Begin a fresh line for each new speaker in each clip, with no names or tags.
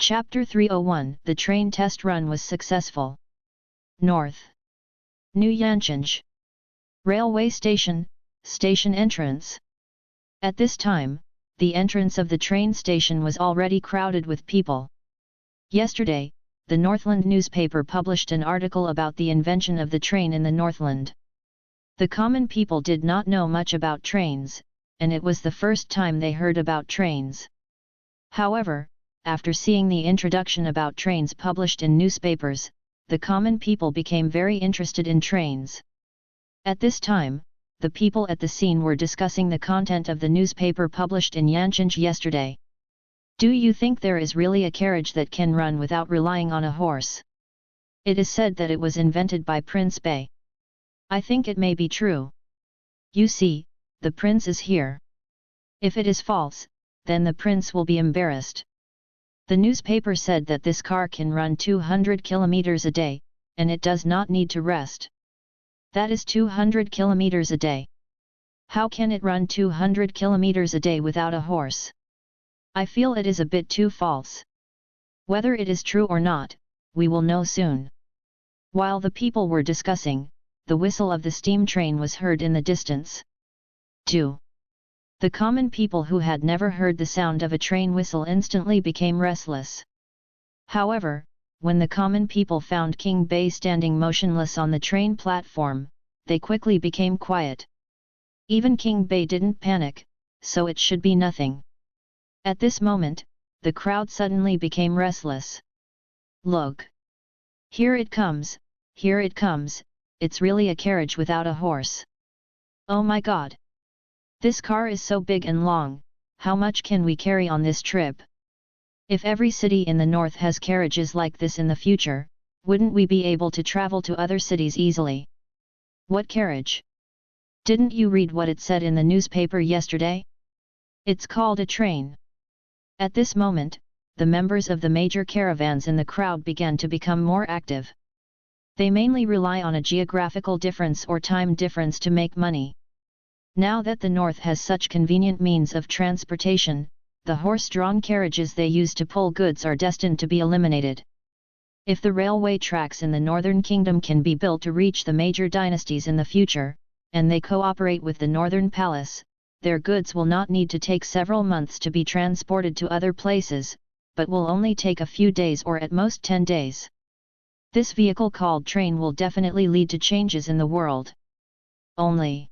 Chapter 301 The train test run was successful. North. New Yanchanj. Railway station, station entrance. At this time, the entrance of the train station was already crowded with people. Yesterday, the Northland newspaper published an article about the invention of the train in the Northland. The common people did not know much about trains, and it was the first time they heard about trains. However, after seeing the introduction about trains published in newspapers, the common people became very interested in trains. At this time, the people at the scene were discussing the content of the newspaper published in Yanchanj yesterday. Do you think there is really a carriage that can run without relying on a horse? It is said that it was invented by Prince Bei. I think it may be true. You see, the prince is here. If it is false, then the prince will be embarrassed. The newspaper said that this car can run 200 kilometers a day, and it does not need to rest. That is 200 kilometers a day. How can it run 200 kilometers a day without a horse? I feel it is a bit too false. Whether it is true or not, we will know soon. While the people were discussing, the whistle of the steam train was heard in the distance. 2. The common people who had never heard the sound of a train whistle instantly became restless. However, when the common people found King Bei standing motionless on the train platform, they quickly became quiet. Even King Bei didn't panic, so it should be nothing. At this moment, the crowd suddenly became restless. Look! Here it comes, it's really a carriage without a horse. Oh my God! This car is so big and long, how much can we carry on this trip? If every city in the north has carriages like this in the future, wouldn't we be able to travel to other cities easily? What carriage? Didn't you read what it said in the newspaper yesterday? It's called a train. At this moment, the members of the major caravans in the crowd began to become more active. They mainly rely on a geographical difference or time difference to make money. Now that the north has such convenient means of transportation, the horse-drawn carriages they use to pull goods are destined to be eliminated. If the railway tracks in the northern kingdom can be built to reach the major dynasties in the future, and they cooperate with the northern palace, their goods will not need to take several months to be transported to other places, but will only take a few days or at most 10 days. This vehicle called train will definitely lead to changes in the world. Only,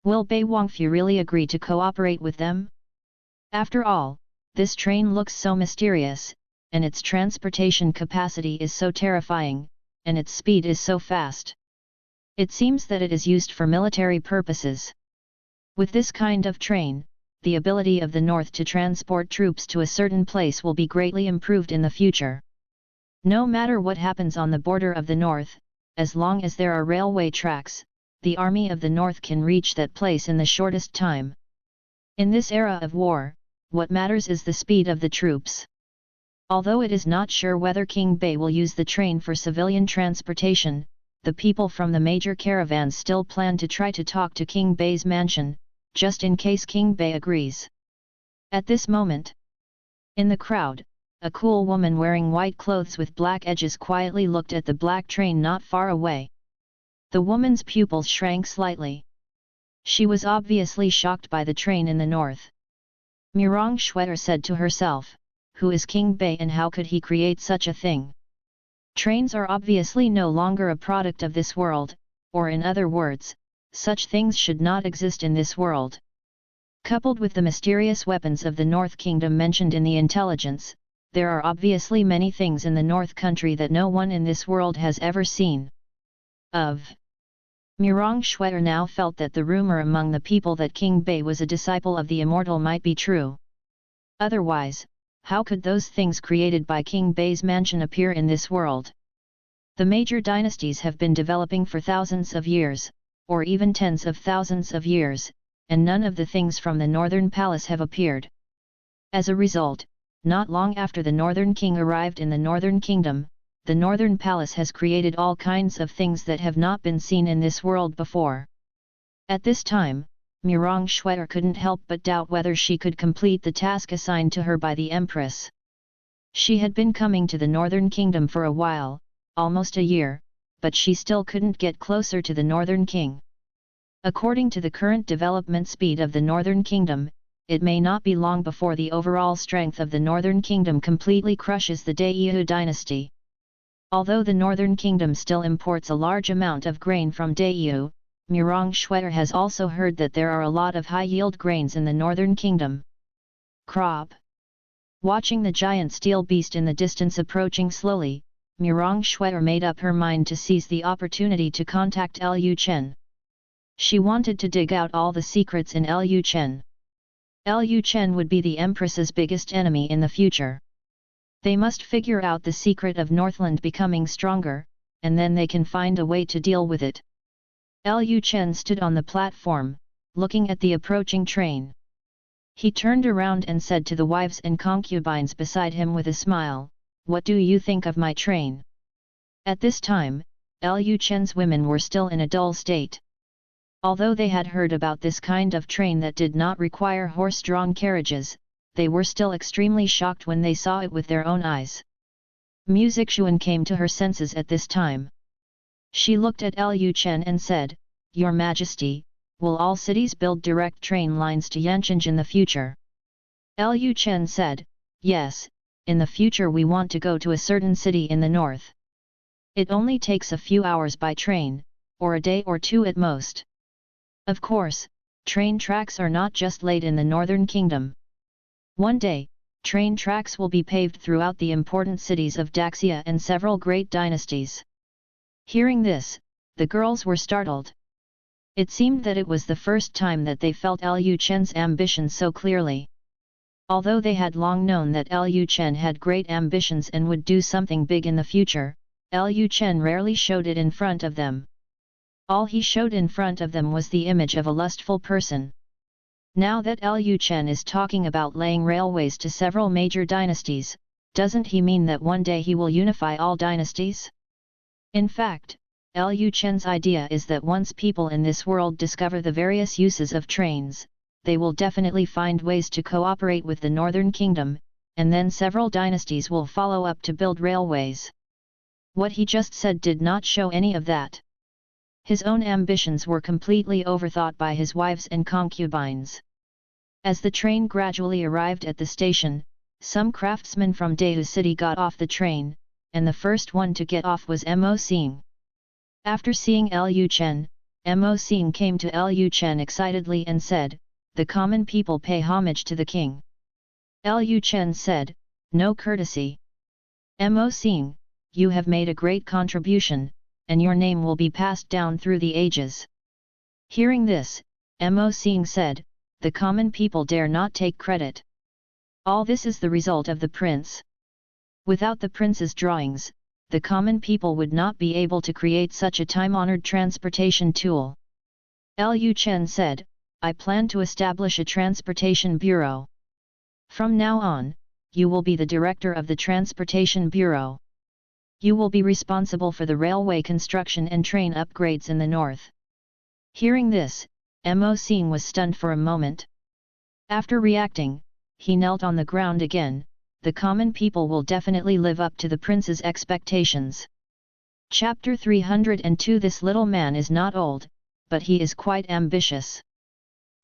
will Bei Wangfu really agree to cooperate with them? After all, this train looks so mysterious, and its transportation capacity is so terrifying, and its speed is so fast. It seems that it is used for military purposes. With this kind of train, the ability of the north to transport troops to a certain place will be greatly improved in the future. No matter what happens on the border of the north, as long as there are railway tracks, the army of the north can reach that place in the shortest time. In this era of war, what matters is the speed of the troops. Although it is not sure whether King Bei will use the train for civilian transportation, the people from the major caravans still plan to try to talk to King Bei's mansion, just in case King Bei agrees. At this moment, in the crowd, a cool woman wearing white clothes with black edges quietly looked at the black train not far away. The woman's pupils shrank slightly. She was obviously shocked by the train in the north. Murong Shwetter said to herself, who is King Bei and how could he create such a thing? Trains are obviously no longer a product of this world, or in other words, such things should not exist in this world. Coupled with the mysterious weapons of the North Kingdom mentioned in the intelligence, there are obviously many things in the North Country that no one in this world has ever seen. Murong Shwetter now felt that the rumor among the people that King Bei was a disciple of the immortal might be true. Otherwise, how could those things created by King Bei's mansion appear in this world? The major dynasties have been developing for thousands of years, or even tens of thousands of years, and none of the things from the northern palace have appeared. As a result, not long after the northern king arrived in the northern kingdom, the northern palace has created all kinds of things that have not been seen in this world before. At this time, Murong Shwetter couldn't help but doubt whether she could complete the task assigned to her by the Empress. She had been coming to the Northern Kingdom for a while, almost a year, but she still couldn't get closer to the Northern King. According to the current development speed of the Northern Kingdom, it may not be long before the overall strength of the Northern Kingdom completely crushes the Dayu dynasty. Although the Northern Kingdom still imports a large amount of grain from Dayu, Murong Shuer has also heard that there are a lot of high-yield grains in the Northern Kingdom. Crop. Watching the giant steel beast in the distance approaching slowly, Murong Shuer made up her mind to seize the opportunity to contact Lu Chen. She wanted to dig out all the secrets in Lu Chen. Lu Chen would be the Empress's biggest enemy in the future. They must figure out the secret of Northland becoming stronger, and then they can find a way to deal with it. Lu Chen stood on the platform, looking at the approaching train. He turned around and said to the wives and concubines beside him with a smile, "What do you think of my train?" At this time, Lu Chen's women were still in a dull state. Although they had heard about this kind of train that did not require horse-drawn carriages, they were still extremely shocked when they saw it with their own eyes. Mu Zixuan came to her senses at this time. She looked at Lu Chen and said, "Your Majesty, will all cities build direct train lines to Yancheng in the future?" Lu Chen said, "Yes, in the future we want to go to a certain city in the north. It only takes a few hours by train, or a day or two at most. Of course, train tracks are not just laid in the Northern Kingdom. One day, train tracks will be paved throughout the important cities of Daxia and several great dynasties." Hearing this, the girls were startled. It seemed that it was the first time that they felt Lu Chen's ambition so clearly. Although they had long known that Lu Chen had great ambitions and would do something big in the future, Lu Chen rarely showed it in front of them. All he showed in front of them was the image of a lustful person. Now that Lu Chen is talking about laying railways to several major dynasties, doesn't he mean that one day he will unify all dynasties? In fact, Lu Chen's idea is that once people in this world discover the various uses of trains, they will definitely find ways to cooperate with the Northern Kingdom, and then several dynasties will follow up to build railways. What he just said did not show any of that. His own ambitions were completely overthought by his wives and concubines. As the train gradually arrived at the station, some craftsmen from Dayu City got off the train, and the first one to get off was Mo Xing. After seeing Lu Chen, Mo Xing came to Lu Chen excitedly and said, "The common people pay homage to the king." Lu Chen said, "No courtesy. Mo Xing, you have made a great contribution, and your name will be passed down through the ages." Hearing this, Mo Xing said, "The common people dare not take credit. All this is the result of the prince. Without the prince's drawings, the common people would not be able to create such a time-honored transportation tool." Lu Chen said, "I plan to establish a transportation bureau. From now on, you will be the director of the transportation bureau. You will be responsible for the railway construction and train upgrades in the north." Hearing this, Mo Xing was stunned for a moment. After reacting, he knelt on the ground again. "The common people will definitely live up to the prince's expectations." Chapter 302. This little man is not old, but he is quite ambitious.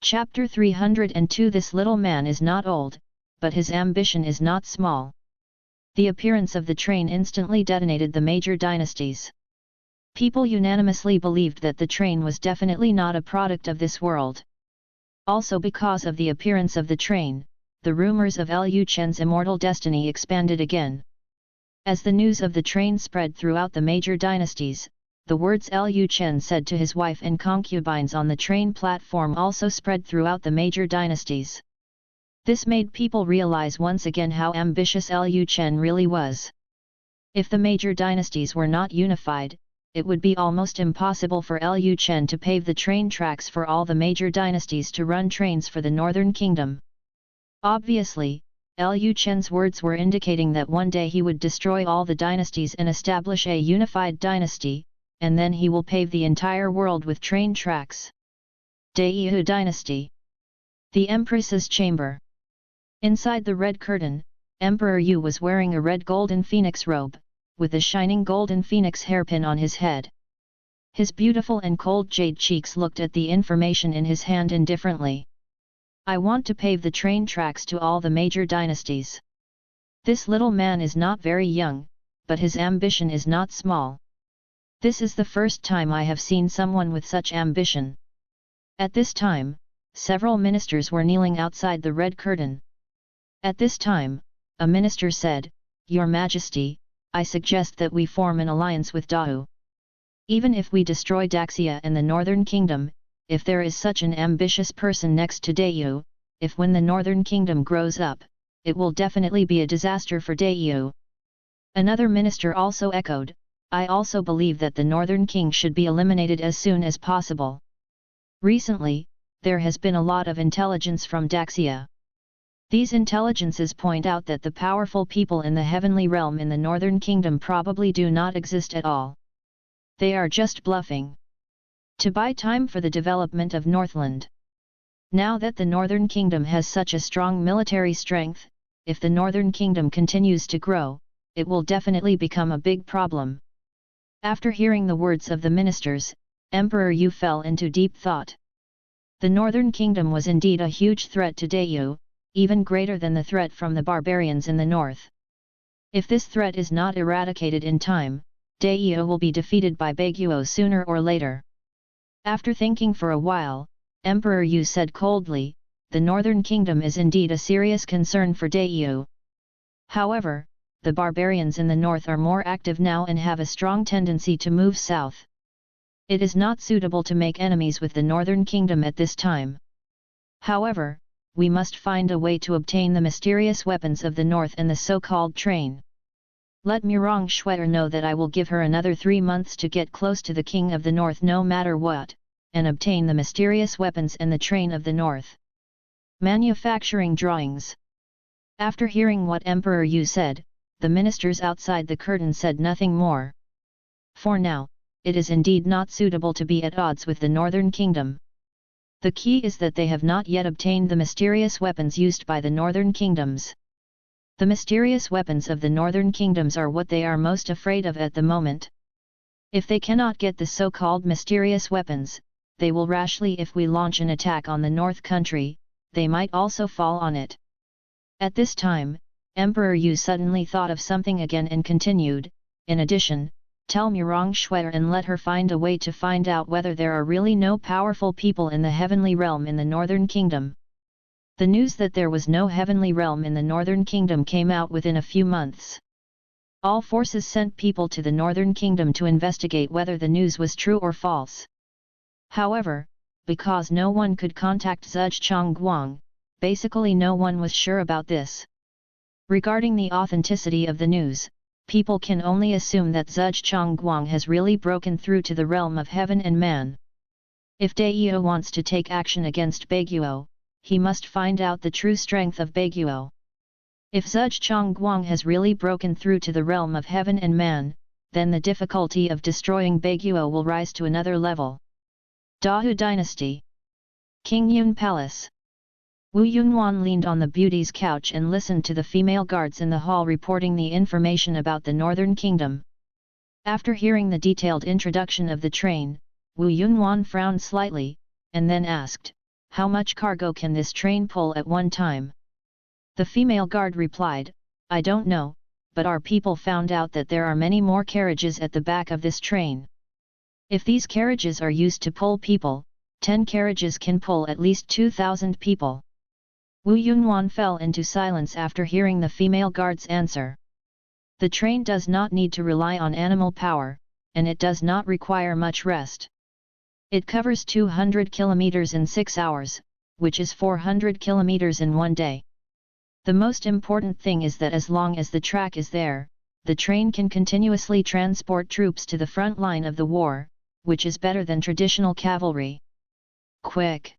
Chapter 302. This little man is not old, but his ambition is not small. The appearance of the train instantly detonated the major dynasties. People unanimously believed that the train was definitely not a product of this world. Also because of the appearance of the train, the rumors of Lu Chen's immortal destiny expanded again. As the news of the train spread throughout the major dynasties, the words Lu Chen said to his wife and concubines on the train platform also spread throughout the major dynasties. This made people realize once again how ambitious Lu Chen really was. If the major dynasties were not unified, it would be almost impossible for Lu Chen to pave the train tracks for all the major dynasties to run trains for the Northern Kingdom. Obviously, Lu Chen's words were indicating that one day he would destroy all the dynasties and establish a unified dynasty, and then he will pave the entire world with train tracks. Dayu Dynasty. The Empress's Chamber. Inside the red curtain, Emperor Yu was wearing a red golden phoenix robe, with a shining golden phoenix hairpin on his head. His beautiful and cold jade cheeks looked at the information in his hand indifferently. I want to pave the train tracks to all the major dynasties. This little man is not very young, but his ambition is not small. This is the first time I have seen someone with such ambition. At this time, several ministers were kneeling outside the red curtain. At this time, a minister said, "Your Majesty, I suggest that we form an alliance with Dao. Even if we destroy Daxia and the Northern Kingdom, if there is such an ambitious person next to Dayu, if when the Northern Kingdom grows up, it will definitely be a disaster for Dayu." Another minister also echoed, "I also believe that the Northern King should be eliminated as soon as possible. Recently, there has been a lot of intelligence from Daxia. These intelligences point out that the powerful people in the heavenly realm in the Northern Kingdom probably do not exist at all. They are just bluffing to buy time for the development of Northland. Now that the Northern Kingdom has such a strong military strength, if the Northern Kingdom continues to grow, it will definitely become a big problem." After hearing the words of the ministers, Emperor Yu fell into deep thought. The Northern Kingdom was indeed a huge threat to Dayu, even greater than the threat from the barbarians in the north. If this threat is not eradicated in time, Dayu will be defeated by Baiguo sooner or later. After thinking for a while, Emperor Yu said coldly, "The Northern Kingdom is indeed a serious concern for Dayu. However, the barbarians in the north are more active now and have a strong tendency to move south. It is not suitable to make enemies with the Northern Kingdom at this time. However, we must find a way to obtain the mysterious weapons of the north and the so-called train. Let Murong Shuer know that I will give her another 3 months to get close to the King of the North no matter what, and obtain the mysterious weapons and the train of the north." Manufacturing drawings. After hearing what Emperor Yu said, the ministers outside the curtain said nothing more. For now, it is indeed not suitable to be at odds with the Northern Kingdom. The key is that they have not yet obtained the mysterious weapons used by the Northern Kingdoms. The mysterious weapons of the Northern Kingdoms are what they are most afraid of at the moment. If they cannot get the so-called mysterious weapons, they will rashly if we launch an attack on the North Country, they might also fall on it. At this time, Emperor Yu suddenly thought of something again and continued, "In addition, tell Murong Shuer and let her find a way to find out whether there are really no powerful people in the heavenly realm in the Northern Kingdom." The news that there was no heavenly realm in the Northern Kingdom came out within a few months. All forces sent people to the Northern Kingdom to investigate whether the news was true or false. However, because no one could contact Zhuge Guang, basically no one was sure about this. Regarding the authenticity of the news, people can only assume that Zhuge Guang has really broken through to the realm of heaven and man. If Dayu wants to take action against Baiguo, he must find out the true strength of Baiguo. If Zhuge Guang has really broken through to the realm of heaven and man, then the difficulty of destroying Baiguo will rise to another level. Dao Dynasty. King Yun Palace. Wu Yunwan leaned on the beauty's couch and listened to the female guards in the hall reporting the information about the Northern Kingdom. After hearing the detailed introduction of the train, Wu Yunwan frowned slightly, and then asked, "How much cargo can this train pull at one time?" The female guard replied, "I don't know, but our people found out that there are many more carriages at the back of this train. If these carriages are used to pull people, 10 carriages can pull at least 2,000 people." Wu Yunwan fell into silence after hearing the female guard's answer. The train does not need to rely on animal power, and it does not require much rest. It covers 200 kilometers in 6 hours, which is 400 kilometers in 1 day. The most important thing is that as long as the track is there, the train can continuously transport troops to the front line of the war, which is better than traditional cavalry. Quick!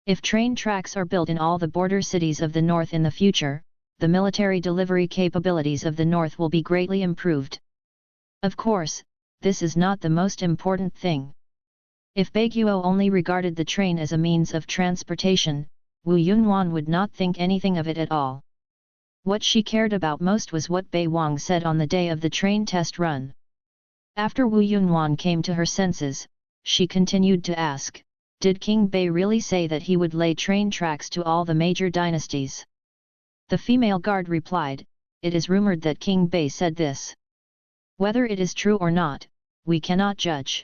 If train tracks are built in all the border cities of the north in the future, the military delivery capabilities of the north will be greatly improved. Of course, this is not the most important thing. If Baiguo only regarded the train as a means of transportation, Wu Yunwan would not think anything of it at all. What she cared about most was what Bei Wang said on the day of the train test run. After Wu Yunhuan came to her senses, she continued to ask, did King Bei really say that he would lay train tracks to all the major dynasties? The female guard replied, it is rumored that King Bei said this. Whether it is true or not, we cannot judge.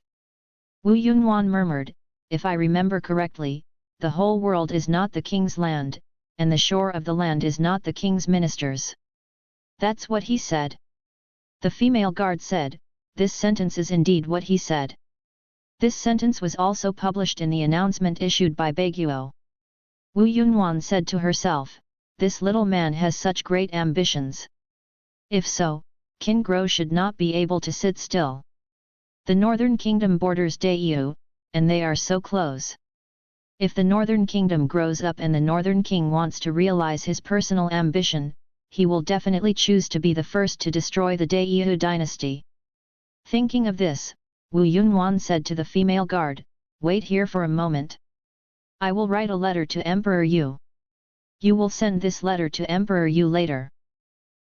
Wu Yunhuan murmured, if I remember correctly, the whole world is not the king's land, and the shore of the land is not the king's ministers. That's what he said. The female guard said, this sentence is indeed what he said. This sentence was also published in the announcement issued by Beiguo. Wu Yunhuan said to herself, this little man has such great ambitions. If so, Qin Guo should not be able to sit still. The northern kingdom borders Daiyu, and they are so close. If the northern kingdom grows up and the northern king wants to realize his personal ambition, he will definitely choose to be the first to destroy the Daiyu dynasty. Thinking of this, Wu Yunhuan said to the female guard, wait here for a moment. I will write a letter to Emperor Yu. You will send this letter to Emperor Yu later.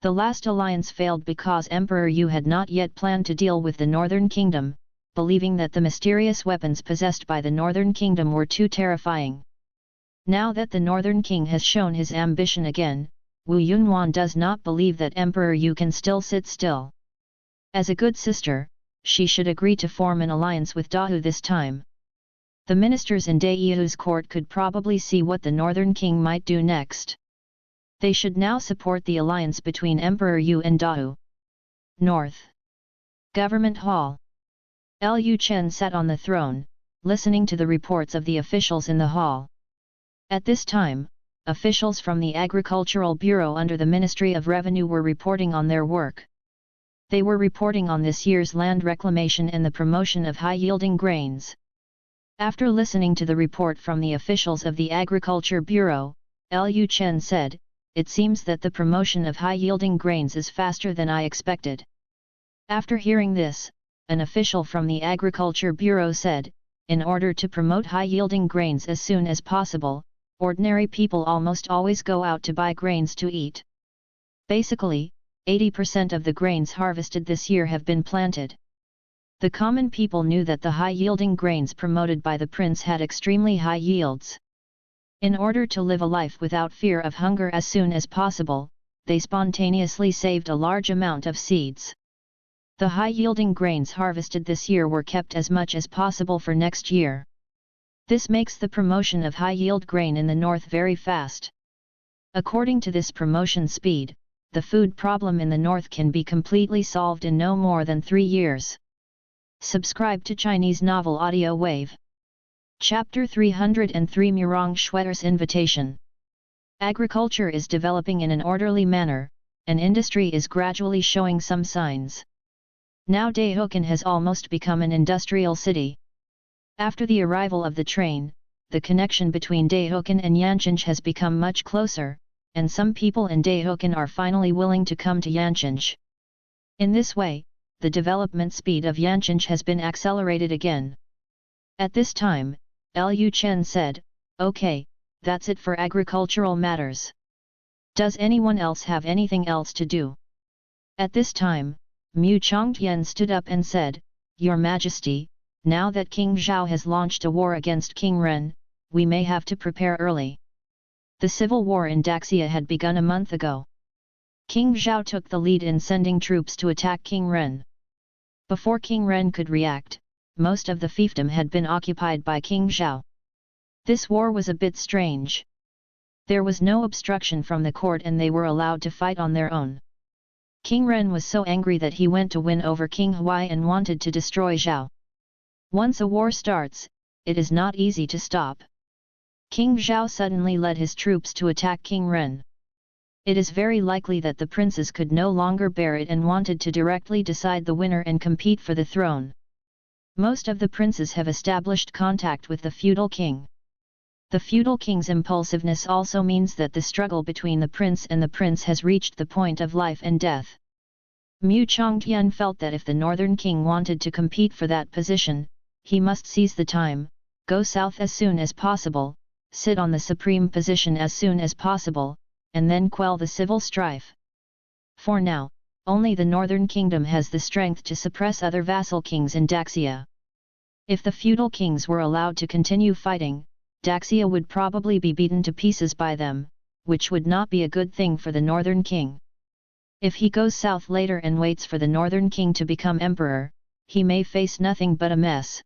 The last alliance failed because Emperor Yu had not yet planned to deal with the northern kingdom, believing that the mysterious weapons possessed by the northern kingdom were too terrifying. Now that the northern king has shown his ambition again, Wu Yunhuan does not believe that Emperor Yu can still sit still. As a good sister, she should agree to form an alliance with Dahu this time. The ministers in Daiyu's court could probably see what the northern king might do next. They should now support the alliance between Emperor Yu and Dahu. North Government Hall. Lu Chen sat on the throne, listening to the reports of the officials in the hall. At this time, officials from the Agricultural Bureau under the Ministry of Revenue were reporting on their work. They were reporting on this year's land reclamation and the promotion of high-yielding grains. After listening to the report from the officials of the Agriculture Bureau, Lu Chen said, it seems that the promotion of high-yielding grains is faster than I expected. After hearing this, an official from the Agriculture Bureau said, in order to promote high-yielding grains as soon as possible, ordinary people almost always go out to buy grains to eat. Basically, 80% of the grains harvested this year have been planted. The common people knew that the high-yielding grains promoted by the prince had extremely high yields. In order to live a life without fear of hunger as soon as possible, they spontaneously saved a large amount of seeds. The high-yielding grains harvested this year were kept as much as possible for next year. This makes the promotion of high-yield grain in the north very fast. According to this promotion speed, the food problem in the north can be completely solved in no more than 3 years. Subscribe to Chinese Novel Audio Wave. Chapter 303 Murong Shui's Invitation. Agriculture is developing in an orderly manner, and industry is gradually showing some signs. Now Daehokan has almost become an industrial city. After the arrival of the train, the connection between Daehokan and Yancheng has become much closer, and some people in Daehokan are finally willing to come to Yancheng. In this way, the development speed of Yancheng has been accelerated again. At this time, Lu Chen said, okay, that's it for agricultural matters. Does anyone else have anything else to do? At this time, Mu Chongtian stood up and said, Your Majesty, now that King Zhao has launched a war against King Ren, we may have to prepare early. The civil war in Daxia had begun a month ago. King Zhao took the lead in sending troops to attack King Ren. Before King Ren could react, most of the fiefdom had been occupied by King Zhao. This war was a bit strange. There was no obstruction from the court and they were allowed to fight on their own. King Ren was so angry that he went to win over King Huai and wanted to destroy Zhao. Once a war starts, it is not easy to stop. King Zhao suddenly led his troops to attack King Ren. It is very likely that the princes could no longer bear it and wanted to directly decide the winner and compete for the throne. Most of the princes have established contact with the feudal king. The feudal king's impulsiveness also means that the struggle between the prince and the prince has reached the point of life and death. Mu Chongtian felt that if the northern king wanted to compete for that position, he must seize the time, go south as soon as possible, sit on the supreme position as soon as possible, and then quell the civil strife. For now, only the northern kingdom has the strength to suppress other vassal kings in Daxia. If the feudal kings were allowed to continue fighting, Daxia would probably be beaten to pieces by them, which would not be a good thing for the northern king. If he goes south later and waits for the northern king to become emperor, he may face nothing but a mess.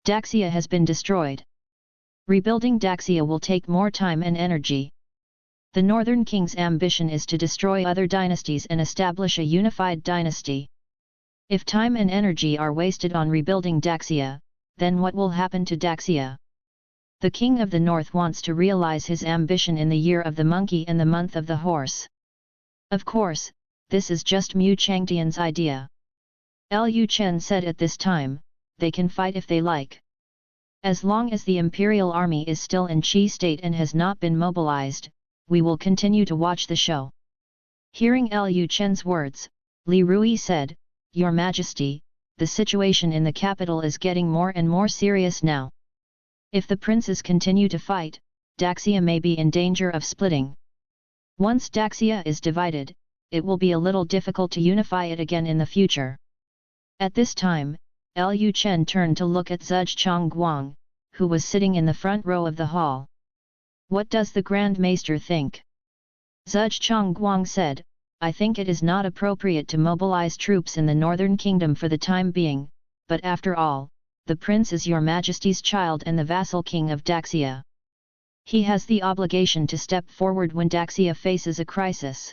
Daxia has been destroyed. Rebuilding Daxia will take more time and energy. The northern king's ambition is to destroy other dynasties and establish a unified dynasty. If time and energy are wasted on rebuilding Daxia, then what will happen to Daxia? The king of the north wants to realize his ambition in the year of the monkey and the month of the horse. Of course, this is just Mu Changtian's idea. Lu Chen said at this time, they can fight if they like. As long as the imperial army is still in Qi state and has not been mobilized, we will continue to watch the show. Hearing Lu Chen's words, Li Rui said, Your Majesty, the situation in the capital is getting more and more serious now. If the princes continue to fight, Daxia may be in danger of splitting. Once Daxia is divided, it will be a little difficult to unify it again in the future. At this time, Lu Chen turned to look at Zhuge Chongguang, who was sitting in the front row of the hall. What does the Grand Maester think? Zhuge Chongguang said, I think it is not appropriate to mobilize troops in the northern kingdom for the time being, but after all, the prince is your majesty's child and the vassal king of Daxia. He has the obligation to step forward when Daxia faces a crisis.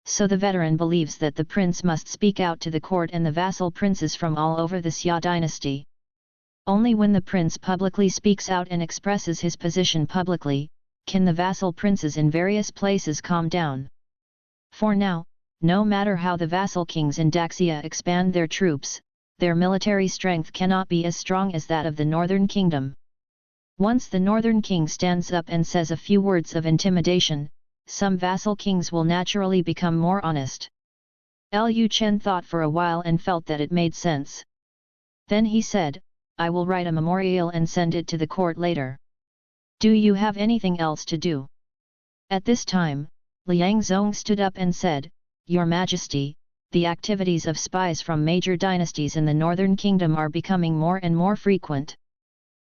So the veteran believes that the prince must speak out to the court and the vassal princes from all over the Xia dynasty. Only when the prince publicly speaks out and expresses his position publicly, can the vassal princes in various places calm down. For now, no matter how the vassal kings in Daxia expand their troops, their military strength cannot be as strong as that of the northern kingdom. Once the northern king stands up and says a few words of intimidation, some vassal kings will naturally become more honest. Lu Chen thought for a while and felt that it made sense. Then he said, I will write a memorial and send it to the court later. Do you have anything else to do? At this time, Liang Zong stood up and said, Your Majesty, the activities of spies from major dynasties in the northern kingdom are becoming more and more frequent.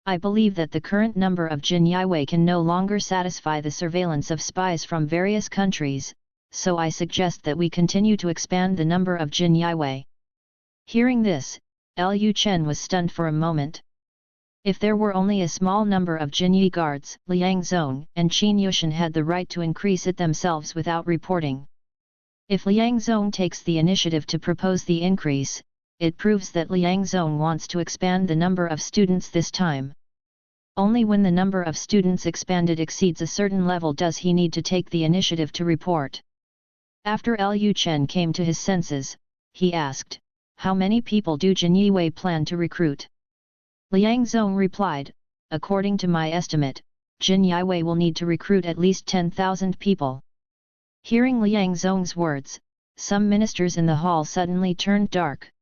I believe that the current number of Jin Yiwei can no longer satisfy the surveillance of spies from various countries, so I suggest that we continue to expand the number of Jin Yiwei. Hearing this, Lu Chen was stunned for a moment. If there were only a small number of Jinyi guards, Liang Zong and Qin Yushan had the right to increase it themselves without reporting. If Liang Zong takes the initiative to propose the increase, it proves that Liang Zong wants to expand the number of students this time. Only when the number of students expanded exceeds a certain level does he need to take the initiative to report. After Lu Chen came to his senses, he asked, How many people do Jin Yiwei plan to recruit? Liang Zong replied, According to my estimate, Jin Yiwei will need to recruit at least 10,000 people. Hearing Liang Zong's words, some ministers in the hall suddenly turned dark.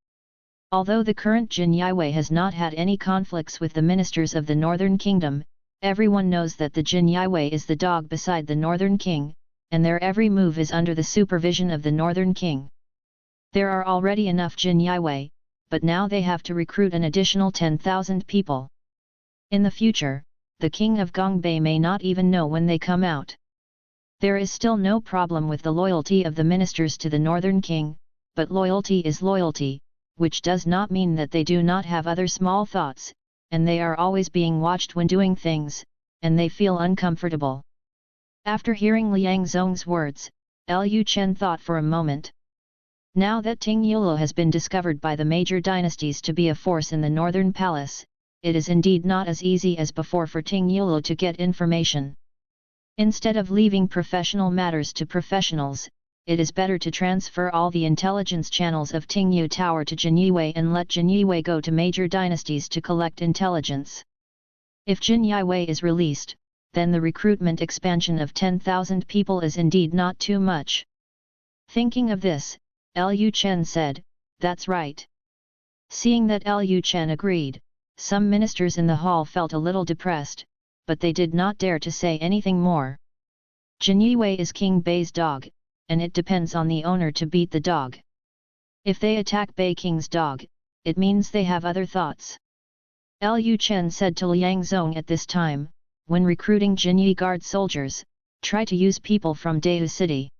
Although the current Jin Yiwei has not had any conflicts with the ministers of the Northern Kingdom, everyone knows that the Jin Yiwei is the dog beside the Northern King, and their every move is under the supervision of the Northern King. There are already enough Jin Yiwei, but now they have to recruit an additional 10,000 people. In the future, the king of Gongbei may not even know when they come out. There is still no problem with the loyalty of the ministers to the Northern King, but loyalty is loyalty, which does not mean that they do not have other small thoughts, and they are always being watched when doing things, and they feel uncomfortable. After hearing Liang Zong's words, Lu Chen thought for a moment. Now that Ting Yulo has been discovered by the major dynasties to be a force in the Northern Palace, it is indeed not as easy as before for Ting Yulo to get information. Instead of leaving professional matters to professionals, it is better to transfer all the intelligence channels of Tingyu Tower to Jin Yiwei and let Jin Yiwei go to major dynasties to collect intelligence. If Jin Yiwei is released, then the recruitment expansion of 10,000 people is indeed not too much. Thinking of this, Lu Chen said, That's right. Seeing that Lu Chen agreed, some ministers in the hall felt a little depressed, but they did not dare to say anything more. Jin Yiwei is King Bei's dog, and it depends on the owner to beat the dog. If they attack Bei King's dog, it means they have other thoughts. Lu Chen said to Liang Zong at this time, when recruiting Jinyi Guard soldiers, try to use people from Dahu City.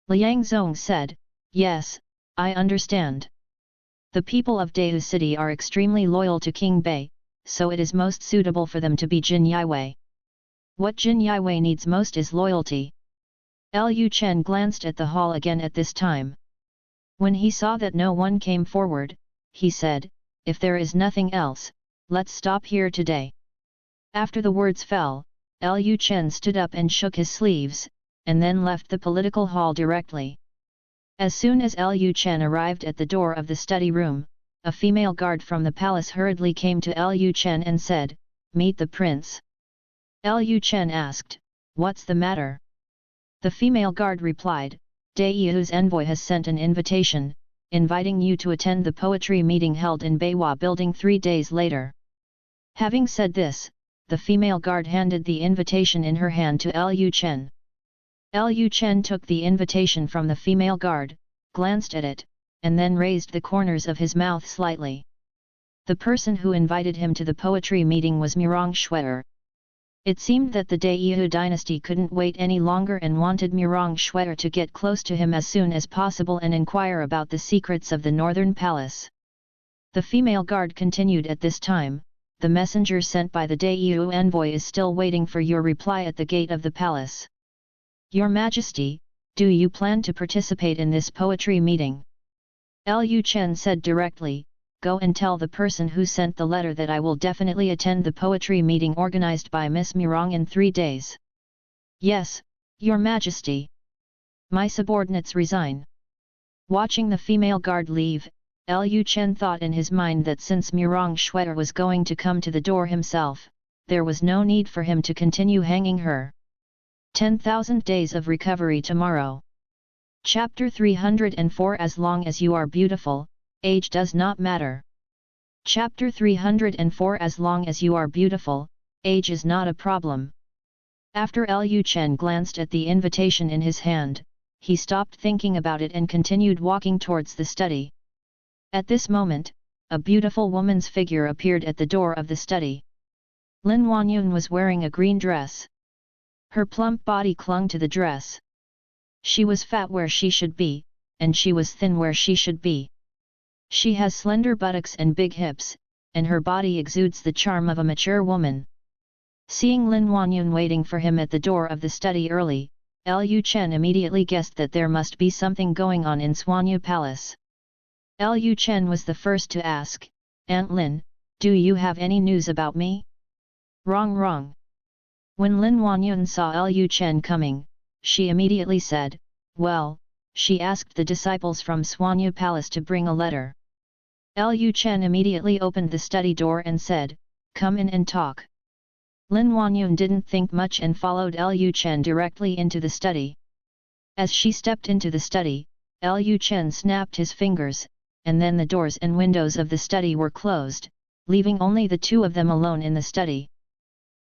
Liang Zong said, yes, I understand. The people of Dahu City are extremely loyal to King Bei, so it is most suitable for them to be Jin Yiwei. What Jin Yiwei needs most is loyalty. Lu Chen glanced at the hall again at this time. When he saw that no one came forward, he said, if there is nothing else, let's stop here today. After the words fell, Lu Chen stood up and shook his sleeves, and then left the political hall directly. As soon as Lu Chen arrived at the door of the study room, a female guard from the palace hurriedly came to Lu Chen and said, meet the prince. Lu Chen asked, what's the matter? The female guard replied, Daiyu's envoy has sent an invitation, inviting you to attend the poetry meeting held in Beihua building 3 days later. Having said this, the female guard handed the invitation in her hand to Lu Chen. Lu Chen took the invitation from the female guard, glanced at it, and then raised the corners of his mouth slightly. The person who invited him to the poetry meeting was Mirong Shuer. It seemed that the Daiyu dynasty couldn't wait any longer and wanted Mirong Shuer to get close to him as soon as possible and inquire about the secrets of the northern palace. The female guard continued at this time, the messenger sent by the Daiyu envoy is still waiting for your reply at the gate of the palace. Your Majesty, do you plan to participate in this poetry meeting? Lu Chen said directly, go and tell the person who sent the letter that I will definitely attend the poetry meeting organized by Miss Mirong in 3 days. Yes, Your Majesty. My subordinates resign. Watching the female guard leave, Lu Chen thought in his mind that since Mirong Shuer was going to come to the door himself, there was no need for him to continue hanging her. 10,000 days of recovery tomorrow. Chapter 304 As long as you are beautiful, age does not matter. Chapter 304 As long as you are beautiful, age is not a problem. After Lu Chen glanced at the invitation in his hand, he stopped thinking about it and continued walking towards the study. At this moment, a beautiful woman's figure appeared at the door of the study. Lin Wanyun was wearing a green dress. Her plump body clung to the dress. She was fat where she should be, and she was thin where she should be. She has slender buttocks and big hips, and her body exudes the charm of a mature woman. Seeing Lin Wanyun waiting for him at the door of the study early, Lu Chen immediately guessed that there must be something going on in Swanyu Palace. Lu Chen was the first to ask, Aunt Lin, do you have any news about me? Wrong. When Lin Wanyun saw Lu Chen coming, she immediately said, well, she asked the disciples from Swanyu Palace to bring a letter. Lu Chen immediately opened the study door and said, come in and talk. Lin Wanyun didn't think much and followed Lu Chen directly into the study. As she stepped into the study, Lu Chen snapped his fingers, and then the doors and windows of the study were closed, leaving only the two of them alone in the study.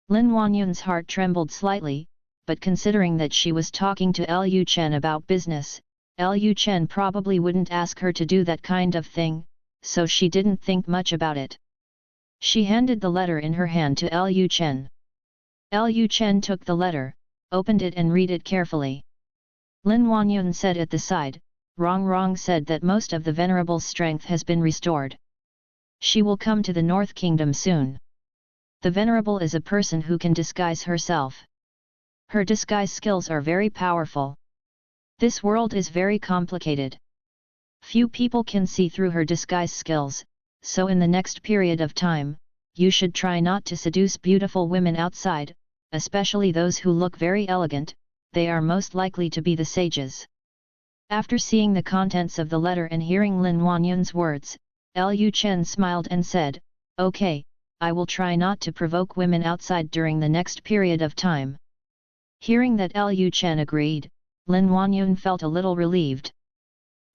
Lin Wanyun's heart trembled slightly, but considering that she was talking to Lu Chen about business, Lu Chen probably wouldn't ask her to do that kind of thing, so she didn't think much about it. She handed the letter in her hand to Lu Chen. Lu Chen took the letter, opened it and read it carefully. Lin Wanyun said at the side, Rong said that most of the Venerable's strength has been restored. She will come to the North Kingdom soon. The Venerable is a person who can disguise herself. Her disguise skills are very powerful. This world is very complicated. Few people can see through her disguise skills, so in the next period of time, you should try not to seduce beautiful women outside, especially those who look very elegant, they are most likely to be the sages. After seeing the contents of the letter and hearing Lin Wanyun's words, Lu Chen smiled and said, okay, I will try not to provoke women outside during the next period of time. Hearing that Lu Chen agreed, Lin Wanyun felt a little relieved.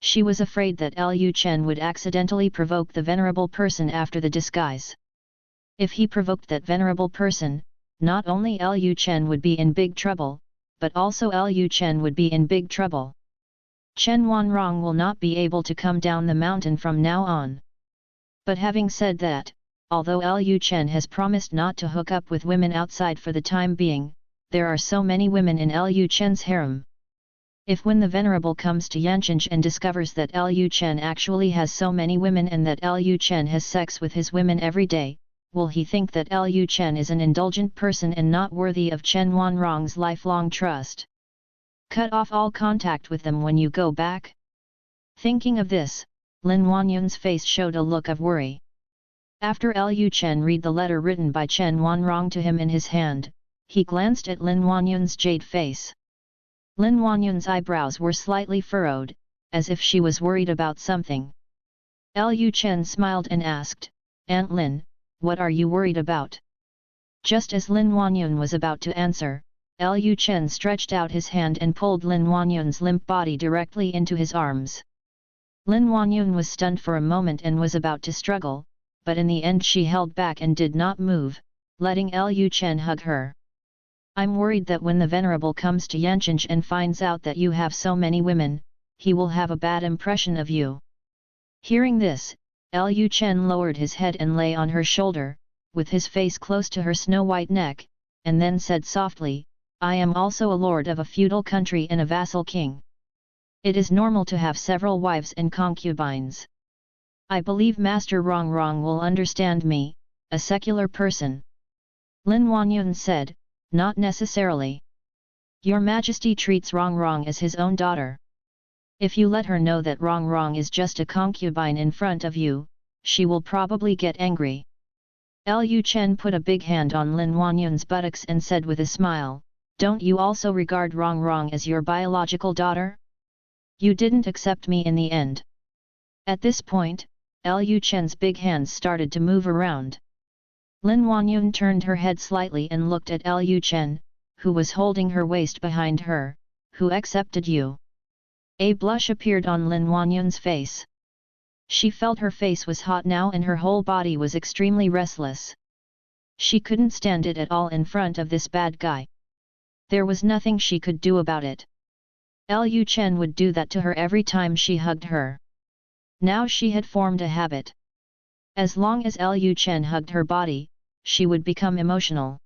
She was afraid that Lu Chen would accidentally provoke the venerable person after the disguise. If he provoked that venerable person, not only Lu Chen would be in big trouble, but also Lu Chen would be in big trouble. Chen Wanrong will not be able to come down the mountain from now on. But having said that, although Lu Chen has promised not to hook up with women outside for the time being, there are so many women in Lu Chen's harem. If when the Venerable comes to Yancheng and discovers that Lu Chen actually has so many women and that Lu Chen has sex with his women every day, will he think that Lu Chen is an indulgent person and not worthy of Chen Wanrong's lifelong trust? Cut off all contact with them when you go back? Thinking of this, Lin Wanyun's face showed a look of worry. After Lu Chen read the letter written by Chen Wanrong to him in his hand, he glanced at Lin Wanyun's jade face. Lin Wanyun's eyebrows were slightly furrowed, as if she was worried about something. Lu Chen smiled and asked, "Aunt Lin, what are you worried about?" Just as Lin Wanyun was about to answer, Lu Chen stretched out his hand and pulled Lin Wanyun's limp body directly into his arms. Lin Wanyun was stunned for a moment and was about to struggle, but in the end she held back and did not move, letting Lu Chen hug her. "I'm worried that when the Venerable comes to Yancheng and finds out that you have so many women, he will have a bad impression of you." Hearing this, Lu Chen lowered his head and lay on her shoulder, with his face close to her snow-white neck, and then said softly, "I am also a lord of a feudal country and a vassal king. It is normal to have several wives and concubines. I believe Master Rongrong will understand me, a secular person." Lin Wanyun said, "Not necessarily. Your Majesty treats Rongrong as his own daughter. If you let her know that Rongrong is just a concubine in front of you, she will probably get angry." Lu Chen put a big hand on Lin Wanyun's buttocks and said with a smile, "Don't you also regard Rongrong as your biological daughter? You didn't accept me in the end." At this point, Lu Chen's big hands started to move around. Lin Wanyun turned her head slightly and looked at Lu Chen, who was holding her waist behind her. "Who accepted you?" A blush appeared on Lin Wanyun's face. She felt her face was hot now and her whole body was extremely restless. She couldn't stand it at all in front of this bad guy. There was nothing she could do about it. Lu Chen would do that to her every time she hugged her. Now she had formed a habit. As long as Lu Chen hugged her body, she would become emotional.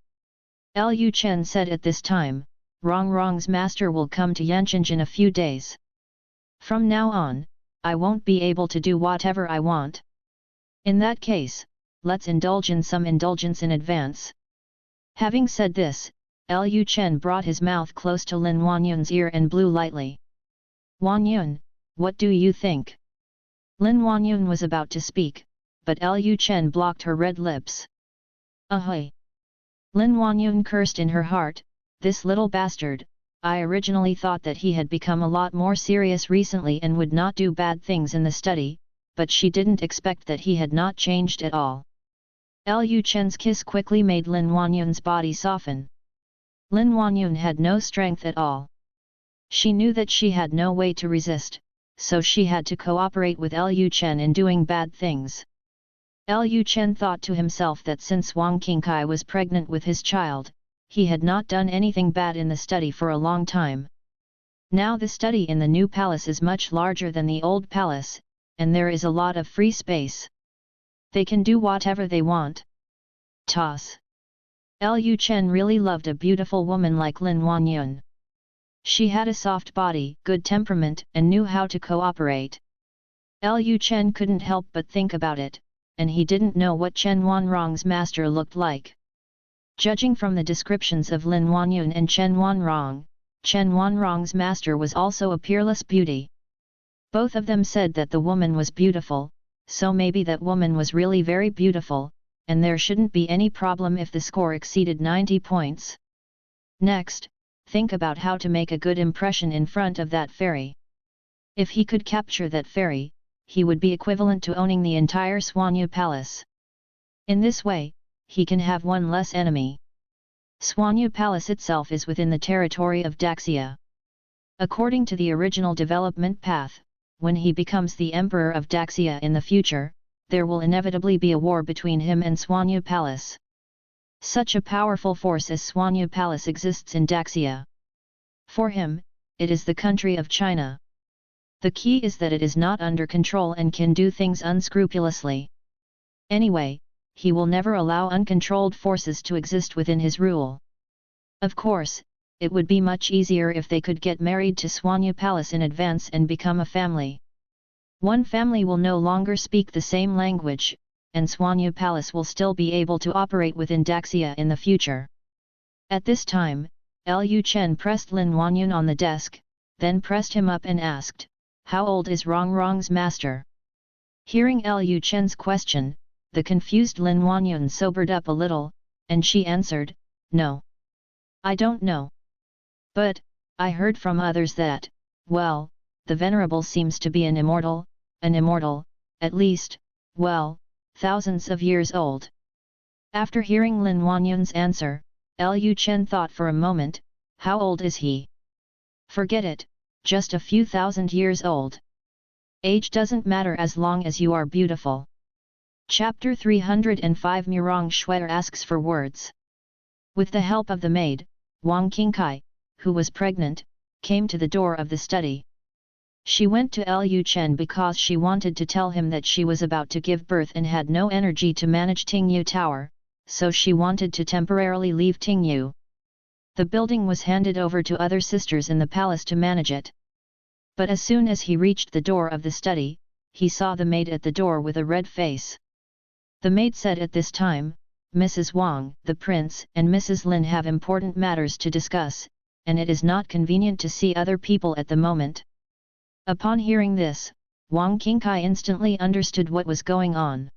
Lu Chen said at this time, "Rongrong's master will come to Yancheng in a few days. From now on, I won't be able to do whatever I want. In that case, let's indulge in some indulgence in advance." Having said this, Lu Chen brought his mouth close to Lin Wanyun's ear and blew lightly. "Wanyun, what do you think?" Lin Wanyun was about to speak, but Lu Chen blocked her red lips. "Ahoy!" Lin Wanyun cursed in her heart, "This little bastard, I originally thought that he had become a lot more serious recently and would not do bad things in the study, but she didn't expect that he had not changed at all." Lu Chen's kiss quickly made Lin Wanyun's body soften. Lin Wanyun had no strength at all. She knew that she had no way to resist, so she had to cooperate with Lu Chen in doing bad things. Lu Chen thought to himself that since Wang Qingkai was pregnant with his child, he had not done anything bad in the study for a long time. Now the study in the new palace is much larger than the old palace, and there is a lot of free space. They can do whatever they want. Toss. Lu Chen really loved a beautiful woman like Lin Wanyun. She had a soft body, good temperament, and knew how to cooperate. Lu Chen couldn't help but think about it, and he didn't know what Chen Wanrong's master looked like. Judging from the descriptions of Lin Wanyun and Chen Wanrong's master was also a peerless beauty. Both of them said that the woman was beautiful, so maybe that woman was really very beautiful, and there shouldn't be any problem if the score exceeded 90 points. Next, think about how to make a good impression in front of that fairy. If he could capture that fairy, he would be equivalent to owning the entire Swanyu Palace. In this way, he can have one less enemy. Swanyu Palace itself is within the territory of Daxia. According to the original development path, when he becomes the Emperor of Daxia in the future, there will inevitably be a war between him and Swanyu Palace. Such a powerful force as Swanyu Palace exists in Daxia. For him, it is the country of China. The key is that it is not under control and can do things unscrupulously. Anyway, he will never allow uncontrolled forces to exist within his rule. Of course, it would be much easier if they could get married to Swanyu Palace in advance and become a family. One family will no longer speak the same language, and Swanyu Palace will still be able to operate within Daxia in the future. At this time, Lu Chen pressed Lin Wanyun on the desk, then pressed him up and asked, "How old is Rongrong's master?" Hearing Lu Chen's question, the confused Lin Wanyun sobered up a little, and she answered, "No. I don't know. But, I heard from others that, well, the Venerable seems to be an immortal, at least, well, thousands of years old." After hearing Lin Wanyun's answer, Lu Chen thought for a moment, how old is he? Forget it, just a few thousand years old. Age doesn't matter as long as you are beautiful. Chapter 305 Murong Shuer asks for words. With the help of the maid, Wang Qingkai, who was pregnant, came to the door of the study. She went to Lu Chen because she wanted to tell him that she was about to give birth and had no energy to manage Tingyu Tower, so she wanted to temporarily leave Tingyu. The building was handed over to other sisters in the palace to manage it. But as soon as he reached the door of the study, he saw the maid at the door with a red face. The maid said at this time, "Mrs. Wang, the prince and Mrs. Lin have important matters to discuss, and it is not convenient to see other people at the moment." Upon hearing this, Wang Qingkai instantly understood what was going on.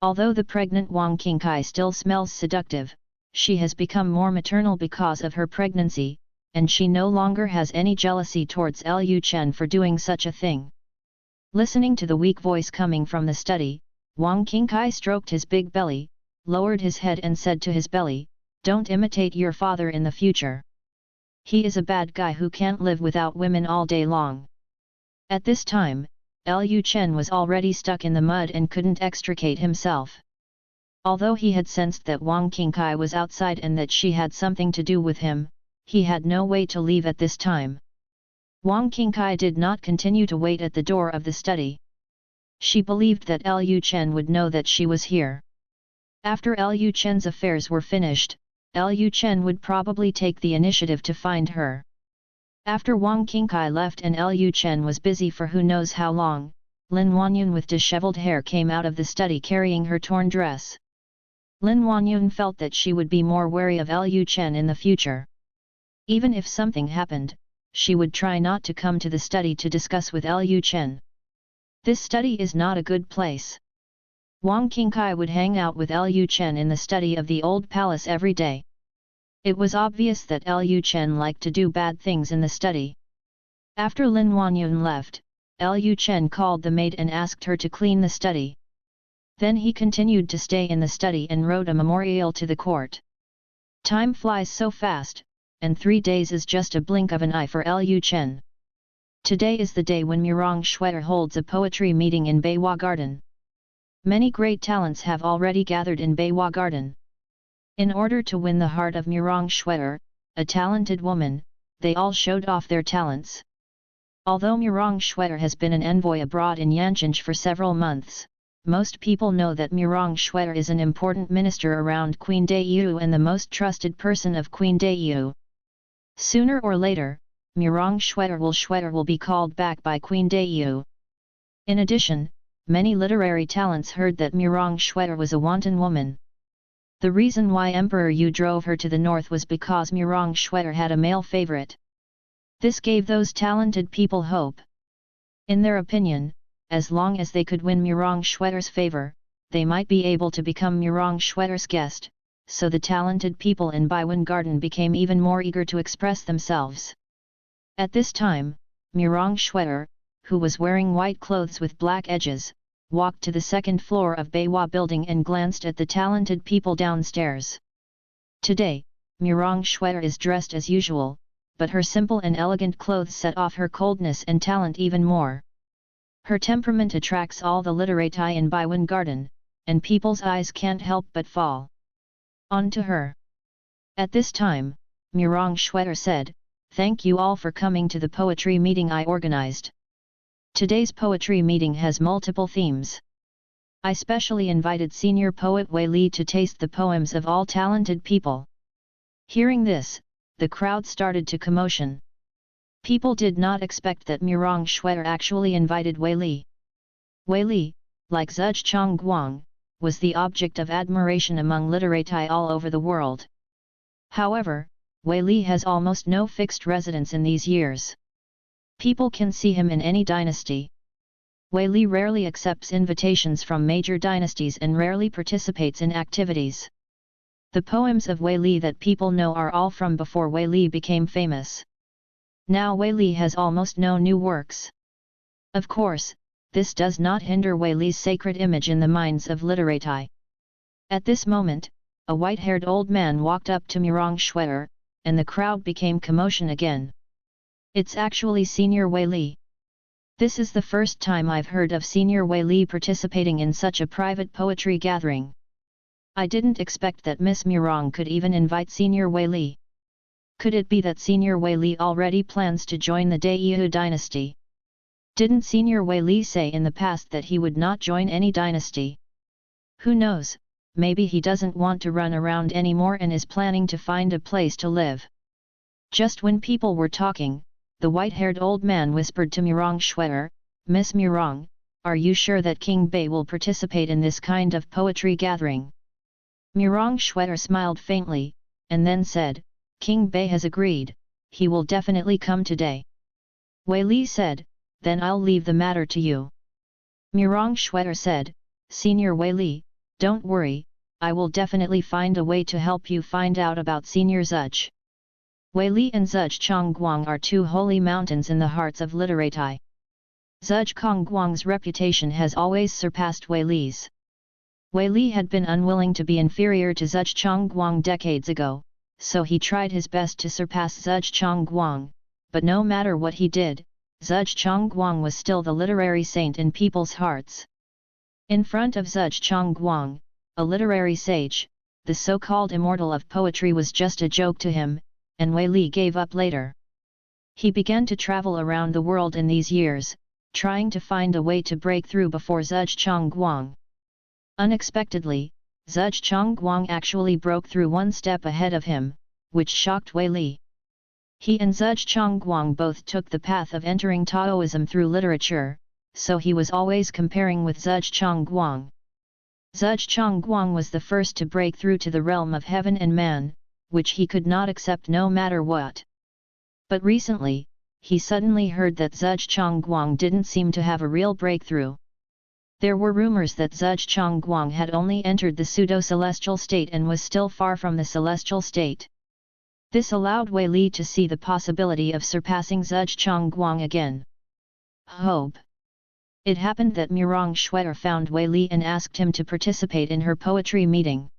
Although the pregnant Wang Qingkai still smells seductive, she has become more maternal because of her pregnancy, and she no longer has any jealousy towards Lu Chen for doing such a thing. Listening to the weak voice coming from the study, Wang Qingkai stroked his big belly, lowered his head and said to his belly, "Don't imitate your father in the future. He is a bad guy who can't live without women all day long." At this time, Lu Chen was already stuck in the mud and couldn't extricate himself. Although he had sensed that Wang Qingkai was outside and that she had something to do with him, he had no way to leave at this time. Wang Qingkai did not continue to wait at the door of the study. She believed that Lu Chen would know that she was here. After Lu Chen's affairs were finished, Lu Chen would probably take the initiative to find her. After Wang Qingkai left and Lu Chen was busy for who knows how long, Lin Wanyun with disheveled hair came out of the study carrying her torn dress. Lin Wanyun felt that she would be more wary of Lu Chen in the future. Even if something happened, she would try not to come to the study to discuss with Lu Chen. This study is not a good place. Wang Qingkai would hang out with Lu Chen in the study of the old palace every day. It was obvious that Lu Chen liked to do bad things in the study. After Lin Wanyun left, Lu Chen called the maid and asked her to clean the study. Then he continued to stay in the study and wrote a memorial to the court. Time flies so fast, and 3 days is just a blink of an eye for Lu Chen. Today is the day when Murong Shuer holds a poetry meeting in Beiwa Garden. Many great talents have already gathered in Beiwa Garden. In order to win the heart of Murong Shuer, a talented woman, they all showed off their talents. Although Murong Shuer has been an envoy abroad in Yancheng for several months, most people know that Murong Shuer is an important minister around Queen Daiyu and the most trusted person of Queen Daiyu. Sooner or later, Murong Shuer will be called back by Queen Daiyu. In addition, many literary talents heard that Murong Shuer was a wanton woman. The reason why Emperor Yu drove her to the north was because Murong Shuer had a male favorite. This gave those talented people hope. In their opinion, as long as they could win Murong Shuer's favor, they might be able to become Murong Shuer's guest, so the talented people in Baiwen Garden became even more eager to express themselves. At this time, Murong Shuer, who was wearing white clothes with black edges, walked to the second floor of Beiwa building and glanced at the talented people downstairs. Today, Murong Shuer is dressed as usual, but her simple and elegant clothes set off her coldness and talent even more. Her temperament attracts all the literati in Baiwen Garden, and people's eyes can't help but fall on to her. At this time, Murong Shuer said, Thank you all for coming to the poetry meeting I organized. Today's poetry meeting has multiple themes. I specially invited senior poet Wei Li to taste the poems of all talented people. Hearing this, the crowd started to commotion. People did not expect that Murong Shuer actually invited Wei Li. Wei Li, like Zhuge Chongguang, was the object of admiration among literati all over the world. However, Wei Li has almost no fixed residence in these years. People can see him in any dynasty. Wei Li rarely accepts invitations from major dynasties and rarely participates in activities. The poems of Wei Li that people know are all from before Wei Li became famous. Now Wei Li has almost no new works. Of course, this does not hinder Wei Li's sacred image in the minds of literati. At this moment, a white-haired old man walked up to Murong Shuer, and the crowd became commotion again. It's actually Senior Wei Li. This is the first time I've heard of Senior Wei Li participating in such a private poetry gathering. I didn't expect that Miss Murong could even invite Senior Wei Li. Could it be that Senior Wei Li already plans to join the Great Xia Dynasty? Didn't Senior Wei Li say in the past that he would not join any dynasty? Who knows? Maybe he doesn't want to run around anymore and is planning to find a place to live. Just when people were talking, the white-haired old man whispered to Murong Shuer, "Miss Murong, are you sure that King Bei will participate in this kind of poetry gathering?" Murong Shuer smiled faintly, and then said, "King Bei has agreed, he will definitely come today." Wei Li said, "Then I'll leave the matter to you." Murong Shuer said, "Senior Wei Li, don't worry, I will definitely find a way to help you find out about Senior Zhuge." Wei Li and Zhuge Chongguang are two holy mountains in the hearts of literati. Zhuge Chongguang's reputation has always surpassed Wei Li's. Wei Li had been unwilling to be inferior to Zhuge Chongguang decades ago, so he tried his best to surpass Zhuge Chongguang, but no matter what he did, Zhuge Chongguang was still the literary saint in people's hearts. In front of Zhuge Chongguang, a literary sage, the so-called immortal of poetry was just a joke to him, and Wei Li gave up later. He began to travel around the world in these years, trying to find a way to break through before Zhuge Chongguang. Unexpectedly, Zhuge Chongguang actually broke through one step ahead of him, which shocked Wei Li. He and Zhuge Chongguang both took the path of entering Taoism through literature, so he was always comparing with Zhuge Chongguang. Zhuge Chongguang was the first to break through to the realm of heaven and man, which he could not accept no matter what. But recently, he suddenly heard that Zhuge Chongguang didn't seem to have a real breakthrough. There were rumors that Zhuge Chongguang had only entered the pseudo-celestial state and was still far from the celestial state. This allowed Wei Li to see the possibility of surpassing Zhuge Chongguang again. Hope. It happened that Murong Shuer found Wei Li and asked him to participate in her poetry meeting.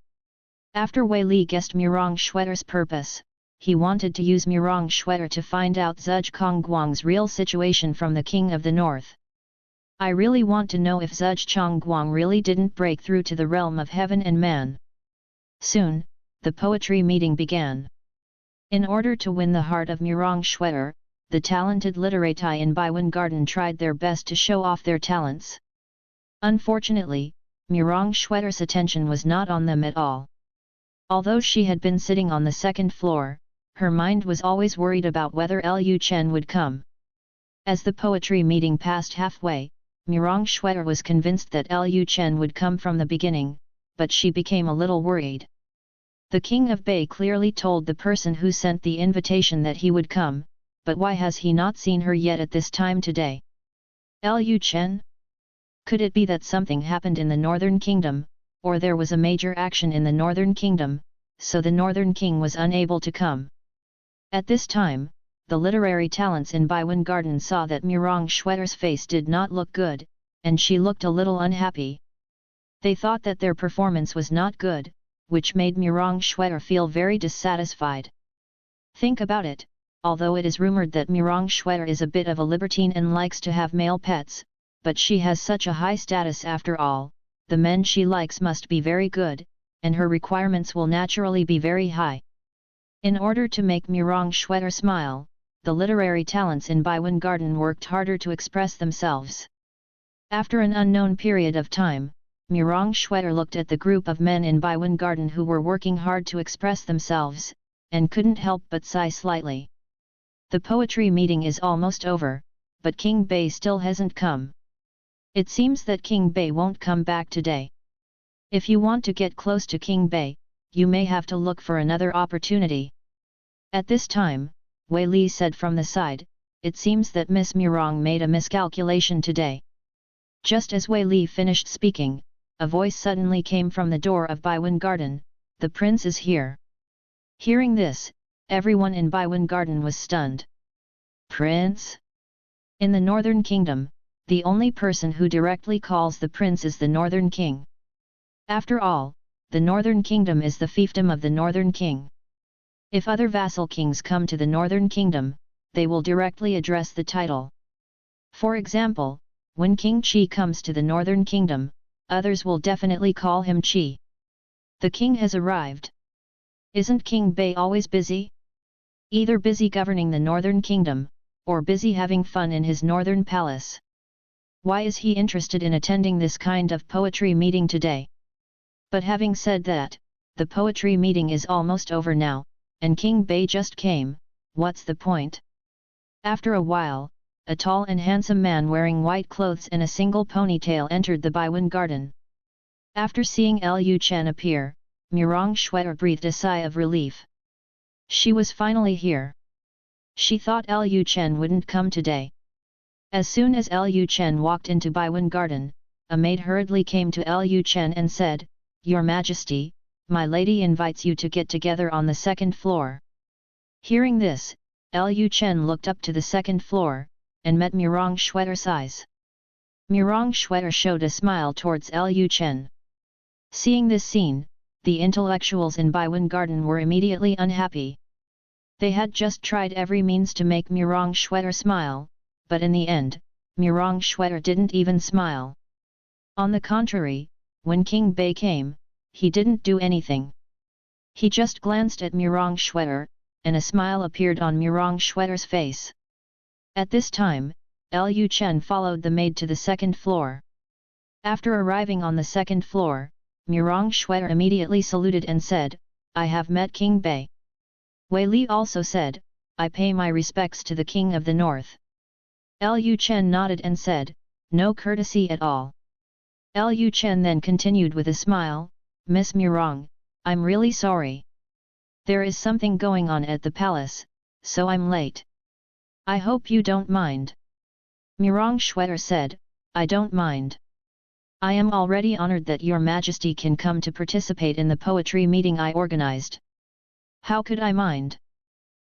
After Wei Li guessed Murong Shuer's purpose, he wanted to use Murong Shuer to find out Zhuge Chongguang's real situation from the King of the North. I really want to know if Zhuge Chongguang really didn't break through to the realm of heaven and man. Soon, the poetry meeting began. In order to win the heart of Murong Shuer, the talented literati in Baiwen Garden tried their best to show off their talents. Unfortunately, Murong Shuer's attention was not on them at all. Although she had been sitting on the second floor, her mind was always worried about whether Lu Chen would come. As the poetry meeting passed halfway, Murong Shuer was convinced that Lu Chen would come from the beginning, but she became a little worried. The King of Bei clearly told the person who sent the invitation that he would come, but why has he not seen her yet at this time today? Lu Chen? Could it be that something happened in the Northern Kingdom, or there was a major action in the Northern Kingdom, so the Northern King was unable to come? At this time, the literary talents in Baiwen Garden saw that Murong Shuer's face did not look good, and she looked a little unhappy. They thought that their performance was not good, which made Murong Shuer feel very dissatisfied. Think about it, although it is rumored that Murong Shuer is a bit of a libertine and likes to have male pets, but she has such a high status after all, the men she likes must be very good, and her requirements will naturally be very high. In order to make Murong Shuer smile, the literary talents in Baiwen Garden worked harder to express themselves. After an unknown period of time, Murong Schwetter looked at the group of men in Baiwen Garden who were working hard to express themselves, and couldn't help but sigh slightly. The poetry meeting is almost over, but King Bei still hasn't come. It seems that King Bei won't come back today. If you want to get close to King Bei, you may have to look for another opportunity. At this time, Wei Li said from the side, it seems that Miss Murong made a miscalculation today. Just as Wei Li finished speaking, a voice suddenly came from the door of Baiwen Garden, the prince is here. Hearing this, everyone in Baiwen Garden was stunned. Prince? In the Northern Kingdom, the only person who directly calls the prince is the Northern King. After all, the Northern Kingdom is the fiefdom of the Northern King. If other vassal kings come to the Northern Kingdom, they will directly address the title. For example, when King Qi comes to the Northern Kingdom, others will definitely call him Qi. The king has arrived. Isn't King Bei always busy? Either busy governing the Northern Kingdom, or busy having fun in his northern palace. Why is he interested in attending this kind of poetry meeting today? But having said that, the poetry meeting is almost over now, and King Bei just came, what's the point? After a while, a tall and handsome man wearing white clothes and a single ponytail entered the Baiwen Garden. After seeing Lu Chen appear, Murong Schwetter breathed a sigh of relief. She was finally here. She thought Lu Chen wouldn't come today. As soon as Lu Chen walked into Baiwen Garden, a maid hurriedly came to Lu Chen and said, Your Majesty, my lady invites you to get together on the second floor. Hearing this, Lu Chen looked up to the second floor, and met Murong Schwetter's eyes. Murong Schwetter showed a smile towards Lu Chen. Seeing this scene, the intellectuals in Baiwen Garden were immediately unhappy. They had just tried every means to make Murong Schwetter smile, but in the end, Murong Schwetter didn't even smile. On the contrary, when King Bei came, he didn't do anything. He just glanced at Murong Schwetter, and a smile appeared on Murong Schwetter's face. At this time, Lu Chen followed the maid to the second floor. After arriving on the second floor, Murong Schwetter immediately saluted and said, I have met King Bei. Wei Li also said, I pay my respects to the King of the North. Lu Chen nodded and said, no courtesy at all. Lu Chen then continued with a smile, Miss Murong, I'm really sorry. There is something going on at the palace, so I'm late. I hope you don't mind. Murong Schwetter said, I don't mind. I am already honored that Your Majesty can come to participate in the poetry meeting I organized. How could I mind?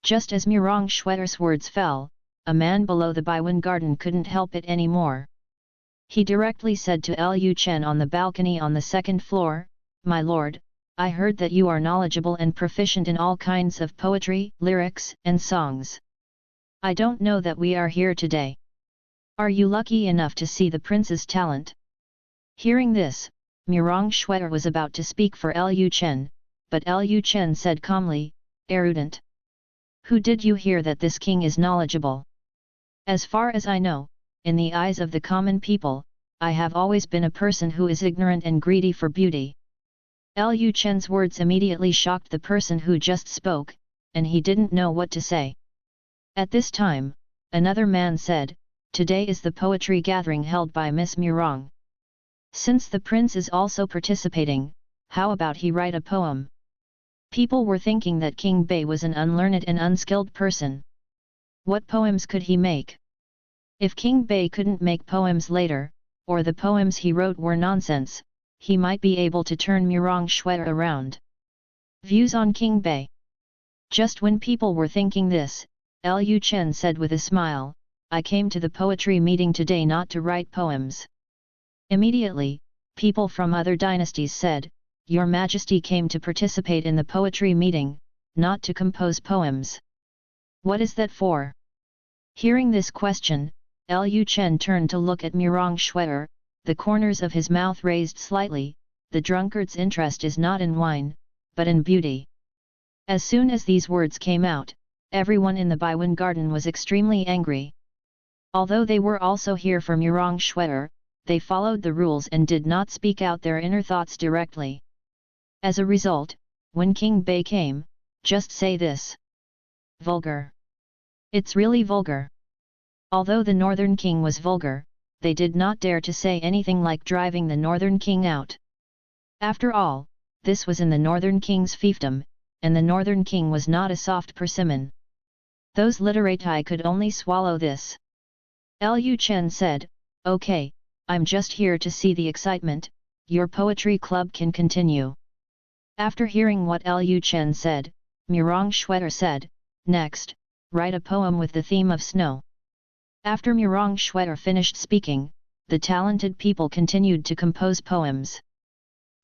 Just as Murong Schwetter's words fell, a man below the Baiwen Garden couldn't help it anymore. He directly said to Lu Chen on the balcony on the second floor, My lord, I heard that you are knowledgeable and proficient in all kinds of poetry, lyrics, and songs. I don't know that we are here today. Are you lucky enough to see the prince's talent? Hearing this, Murong Schwetter was about to speak for Lu Chen, but Lu Chen said calmly, Erudant. Who did you hear that this king is knowledgeable? As far as I know, in the eyes of the common people, I have always been a person who is ignorant and greedy for beauty. Lu Chen's words immediately shocked the person who just spoke, and he didn't know what to say. At this time, another man said, Today is the poetry gathering held by Miss Murong. Since the prince is also participating, how about he write a poem? People were thinking that King Bei was an unlearned and unskilled person. What poems could he make? If King Bei couldn't make poems later, or the poems he wrote were nonsense, he might be able to turn Murong Schwetter around. Views on King Bei. Just when people were thinking this, Lu Chen said with a smile, I came to the poetry meeting today not to write poems. Immediately, people from other dynasties said, Your Majesty came to participate in the poetry meeting, not to compose poems. What is that for? Hearing this question, Lu Chen turned to look at Murong Schwetter, the corners of his mouth raised slightly, the drunkard's interest is not in wine, but in beauty. As soon as these words came out, everyone in the Baiwen garden was extremely angry. Although they were also here for Murong Shwetter, they followed the rules and did not speak out their inner thoughts directly. As a result, when King Bei came, just say this. Vulgar. It's really vulgar. Although the Northern King was vulgar, they did not dare to say anything like driving the Northern King out. After all, this was in the Northern King's fiefdom, and the Northern King was not a soft persimmon. Those literati could only swallow this. Lu Chen said, "Okay, I'm just here to see the excitement, your poetry club can continue." After hearing what Lu Chen said, Murong Shwetter said, "Next, write a poem with the theme of snow." After Murong Shwetter finished speaking, the talented people continued to compose poems.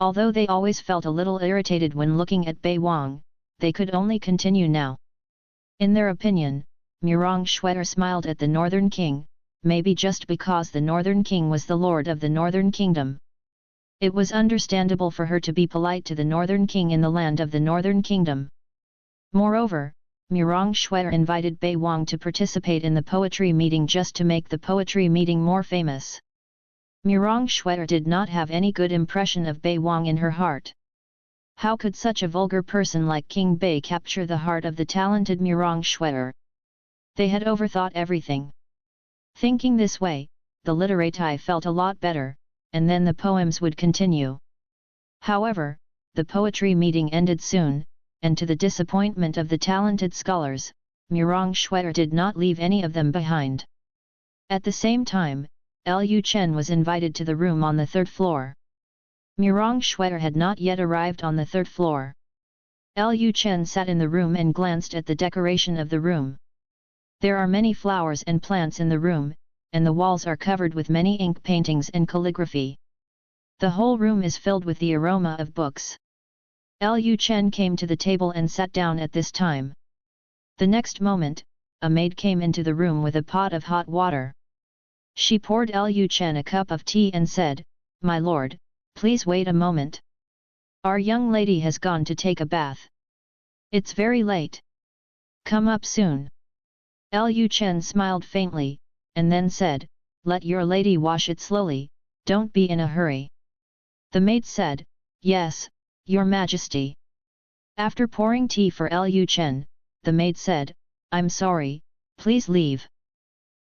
Although they always felt a little irritated when looking at Bei Wang, they could only continue now. In their opinion, Murong Shwetter smiled at the Northern King, maybe just because the Northern King was the lord of the Northern Kingdom. It was understandable for her to be polite to the Northern King in the land of the Northern Kingdom. Moreover, Murong Shwetter invited Bei Wang to participate in the poetry meeting just to make the poetry meeting more famous. Murong Shwetter did not have any good impression of Bei Wang in her heart. How could such a vulgar person like King Bei capture the heart of the talented Murong Shwetter? They had overthought everything. Thinking this way, the literati felt a lot better, and then the poems would continue. However, the poetry meeting ended soon, and to the disappointment of the talented scholars, Murong Shwetter did not leave any of them behind. At the same time, Lu Chen was invited to the room on the third floor. Murong Shwetter had not yet arrived on the third floor. Lu Chen sat in the room and glanced at the decoration of the room. There are many flowers and plants in the room, and the walls are covered with many ink paintings and calligraphy. The whole room is filled with the aroma of books. Lu Chen came to the table and sat down at this time. The next moment, a maid came into the room with a pot of hot water. She poured Lu Chen a cup of tea and said, "My lord, please wait a moment. Our young lady has gone to take a bath. It's very late. Come up soon." Lu Chen smiled faintly, and then said, "Let your lady wash it slowly, don't be in a hurry." The maid said, "Yes, your majesty." After pouring tea for Lu Chen, the maid said, "I'm sorry, please leave."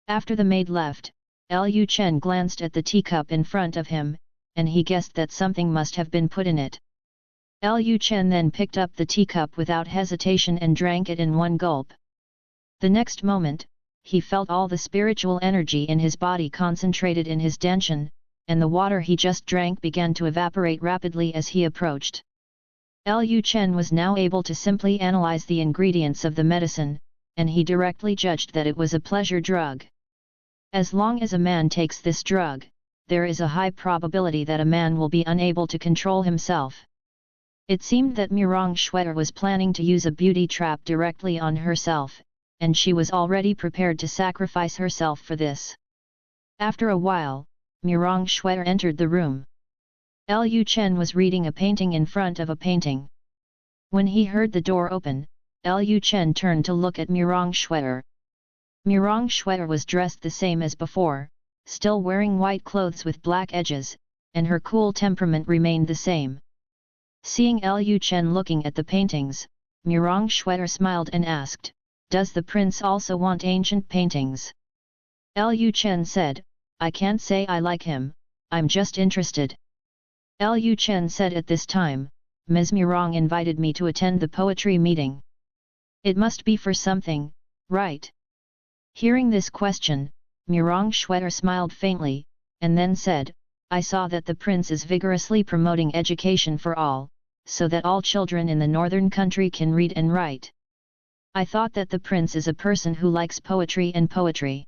After the maid left, Lu Chen glanced at the teacup in front of him, and he guessed that something must have been put in it. Lu Chen then picked up the teacup without hesitation and drank it in one gulp. The next moment, he felt all the spiritual energy in his body concentrated in his dantian, and the water he just drank began to evaporate rapidly as he approached. Lu Chen was now able to simply analyze the ingredients of the medicine, and he directly judged that it was a pleasure drug. As long as a man takes this drug, there is a high probability that a man will be unable to control himself. It seemed that Murong Shwetter was planning to use a beauty trap directly on herself, and she was already prepared to sacrifice herself for this. After a while, Murong Shwetter entered the room. Lu Chen was reading a painting in front of a painting. When he heard the door open, Lu Chen turned to look at Murong Shwetter. Murong Shwetter was dressed the same as before, still wearing white clothes with black edges, and her cool temperament remained the same. Seeing Lu Chen looking at the paintings, Murong Shwetter smiled and asked, "Does the prince also want ancient paintings?" Lu Chen said, "I can't say I like him, I'm just interested." Lu Chen said at this time, "Ms. Murong invited me to attend the poetry meeting. It must be for something, right?" Hearing this question, Murong Shwetter smiled faintly, and then said, "I saw that the prince is vigorously promoting education for all, so that all children in the northern country can read and write. I thought that the prince is a person who likes poetry and poetry."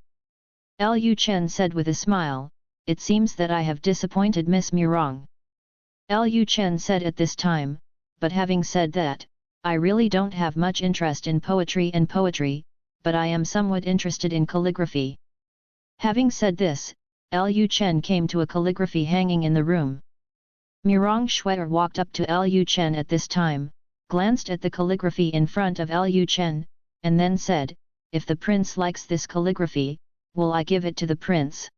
Lu Chen said with a smile, "It seems that I have disappointed Miss Murong." Lu Chen said at this time, "But having said that, I really don't have much interest in poetry and poetry, but I am somewhat interested in calligraphy." Having said this, Lu Chen came to a calligraphy hanging in the room. Murong Shwetter walked up to Lu Chen at this time, glanced at the calligraphy in front of Lu Chen, and then said, "If the prince likes this calligraphy, will I give it to the prince?"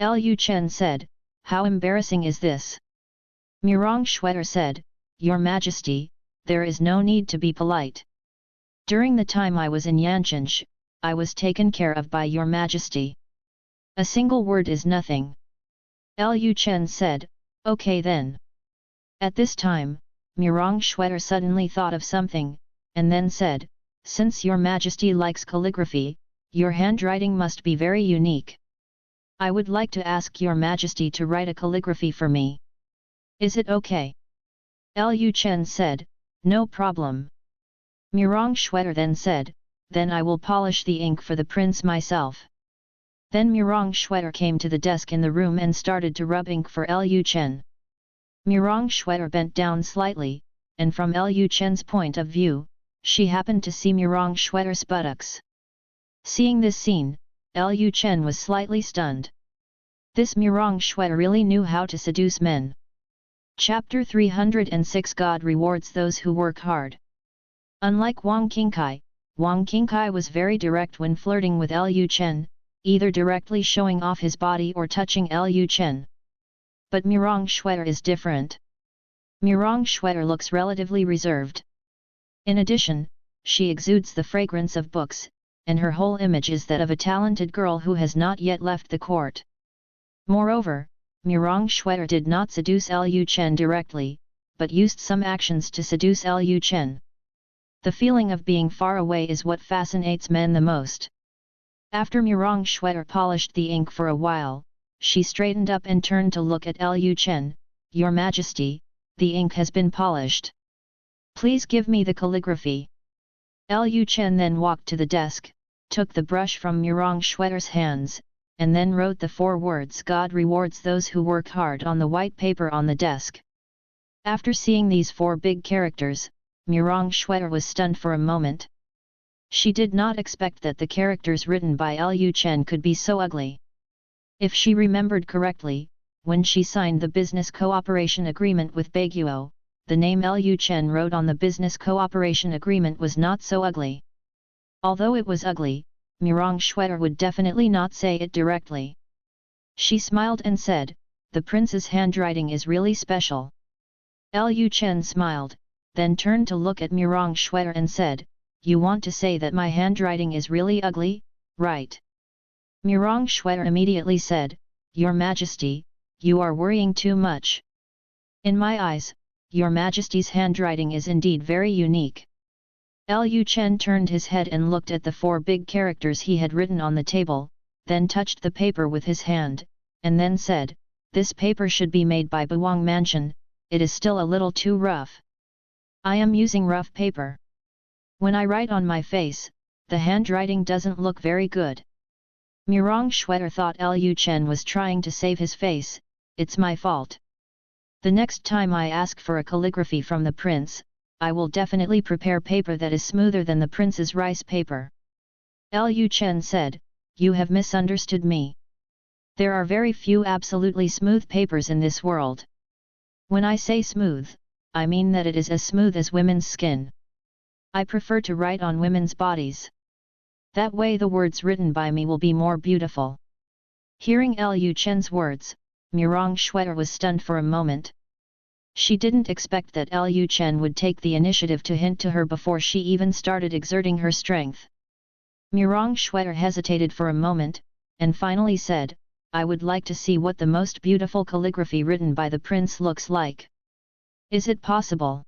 Lu Chen said, "How embarrassing is this?" Murong Shwetter said, "Your Majesty, there is no need to be polite. During the time I was in Yancheng, I was taken care of by your Majesty. A single word is nothing." Lu Chen said, "Okay then." At this time, Murong Shwetter suddenly thought of something, and then said, "Since your Majesty likes calligraphy, your handwriting must be very unique. I would like to ask your Majesty to write a calligraphy for me. Is it okay?" Lu Chen said, "No problem." Murong Shwetter then said, "Then I will polish the ink for the prince myself." Then Murong Shwetter came to the desk in the room and started to rub ink for Lu Chen. Murong Shwetter bent down slightly, and from Lu Chen's point of view, she happened to see Murong Shwetter's buttocks. Seeing this scene, Lu Chen was slightly stunned. This Murong Shwetter really knew how to seduce men. Chapter 306 God rewards those who work hard. Unlike Wang Qingkai was very direct when flirting with Lu Chen, either directly showing off his body or touching Lu Chen. But Murong Shwetter is different. Murong Shwetter looks relatively reserved. In addition, she exudes the fragrance of books, and her whole image is that of a talented girl who has not yet left the court. Moreover, Murong Shwetter did not seduce Lu Chen directly, but used some actions to seduce Lu Chen. The feeling of being far away is what fascinates men the most. After Murong Shwetter polished the ink for a while, she straightened up and turned to look at Lu Chen. "Your Majesty, the ink has been polished. Please give me the calligraphy." Lu Chen then walked to the desk, took the brush from Murong Shwetter's hands, and then wrote the 4 words "God rewards those who work hard" on the white paper on the desk. After seeing these 4 big characters, Murong Shwetter was stunned for a moment. She did not expect that the characters written by Lu Chen could be so ugly. If she remembered correctly, when she signed the business cooperation agreement with Baiguo, the name Lu Chen wrote on the business cooperation agreement was not so ugly. Although it was ugly, Murong Shwetter would definitely not say it directly. She smiled and said, "The prince's handwriting is really special." Lu Chen smiled, then turned to look at Murong Shwetter and said, "You want to say that my handwriting is really ugly, right?" Murong Shwetter immediately said, "Your Majesty, you are worrying too much. In my eyes, your Majesty's handwriting is indeed very unique." Lu Chen turned his head and looked at the 4 big characters he had written on the table, then touched the paper with his hand, and then said, "This paper should be made by Buwang Mansion, it is still a little too rough. I am using rough paper. When I write on my face, the handwriting doesn't look very good." Murong Shwetter thought Lu Chen was trying to save his face. "It's my fault. The next time I ask for a calligraphy from the prince, I will definitely prepare paper that is smoother than the prince's rice paper." Lu Chen said, "You have misunderstood me. There are very few absolutely smooth papers in this world. When I say smooth, I mean that it is as smooth as women's skin. I prefer to write on women's bodies. That way the words written by me will be more beautiful." Hearing Lu Chen's words, Murong Shwetter was stunned for a moment. She didn't expect that Lu Chen would take the initiative to hint to her before she even started exerting her strength. Murong Shwetter hesitated for a moment, and finally said, "I would like to see what the most beautiful calligraphy written by the prince looks like. Is it possible?"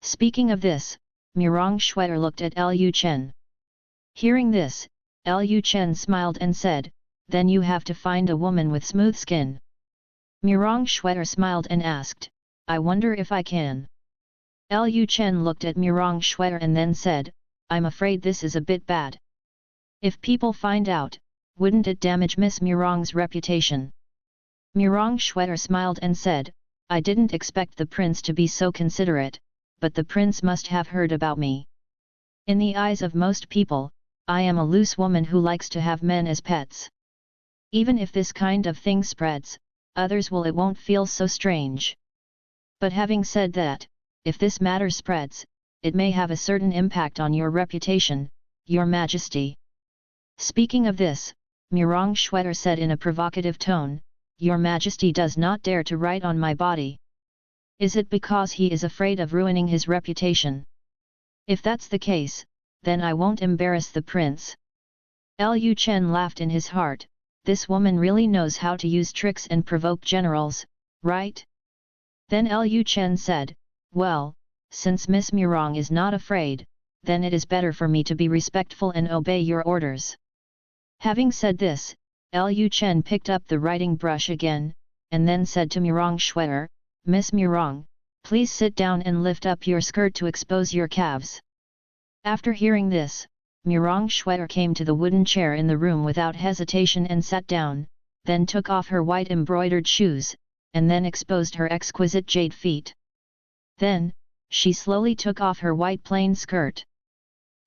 Speaking of this, Murong Shwetter looked at Lu Chen. Hearing this, Lu Chen smiled and said, "Then you have to find a woman with smooth skin." Murong Shwetter smiled and asked, "I wonder if I can?" Lu Chen looked at Murong Shwetter and then said, "I'm afraid this is a bit bad. If people find out, wouldn't it damage Miss Murong's reputation?" Murong Shwetter smiled and said, "I didn't expect the prince to be so considerate, but the prince must have heard about me. In the eyes of most people, I am a loose woman who likes to have men as pets. Even if this kind of thing spreads, others it won't feel so strange. But having said that, if this matter spreads, it may have a certain impact on your reputation, Your Majesty. Speaking of this, Mirong Shwetter said in a provocative tone, Your Majesty does not dare to write on my body. Is it because he is afraid of ruining his reputation? If that's the case, then I won't embarrass the prince. Lu Chen laughed in his heart, this woman really knows how to use tricks and provoke generals, right? Then Lu Chen said, well, since Miss Mirong is not afraid, then it is better for me to be respectful and obey your orders. Having said this, Lu Chen picked up the writing brush again, and then said to Mirong Shwetter, Miss Mirong, please sit down and lift up your skirt to expose your calves. After hearing this, Mirong Shwetter came to the wooden chair in the room without hesitation and sat down, then took off her white embroidered shoes, and then exposed her exquisite jade feet. Then, she slowly took off her white plain skirt.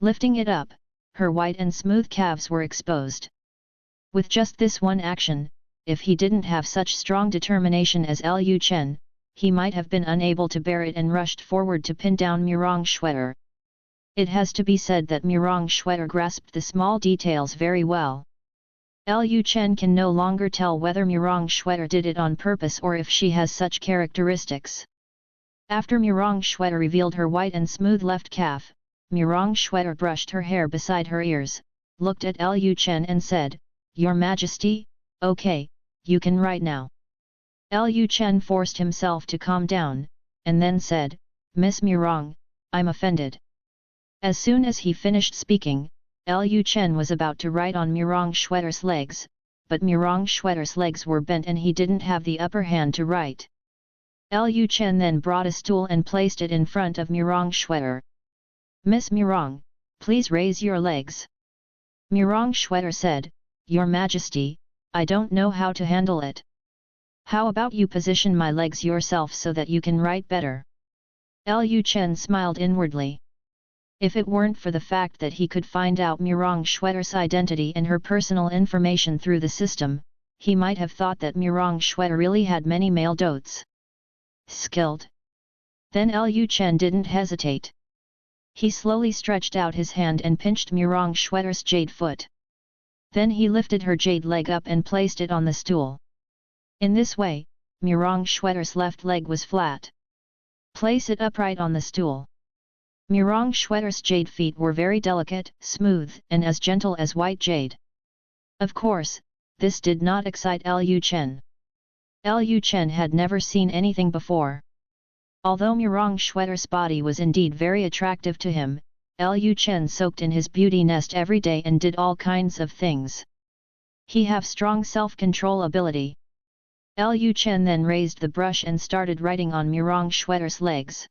Lifting it up, her white and smooth calves were exposed. With just this one action, if he didn't have such strong determination as Lu Chen, he might have been unable to bear it and rushed forward to pin down Mirong Shwetter. It has to be said that Mirong Shwetter grasped the small details very well. Lu Chen can no longer tell whether Mirong Shwetter did it on purpose or if she has such characteristics. After Mirong Shwetter revealed her white and smooth left calf, Mirong Shwetter brushed her hair beside her ears, looked at Lu Chen and said, Your Majesty, okay, you can write now. Lu Chen forced himself to calm down, and then said, Miss Mirong, I'm offended. As soon as he finished speaking, Lu Chen was about to write on Mirong Shwetter's legs, but Mirong Shwetter's legs were bent and he didn't have the upper hand to write. Lu Chen then brought a stool and placed it in front of Mirong Shwetter. Miss Mirong, please raise your legs. Mirong Shwetter said, Your Majesty, I don't know how to handle it. How about you position my legs yourself so that you can write better? Lu Chen smiled inwardly. If it weren't for the fact that he could find out Mirong Shwetter's identity and her personal information through the system, he might have thought that Mirong Shwetter really had many male dotes. Skilled. Then Lu Chen didn't hesitate. He slowly stretched out his hand and pinched Mirong Shwetter's jade foot. Then he lifted her jade leg up and placed it on the stool. In this way, Mirong Shwetter's left leg was flat. Place it upright on the stool. Mirong Shwetter's jade feet were very delicate, smooth, and as gentle as white jade. Of course, this did not excite Lu Chen. Lu Chen had never seen anything before. Although Mirong Shwetter's body was indeed very attractive to him, Lu Chen soaked in his beauty nest every day and did all kinds of things. He have strong self-control ability. Lu Chen then raised the brush and started writing on Mirong Shwetter's legs.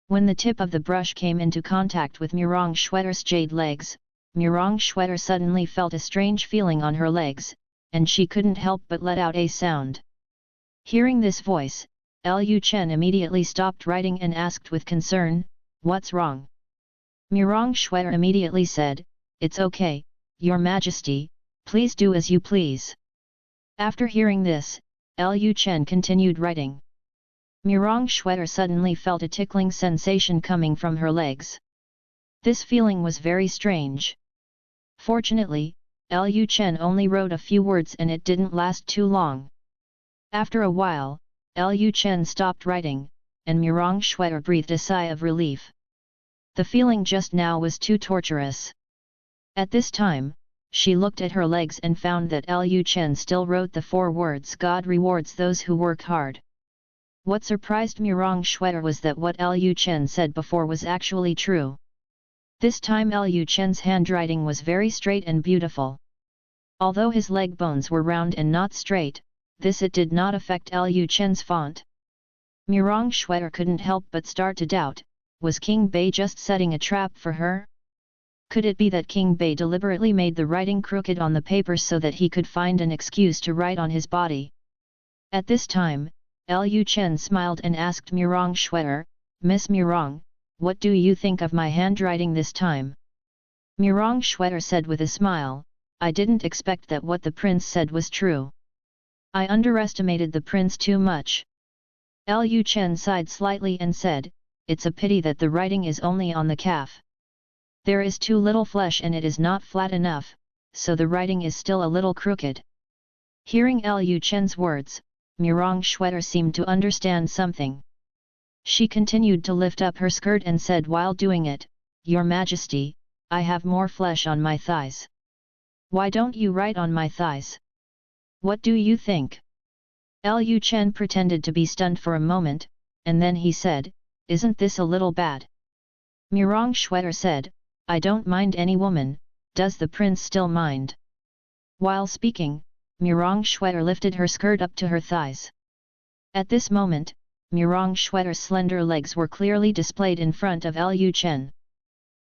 When the tip of the brush came into contact with Mirong Shwetter's jade legs, Mirong Shwetter suddenly felt a strange feeling on her legs, and she couldn't help but let out a sound. Hearing this voice, Lu Chen immediately stopped writing and asked with concern, What's wrong? Mirong Shwetter immediately said, It's okay, Your Majesty, please do as you please. After hearing this, Lu Chen continued writing. Mirong Shwetter suddenly felt a tickling sensation coming from her legs. This feeling was very strange. Fortunately, Lu Chen only wrote a few words and it didn't last too long. After a while, Lu Chen stopped writing, and Mirong Shwetter breathed a sigh of relief. The feeling just now was too torturous. At this time, she looked at her legs and found that Lu Chen still wrote the 4 words God rewards those who work hard. What surprised Mirong Shwetter was that what Lu Chen said before was actually true. This time Lu Chen's handwriting was very straight and beautiful. Although his leg bones were round and not straight, it did not affect Lu Chen's font. Mirong Shwetter couldn't help but start to doubt, was King Bei just setting a trap for her? Could it be that King Bei deliberately made the writing crooked on the paper so that he could find an excuse to write on his body? At this time, Lu Chen smiled and asked Mirong Shwetter, Miss Mirong, what do you think of my handwriting this time? Mirong Shwetter said with a smile, I didn't expect that what the prince said was true. I underestimated the prince too much. Lu Chen sighed slightly and said, It's a pity that the writing is only on the calf. There is too little flesh and it is not flat enough, so the writing is still a little crooked. Hearing Lu Chen's words, Murong Shwetter seemed to understand something. She continued to lift up her skirt and said while doing it, "Your Majesty, I have more flesh on my thighs. Why don't you write on my thighs? What do you think?" Lu Chen pretended to be stunned for a moment, and then he said, "Isn't this a little bad?" Murong Shwetter said, "I don't mind any woman, does the prince still mind?" While speaking, Murong Shwetter lifted her skirt up to her thighs. At this moment, Murong Shwetter's slender legs were clearly displayed in front of Lu Chen.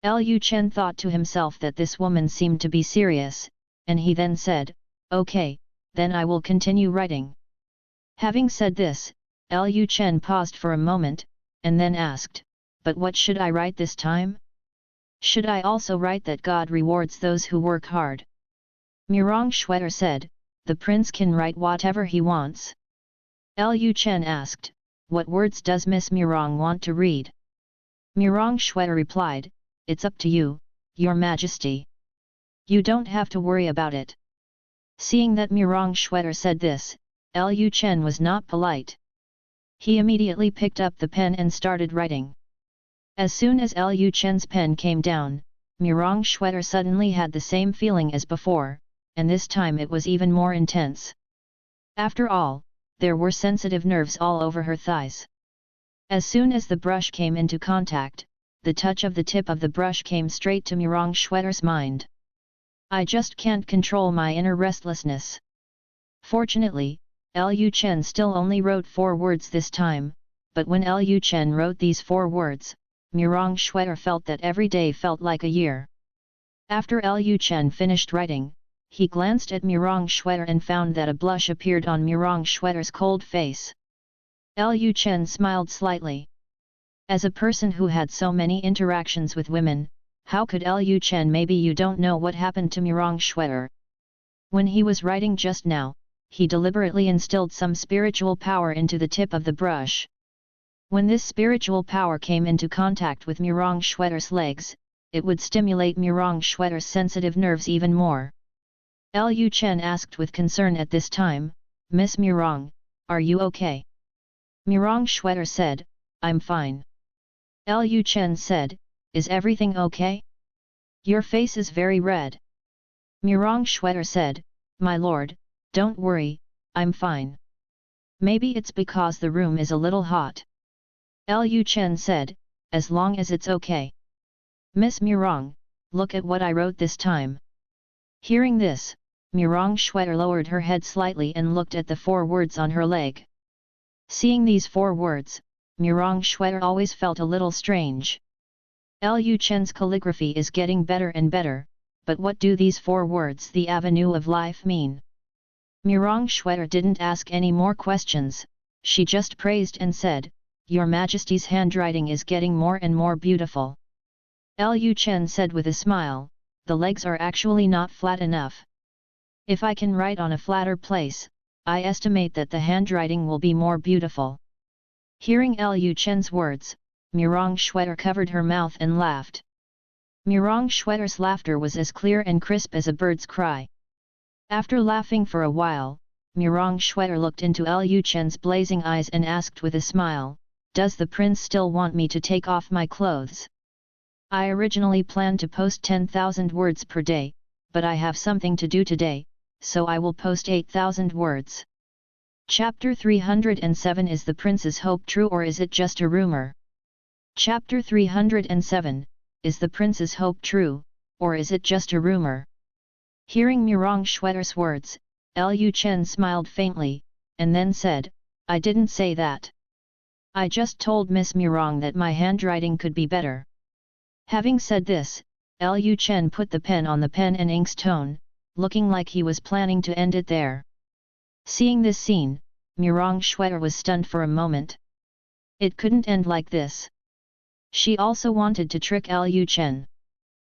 Lu Chen thought to himself that this woman seemed to be serious, and he then said, "Okay, then I will continue writing." Having said this, Lu Chen paused for a moment, and then asked, "But what should I write this time? Should I also write that God rewards those who work hard?" Murong Shwetter said, "The prince can write whatever he wants." Lu Chen asked, "What words does Miss Murong want to read?" Murong Shwetter replied, "It's up to you, Your Majesty. You don't have to worry about it." Seeing that Murong Shwetter said this, Lu Chen was not polite. He immediately picked up the pen and started writing. As soon as Lu Chen's pen came down, Murong Shwetter suddenly had the same feeling as before, and this time it was even more intense. After all, there were sensitive nerves all over her thighs. As soon as the brush came into contact, the touch of the tip of the brush came straight to Murong Shwetter's mind. "I just can't control my inner restlessness." Fortunately, Lu Chen still only wrote 4 words this time, but when Lu Chen wrote these 4 words, Murong Shwetter felt that every day felt like a year. After Lu Chen finished writing, he glanced at Murong Shwetter and found that a blush appeared on Murong Shwetter's cold face. Lu Chen smiled slightly. As a person who had so many interactions with women, how could Lu Chen? Maybe you don't know what happened to Murong Shwetter. When he was writing just now, he deliberately instilled some spiritual power into the tip of the brush. When this spiritual power came into contact with Murong Shwetter's legs, it would stimulate Murong Shwetter's sensitive nerves even more. Lu Chen asked with concern at this time, "Miss Murong, are you okay?" Murong Shwetter said, "I'm fine." Lu Chen said, "Is everything okay? Your face is very red." Murong Shwetter said, "My lord, don't worry, I'm fine. Maybe it's because the room is a little hot." Lu Chen said, "As long as it's okay. Miss Murong, look at what I wrote this time." Hearing this, Murong Shwetter lowered her head slightly and looked at the 4 words on her leg. Seeing these 4 words, Murong Shwetter always felt a little strange. Lu Chen's calligraphy is getting better and better, but what do these 4 words, "the avenue of life," mean? Murong Shwetter didn't ask any more questions, she just praised and said, "Your Majesty's handwriting is getting more and more beautiful." Lu Chen said with a smile, "The legs are actually not flat enough. If I can write on a flatter place, I estimate that the handwriting will be more beautiful." Hearing Lu Chen's words, Murong Shwetter covered her mouth and laughed. Murong Shwetter's laughter was as clear and crisp as a bird's cry. After laughing for a while, Murong Shwetter looked into Lu Chen's blazing eyes and asked with a smile, "Does the prince still want me to take off my clothes? I originally planned to post 10,000 words per day, but I have something to do today, so I will post 8,000 words. Chapter 307 Is the prince's hope true or is it just a rumor? Chapter 307 Is the prince's hope true, or is it just a rumor? Hearing Murong Shwetter's words, Lu Chen smiled faintly, and then said, "I didn't say that. I just told Miss Murong that my handwriting could be better." Having said this, Lu Chen put the pen on the pen and ink's tone, looking like he was planning to end it there. Seeing this scene, Murong Shwetter was stunned for a moment. It couldn't end like this. She also wanted to trick Lu Chen.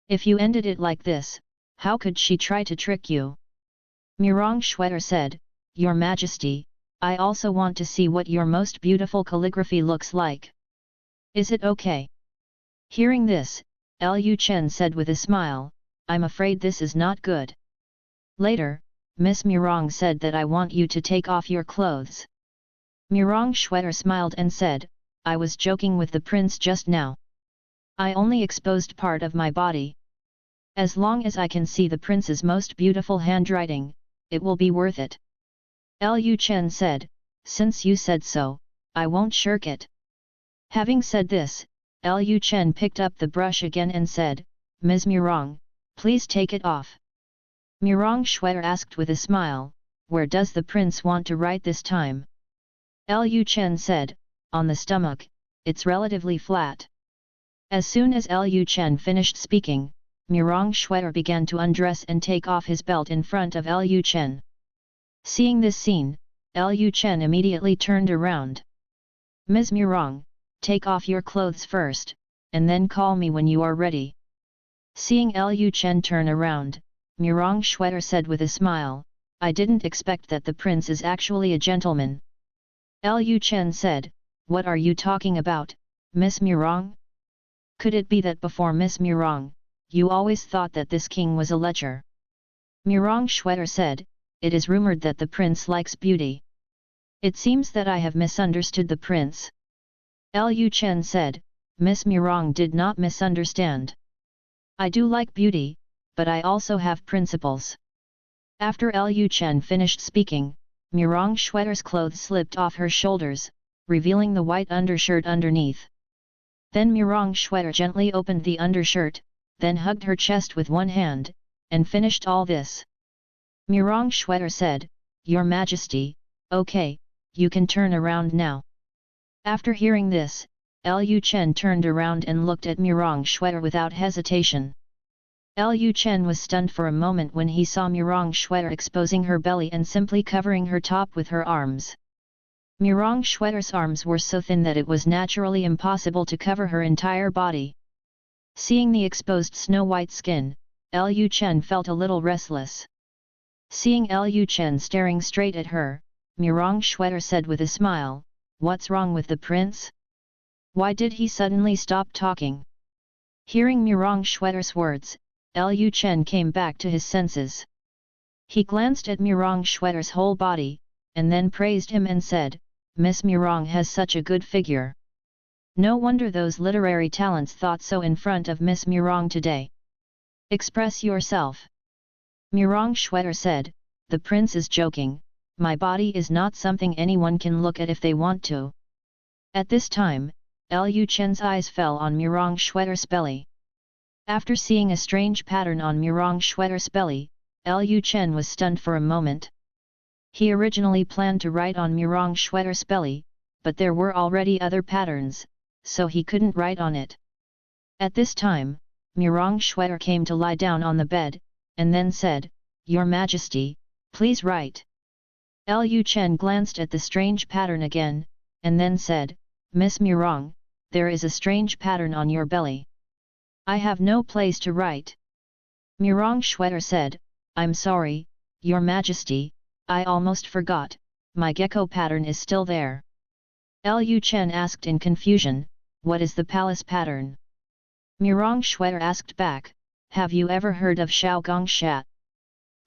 If you ended it like this, how could she try to trick you? Murong Shwetter said, "Your Majesty, I also want to see what your most beautiful calligraphy looks like. Is it okay?" Hearing this, Lu Chen said with a smile, I'm afraid this is not good. Later, Miss Murong said that I want you to take off your clothes. Murong Shwetter smiled and said, I was joking with the prince just now. I only exposed part of my body. As long as I can see the prince's most beautiful handwriting, it will be worth it. Lu Chen said, since you said so, I won't shirk it. Having said this, Lu Chen picked up the brush again and said, Ms. Murong, please take it off. Murong Shwetter asked with a smile, where does the prince want to write this time? Lu Chen said, on the stomach, it's relatively flat. As soon as Lu Chen finished speaking, Murong Shwetter began to undress and take off his belt in front of Lu Chen. Seeing this scene, Lu Chen immediately turned around. Ms. Murong, take off your clothes first, and then call me when you are ready. Seeing Lu Chen turn around, Murong Shwetter said with a smile, I didn't expect that the prince is actually a gentleman. Lu Chen said, what are you talking about, Miss Murong? Could it be that before Miss Murong, you always thought that this king was a lecher? Murong Shwetter said, it is rumored that the prince likes beauty. It seems that I have misunderstood the prince. Lu Chen said, Miss Murong did not misunderstand. I do like beauty, but I also have principles. After Lu Chen finished speaking, Murong Shwetter's clothes slipped off her shoulders, revealing the white undershirt underneath. Then Murong Shwetter gently opened the undershirt, then hugged her chest with one hand, and finished all this. Murong Shwetter said, Your Majesty, okay, you can turn around now. After hearing this, Lu Chen turned around and looked at Murong Shwetter without hesitation. Lu Chen was stunned for a moment when he saw Murong Shwetter exposing her belly and simply covering her top with her arms. Murong Shwetter's arms were so thin that it was naturally impossible to cover her entire body. Seeing the exposed snow-white skin, Lu Chen felt a little restless. Seeing Lu Chen staring straight at her, Murong Shwetter said with a smile, What's wrong with the prince? Why did he suddenly stop talking? Hearing Murong Shwetter's words, Lu Chen came back to his senses. He glanced at Murong Shwetter's whole body, and then praised him and said, Miss Murong has such a good figure. No wonder those literary talents thought so in front of Miss Murong today. Express yourself. Murong Shwetter said, The prince is joking, my body is not something anyone can look at if they want to. At this time, Lu Chen's eyes fell on Murong Shwetter's belly. After seeing a strange pattern on Murong Shwetter's belly, Lu Chen was stunned for a moment. He originally planned to write on Murong Shwetter's belly, but there were already other patterns, so he couldn't write on it. At this time, Murong Shwetter came to lie down on the bed, and then said, Your Majesty, please write. Lu Chen glanced at the strange pattern again, and then said, Miss Murong, there is a strange pattern on your belly. I have no place to write. Murong Shwetter said, I'm sorry, Your Majesty, I almost forgot, my gecko pattern is still there. Lu Chen asked in confusion, What is the palace pattern? Murong Shwetter asked back, Have you ever heard of Shao Gong Shat?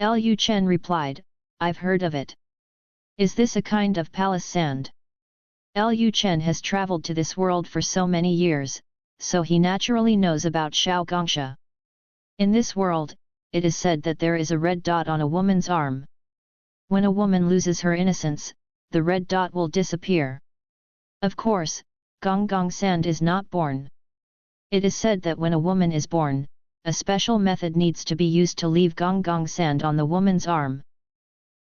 Lu Chen replied, I've heard of it. Is this a kind of palace sand? Lu Chen has traveled to this world for so many years, so he naturally knows about Shao Gongsha. In this world, it is said that there is a red dot on a woman's arm. When a woman loses her innocence, the red dot will disappear. Of course, Gong Gong sand is not born. It is said that when a woman is born, a special method needs to be used to leave Gong Gong sand on the woman's arm.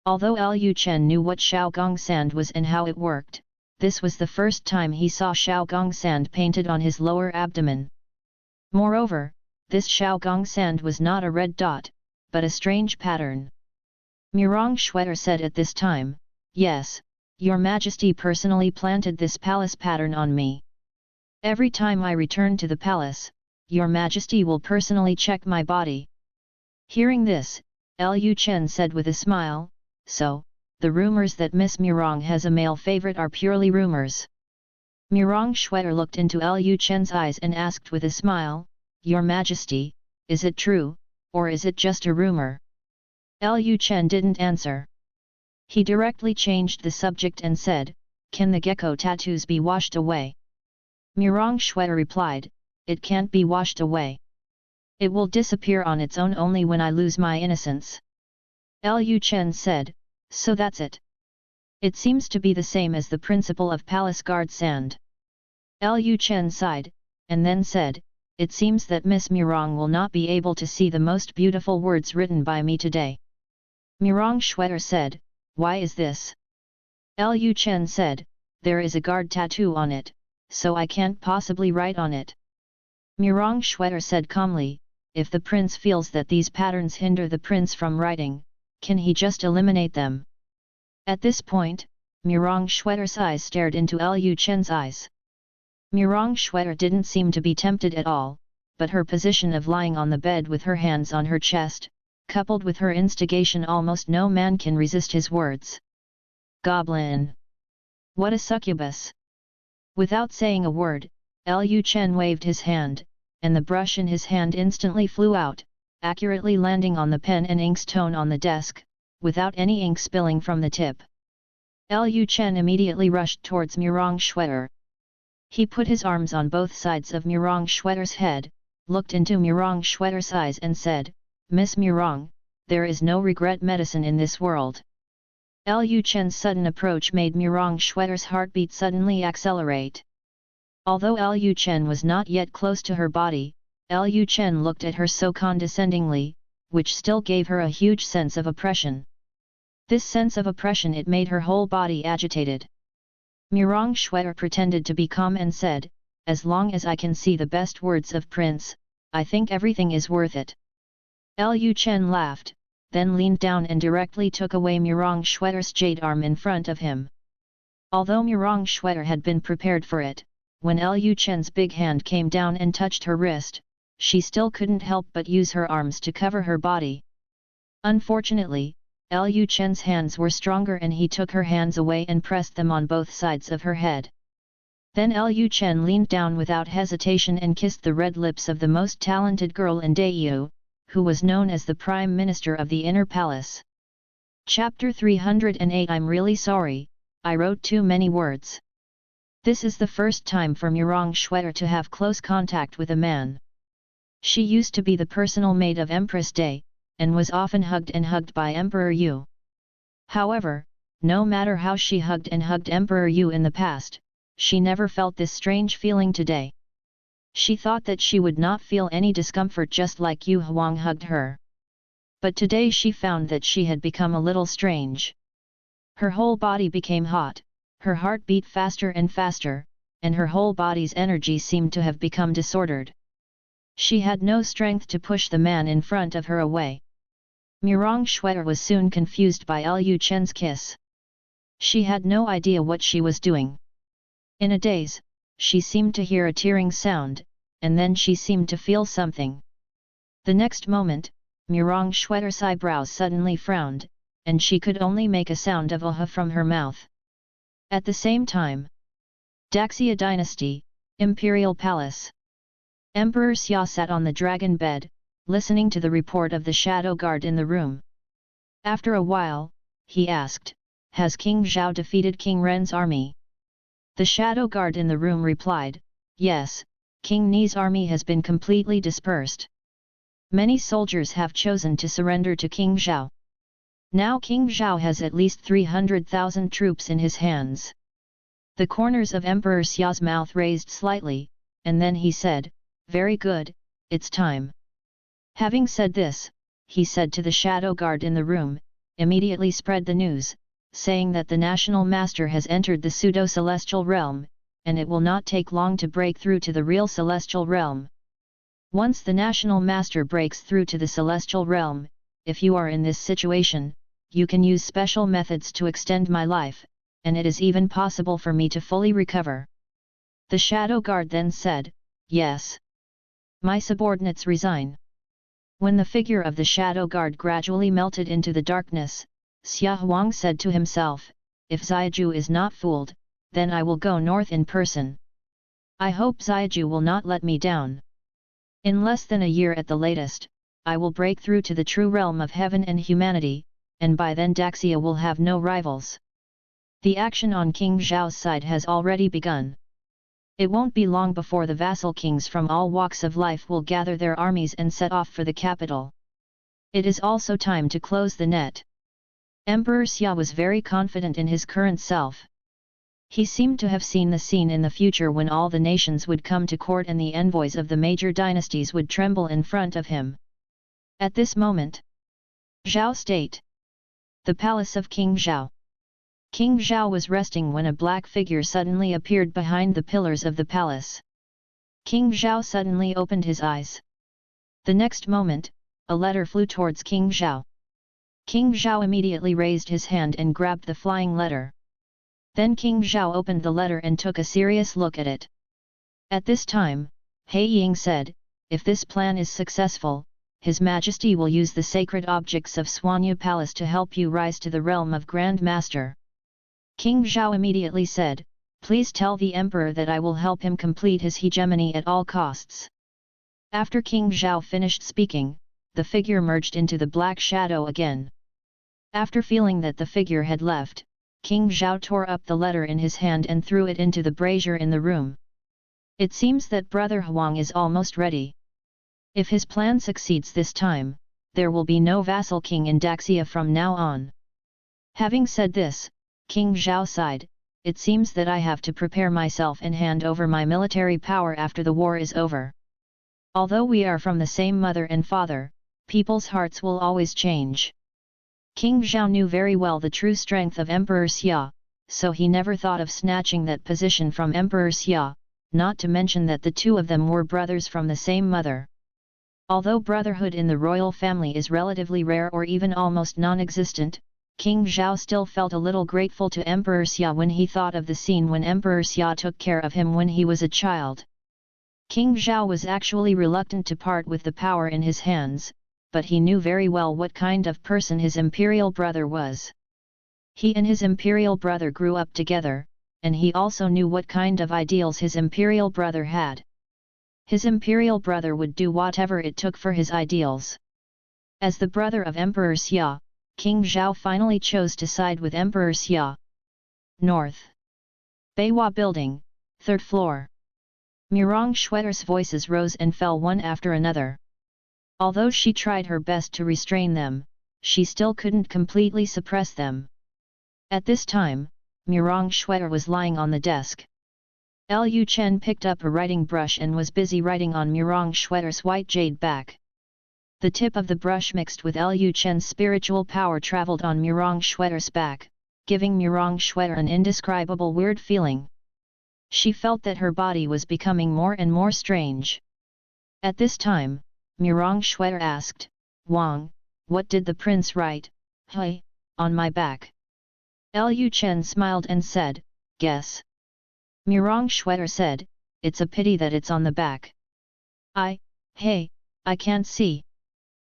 Although Lu Chen knew what Shao Gong sand was and how it worked, this was the first time he saw Shao Gong sand painted on his lower abdomen. Moreover, this Shao Gong sand was not a red dot, but a strange pattern. Murong Shwetter said at this time, Yes, Your Majesty personally planted this palace pattern on me. Every time I return to the palace, Your Majesty will personally check my body. Hearing this, Lu Chen said with a smile, So, the rumors that Miss Murong has a male favorite are purely rumors. Murong Shwetter looked into Lu Chen's eyes and asked with a smile, "Your Majesty, is it true, or is it just a rumor?" Lu Chen didn't answer. He directly changed the subject and said, "Can the gecko tattoos be washed away?" Mirong Shuai replied, "It can't be washed away. It will disappear on its own only when I lose my innocence." Lu Chen said, "So that's it. It seems to be the same as the principle of palace guard sand." Lu Chen sighed, and then said, "It seems that Miss Mirong will not be able to see the most beautiful words written by me today." Mirong Shuai said, "Why is this?" Lu Chen said, "There is a guard tattoo on it, so I can't possibly write on it." Mirong Shuai said calmly, "If the prince feels that these patterns hinder the prince from writing, can he just eliminate them?" At this point, Mirong Shuai's eyes stared into Lu Chen's eyes. Mirong Shuai didn't seem to be tempted at all, but her position of lying on the bed with her hands on her chest, coupled with her instigation, almost no man can resist his words. "Goblin! What a succubus!" Without saying a word, Lu Chen waved his hand, and the brush in his hand instantly flew out, accurately landing on the pen and ink stone on the desk, without any ink spilling from the tip. Lu Chen immediately rushed towards Mirong Shuai. He put his arms on both sides of Mirong Shuai's head, looked into Mirong Shuai's eyes and said, "Miss Mirong, there is no regret medicine in this world." Lu Chen's sudden approach made Mirong Shuai's heartbeat suddenly accelerate. Although Lu Chen was not yet close to her body, Lu Chen looked at her so condescendingly, which still gave her a huge sense of oppression. This sense of oppression, it made her whole body agitated. Mirong Shuai pretended to be calm and said, "As long as I can see the best words of Prince, I think everything is worth it." Lu Chen laughed, then leaned down and directly took away Mirong Shuai's jade arm in front of him. Although Mirong Shuai had been prepared for it, when Lu Chen's big hand came down and touched her wrist, she still couldn't help but use her arms to cover her body. Unfortunately, Lu Chen's hands were stronger and he took her hands away and pressed them on both sides of her head. Then Lu Chen leaned down without hesitation and kissed the red lips of the most talented girl in Daiyu, who was known as the Prime Minister of the Inner Palace. Chapter 308. I'm really sorry, I wrote too many words. This is the first time for Mirong Shuai to have close contact with a man. She used to be the personal maid of Empress Day, and was often hugged by Emperor Yu. However, no matter how she hugged Emperor Yu in the past, she never felt this strange feeling today. She thought that she would not feel any discomfort just like Yu Huang hugged her. But today she found that she had become a little strange. Her whole body became hot, her heart beat faster and faster, and her whole body's energy seemed to have become disordered. She had no strength to push the man in front of her away. Mirong Shuai was soon confused by Lu Chen's kiss. She had no idea what she was doing. In a daze, she seemed to hear a tearing sound, and then she seemed to feel something. The next moment, Mirong Shuai's eyebrows suddenly frowned, and she could only make a sound of "aha" from her mouth. At the same time, Great Xia Dynasty, Imperial Palace. Emperor Xia sat on the dragon bed, listening to the report of the shadow guard in the room. After a while, he asked, "Has King Zhao defeated King Ren's army?" The shadow guard in the room replied, "Yes, King Ni's army has been completely dispersed. Many soldiers have chosen to surrender to King Zhao. Now King Zhao has at least 300,000 troops in his hands." The corners of Emperor Xia's mouth raised slightly, and then he said, "Very good, it's time." Having said this, he said to the shadow guard in the room, "Immediately spread the news, saying that the national master has entered the pseudo-celestial realm, and it will not take long to break through to the real celestial realm. Once the national master breaks through to the celestial realm, if you are in this situation, you can use special methods to extend my life, and it is even possible for me to fully recover." The shadow guard then said, "Yes. My subordinates resign." When the figure of the shadow guard gradually melted into the darkness, Xia Huang said to himself, "If Xiaju is not fooled, then I will go north in person. I hope Xiaju will not let me down." In less than a year at the latest, I will break through to the true realm of heaven and humanity, and by then Daxia will have no rivals. The action on King Zhao's side has already begun. It won't be long before the vassal kings from all walks of life will gather their armies and set off for the capital. It is also time to close the net. Emperor Xia was very confident in his current self. He seemed to have seen the scene in the future when all the nations would come to court and the envoys of the major dynasties would tremble in front of him. At this moment, Zhao State. The palace of King Zhao. King Zhao was resting when a black figure suddenly appeared behind the pillars of the palace. King Zhao suddenly opened his eyes. The next moment, a letter flew towards King Zhao. King Zhao immediately raised his hand and grabbed the flying letter. Then King Zhao opened the letter and took a serious look at it. At this time, He Ying said, if this plan is successful, His Majesty will use the sacred objects of Swanyu Palace to help you rise to the realm of Grand Master. King Zhao immediately said, please tell the Emperor that I will help him complete his hegemony at all costs. After King Zhao finished speaking, the figure merged into the black shadow again. After feeling that the figure had left, King Zhao tore up the letter in his hand and threw it into the brazier in the room. It seems that Brother Huang is almost ready. If his plan succeeds this time, there will be no vassal king in Daxia from now on. Having said this, King Zhao sighed, it seems that I have to prepare myself and hand over my military power after the war is over. Although we are from the same mother and father, people's hearts will always change. King Zhao knew very well the true strength of Emperor Xia, so he never thought of snatching that position from Emperor Xia, not to mention that the two of them were brothers from the same mother. Although brotherhood in the royal family is relatively rare or even almost non-existent, King Zhao still felt a little grateful to Emperor Xia when he thought of the scene when Emperor Xia took care of him when he was a child. King Zhao was actually reluctant to part with the power in his hands, but he knew very well what kind of person his imperial brother was. He and his imperial brother grew up together, and he also knew what kind of ideals his imperial brother had. His imperial brother would do whatever it took for his ideals. As the brother of Emperor Xia, King Zhao finally chose to side with Emperor Xia. North. Beiwa Building, 3rd floor. Murong Xueter's voices rose and fell one after another. Although she tried her best to restrain them, she still couldn't completely suppress them. At this time, Murong Xueter was lying on the desk. Lu Chen picked up a writing brush and was busy writing on Murong Xueter's white jade back. The tip of the brush mixed with Lu Chen's spiritual power traveled on Murong Xueter's back, giving Murong Xueter an indescribable weird feeling. She felt that her body was becoming more and more strange. At this time, Murong Xueter asked, Wang, what did the prince write, hey, on my back? Lu Chen smiled and said, guess. Murong Xueter said, it's a pity that it's on the back. Hey, I can't see.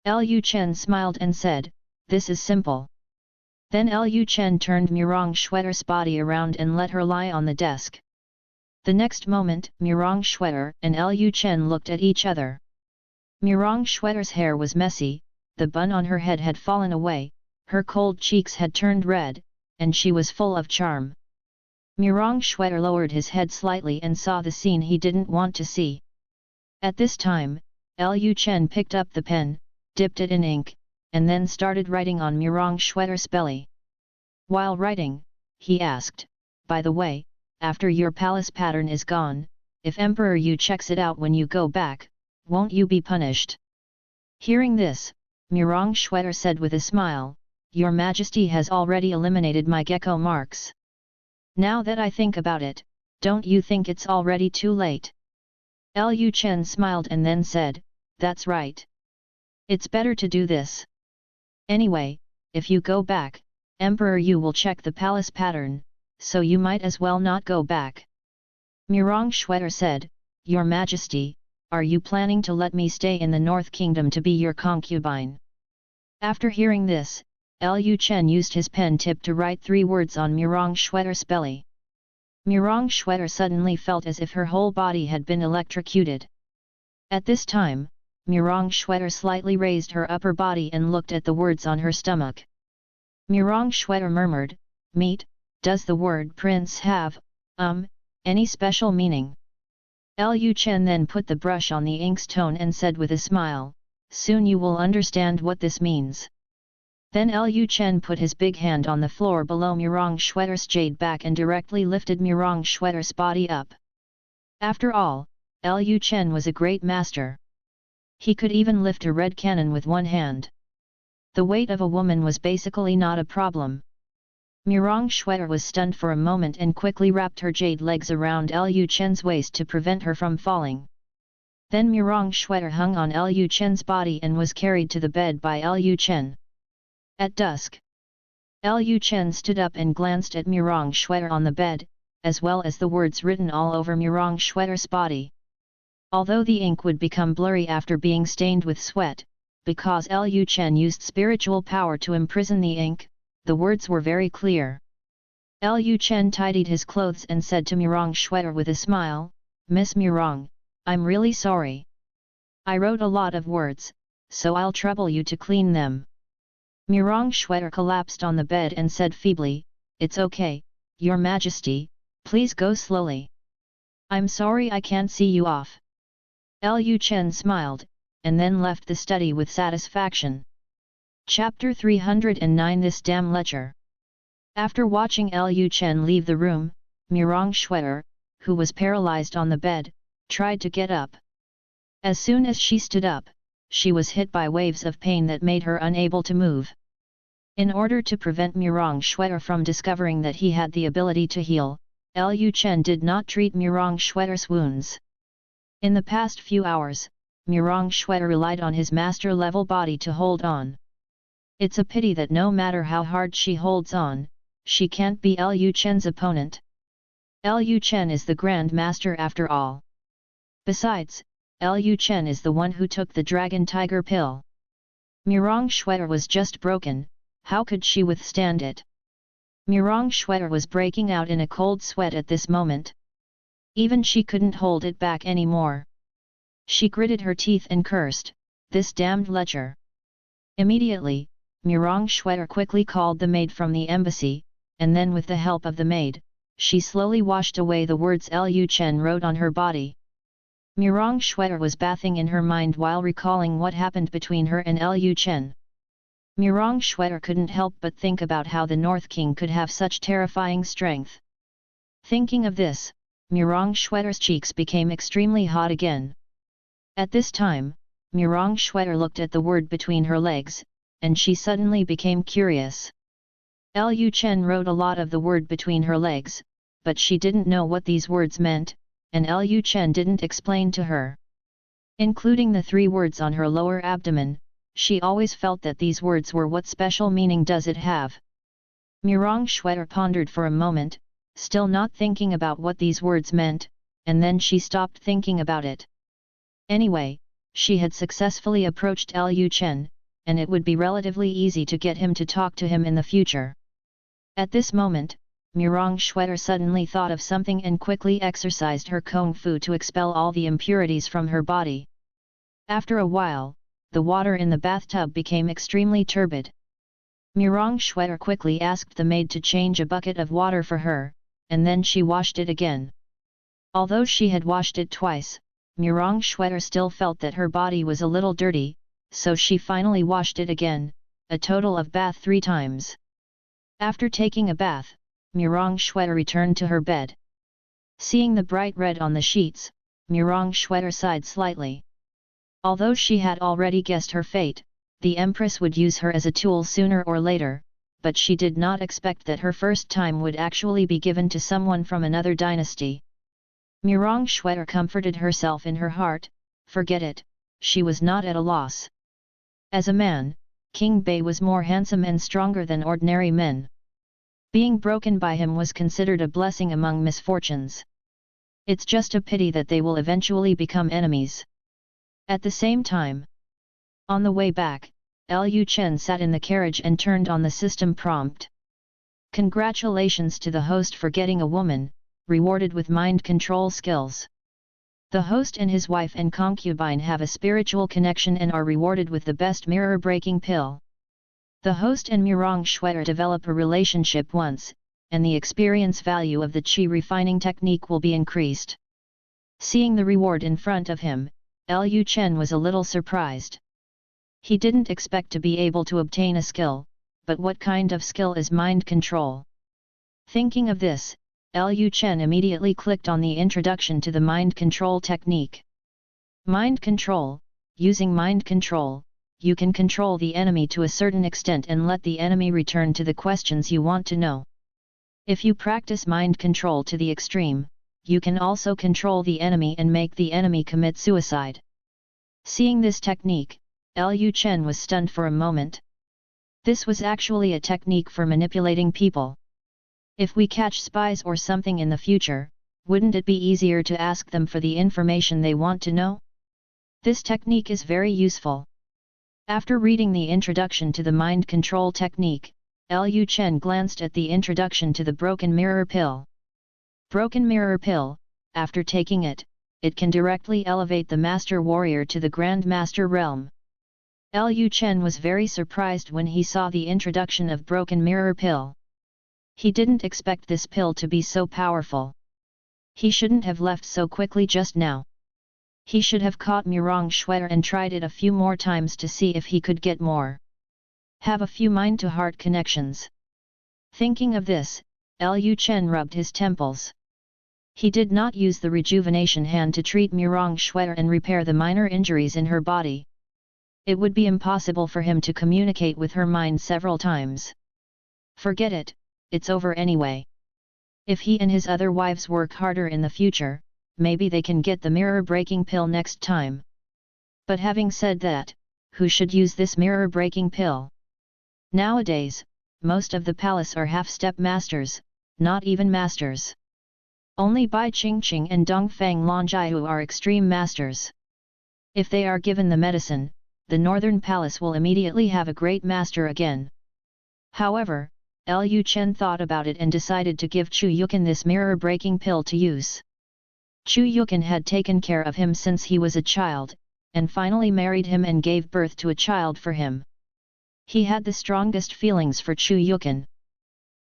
Lu Chen smiled and said, this is simple. Then Lu Chen turned Murong Xueter's body around and let her lie on the desk. The next moment, Murong Xueter and Lu Chen looked at each other. Murong Xueter's hair was messy, the bun on her head had fallen away, her cold cheeks had turned red, and she was full of charm. Murong Xueter lowered his head slightly and saw the scene he didn't want to see. At this time, Lu Chen picked up the pen, dipped it in ink, and then started writing on Murong Xueter's belly. While writing, he asked, by the way, after your palace pattern is gone, if Emperor Yu checks it out when you go back, won't you be punished? Hearing this, Murong Xueter said with a smile, Your Majesty has already eliminated my gecko marks. Now that I think about it, don't you think it's already too late? Lu Chen smiled and then said, that's right. It's better to do this. Anyway, if you go back, Emperor Yu will check the palace pattern, so you might as well not go back. Murong Xueter said, Your Majesty, are you planning to let me stay in the North Kingdom to be your concubine? After hearing this, Lu Chen used his pen tip to write 3 words on Murong Xueter's belly. Murong Xueter suddenly felt as if her whole body had been electrocuted. At this time, Murong Shwetter slightly raised her upper body and looked at the words on her stomach. Murong Shwetter murmured, "Meat, does the word prince have, any special meaning?" Lu Chen then put the brush on the ink's tone and said with a smile, "Soon you will understand what this means." Then Lu Chen put his big hand on the floor below Murong Shwetter's jade back and directly lifted Murong Shwetter's body up. After all, Lu Chen was a great master. He could even lift a red cannon with one hand. The weight of a woman was basically not a problem. Murong Shwetter was stunned for a moment and quickly wrapped her jade legs around Lu Chen's waist to prevent her from falling. Then Murong Shwetter hung on Lu Chen's body and was carried to the bed by Lu Chen. At dusk, Lu Chen stood up and glanced at Murong Shwetter on the bed, as well as the words written all over Murong Shwetter's body. Although the ink would become blurry after being stained with sweat, because Lu Chen used spiritual power to imprison the ink, the words were very clear. Lu Chen tidied his clothes and said to Murong Shwetter with a smile, "Miss Murong, I'm really sorry. I wrote a lot of words, so I'll trouble you to clean them." Murong Shwetter collapsed on the bed and said feebly, "It's okay, Your Majesty, please go slowly. I'm sorry I can't see you off." Lu Chen smiled, and then left the study with satisfaction. Chapter 309 This damn lecher. After watching Lu Chen leave the room, Murong Shwetter, who was paralyzed on the bed, tried to get up. As soon as she stood up, she was hit by waves of pain that made her unable to move. In order to prevent Murong Shwetter from discovering that he had the ability to heal, Lu Chen did not treat Murong Shwetter's wounds. In the past few hours, Murong Shwetter relied on his master-level body to hold on. It's a pity that no matter how hard she holds on, she can't be Lu Chen's opponent. Lu Chen is the Grand Master after all. Besides, Lu Chen is the one who took the Dragon Tiger pill. Murong Shwetter was just broken, how could she withstand it? Murong Shwetter was breaking out in a cold sweat at this moment. Even she couldn't hold it back anymore. She gritted her teeth and cursed, "This damned lecher." Immediately, Murong Shwetter quickly called the maid from the embassy, and then with the help of the maid, she slowly washed away the words Lu Chen wrote on her body. Murong Shwetter was bathing in her mind while recalling what happened between her and Lu Chen. Murong Shwetter couldn't help but think about how the North King could have such terrifying strength. Thinking of this, Murong Shwetter's cheeks became extremely hot again. At this time, Murong Shwetter looked at the word between her legs, and she suddenly became curious. Lu Chen wrote a lot of the word between her legs, but she didn't know what these words meant, and Lu Chen didn't explain to her. Including the 3 words on her lower abdomen, she always felt that these words were what special meaning does it have. Murong Shwetter pondered for a moment, still not thinking about what these words meant, and then she stopped thinking about it. Anyway, she had successfully approached Lu Chen, and it would be relatively easy to get him to talk to him in the future. At this moment, Murong Shwetter suddenly thought of something and quickly exercised her kung fu to expel all the impurities from her body. After a while, the water in the bathtub became extremely turbid. Murong Shwetter quickly asked the maid to change a bucket of water for her, and then she washed it again. Although she had washed it twice, Murong Shwetter still felt that her body was a little dirty, so she finally washed it again, a total of bath 3 times. After taking a bath, Murong Shwetter returned to her bed. Seeing the bright red on the sheets, Murong Shwetter sighed slightly. Although she had already guessed her fate, the Empress would use her as a tool sooner or later, but she did not expect that her first time would actually be given to someone from another dynasty. Murong Shwetter comforted herself in her heart, forget it, she was not at a loss. As a man, King Bei was more handsome and stronger than ordinary men. Being broken by him was considered a blessing among misfortunes. It's just a pity that they will eventually become enemies. At the same time, on the way back, Lu Chen sat in the carriage and turned on the system prompt. Congratulations to the host for getting a woman, rewarded with mind control skills. The host and his wife and concubine have a spiritual connection and are rewarded with the best mirror-breaking pill. The host and Mirong Shuer develop a relationship once, and the experience value of the qi refining technique will be increased. Seeing the reward in front of him, Lu Chen was a little surprised. He didn't expect to be able to obtain a skill, but what kind of skill is mind control? Thinking of this, Lu Chen immediately clicked on the introduction to the mind control technique. Mind control. Using mind control, you can control the enemy to a certain extent and let the enemy return to the questions you want to know. If you practice mind control to the extreme, you can also control the enemy and make the enemy commit suicide. Seeing this technique, Lu Chen was stunned for a moment. This was actually a technique for manipulating people. If we catch spies or something in the future, wouldn't it be easier to ask them for the information they want to know? This technique is very useful. After reading the introduction to the mind control technique, Lu Chen glanced at the introduction to the broken mirror pill. Broken mirror pill, after taking it, it can directly elevate the master warrior to the grand master realm. Lu Chen was very surprised when he saw the introduction of broken mirror pill. He didn't expect this pill to be so powerful. He shouldn't have left so quickly just now. He should have caught Mirong Shuer and tried it a few more times to see if he could get more. Have a few mind-to-heart connections. Thinking of this, Lu Chen rubbed his temples. He did not use the rejuvenation hand to treat Mirong Shuer and repair the minor injuries in her body. It would be impossible for him to communicate with her mind several times. Forget it. It's over anyway. If he and his other wives work harder in the future, maybe they can get the mirror-breaking pill next time. But having said that, who should use this mirror-breaking pill? Nowadays, most of the palace are half-step masters, not even masters. Only Bai Qingqing and Dongfang Longjiu are extreme masters. If they are given the medicine, the northern palace will immediately have a great master again. However, Lu Chen thought about it and decided to give Chu Yukin this mirror-breaking pill to use. Chu Yukin had taken care of him since he was a child, and finally married him and gave birth to a child for him. He had the strongest feelings for Chu Yukin.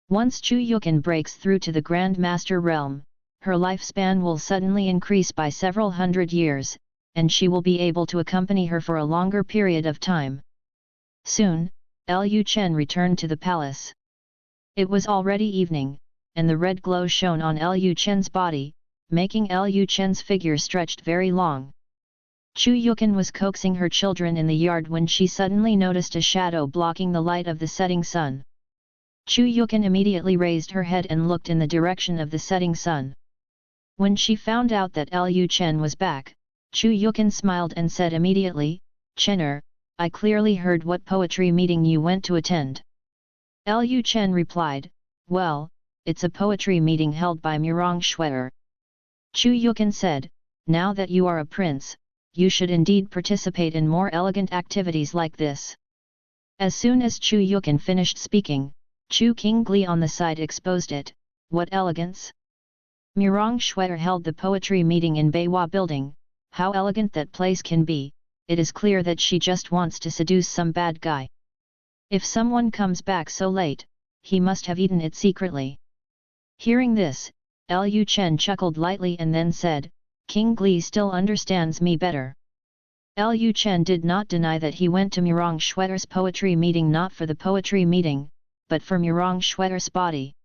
Once Chu Yukin breaks through to the Grand Master realm, her lifespan will suddenly increase by several hundred years, and she will be able to accompany her for a longer period of time. Soon, Lu Chen returned to the palace. It was already evening, and the red glow shone on Lu Chen's body, making Lu Chen's figure stretched very long. Chu Yukin was coaxing her children in the yard when she suddenly noticed a shadow blocking the light of the setting sun. Chu Yukin immediately raised her head and looked in the direction of the setting sun. When she found out that Lu Chen was back, Chu Yukin smiled and said immediately, "Chener, I clearly heard what poetry meeting you went to attend." Lu Chen replied, "Well, it's a poetry meeting held by Mirong Shuer." Chu Yukin said, "Now that you are a prince, you should indeed participate in more elegant activities like this." As soon as Chu Yukin finished speaking, Chu Qingli on the side exposed it. What elegance! Mirong Shuer held the poetry meeting in Beihua building. How elegant that place can be! It is clear that she just wants to seduce some bad guy. If someone comes back so late, he must have eaten it secretly. Hearing this, Lu Chen chuckled lightly and then said, "King Gli still understands me better." Lu Chen did not deny that he went to Mirong Shuer's poetry meeting not for the poetry meeting, but for Mirong Shuer's body.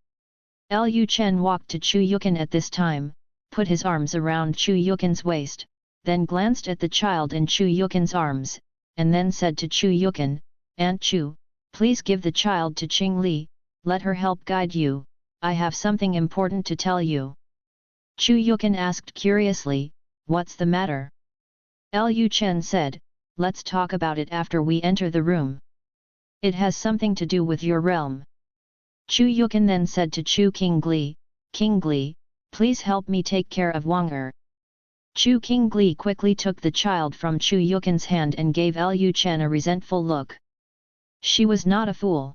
Lu Chen walked to Chu Yukin at this time, put his arms around Chu Yukin's waist, then glanced at the child in Chu Yukin's arms, and then said to Chu Yukin, "Aunt Chu, please give the child to Qing Li, let her help guide you, I have something important to tell you." Chu Yukin asked curiously, "What's the matter?" Lu Chen said, "Let's talk about it after we enter the room. It has something to do with your realm." Chu Yukin then said to Chu Qingli, "King Gli, please help me take care of Wang Er." Chu Qingli quickly took the child from Chu Yukin's hand and gave Lu Chen a resentful look. She was not a fool.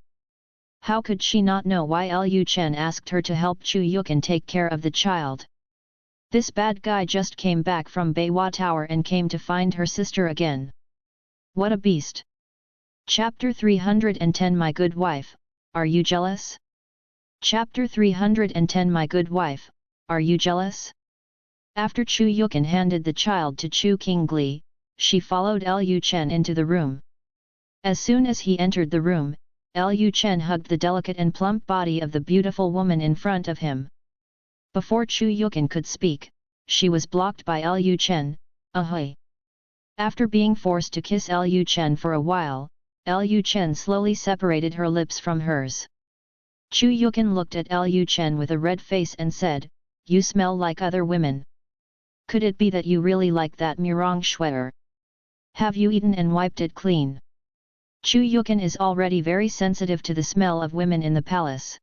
How could she not know why Lu Chen asked her to help Chu Yukin take care of the child? This bad guy just came back from Beiwa Tower and came to find her sister again. What a beast! Chapter 310 My good wife, are you jealous? Chapter 310 My good wife, are you jealous? After Chu Yukan handed the child to Chu Qingli, she followed Lu Chen into the room. As soon as he entered the room, Lu Chen hugged the delicate and plump body of the beautiful woman in front of him. Before Chu Yukan could speak, she was blocked by Lu Chen. Ahoy! After being forced to kiss Lu Chen for a while, Lu Chen slowly separated her lips from hers. Chu Yukan looked at Lu Chen with a red face and said, "You smell like other women. Could it be that you really like that Murong Shuer? Have you eaten and wiped it clean?" Chu Yukan is already very sensitive to the smell of women in the palace.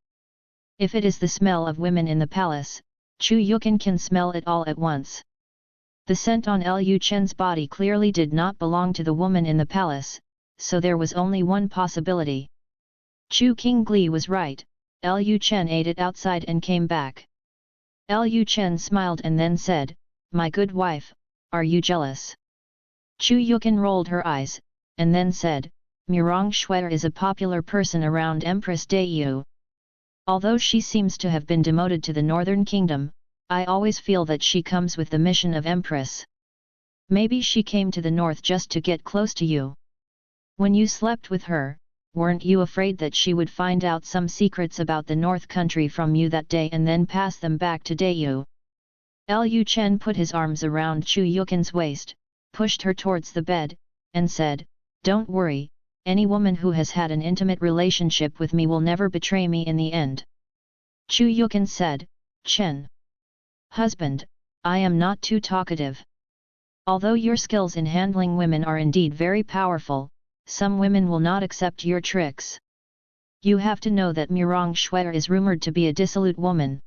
If it is the smell of women in the palace, Chu Yukan can smell it all at once. The scent on Lu Chen's body clearly did not belong to the woman in the palace, so there was only one possibility. Chu Qingli was right, Lu Chen ate it outside and came back. Lu Chen smiled and then said, "My good wife, are you jealous?" Chu Yukan rolled her eyes, and then said, "Murong Shuer is a popular person around Empress Dayu. Although she seems to have been demoted to the Northern Kingdom, I always feel that she comes with the mission of Empress. Maybe she came to the north just to get close to you. When you slept with her, weren't you afraid that she would find out some secrets about the North Country from you that day and then pass them back to Dayu?" Lu Chen put his arms around Chu Yukan's waist, pushed her towards the bed, and said, "Don't worry, any woman who has had an intimate relationship with me will never betray me in the end." Chu Yukan said, "Chen, husband, I am not too talkative. Although your skills in handling women are indeed very powerful, some women will not accept your tricks. You have to know that Murong Shuer is rumored to be a dissolute woman.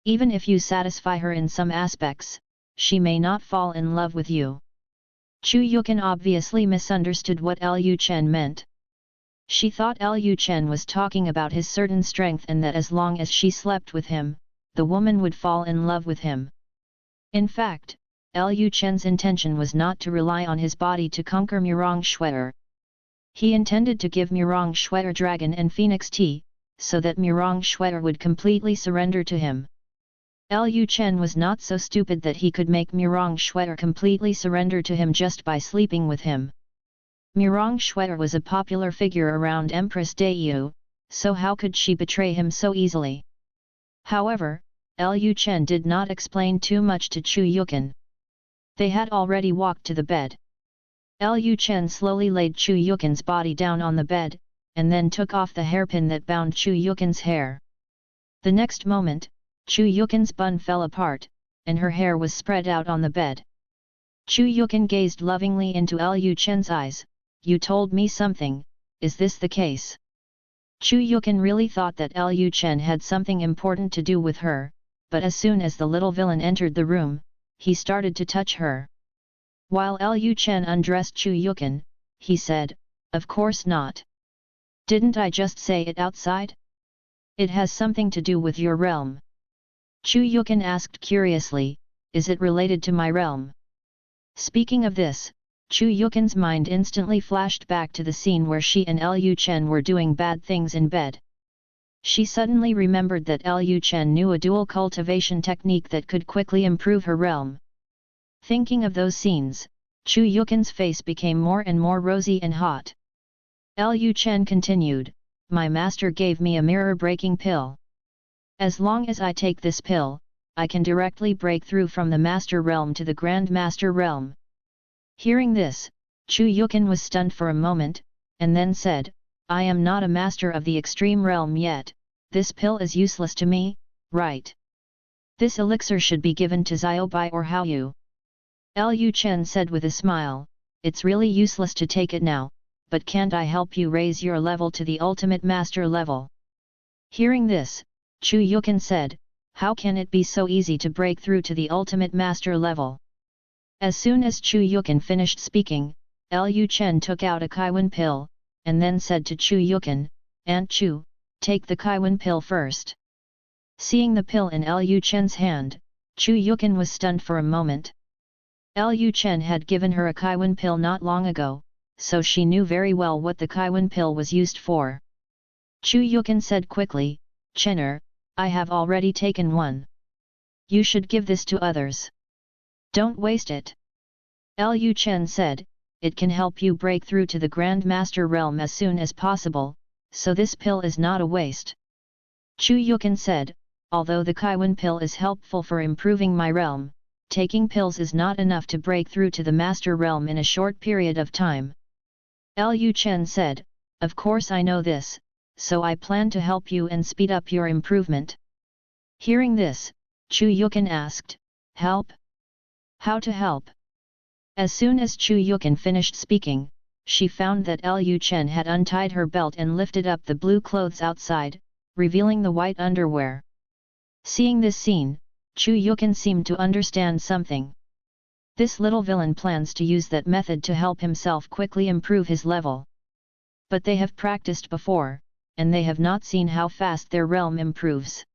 Even if you satisfy her in some aspects, she may not fall in love with you." Chu Yukan obviously misunderstood what Lu Chen meant. She thought Lu Chen was talking about his certain strength and that as long as she slept with him, the woman would fall in love with him. In fact, Lu Chen's intention was not to rely on his body to conquer Murong Shuer. He intended to give Murong Shuer dragon and phoenix tea, so that Murong Shuer would completely surrender to him. Lu Chen was not so stupid that he could make Murong Shuer completely surrender to him just by sleeping with him. Murong Shuer was a popular figure around Empress Dayu, so how could she betray him so easily? However, Lu Chen did not explain too much to Chu Yukan. They had already walked to the bed. Lu Chen slowly laid Chu Yukan's body down on the bed, and then took off the hairpin that bound Chu Yukan's hair. The next moment, Chu Yukan's bun fell apart, and her hair was spread out on the bed. Chu Yukan gazed lovingly into Lu Chen's eyes. "You told me something, is this the case?" Chu Yukan really thought that Lu Chen had something important to do with her, but as soon as the little villain entered the room, he started to touch her. While Lu Chen undressed Chu Yukan, he said, "Of course not. Didn't I just say it outside? It has something to do with your realm." Chu Yukan asked curiously, "Is it related to my realm?" Speaking of this, Chu Yukan's mind instantly flashed back to the scene where she and Lu Chen were doing bad things in bed. She suddenly remembered that Lu Chen knew a dual cultivation technique that could quickly improve her realm. Thinking of those scenes, Chu Yukan's face became more and more rosy and hot. Lu Chen continued, "My master gave me a mirror-breaking pill. As long as I take this pill, I can directly break through from the Master Realm to the Grand Master Realm." Hearing this, Chu Yukan was stunned for a moment, and then said, "I am not a master of the Extreme Realm yet, this pill is useless to me, right? This elixir should be given to Xiaobai or Haoyu." Lu Chen said with a smile, "It's really useless to take it now, but can't I help you raise your level to the ultimate master level?" Hearing this, Chu Yukan said, "How can it be so easy to break through to the ultimate master level?" As soon as Chu Yukan finished speaking, Lu Chen took out a Kaiwan pill, and then said to Chu Yukan, "Aunt Chu, take the Kaiwan pill first." Seeing the pill in Lu Chen's hand, Chu Yukin was stunned for a moment. Lu Chen had given her a Kaiwan pill not long ago, so she knew very well what the Kaiwan pill was used for. Chu Yukin said quickly, "Chener, I have already taken one. You should give this to others. Don't waste it." Lu Chen said, "It can help you break through to the Grand Master realm as soon as possible, so this pill is not a waste." Chu Yukin said, "Although the Kaiwan pill is helpful for improving my realm, taking pills is not enough to break through to the Master realm in a short period of time." Lu Chen said, "Of course I know this, so I plan to help you and speed up your improvement." Hearing this, Chu Yukin asked, "Help? How to help?" As soon as Chu Yukin finished speaking, she found that Lu Chen had untied her belt and lifted up the blue clothes outside, revealing the white underwear. Seeing this scene, Chu Yukin seemed to understand something. This little villain plans to use that method to help himself quickly improve his level. But they have practiced before, and they have not seen how fast their realm improves.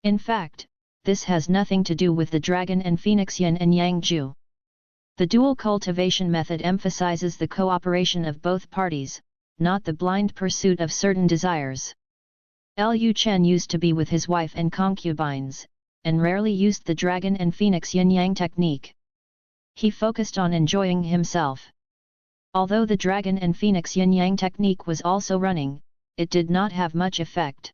In fact, this has nothing to do with the dragon and phoenix yin and yang ju. The dual cultivation method emphasizes the cooperation of both parties, not the blind pursuit of certain desires. Lu Chen used to be with his wife and concubines, and rarely used the dragon and phoenix yin-yang technique. He focused on enjoying himself. Although the dragon and phoenix yin-yang technique was also running, it did not have much effect.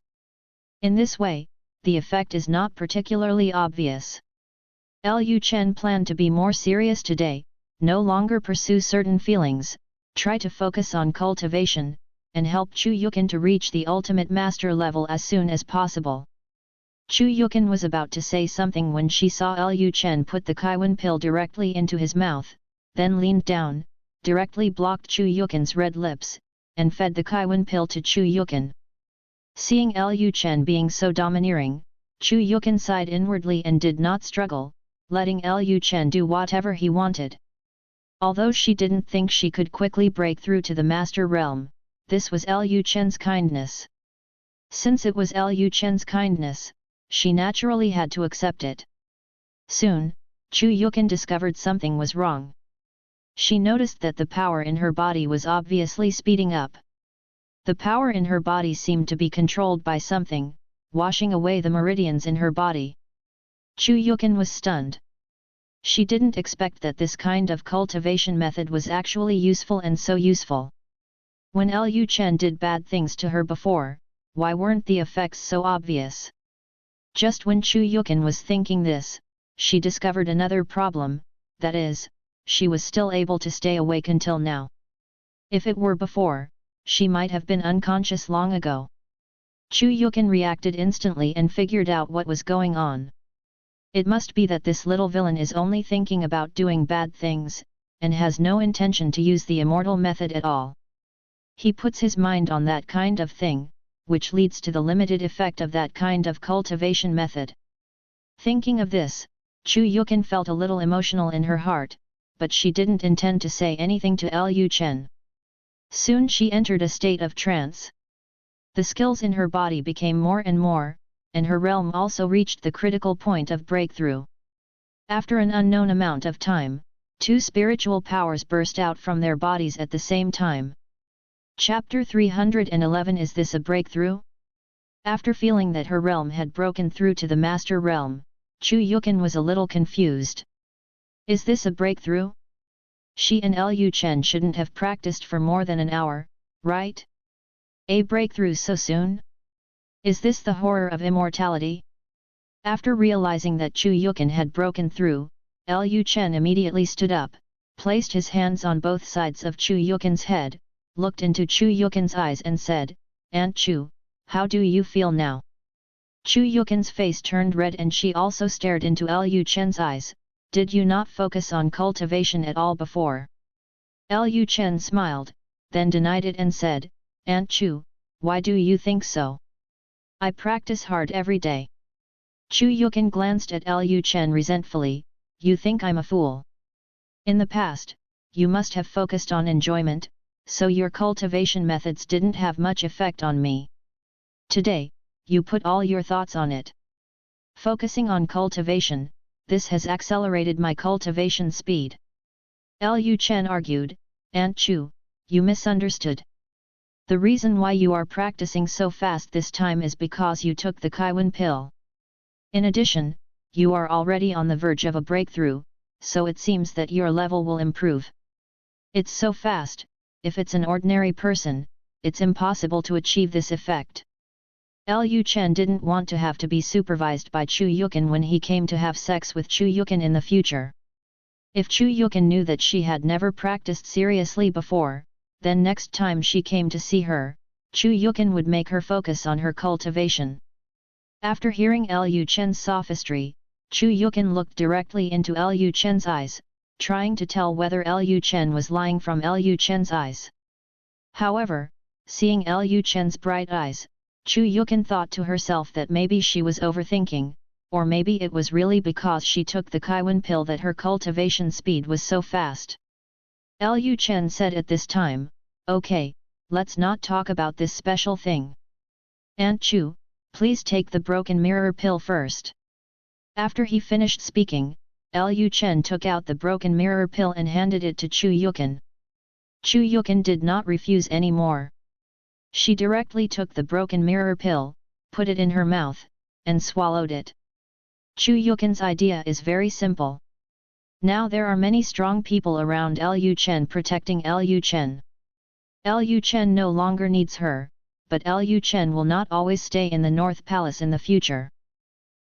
In this way, the effect is not particularly obvious. Lu Chen planned to be more serious today, no longer pursue certain feelings, try to focus on cultivation, and help Chu Yukin to reach the ultimate master level as soon as possible. Chu Yukin was about to say something when she saw Lu Chen put the Kaiwan pill directly into his mouth, then leaned down, directly blocked Chu Yukin's red lips, and fed the Kaiwan pill to Chu Yukin. Seeing Lu Chen being so domineering, Chu Yukin sighed inwardly and did not struggle, letting Lu Chen do whatever he wanted. Although she didn't think she could quickly break through to the master realm, this was Lu Chen's kindness. Since it was Lu Chen's kindness, she naturally had to accept it. Soon, Chu Yukin discovered something was wrong. She noticed that the power in her body was obviously speeding up. The power in her body seemed to be controlled by something, washing away the meridians in her body. Chu Yukin was stunned. She didn't expect that this kind of cultivation method was actually useful and so useful. When Lu Chen did bad things to her before, why weren't the effects so obvious? Just when Chu Yukin was thinking this, she discovered another problem, that is, she was still able to stay awake until now. If it were before, she might have been unconscious long ago. Chu Yukin reacted instantly and figured out what was going on. It must be that this little villain is only thinking about doing bad things, and has no intention to use the immortal method at all. He puts his mind on that kind of thing, which leads to the limited effect of that kind of cultivation method. Thinking of this, Chu Yukin felt a little emotional in her heart, but she didn't intend to say anything to Lu Chen. Soon she entered a state of trance. The skills in her body became more and more, and her realm also reached the critical point of breakthrough. After an unknown amount of time, two spiritual powers burst out from their bodies at the same time. Chapter 311 Is this a breakthrough? After feeling that her realm had broken through to the master realm, Chu Yukin was a little confused. Is this a breakthrough? She and Lu Chen shouldn't have practiced for more than an hour, right? A breakthrough so soon? Is this the horror of immortality? After realizing that Chu Yukin had broken through, Lu Chen immediately stood up, placed his hands on both sides of Chu Yukin's head, looked into Chu Yukin's eyes and said, "Aunt Chu, how do you feel now?" Chu Yukin's face turned red and she also stared into Lu Chen's eyes. "Did you not focus on cultivation at all before?" Lu Chen smiled, then denied it and said, "Aunt Chu, why do you think so? I practice hard every day." Chu Yukin glanced at Lu Chen resentfully, "You think I'm a fool? In the past, you must have focused on enjoyment, so your cultivation methods didn't have much effect on me. Today, you put all your thoughts on it. Focusing on cultivation, this has accelerated my cultivation speed. Lu Chen argued, Aunt Chu, you misunderstood. The reason why you are practicing so fast this time is because you took the Kaiwan pill. In addition, you are already on the verge of a breakthrough, so it seems that your level will improve. It's so fast, if it's an ordinary person, it's impossible to achieve this effect. Lu Chen didn't want to have to be supervised by Chu Yukin when he came to have sex with Chu Yukin in the future. If Chu Yukin knew that she had never practiced seriously before, then next time she came to see her, Chu Yukin would make her focus on her cultivation. After hearing Lu Chen's sophistry, Chu Yukin looked directly into Lu Chen's eyes, trying to tell whether Lu Chen was lying from Lu Chen's eyes. However, seeing Lu Chen's bright eyes, Chu Yukin thought to herself that maybe she was overthinking, or maybe it was really because she took the Kaiwan pill that her cultivation speed was so fast. Lu Chen said at this time, okay, let's not talk about this special thing. Aunt Chu, please take the broken mirror pill first. After he finished speaking, Lu Chen took out the broken mirror pill and handed it to Chu Yukin. Chu Yukin did not refuse anymore. She directly took the broken mirror pill, put it in her mouth, and swallowed it. Chu Yukin's idea is very simple. Now there are many strong people around Lu Chen protecting Lu Chen. Lu Chen no longer needs her, but Lu Chen will not always stay in the North Palace in the future.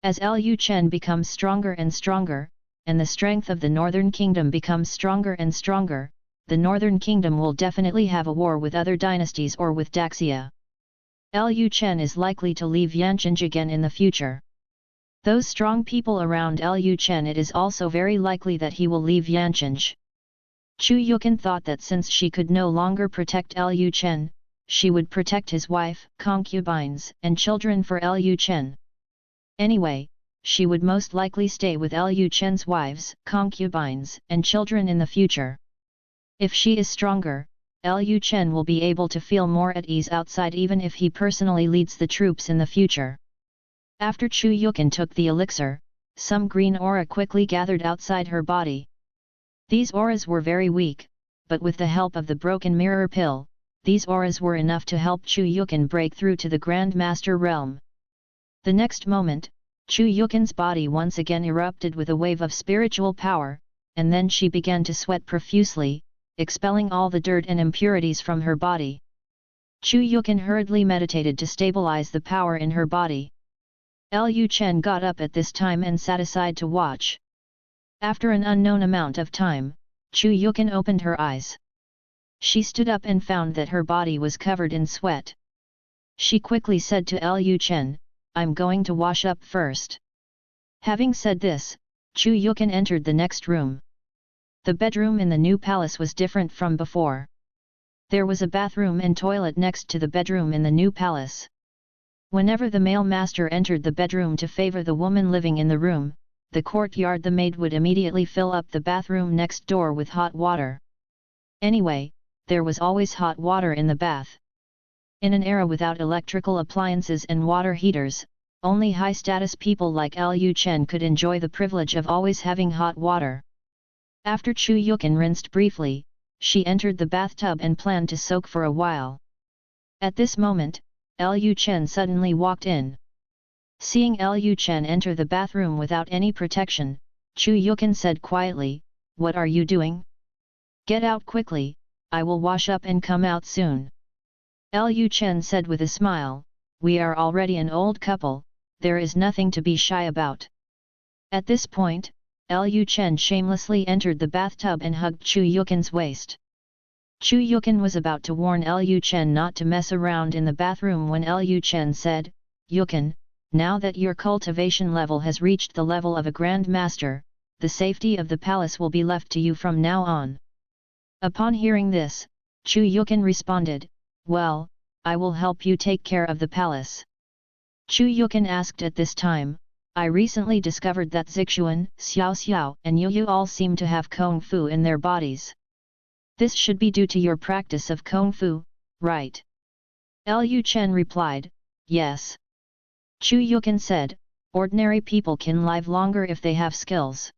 As Lu Chen becomes stronger and stronger, and the strength of the Northern Kingdom becomes stronger and stronger, the Northern Kingdom will definitely have a war with other dynasties or with Daxia. Lu Chen is likely to leave Yanqing again in the future. Those strong people around Lu Chen, it is also very likely that he will leave Yanqing. Chu Yukin thought that since she could no longer protect Lu Chen, she would protect his wife, concubines, and children for Lu Chen. Anyway, she would most likely stay with Lu Chen's wives, concubines, and children in the future. If she is stronger, Lu Chen will be able to feel more at ease outside even if he personally leads the troops in the future. After Chu Yukin took the elixir, some green aura quickly gathered outside her body. These auras were very weak, but with the help of the broken mirror pill, these auras were enough to help Chu Yukin break through to the Grand Master realm. The next moment, Chu Yukin's body once again erupted with a wave of spiritual power, and then she began to sweat profusely, expelling all the dirt and impurities from her body. Chu Yukin hurriedly meditated to stabilize the power in her body. Lu Chen got up at this time and sat aside to watch. After an unknown amount of time, Chu Yukin opened her eyes. She stood up and found that her body was covered in sweat. She quickly said to Lu Chen, I'm going to wash up first. Having said this, Chu Yukin entered the next room. The bedroom in the new palace was different from before. There was a bathroom and toilet next to the bedroom in the new palace. Whenever the male master entered the bedroom to favor the woman living in the room, the courtyard the maid would immediately fill up the bathroom next door with hot water. Anyway, there was always hot water in the bath. In an era without electrical appliances and water heaters, only high-status people like Lu Chen could enjoy the privilege of always having hot water. After Chu Yukin rinsed briefly, she entered the bathtub and planned to soak for a while. At this moment, Lu Chen suddenly walked in. Seeing Lu Chen enter the bathroom without any protection, Chu Yukin said quietly, "What are you doing? Get out quickly, I will wash up and come out soon." Lu Chen said with a smile, "We are already an old couple, there is nothing to be shy about." At this point, Lu Chen shamelessly entered the bathtub and hugged Chu Yukin's waist. Chu Yukin was about to warn Lu Chen not to mess around in the bathroom when Lu Chen said, "Yukin, now that your cultivation level has reached the level of a Grand Master, the safety of the palace will be left to you from now on." Upon hearing this, Chu Yukin responded, "Well, I will help you take care of the palace." Chu Yukin asked at this time, "I recently discovered that Zixuan, Xiao Xiao and Yu Yu all seem to have Kung Fu in their bodies. This should be due to your practice of Kung Fu, right?" Lu Chen replied, "Yes." Chu Yukin said, Ordinary people can live longer if they have skills.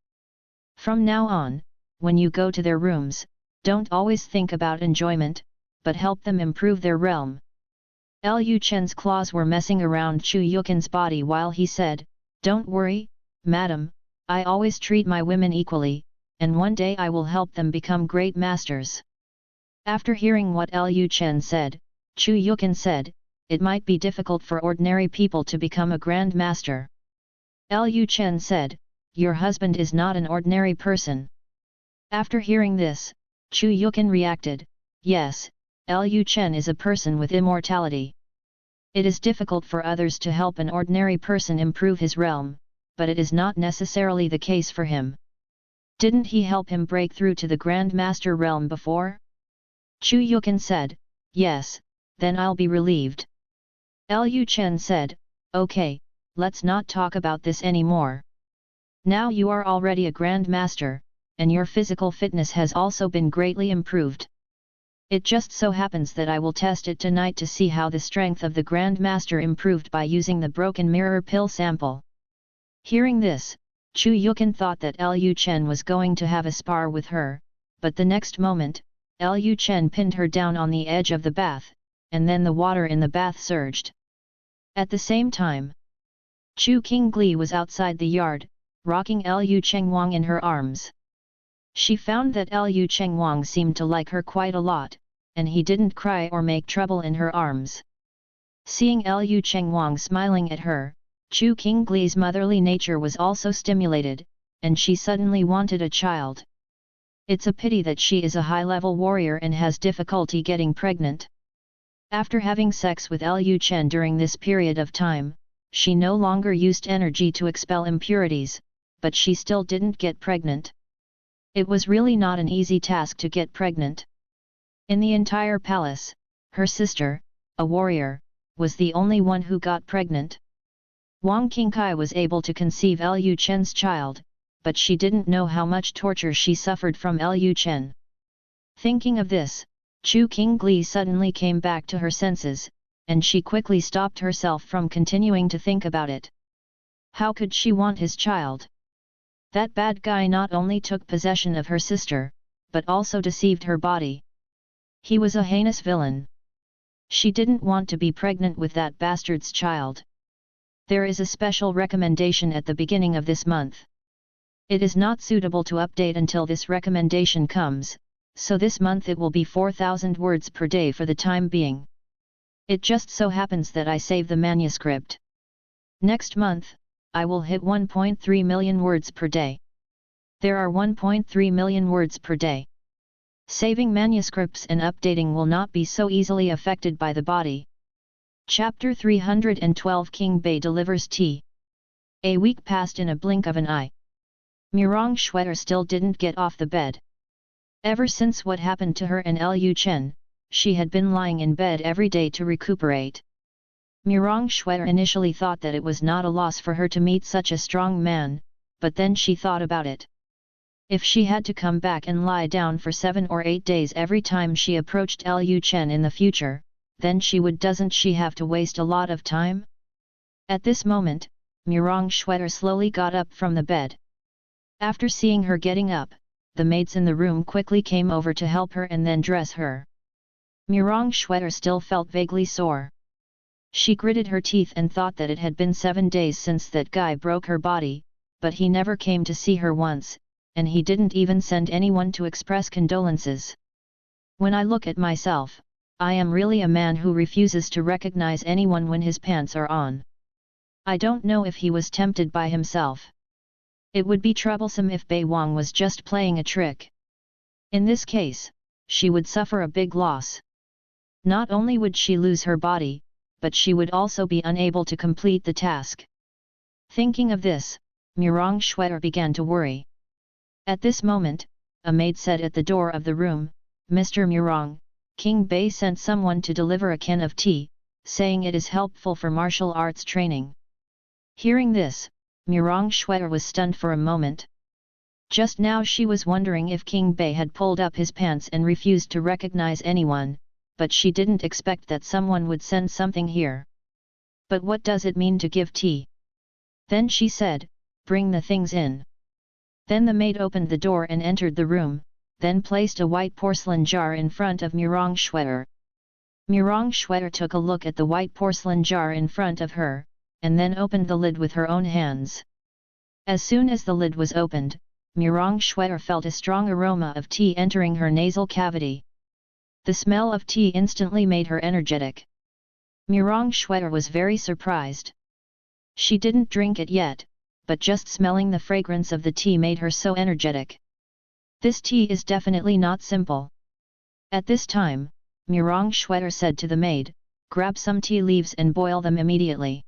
From now on, when you go to their rooms, don't always think about enjoyment, but help them improve their realm. Lu Chen's claws were messing around Chu Yukin's body while he said, "Don't worry, madam, I always treat my women equally, and one day I will help them become great masters." After hearing what Lu Chen said, Chu Yukin said, "It might be difficult for ordinary people to become a grand master." Lu Chen said, "Your husband is not an ordinary person." After hearing this, Chu Yukin reacted, "Yes, Lu Chen is a person with immortality. It is difficult for others to help an ordinary person improve his realm, but it is not necessarily the case for him. Didn't he help him break through to the Grand Master realm before?" Chu Yukin said, "Yes, then I'll be relieved." Lu Chen said, "Okay, let's not talk about this anymore. Now you are already a Grand Master, and your physical fitness has also been greatly improved. It just so happens that I will test it tonight to see how the strength of the Grand Master improved by using the broken mirror pill sample." Hearing this, Chu Yukin thought that Lu Chen was going to have a spar with her, but the next moment, Lu Chen pinned her down on the edge of the bath, and then the water in the bath surged. At the same time, Chu Qingli was outside the yard, rocking Lu Chengwang in her arms. She found that Lu Chengwang seemed to like her quite a lot, and he didn't cry or make trouble in her arms. Seeing Lu Chengwang smiling at her, Chu Qingli's motherly nature was also stimulated, and she suddenly wanted a child. It's a pity that she is a high-level warrior and has difficulty getting pregnant. After having sex with Lu Chen during this period of time, she no longer used energy to expel impurities, but she still didn't get pregnant. It was really not an easy task to get pregnant. In the entire palace, her sister, a warrior, was the only one who got pregnant. Wang Qingkai was able to conceive Lu Chen's child, but she didn't know how much torture she suffered from Lu Chen. Thinking of this, Chu Qingli suddenly came back to her senses, and she quickly stopped herself from continuing to think about it. How could she want his child? That bad guy not only took possession of her sister, but also deceived her body. He was a heinous villain. She didn't want to be pregnant with that bastard's child. There is a special recommendation at the beginning of this month. It is not suitable to update until this recommendation comes, so this month it will be 4,000 words per day for the time being. It just so happens that I save the manuscript. Next month, I will hit 1.3 million words per day. There are 1.3 million words per day. Saving manuscripts and updating will not be so easily affected by the body. Chapter 312 King Bei delivers tea. A week passed in a blink of an eye. Murong Xue'er still didn't get off the bed. Ever since what happened to her and Lu Chen, she had been lying in bed every day to recuperate. Murong Xue'er initially thought that it was not a loss for her to meet such a strong man, but then she thought about it. If she had to come back and lie down for 7 or 8 days every time she approached Lu Chen in the future, then doesn't she have to waste a lot of time? At this moment, Murong Xue'er slowly got up from the bed. After seeing her getting up, the maids in the room quickly came over to help her and then dress her. Murong Xue'er still felt vaguely sore. She gritted her teeth and thought that it had been 7 days since that guy broke her body, but he never came to see her once, and he didn't even send anyone to express condolences. When I look at myself, I am really a man who refuses to recognize anyone when his pants are on. I don't know if he was tempted by himself. It would be troublesome if Bei Wang was just playing a trick. In this case, she would suffer a big loss. Not only would she lose her body, but she would also be unable to complete the task. Thinking of this, Murong Xue'er began to worry. At this moment, a maid said at the door of the room, "Mr. Murong, King Bei sent someone to deliver a can of tea, saying it is helpful for martial arts training." Hearing this, Murong Xue'er was stunned for a moment. Just now she was wondering if King Bei had pulled up his pants and refused to recognize anyone, but she didn't expect that someone would send something here. But what does it mean to give tea? Then she said, "Bring the things in." Then the maid opened the door and entered the room, then placed a white porcelain jar in front of Murong Shwetter. Murong Shwetter took a look at the white porcelain jar in front of her, and then opened the lid with her own hands. As soon as the lid was opened, Murong Shwetter felt a strong aroma of tea entering her nasal cavity. The smell of tea instantly made her energetic. Murong Shwetter was very surprised. She didn't drink it yet, but just smelling the fragrance of the tea made her so energetic. This tea is definitely not simple. At this time, Murong Shwetter said to the maid, "Grab some tea leaves and boil them immediately."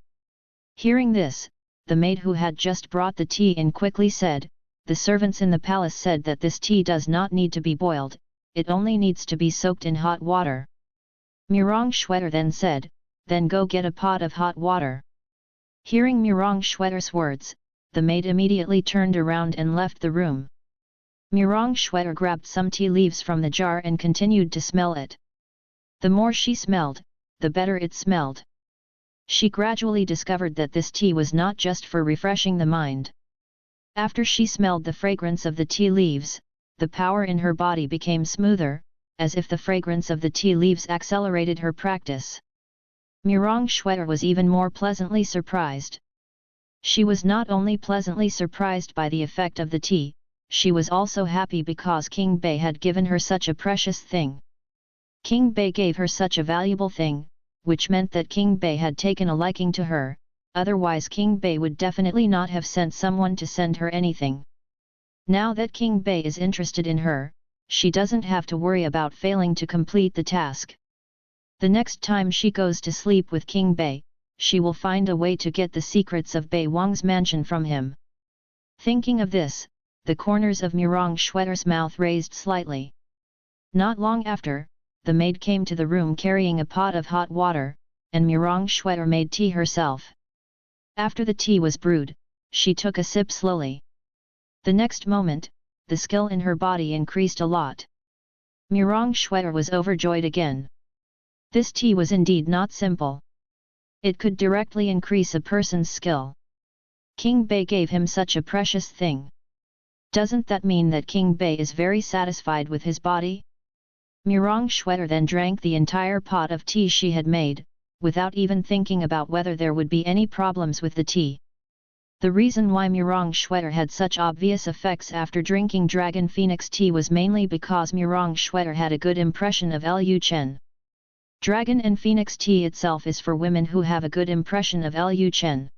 Hearing this, the maid who had just brought the tea in quickly said, "The servants in the palace said that this tea does not need to be boiled, it only needs to be soaked in hot water." Murong Shwetter then said, "Then go get a pot of hot water." Hearing Murong Shwetter's words, the maid immediately turned around and left the room. Murong Shwetter grabbed some tea leaves from the jar and continued to smell it. The more she smelled, the better it smelled. She gradually discovered that this tea was not just for refreshing the mind. After she smelled the fragrance of the tea leaves, the power in her body became smoother, as if the fragrance of the tea leaves accelerated her practice. Murong Shwetter was even more pleasantly surprised. She was not only pleasantly surprised by the effect of the tea, she was also happy because King Bei had given her such a precious thing. King Bei gave her such a valuable thing, which meant that King Bei had taken a liking to her, otherwise King Bei would definitely not have sent someone to send her anything. Now that King Bei is interested in her, she doesn't have to worry about failing to complete the task. The next time she goes to sleep with King Bei, she will find a way to get the secrets of Bei Wang's mansion from him. Thinking of this, the corners of Murong Shwetter's mouth raised slightly. Not long after, the maid came to the room carrying a pot of hot water, and Murong Shwetter made tea herself. After the tea was brewed, she took a sip slowly. The next moment, the skill in her body increased a lot. Murong Shwetter was overjoyed again. This tea was indeed not simple. It could directly increase a person's skill. King Bei gave him such a precious thing. Doesn't that mean that King Bei is very satisfied with his body? Murong Shwetter then drank the entire pot of tea she had made, without even thinking about whether there would be any problems with the tea. The reason why Murong Shwetter had such obvious effects after drinking Dragon Phoenix tea was mainly because Murong Shwetter had a good impression of Lu Chen. Dragon and Phoenix tea itself is for women who have a good impression of Lu Chen.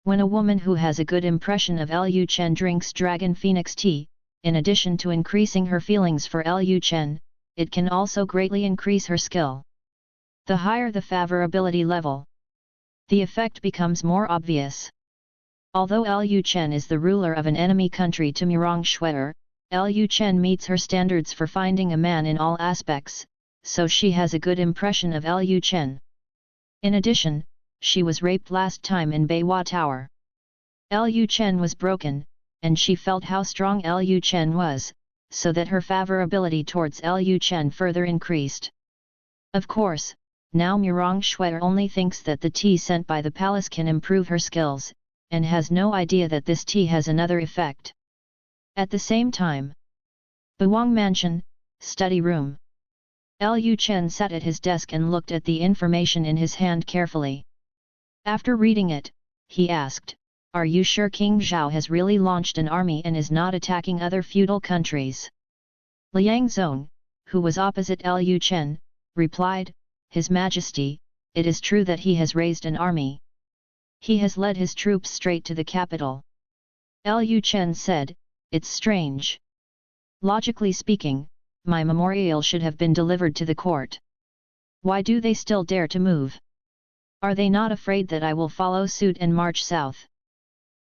When a woman who has a good impression of Lu Chen drinks Dragon Phoenix tea, in addition to increasing her feelings for Lu Chen, it can also greatly increase her skill. The higher the favorability level, the effect becomes more obvious. Although Lu Chen is the ruler of an enemy country to Murong Shwetter, Lu Chen meets her standards for finding a man in all aspects, so she has a good impression of Lu Chen. In addition, she was raped last time in Beiwa Tower. Lu Chen was broken, and she felt how strong Lu Chen was, so that her favorability towards Lu Chen further increased. Of course, now Murong Shwetter only thinks that the tea sent by the palace can improve her skills, and has no idea that this tea has another effect. At the same time, Bawang Mansion, study room. Lu Chen sat at his desk and looked at the information in his hand carefully. After reading it, he asked, "Are you sure King Zhao has really launched an army and is not attacking other feudal countries?" Liang Zong, who was opposite Lu Chen, replied, "His Majesty, it is true that he has raised an army. He has led his troops straight to the capital." Lu Chen said, "It's strange. Logically speaking, my memorial should have been delivered to the court. Why do they still dare to move? Are they not afraid that I will follow suit and march south?"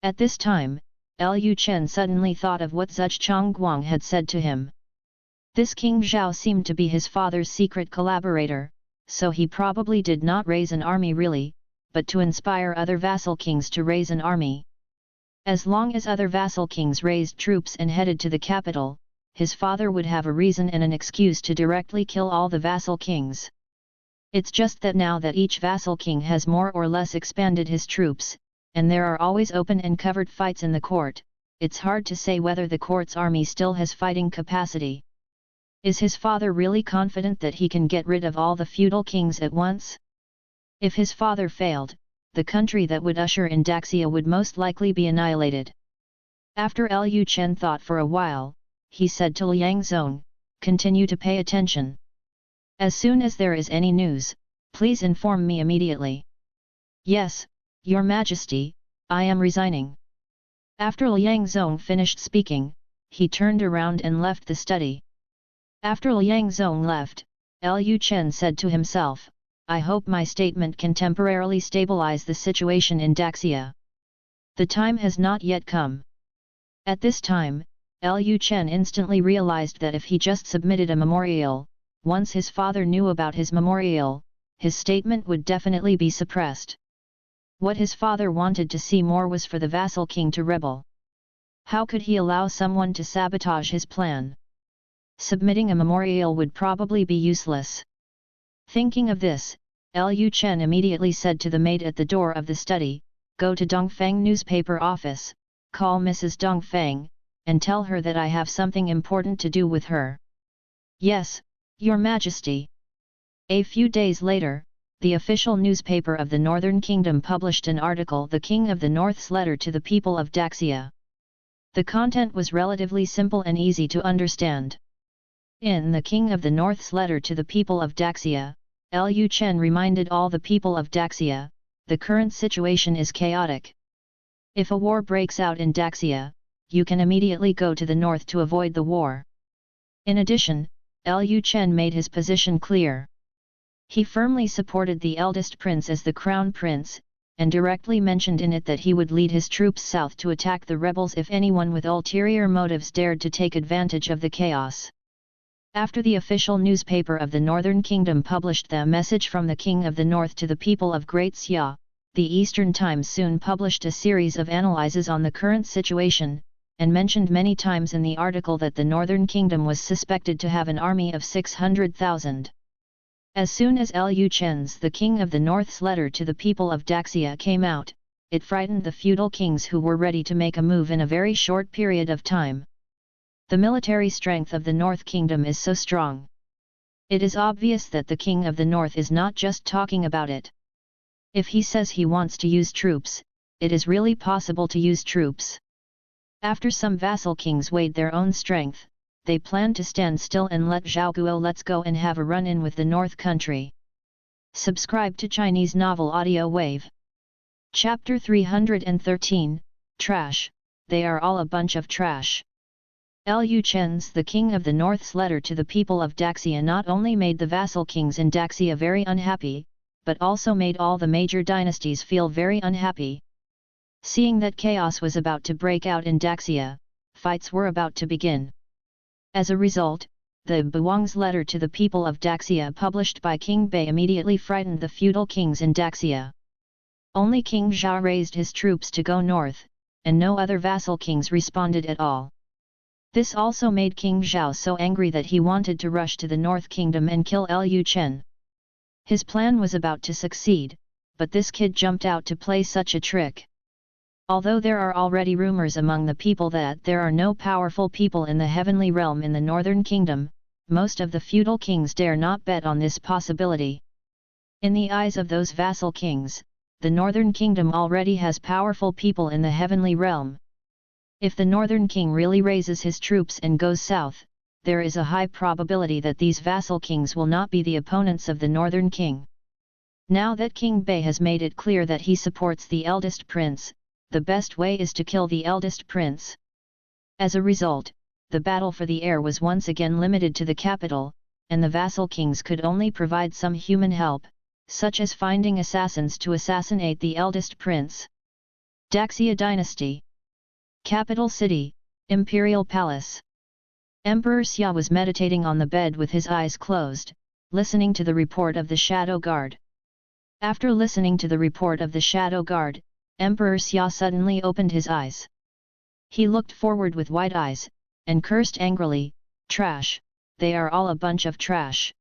At this time, Lu Chen suddenly thought of what Zhuge Guang had said to him. This King Zhao seemed to be his father's secret collaborator, so he probably did not raise an army really, but to inspire other vassal kings to raise an army. As long as other vassal kings raised troops and headed to the capital, his father would have a reason and an excuse to directly kill all the vassal kings. It's just that now that each vassal king has more or less expanded his troops, and there are always open and covered fights in the court. It's hard to say whether the court's army still has fighting capacity. Is his father really confident that he can get rid of all the feudal kings at once? If his father failed, the country that would usher in Daxia would most likely be annihilated. After Lu Chen thought for a while, he said to Liang Zong, "Continue to pay attention. As soon as there is any news, please inform me immediately." "Yes, Your Majesty, I am resigning." After Liang Zong finished speaking, he turned around and left the study. After Liang Zong left, Lu Chen said to himself, "I hope my statement can temporarily stabilize the situation in Daxia. The time has not yet come." At this time, Lu Chen instantly realized that if he just submitted a memorial, once his father knew about his memorial, his statement would definitely be suppressed. What his father wanted to see more was for the vassal king to rebel. How could he allow someone to sabotage his plan? Submitting a memorial would probably be useless. Thinking of this, Lu Chen immediately said to the maid at the door of the study, "Go to Dongfang newspaper office, call Mrs. Dongfang, and tell her that I have something important to do with her." "Yes, Your Majesty." A few days later, the official newspaper of the Northern Kingdom published an article, "The King of the North's Letter to the People of Daxia." The content was relatively simple and easy to understand. In "The King of the North's Letter to the People of Daxia," Lu Chen reminded all the people of Daxia, the current situation is chaotic. If a war breaks out in Daxia, you can immediately go to the north to avoid the war. In addition, Lu Chen made his position clear. He firmly supported the eldest prince as the crown prince, and directly mentioned in it that he would lead his troops south to attack the rebels if anyone with ulterior motives dared to take advantage of the chaos. After the official newspaper of the Northern Kingdom published the message from the King of the North to the people of Great Xia, the Eastern Times soon published a series of analyses on the current situation, and mentioned many times in the article that the Northern Kingdom was suspected to have an army of 600,000. As soon as Lu Chen's "The King of the North's Letter to the People of Daxia" came out, it frightened the feudal kings who were ready to make a move in a very short period of time. The military strength of the North Kingdom is so strong. It is obvious that the King of the North is not just talking about it. If he says he wants to use troops, it is really possible to use troops. After some vassal kings weighed their own strength, they planned to stand still and let Zhao Guo let's go and have a run-in with the North country. Subscribe to Chinese Novel Audio Wave. Chapter 313, Trash, They are all a bunch of trash. Lu Chen's "The King of the North's Letter to the People of Daxia" not only made the vassal kings in Daxia very unhappy, but also made all the major dynasties feel very unhappy. Seeing that chaos was about to break out in Daxia, fights were about to begin. As a result, the Buwang's letter to the people of Daxia published by King Bei immediately frightened the feudal kings in Daxia. Only King Zhao raised his troops to go north, and no other vassal kings responded at all. This also made King Zhao so angry that he wanted to rush to the North Kingdom and kill Lu Chen. His plan was about to succeed, but this kid jumped out to play such a trick. Although there are already rumors among the people that there are no powerful people in the heavenly realm in the Northern Kingdom, most of the feudal kings dare not bet on this possibility. In the eyes of those vassal kings, the Northern Kingdom already has powerful people in the heavenly realm. If the Northern King really raises his troops and goes south, there is a high probability that these vassal kings will not be the opponents of the Northern King. Now that King Bei has made it clear that he supports the eldest prince, the best way is to kill the eldest prince. As a result, the battle for the air was once again limited to the capital, and the vassal kings could only provide some human help, such as finding assassins to assassinate the eldest prince. Xia Dynasty. Capital City, Imperial Palace. Emperor Xia was meditating on the bed with his eyes closed, listening to the report of the Shadow Guard. After listening to the report of the Shadow Guard, Emperor Xia suddenly opened his eyes. He looked forward with wide eyes, and cursed angrily, "Trash, they are all a bunch of trash.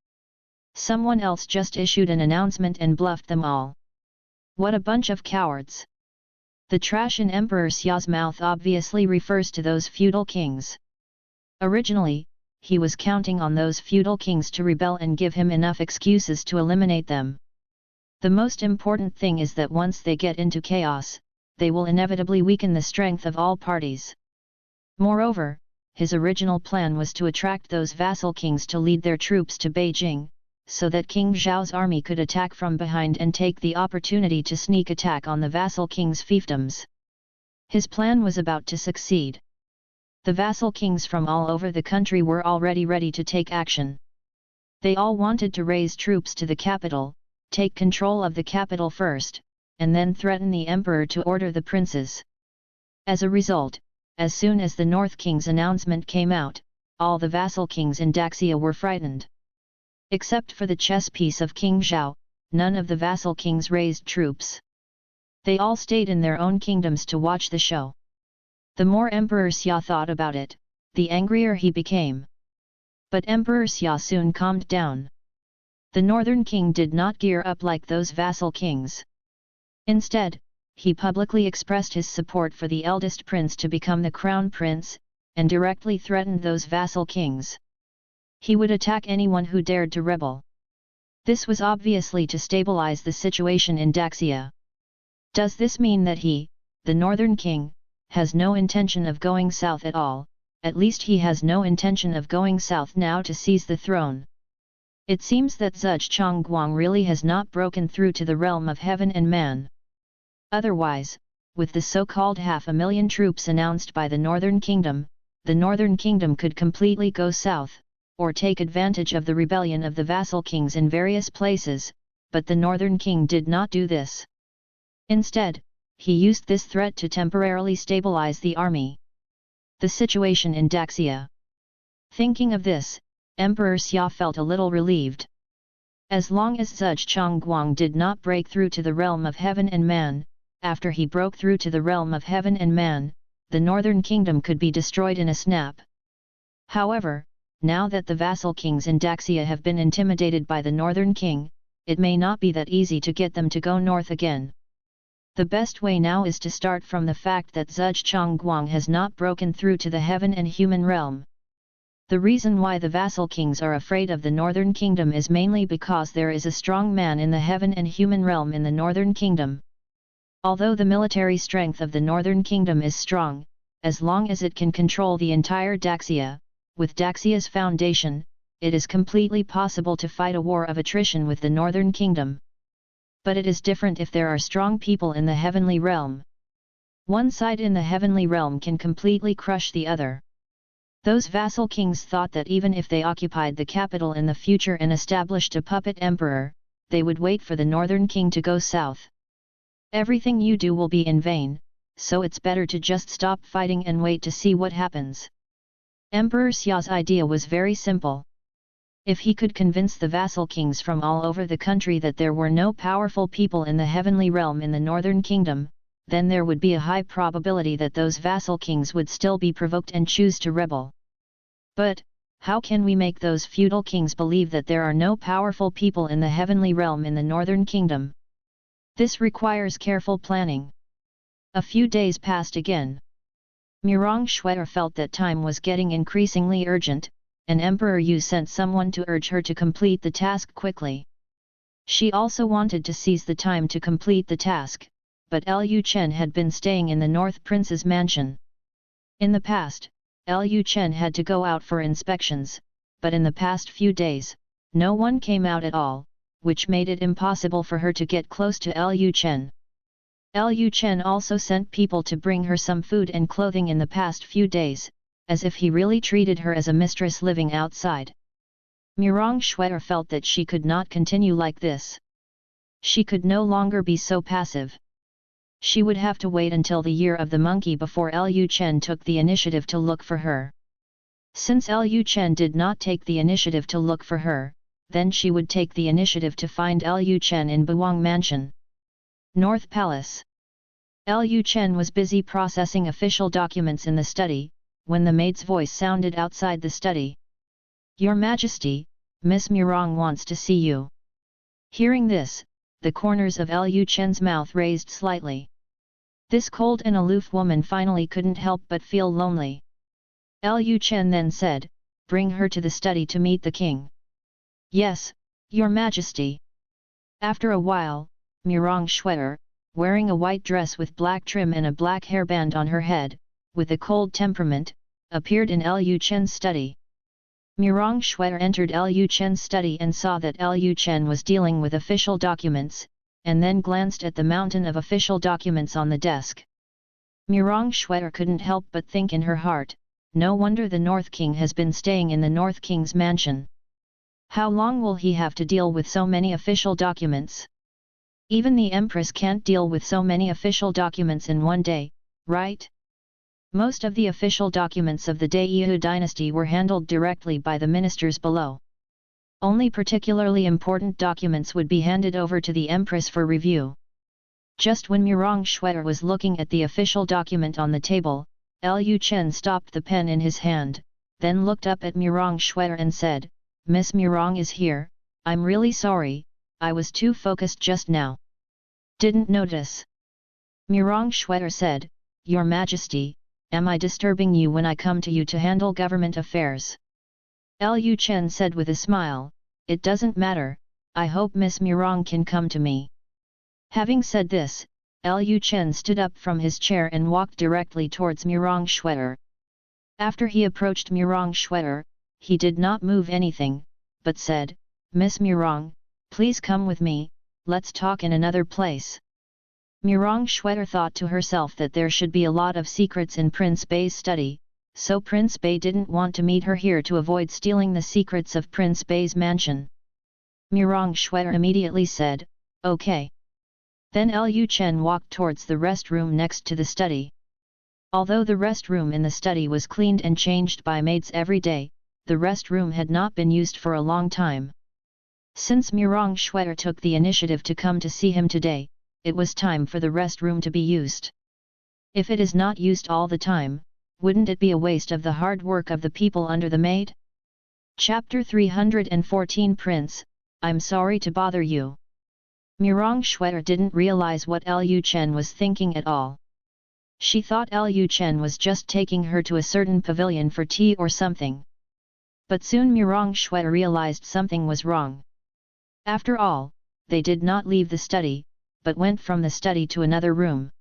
Someone else just issued an announcement and bluffed them all. What a bunch of cowards! The trash in Emperor Xia's mouth obviously refers to those feudal kings. Originally, he was counting on those feudal kings to rebel and give him enough excuses to eliminate them. The most important thing is that once they get into chaos, they will inevitably weaken the strength of all parties. Moreover, his original plan was to attract those vassal kings to lead their troops to Beijing, so that King Zhao's army could attack from behind and take the opportunity to sneak attack on the vassal kings' fiefdoms. His plan was about to succeed. The vassal kings from all over the country were already ready to take action. They all wanted to raise troops to the capital, take control of the capital first, and then threaten the emperor to order the princes. As a result, as soon as the North King's announcement came out, all the vassal kings in Daxia were frightened. Except for the chess piece of King Zhao, none of the vassal kings raised troops. They all stayed in their own kingdoms to watch the show. The more Emperor Xia thought about it, the angrier he became. But Emperor Xia soon calmed down. The northern king did not gear up like those vassal kings. Instead, he publicly expressed his support for the eldest prince to become the crown prince, and directly threatened those vassal kings. He would attack anyone who dared to rebel. This was obviously to stabilize the situation in Daxia. Does this mean that he, the northern king, has no intention of going south at all? At least he has no intention of going south now to seize the throne. It seems that Zhuge really has not broken through to the realm of heaven and man. Otherwise, with the so-called 500,000 troops announced by the Northern Kingdom could completely go south, or take advantage of the rebellion of the vassal kings in various places, but the Northern King did not do this. Instead, he used this threat to temporarily stabilize the army. The situation in Daxia. Thinking of this, Emperor Xia felt a little relieved. As long as Zhuge did not break through to the realm of heaven and man, after he broke through to the realm of heaven and man, the Northern Kingdom could be destroyed in a snap. However, now that the vassal kings in Daxia have been intimidated by the Northern King, it may not be that easy to get them to go north again. The best way now is to start from the fact that Zhuge has not broken through to the heaven and human realm. The reason why the vassal kings are afraid of the Northern Kingdom is mainly because there is a strong man in the heaven and human realm in the Northern Kingdom. Although the military strength of the Northern Kingdom is strong, as long as it can control the entire Daxia, with Daxia's foundation, it is completely possible to fight a war of attrition with the Northern Kingdom. But it is different if there are strong people in the heavenly realm. One side in the heavenly realm can completely crush the other. Those vassal kings thought that even if they occupied the capital in the future and established a puppet emperor, they would wait for the Northern King to go south. Everything you do will be in vain, so it's better to just stop fighting and wait to see what happens. Emperor Xia's idea was very simple. If he could convince the vassal kings from all over the country that there were no powerful people in the heavenly realm in the Northern Kingdom, then there would be a high probability that those vassal kings would still be provoked and choose to rebel. But, how can we make those feudal kings believe that there are no powerful people in the heavenly realm in the Northern Kingdom? This requires careful planning. A few days passed again. Murong Shuer felt that time was getting increasingly urgent, and Emperor Yu sent someone to urge her to complete the task quickly. She also wanted to seize the time to complete the task, but Lu Chen had been staying in the North Prince's mansion. In the past, Lu Chen had to go out for inspections, but in the past few days, no one came out at all, which made it impossible for her to get close to Lu Chen. Lu Chen also sent people to bring her some food and clothing in the past few days, as if he really treated her as a mistress living outside. Murong Shuer felt that she could not continue like this. She could no longer be so passive. She would have to wait until the year of the monkey before Lu Chen took the initiative to look for her. Since Lu Chen did not take the initiative to look for her, then she would take the initiative to find Lu Chen in Buwang Mansion. North Palace. Lu Chen was busy processing official documents in the study, when the maid's voice sounded outside the study. "Your Majesty, Miss Murong wants to see you." Hearing this, the corners of Lu Chen's mouth raised slightly. This cold and aloof woman finally couldn't help but feel lonely. Lu Chen then said, "Bring her to the study to meet the king." "Yes, your majesty." After a while, Murong Shwetter, wearing a white dress with black trim and a black hairband on her head, with a cold temperament, appeared in Lu Chen's study. Murong Shwetter entered Lu Chen's study and saw that Lu Chen was dealing with official documents, and then glanced at the mountain of official documents on the desk. Murong Shwetter couldn't help but think in her heart, no wonder the North King has been staying in the North King's mansion. How long will he have to deal with so many official documents? Even the Empress can't deal with so many official documents in one day, right? Most of the official documents of the Great Xia Dynasty were handled directly by the ministers below. Only particularly important documents would be handed over to the Empress for review. Just when Murong Shwetter was looking at the official document on the table, Lu Chen stopped the pen in his hand, then looked up at Murong Shwetter and said, "Miss Murong is here, I'm really sorry, I was too focused just now. Didn't notice." Murong Shwetter said, "Your Majesty, am I disturbing you when I come to you to handle government affairs?" Lu Chen said with a smile, "It doesn't matter, I hope Miss Murong can come to me." Having said this, Lu Chen stood up from his chair and walked directly towards Murong Shwetter. After he approached Murong Shwetter, he did not move anything, but said, "Miss Murong, please come with me, let's talk in another place." Murong Shwetter thought to herself that there should be a lot of secrets in Prince Bei's study, so Prince Bei didn't want to meet her here to avoid stealing the secrets of Prince Bei's mansion. Murong Shwetter immediately said, "Okay." Then Lu Chen walked towards the rest room next to the study. Although the rest room in the study was cleaned and changed by maids every day, the rest room had not been used for a long time. Since Murong Shwetter took the initiative to come to see him today, it was time for the rest room to be used. If it is not used all the time, wouldn't it be a waste of the hard work of the people under the maid? Chapter 314 Prince, I'm sorry to bother you. Murong Shwetter didn't realize what Lu Chen was thinking at all. She thought Lu Chen was just taking her to a certain pavilion for tea or something. But soon Murong Shwetter realized something was wrong. After all, they did not leave the study, but went from the study to another room.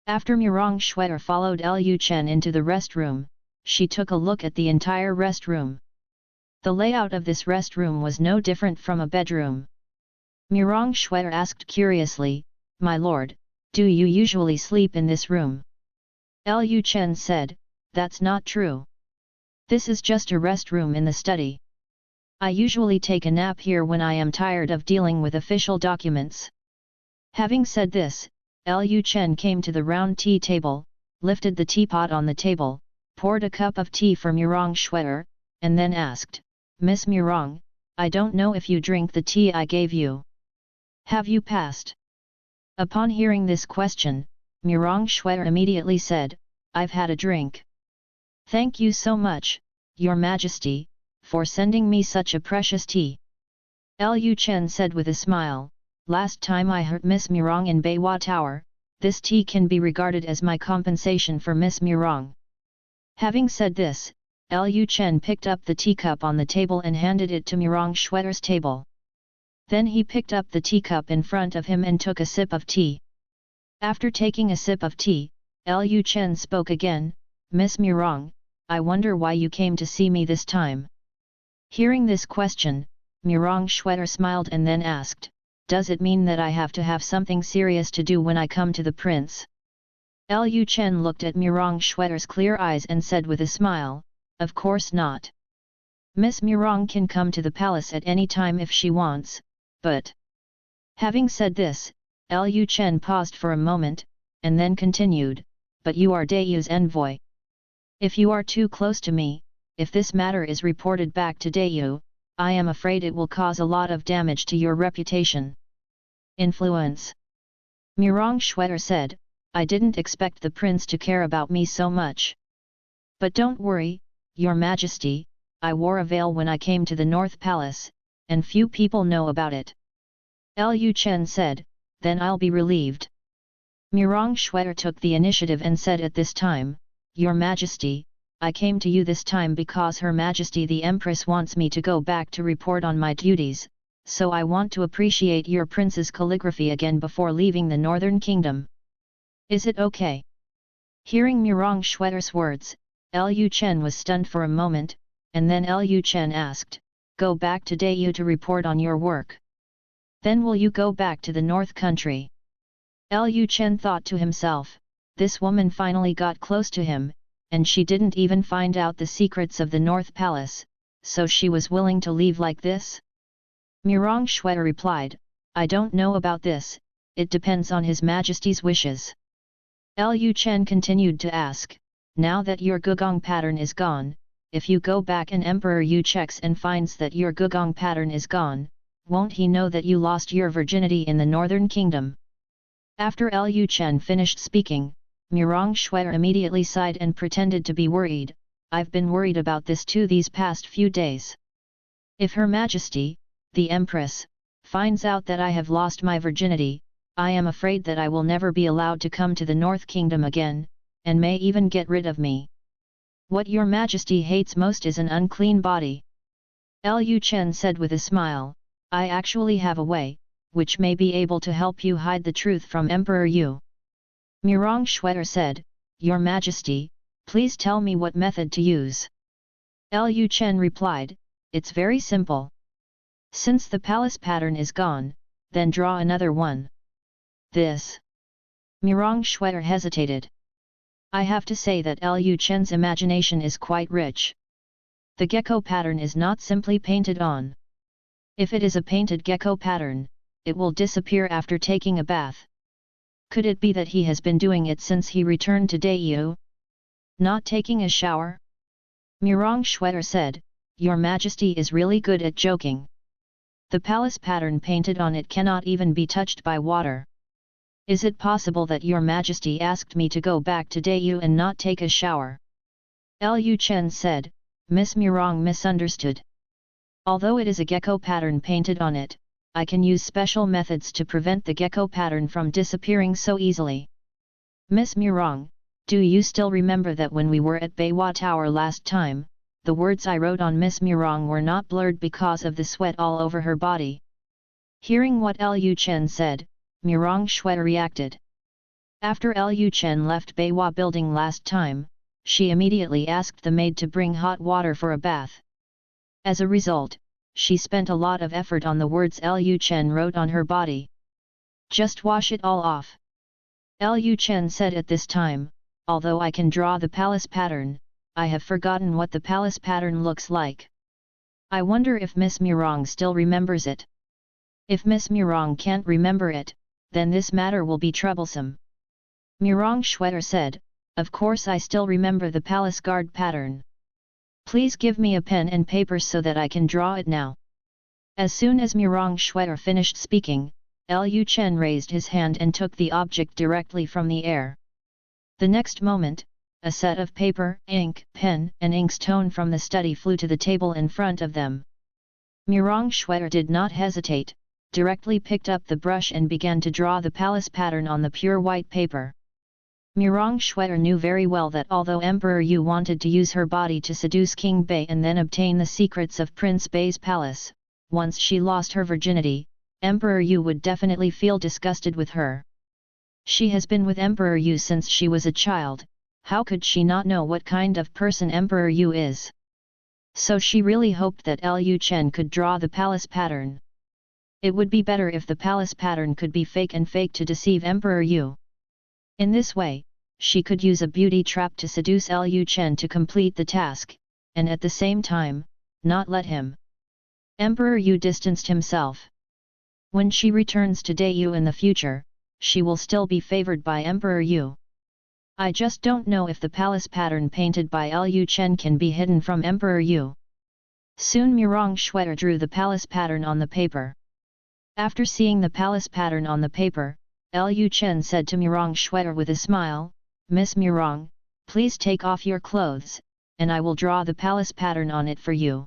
After Murong Shwetter followed Lu Chen into the rest room, she took a look at the entire rest room. The layout of this rest room was no different from a bedroom. Murong Shwetter asked curiously, "My lord, do you usually sleep in this room?" Lu Chen said, "That's not true. This is just a rest room in the study. I usually take a nap here when I am tired of dealing with official documents." Having said this, Lu Chen came to the round tea table, lifted the teapot on the table, poured a cup of tea for Murong Shwetter, and then asked, "Miss Murong, I don't know if you drink the tea I gave you. Have you passed?" Upon hearing this question, Murong Shwetter immediately said, "I've had a drink. Thank you so much, Your Majesty, for sending me such a precious tea." Lu Chen said with a smile, "Last time I heard Miss Murong in Beiwa Tower, this tea can be regarded as my compensation for Miss Murong." Having said this, Lu Chen picked up the teacup on the table and handed it to Murong Shwetter's table. Then he picked up the teacup in front of him and took a sip of tea. After taking a sip of tea, Lu Chen spoke again, "Miss Murong, I wonder why you came to see me this time." Hearing this question, Murong Shwetter smiled and then asked, "Does it mean that I have to have something serious to do when I come to the prince?" Lu Chen looked at Murong Shwetter's clear eyes and said with a smile, "Of course not. Miss Murong can come to the palace at any time if she wants, but..." Having said this, Lu Chen paused for a moment, and then continued, "But you are Daiyu's envoy. If you are too close to me, if this matter is reported back to Daiyu, I am afraid it will cause a lot of damage to your reputation." Influence. Murong Shwetter said, "I didn't expect the prince to care about me so much. But don't worry, Your Majesty, I wore a veil when I came to the North Palace, and few people know about it." Lu Chen said, "Then I'll be relieved." Mirong Shuer took the initiative and said at this time, Your Majesty, I came to you this time because Her Majesty the Empress wants me to go back to report on my duties, so I want to appreciate your prince's calligraphy again before leaving the Northern Kingdom. Is it okay? Hearing Mirong Shuer's words, Lu Chen was stunned for a moment, and then Lu Chen asked, Go back to Dayu to report on your work. Then will you go back to the North Country? Lu Chen thought to himself, this woman finally got close to him, and she didn't even find out the secrets of the North Palace, so she was willing to leave like this? Mirong Shuer replied, I don't know about this, it depends on His Majesty's wishes. Lu Chen continued to ask, now that your Gugong pattern is gone, if you go back and Emperor Yu checks and finds that your Gugong pattern is gone, won't he know that you lost your virginity in the Northern Kingdom? After Lu Chen finished speaking, Mirong Shuer immediately sighed and pretended to be worried, I've been worried about this too these past few days. If Her Majesty, the Empress, finds out that I have lost my virginity, I am afraid that I will never be allowed to come to the North Kingdom again, and may even get rid of me. What Your Majesty hates most is an unclean body. Lu Chen said with a smile, I actually have a way, which may be able to help you hide the truth from Emperor Yu. Mirong Shuer said, Your Majesty, please tell me what method to use. Lu Chen replied, It's very simple. Since the palace pattern is gone, then draw another one. This. Mirong Shuer hesitated. I have to say that Lu Chen's imagination is quite rich. The gecko pattern is not simply painted on. If it is a painted gecko pattern, it will disappear after taking a bath. Could it be that he has been doing it since he returned to Dayu? Not taking a shower? Mirong Shuer said, Your Majesty is really good at joking. The palace pattern painted on it cannot even be touched by water. Is it possible that Your Majesty asked me to go back to Dayu and not take a shower? Lu Chen said, Miss Mirong misunderstood. Although it is a gecko pattern painted on it, I can use special methods to prevent the gecko pattern from disappearing so easily. Miss Mirong, do you still remember that when we were at Beiwa Tower last time, the words I wrote on Miss Mirong were not blurred because of the sweat all over her body? Hearing what Lu Chen said, Mirong Shuer reacted. After Lu Chen left Beiwa building last time, she immediately asked the maid to bring hot water for a bath. As a result, she spent a lot of effort on the words Lu Chen wrote on her body. Just wash it all off. Lu Chen said at this time, although I can draw the palace pattern, I have forgotten what the palace pattern looks like. I wonder if Miss Mirong still remembers it. If Miss Mirong can't remember it, then this matter will be troublesome. Mirong Shuer said, Of course I still remember the palace guard pattern. Please give me a pen and paper so that I can draw it now. As soon as Mirong Shuer finished speaking, Lu Chen raised his hand and took the object directly from the air. The next moment, a set of paper, ink, pen, and inkstone from the study flew to the table in front of them. Mirong Shuer did not hesitate, directly picked up the brush and began to draw the palace pattern on the pure white paper. Mirong Shuer knew very well that although Emperor Yu wanted to use her body to seduce King Bei and then obtain the secrets of Prince Bei's palace, once she lost her virginity, Emperor Yu would definitely feel disgusted with her. She has been with Emperor Yu since she was a child, how could she not know what kind of person Emperor Yu is? So she really hoped that Lu Chen could draw the palace pattern. It would be better if the palace pattern could be fake and fake to deceive Emperor Yu. In this way, she could use a beauty trap to seduce Lu Chen to complete the task, and at the same time, not let him. Emperor Yu distanced himself. When she returns to Dayu in the future, she will still be favored by Emperor Yu. I just don't know if the palace pattern painted by Lu Chen can be hidden from Emperor Yu. Soon Mirong Shuer drew the palace pattern on the paper. After seeing the palace pattern on the paper, Lu Chen said to Mirong Shuer with a smile, Miss Mirong, please take off your clothes, and I will draw the palace pattern on it for you.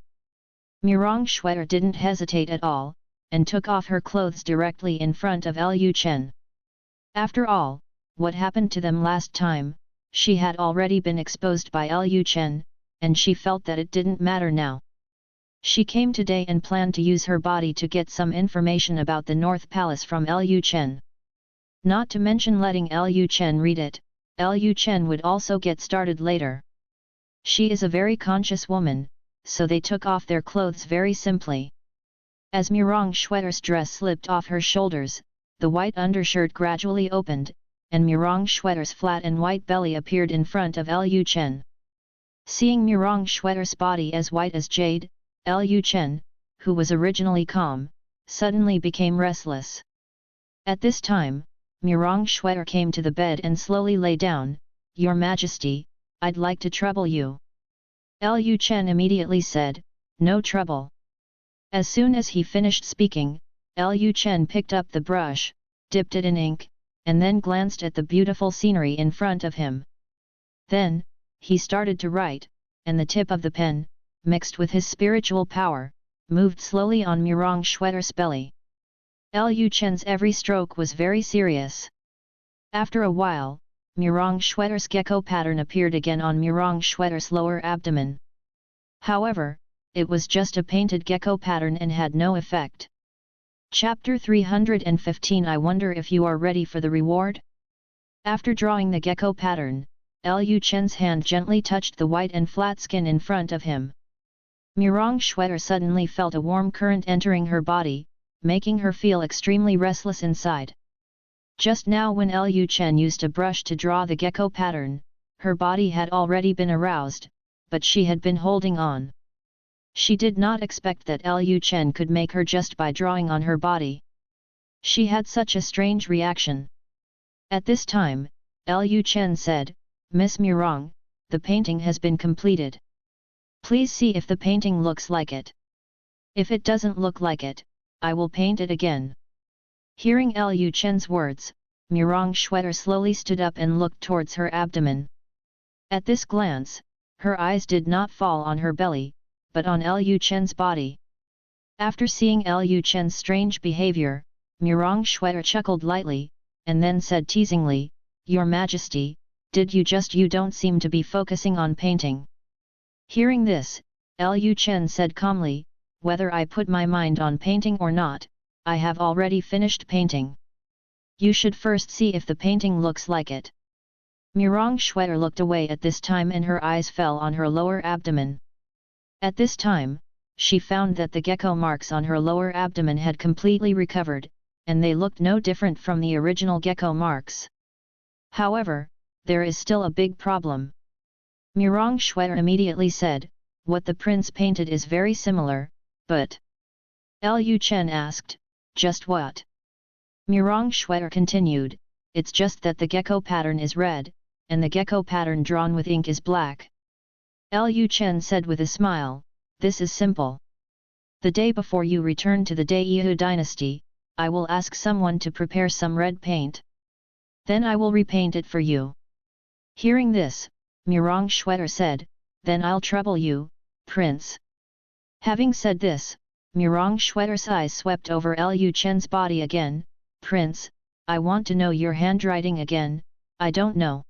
Mirong Shuer didn't hesitate at all, and took off her clothes directly in front of Lu Chen. After all, what happened to them last time. She had already been exposed by Lu Chen, and she felt that it didn't matter now. She came today and planned to use her body to get some information about the North Palace from Lu Chen. Not to mention letting Lu Chen read it, Lu Chen would also get started later. She is a very conscious woman, so they took off their clothes very simply. As Murong Schwetter's dress slipped off her shoulders, the white undershirt gradually opened, and Murong Schwetter's flat and white belly appeared in front of Lu Chen. Seeing Murong Schwetter's body as white as jade, Lu Chen, who was originally calm, suddenly became restless. At this time, Murong Schwetter came to the bed and slowly lay down. "Your Majesty, I'd like to trouble you." Lu Chen immediately said, "No trouble." As soon as he finished speaking, Lu Chen picked up the brush, dipped it in ink, and then glanced at the beautiful scenery in front of him. Then, he started to write, and the tip of the pen, mixed with his spiritual power, moved slowly on Murong Schwetter's belly. Lu Chen's every stroke was very serious. After a while, Murong Schwetter's gecko pattern appeared again on Murong Schwetter's lower abdomen. However, it was just a painted gecko pattern and had no effect. Chapter 315 I wonder if you are ready for the reward? After drawing the gecko pattern, Lu Chen's hand gently touched the white and flat skin in front of him. Murong Schwetter suddenly felt a warm current entering her body, making her feel extremely restless inside. Just now when Lu Chen used a brush to draw the gecko pattern, her body had already been aroused, but she had been holding on. She did not expect that Lu Chen could make her just by drawing on her body. She had such a strange reaction. At this time, Lu Chen said, "Miss Murong, the painting has been completed. Please see if the painting looks like it. If it doesn't look like it, I will paint it again." Hearing Lu Chen's words, Murong Schwetter slowly stood up and looked towards her abdomen. At this glance, her eyes did not fall on her belly, but on Lu Chen's body. After seeing Lu Chen's strange behavior, Murong Schwetter chuckled lightly, and then said teasingly, "Your Majesty, you don't seem to be focusing on painting." Hearing this, Lu Chen said calmly, "Whether I put my mind on painting or not, I have already finished painting. You should first see if the painting looks like it." Murong Schwetter looked away at this time and her eyes fell on her lower abdomen. At this time, she found that the gecko marks on her lower abdomen had completely recovered, and they looked no different from the original gecko marks. However, there is still a big problem. Murong Schwetter immediately said, "What the prince painted is very similar, but..." Lu Chen asked, "Just what?" Murong Schwetter continued, "It's just that the gecko pattern is red, and the gecko pattern drawn with ink is black." Lu Chen said with a smile, "This is simple. The day before you return to the Great Xia Dynasty, I will ask someone to prepare some red paint. Then I will repaint it for you." Hearing this, Murong Schwetter said, "Then I'll trouble you, Prince." Having said this, Murong Schwetter's eyes swept over Lu Chen's body again. "Prince, I want to know your handwriting again, I don't know."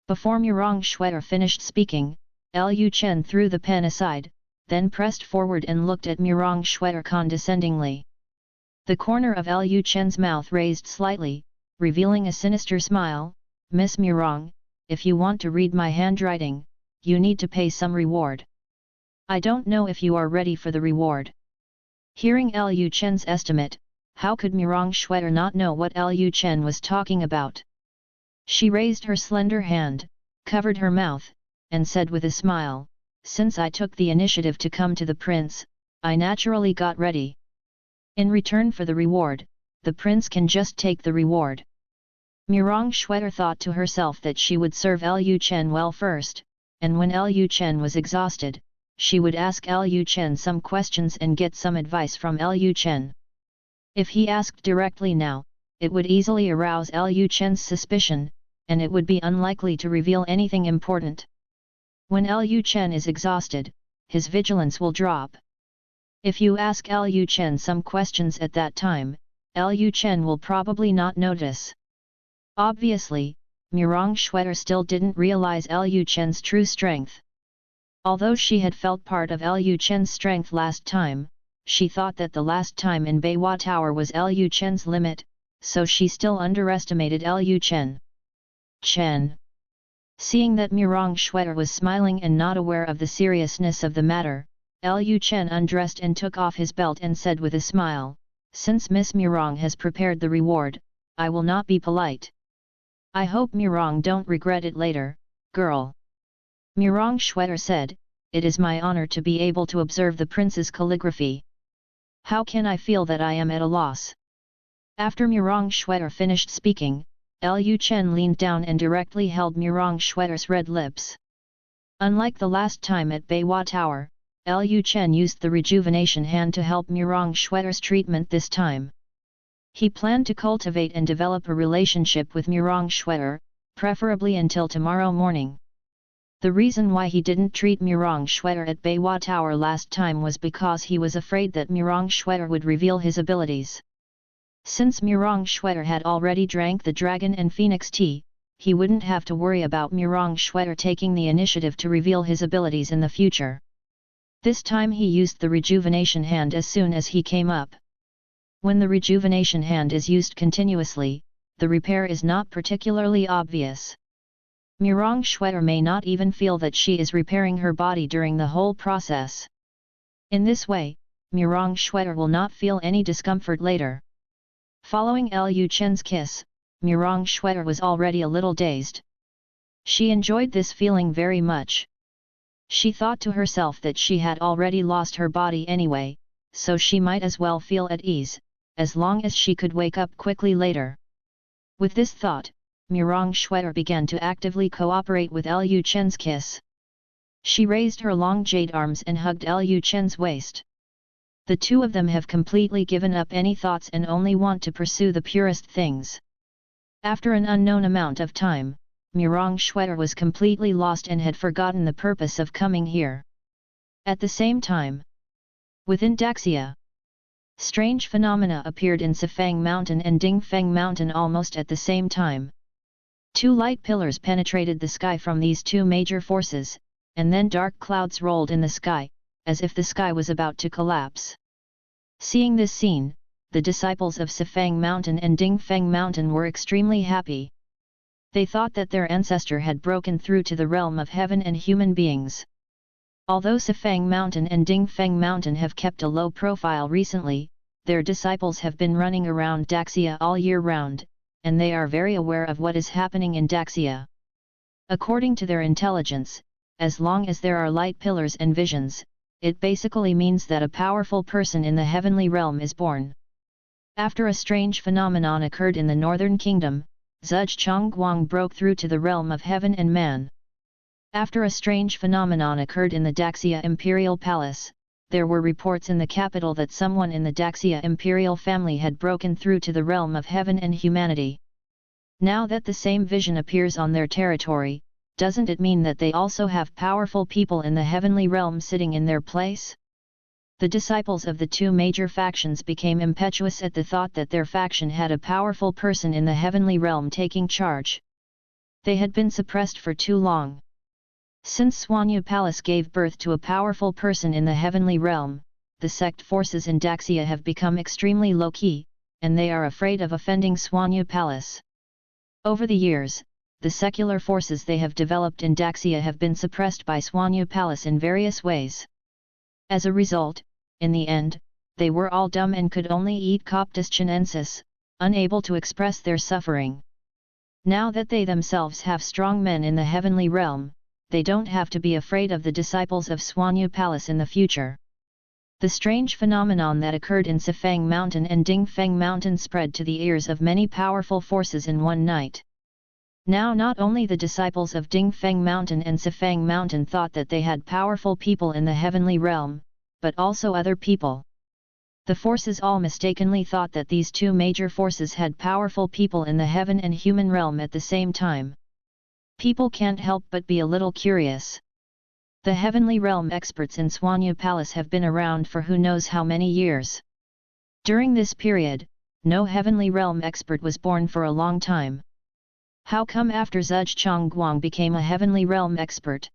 Before Murong Schwetter finished speaking, Lu Chen threw the pen aside, then pressed forward and looked at Murong Schwetter condescendingly. The corner of Lu Chen's mouth raised slightly, revealing a sinister smile. "Miss Murong, if you want to read my handwriting, you need to pay some reward. I don't know if you are ready for the reward." Hearing Lu Chen's estimate, how could Murong Schwetter not know what Lu Chen was talking about? She raised her slender hand, covered her mouth, and said with a smile, "Since I took the initiative to come to the prince, I naturally got ready. In return for the reward, the prince can just take the reward." Murong Schwetter thought to herself that she would serve Lu Chen well first, and when Lu Chen was exhausted, she would ask Lu Chen some questions and get some advice from Lu Chen. If he asked directly now, it would easily arouse Lu Chen's suspicion, and it would be unlikely to reveal anything important. When Lu Chen is exhausted, his vigilance will drop. If you ask Lu Chen some questions at that time, Lu Chen will probably not notice. Obviously, Murong Schwetter still didn't realize Lu Chen's true strength. Although she had felt part of Lu Chen's strength last time, she thought that the last time in Beiwa Tower was Lu Chen's limit, so she still underestimated Lu Chen. Chen. Seeing that Murong Schwetter was smiling and not aware of the seriousness of the matter, Lu Chen undressed and took off his belt and said with a smile, "Since Miss Murong has prepared the reward, I will not be polite. I hope Murong don't regret it later, girl." Murong Schwetter said, "It is my honor to be able to observe the prince's calligraphy. How can I feel that I am at a loss?" After Murong Schwetter finished speaking, Lu Chen leaned down and directly held Murong Schwetter's red lips. Unlike the last time at Beiwa Tower, Lu Chen used the rejuvenation hand to help Murong Schwetter's treatment this time. He planned to cultivate and develop a relationship with Murong Schwetter, preferably until tomorrow morning. The reason why he didn't treat Murong Schwetter at Beiwa Tower last time was because he was afraid that Murong Schwetter would reveal his abilities. Since Murong Schwetter had already drank the dragon and phoenix tea, he wouldn't have to worry about Murong Schwetter taking the initiative to reveal his abilities in the future. This time he used the rejuvenation hand as soon as he came up. When the rejuvenation hand is used continuously, the repair is not particularly obvious. Murong Schwetter may not even feel that she is repairing her body during the whole process. In this way, Murong Schwetter will not feel any discomfort later. Following Lu Chen's kiss, Murong Schwetter was already a little dazed. She enjoyed this feeling very much. She thought to herself that she had already lost her body anyway, so she might as well feel at ease, as long as she could wake up quickly later. With this thought, Murong Schwetter began to actively cooperate with Lu Chen's kiss. She raised her long jade arms and hugged Lu Chen's waist. The two of them have completely given up any thoughts and only want to pursue the purest things. After an unknown amount of time, Murong Schwetter was completely lost and had forgotten the purpose of coming here. At the same time, within Daxia, strange phenomena appeared in Sifang Mountain and Dingfeng Mountain almost at the same time. Two light pillars penetrated the sky from these two major forces, and then dark clouds rolled in the sky, as if the sky was about to collapse. Seeing this scene, the disciples of Sifang Mountain and Dingfeng Mountain were extremely happy. They thought that their ancestor had broken through to the realm of heaven and human beings. Although Sifang Mountain and Dingfeng Mountain have kept a low profile recently, their disciples have been running around Daxia all year round, and they are very aware of what is happening in Daxia. According to their intelligence, as long as there are light pillars and visions, it basically means that a powerful person in the heavenly realm is born. After a strange phenomenon occurred in the northern kingdom, Zhuge Chongguang broke through to the realm of heaven and man. After a strange phenomenon occurred in the Daxia Imperial Palace, there were reports in the capital that someone in the Daxia Imperial family had broken through to the realm of heaven and humanity. Now that the same vision appears on their territory, doesn't it mean that they also have powerful people in the heavenly realm sitting in their place? The disciples of the two major factions became impetuous at the thought that their faction had a powerful person in the heavenly realm taking charge. They had been suppressed for too long. Since Swanyu Palace gave birth to a powerful person in the heavenly realm, the sect forces in Daxia have become extremely low-key, and they are afraid of offending Swanyu Palace. Over the years, the secular forces they have developed in Daxia have been suppressed by Swanyu Palace in various ways. As a result, in the end, they were all dumb and could only eat Coptus chinensis, unable to express their suffering. Now that they themselves have strong men in the heavenly realm, they don't have to be afraid of the disciples of Swanyu Palace in the future. The strange phenomenon that occurred in Sifang Mountain and Dingfeng Mountain spread to the ears of many powerful forces in one night. Now not only the disciples of Dingfeng Mountain and Sifang Mountain thought that they had powerful people in the heavenly realm, but also other people. The forces all mistakenly thought that these two major forces had powerful people in the heaven and human realm at the same time. People can't help but be a little curious. The heavenly realm experts in Swanyu Palace have been around for who knows how many years. During this period, no heavenly realm expert was born for a long time. How come after Zhuge Guang became a heavenly realm expert,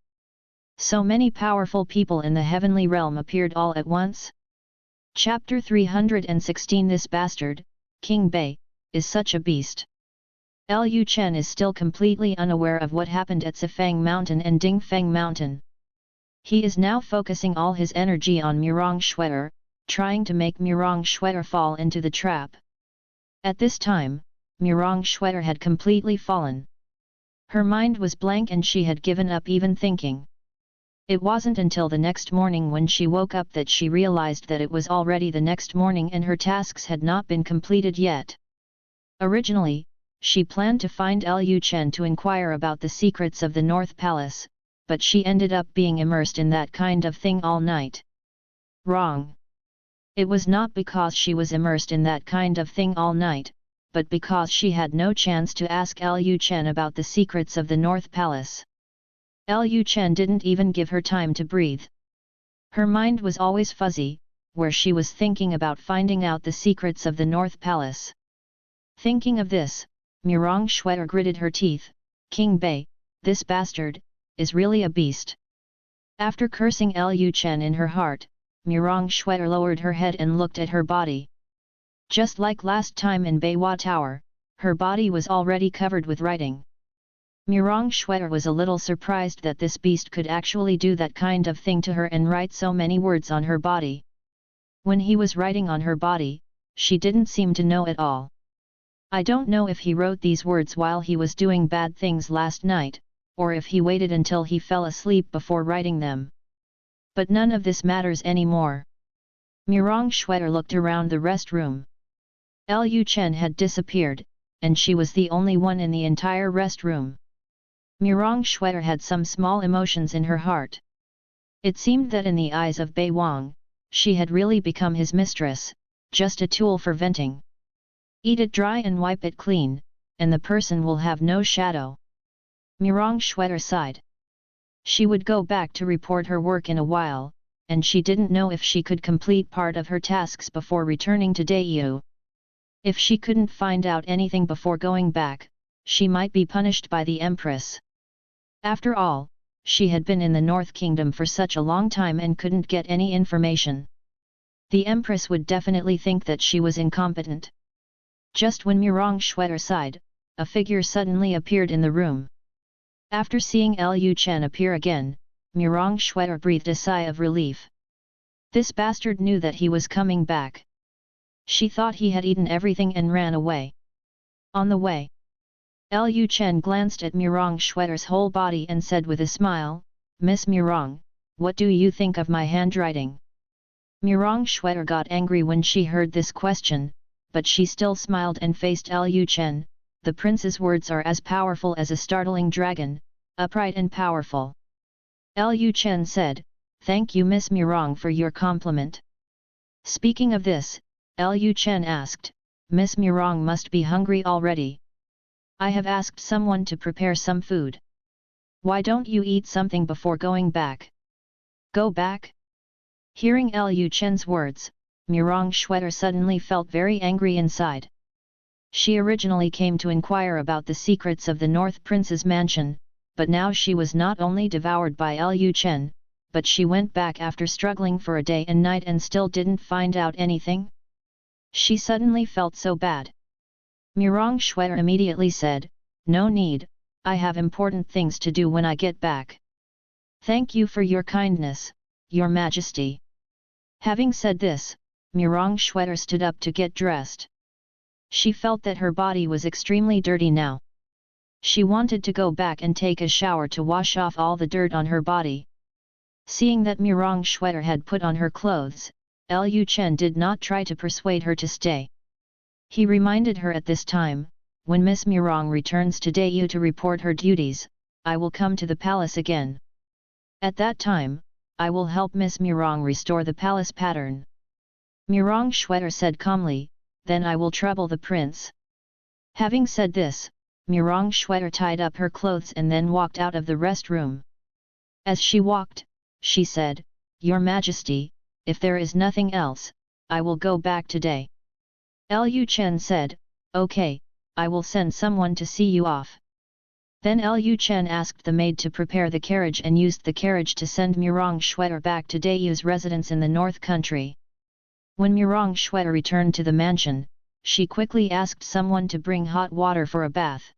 so many powerful people in the heavenly realm appeared all at once? Chapter 316 This bastard, King Bei, is such a beast. Lu Chen is still completely unaware of what happened at Sifang Mountain and Dingfeng Mountain. He is now focusing all his energy on Murong Xue'er, trying to make Murong Xue'er fall into the trap. At this time, Murong Xue'er had completely fallen. Her mind was blank and she had given up even thinking. It wasn't until the next morning when she woke up that she realized that it was already the next morning and her tasks had not been completed yet. Originally, she planned to find Lu Chen to inquire about the secrets of the North Palace, but she ended up being immersed in that kind of thing all night. Wrong. It was not because she was immersed in that kind of thing all night, but because she had no chance to ask Lu Chen about the secrets of the North Palace. Lu Chen didn't even give her time to breathe. Her mind was always fuzzy, where she was thinking about finding out the secrets of the North Palace. Thinking of this, Murong Xue'er gritted her teeth. King Bei, this bastard, is really a beast. After cursing Lu Chen in her heart, Murong Xue'er lowered her head and looked at her body. Just like last time in Beiwa Tower, her body was already covered with writing. Murong Xue'er was a little surprised that this beast could actually do that kind of thing to her and write so many words on her body. When he was writing on her body, she didn't seem to know at all. I don't know if he wrote these words while he was doing bad things last night, or if he waited until he fell asleep before writing them. But none of this matters anymore. Murong Xue'er looked around the rest room. Lu Chen had disappeared, and she was the only one in the entire rest room. Murong Xue'er had some small emotions in her heart. It seemed that in the eyes of Bei Wang, she had really become his mistress, just a tool for venting. Eat it dry and wipe it clean, and the person will have no shadow. Murong Xue'er sighed. She would go back to report her work in a while, and she didn't know if she could complete part of her tasks before returning to Daiyu. If she couldn't find out anything before going back, she might be punished by the Empress. After all, she had been in the North Kingdom for such a long time and couldn't get any information. The Empress would definitely think that she was incompetent. Just when Murong Xue'er sighed, a figure suddenly appeared in the room. After seeing Lu Chen appear again, Murong Xue'er breathed a sigh of relief. This bastard knew that he was coming back. She thought he had eaten everything and ran away. On the way, Lu Chen glanced at Murong Xue'er's whole body and said with a smile, "Miss Murong, what do you think of my handwriting?" Murong Xue'er got angry when she heard this question, but she still smiled and faced Lu Chen. The prince's words are as powerful as a startling dragon, upright and powerful. Lu Chen said, "Thank you Miss Murong for your compliment." Speaking of this, Lu Chen asked, "Miss Murong must be hungry already. I have asked someone to prepare some food. Why don't you eat something before going back?" "Go back?" Hearing Lu Chen's words, Murong Xue'er suddenly felt very angry inside. She originally came to inquire about the secrets of the North Prince's mansion, but now she was not only devoured by Lu Chen, but she went back after struggling for a day and night and still didn't find out anything. She suddenly felt so bad. Murong Xue'er immediately said, "No need, I have important things to do when I get back." "Thank you for your kindness, Your Majesty." Having said this, Murong Xue'er stood up to get dressed. She felt that her body was extremely dirty now. She wanted to go back and take a shower to wash off all the dirt on her body. Seeing that Murong Xue'er had put on her clothes, Lu Chen did not try to persuade her to stay. He reminded her at this time, "When Miss Murong returns to Daiyu to report her duties, I will come to the palace again. At that time, I will help Miss Murong restore the palace pattern." Murong Xue'er said calmly, "Then I will trouble the prince." Having said this, Murong Xue'er tied up her clothes and then walked out of the rest room. As she walked, she said, "Your Majesty, if there is nothing else, I will go back today." Lu Chen said, "Okay, I will send someone to see you off." Then Lu Chen asked the maid to prepare the carriage and used the carriage to send Murong Shuer back to Daiyu's residence in the North Country. When Murong Shuer returned to the mansion, she quickly asked someone to bring hot water for a bath.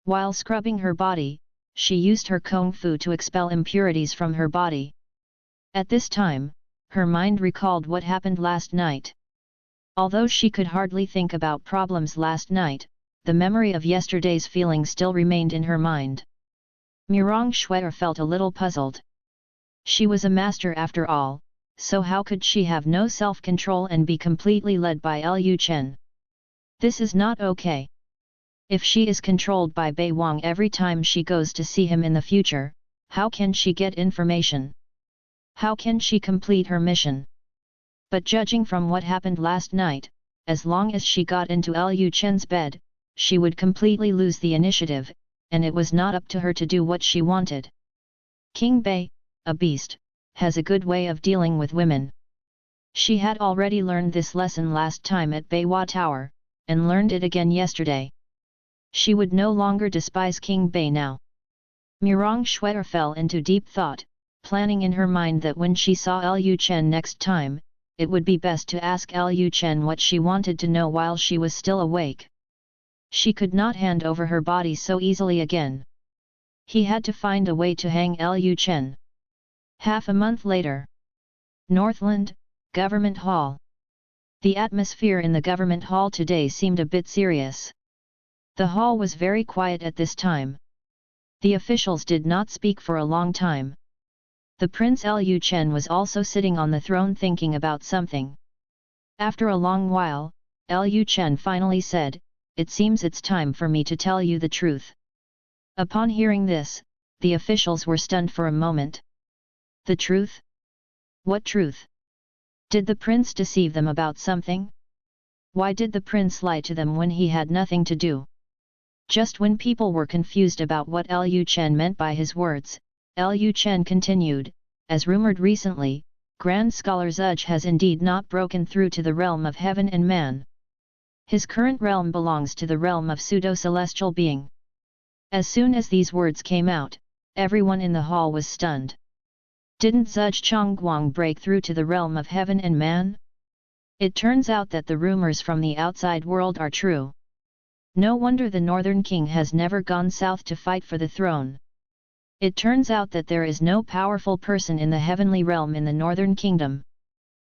While scrubbing her body, she used her kung fu to expel impurities from her body. At this time, her mind recalled what happened last night. Although she could hardly think about problems last night, the memory of yesterday's feeling still remained in her mind. Murong Shuer felt a little puzzled. She was a master after all, so how could she have no self-control and be completely led by Lu Chen? This is not okay. If she is controlled by Bei Wang every time she goes to see him in the future, how can she get information? How can she complete her mission? But judging from what happened last night, as long as she got into Lu Chen's bed, she would completely lose the initiative, and it was not up to her to do what she wanted. King Bei, a beast, has a good way of dealing with women. She had already learned this lesson last time at Beiwa Tower, and learned it again yesterday. She would no longer despise King Bei now. Murong Shuer fell into deep thought, planning in her mind that when she saw Lu Chen next time, it would be best to ask Lu Chen what she wanted to know while she was still awake. She could not hand over her body so easily again. He had to find a way to hang Lu Chen. Half a month later. Northland, Government Hall. The atmosphere in the Government Hall today seemed a bit serious. The hall was very quiet at this time. The officials did not speak for a long time. The Prince Lu Chen was also sitting on the throne thinking about something. After a long while, Lu Chen finally said, "It seems it's time for me to tell you the truth." Upon hearing this, the officials were stunned for a moment. The truth? What truth? Did the prince deceive them about something? Why did the prince lie to them when he had nothing to do? Just when people were confused about what Lu Chen meant by his words, Lu Chen continued, "As rumored recently, Grand Scholar Zhuzh has indeed not broken through to the realm of heaven and man. His current realm belongs to the realm of pseudo-celestial being." As soon as these words came out, everyone in the hall was stunned. Didn't Zhuzh Chongguang break through to the realm of heaven and man? It turns out that the rumors from the outside world are true. No wonder the Northern King has never gone south to fight for the throne. It turns out that there is no powerful person in the heavenly realm in the Northern Kingdom.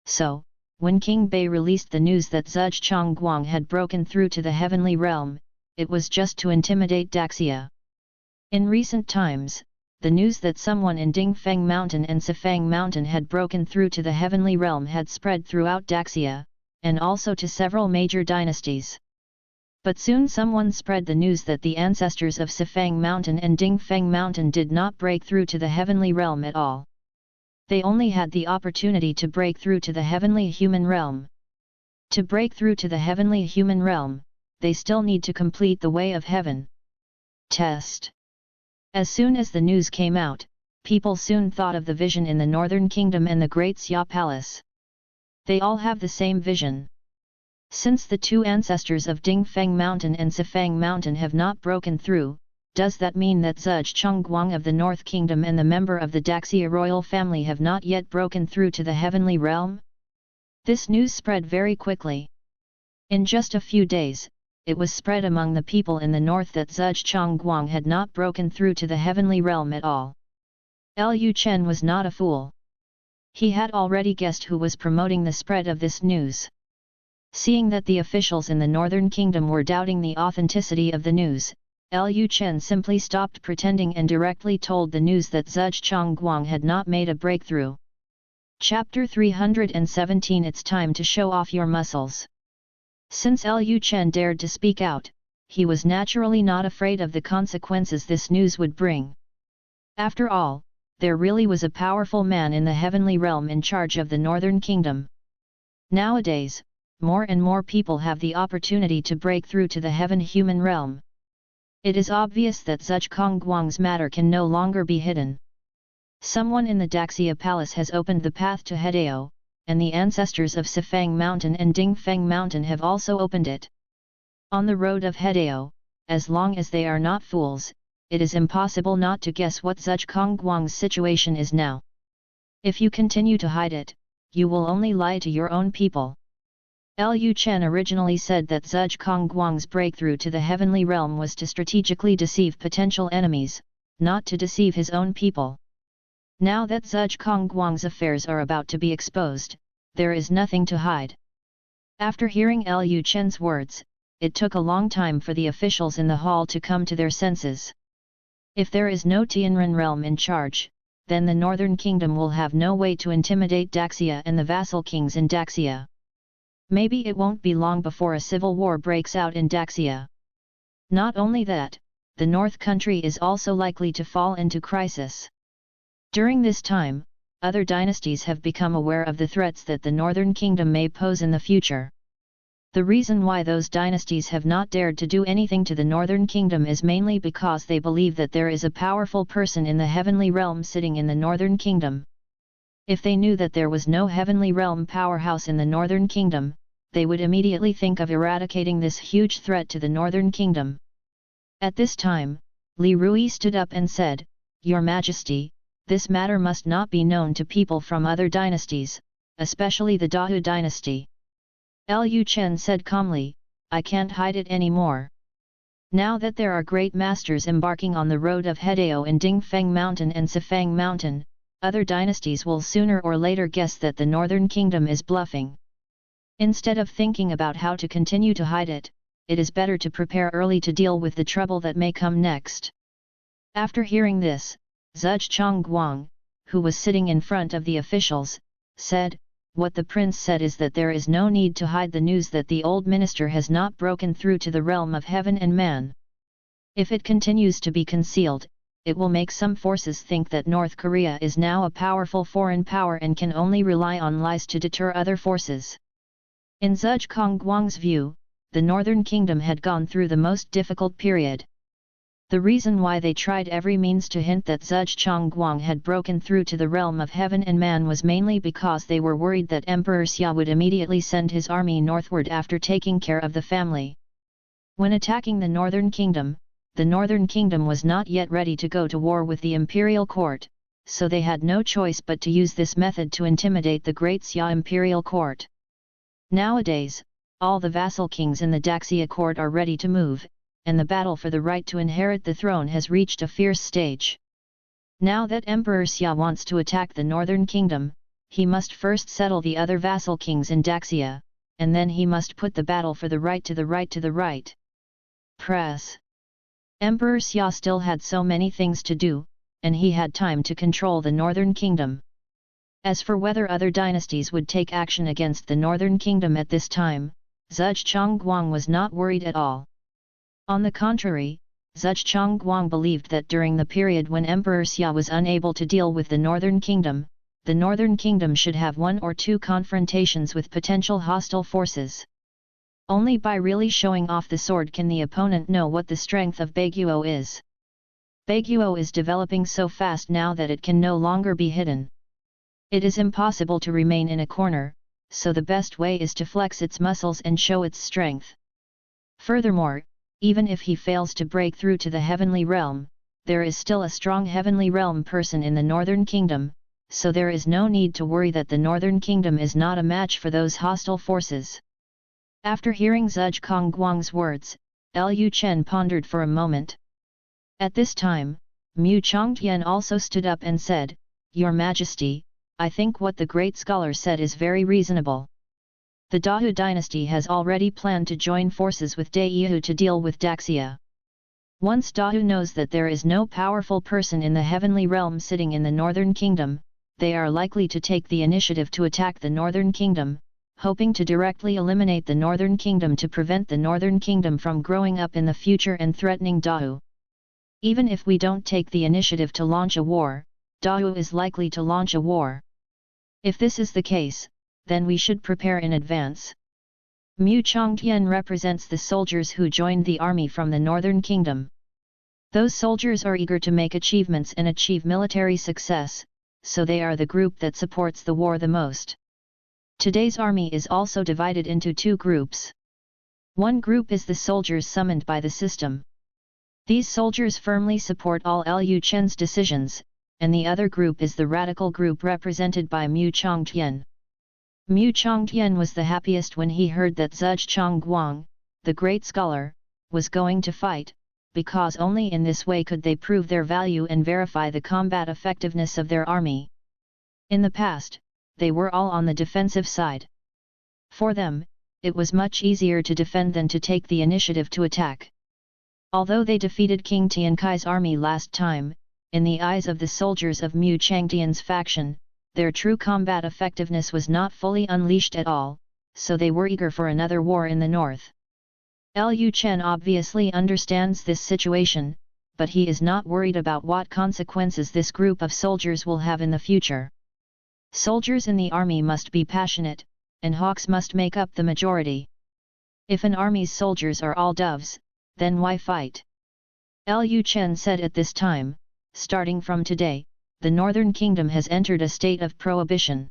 So, when King Bei released the news that Zhuzh Chongguang had broken through to the heavenly realm, it was just to intimidate Daxia. In recent times, the news that someone in Dingfeng Mountain and Sifang Mountain had broken through to the heavenly realm had spread throughout Daxia, and also to several major dynasties. But soon someone spread the news that the ancestors of Sifang Mountain and Dingfeng Mountain did not break through to the heavenly realm at all. They only had the opportunity to break through to the heavenly human realm. To break through to the heavenly human realm, they still need to complete the way of heaven. Test. As soon as the news came out, people soon thought of the vision in the Northern Kingdom and the Great Xia Palace. They all have the same vision. Since the two ancestors of Dingfeng Mountain and Sifang Mountain have not broken through, does that mean that Zhuzh Chongguang of the North Kingdom and the member of the Daxia royal family have not yet broken through to the heavenly realm? This news spread very quickly. In just a few days, it was spread among the people in the north that Zhuzh Chongguang had not broken through to the heavenly realm at all. Lu Chen was not a fool. He had already guessed who was promoting the spread of this news. Seeing that the officials in the Northern Kingdom were doubting the authenticity of the news, Lu Chen simply stopped pretending and directly told the news that Zhuzh Chongguang had not made a breakthrough. Chapter 317 It's time to show off your muscles. Since Lu Chen dared to speak out, he was naturally not afraid of the consequences this news would bring. After all, there really was a powerful man in the heavenly realm in charge of the Northern Kingdom. Nowadays, more and more people have the opportunity to break through to the heaven-human realm. It is obvious that Zhuzh Chongguang's matter can no longer be hidden. Someone in the Daxia Palace has opened the path to Hedao, and the ancestors of Sifang Mountain and Dingfeng Mountain have also opened it. On the road of Hedao, as long as they are not fools, it is impossible not to guess what Zhengguang's situation is now. If you continue to hide it, you will only lie to your own people. Lu Chen originally said that Zhengguang's breakthrough to the heavenly realm was to strategically deceive potential enemies, not to deceive his own people. Now that Zhengguang's affairs are about to be exposed, there is nothing to hide. After hearing Lu Chen's words, it took a long time for the officials in the hall to come to their senses. If there is no Tianren realm in charge, then the Northern Kingdom will have no way to intimidate Daxia and the vassal kings in Daxia. Maybe it won't be long before a civil war breaks out in Daxia. Not only that, the North country is also likely to fall into crisis. During this time, other dynasties have become aware of the threats that the Northern Kingdom may pose in the future. The reason why those dynasties have not dared to do anything to the Northern Kingdom is mainly because they believe that there is a powerful person in the heavenly realm sitting in the Northern Kingdom. If they knew that there was no heavenly realm powerhouse in the Northern Kingdom, they would immediately think of eradicating this huge threat to the Northern Kingdom. At this time, Li Rui stood up and said, "Your Majesty, this matter must not be known to people from other dynasties, especially the Dahou dynasty." Lu Chen said calmly, "I can't hide it anymore. Now that there are great masters embarking on the road of Hedao in Dingfeng Mountain and Sifang Mountain, other dynasties will sooner or later guess that the Northern Kingdom is bluffing. Instead of thinking about how to continue to hide it, it is better to prepare early to deal with the trouble that may come next." After hearing this, Zhengguang, who was sitting in front of the officials, said, "What the prince said is that there is no need to hide the news that the old minister has not broken through to the realm of heaven and man. If it continues to be concealed, it will make some forces think that North Korea is now a powerful foreign power and can only rely on lies to deter other forces." In Zhengguang's view, the Northern Kingdom had gone through the most difficult period. The reason why they tried every means to hint that Zhengguang had broken through to the realm of heaven and man was mainly because they were worried that Emperor Xia would immediately send his army northward after taking care of the family. When attacking the Northern Kingdom was not yet ready to go to war with the imperial court, so they had no choice but to use this method to intimidate the Great Xia imperial court. Nowadays, all the vassal kings in the Daxia court are ready to move, and the battle for the right to inherit the throne has reached a fierce stage. Now that Emperor Xia wants to attack the Northern Kingdom, he must first settle the other vassal kings in Daxia, and then he must put the battle for the right to the right to the right. Press. Emperor Xia still had so many things to do, and he had time to control the Northern Kingdom. As for whether other dynasties would take action against the Northern Kingdom at this time, Zhengguang was not worried at all. On the contrary, Zhengguang believed that during the period when Emperor Xia was unable to deal with the Northern Kingdom should have one or two confrontations with potential hostile forces. Only by really showing off the sword can the opponent know what the strength of Baiguo is. Baiguo is developing so fast now that it can no longer be hidden. It is impossible to remain in a corner, so the best way is to flex its muscles and show its strength. Furthermore, even if he fails to break through to the heavenly realm, there is still a strong heavenly realm person in the Northern Kingdom, so there is no need to worry that the Northern Kingdom is not a match for those hostile forces. After hearing Zhengguang's words, Lu Chen pondered for a moment. At this time, Mu Chongtian also stood up and said, "Your Majesty, I think what the great scholar said is very reasonable. The Dahou dynasty has already planned to join forces with Daehu to deal with Daxia. Once Dahou knows that there is no powerful person in the heavenly realm sitting in the Northern Kingdom, they are likely to take the initiative to attack the Northern Kingdom, hoping to directly eliminate the Northern Kingdom to prevent the Northern Kingdom from growing up in the future and threatening Dahou. Even if we don't take the initiative to launch a war, Dahou is likely to launch a war. If this is the case, then we should prepare in advance." Mu Chongtian represents the soldiers who joined the army from the Northern Kingdom. Those soldiers are eager to make achievements and achieve military success, so they are the group that supports the war the most. Today's army is also divided into two groups. One group is the soldiers summoned by the system. These soldiers firmly support all Lu Chen's decisions, and the other group is the radical group represented by Mu Chongtian. Mu Chongtian was the happiest when he heard that Zhuge Chongguang, the great scholar, was going to fight, because only in this way could they prove their value and verify the combat effectiveness of their army. In the past, they were all on the defensive side. For them, it was much easier to defend than to take the initiative to attack. Although they defeated King Tiankai's army last time, in the eyes of the soldiers of Mu Changtian's faction, their true combat effectiveness was not fully unleashed at all, so they were eager for another war in the north. Lu Chen obviously understands this situation, but he is not worried about what consequences this group of soldiers will have in the future. Soldiers in the army must be passionate, and hawks must make up the majority. If an army's soldiers are all doves, then why fight? Lu Chen said at this time, starting from today, the Northern Kingdom has entered a state of prohibition.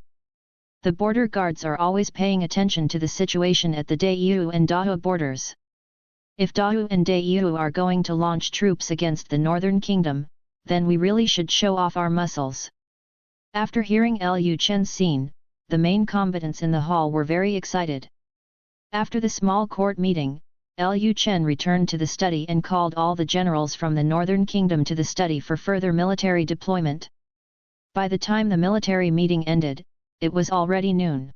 The border guards are always paying attention to the situation at the Daiyu and Dahua borders. If Dahua and Daiyu are going to launch troops against the Northern Kingdom, then we really should show off our muscles. After hearing Lu Chen's scene, the main combatants in the hall were very excited. After the small court meeting, Lu Chen returned to the study and called all the generals from the Northern Kingdom to the study for further military deployment. By the time the military meeting ended, it was already noon.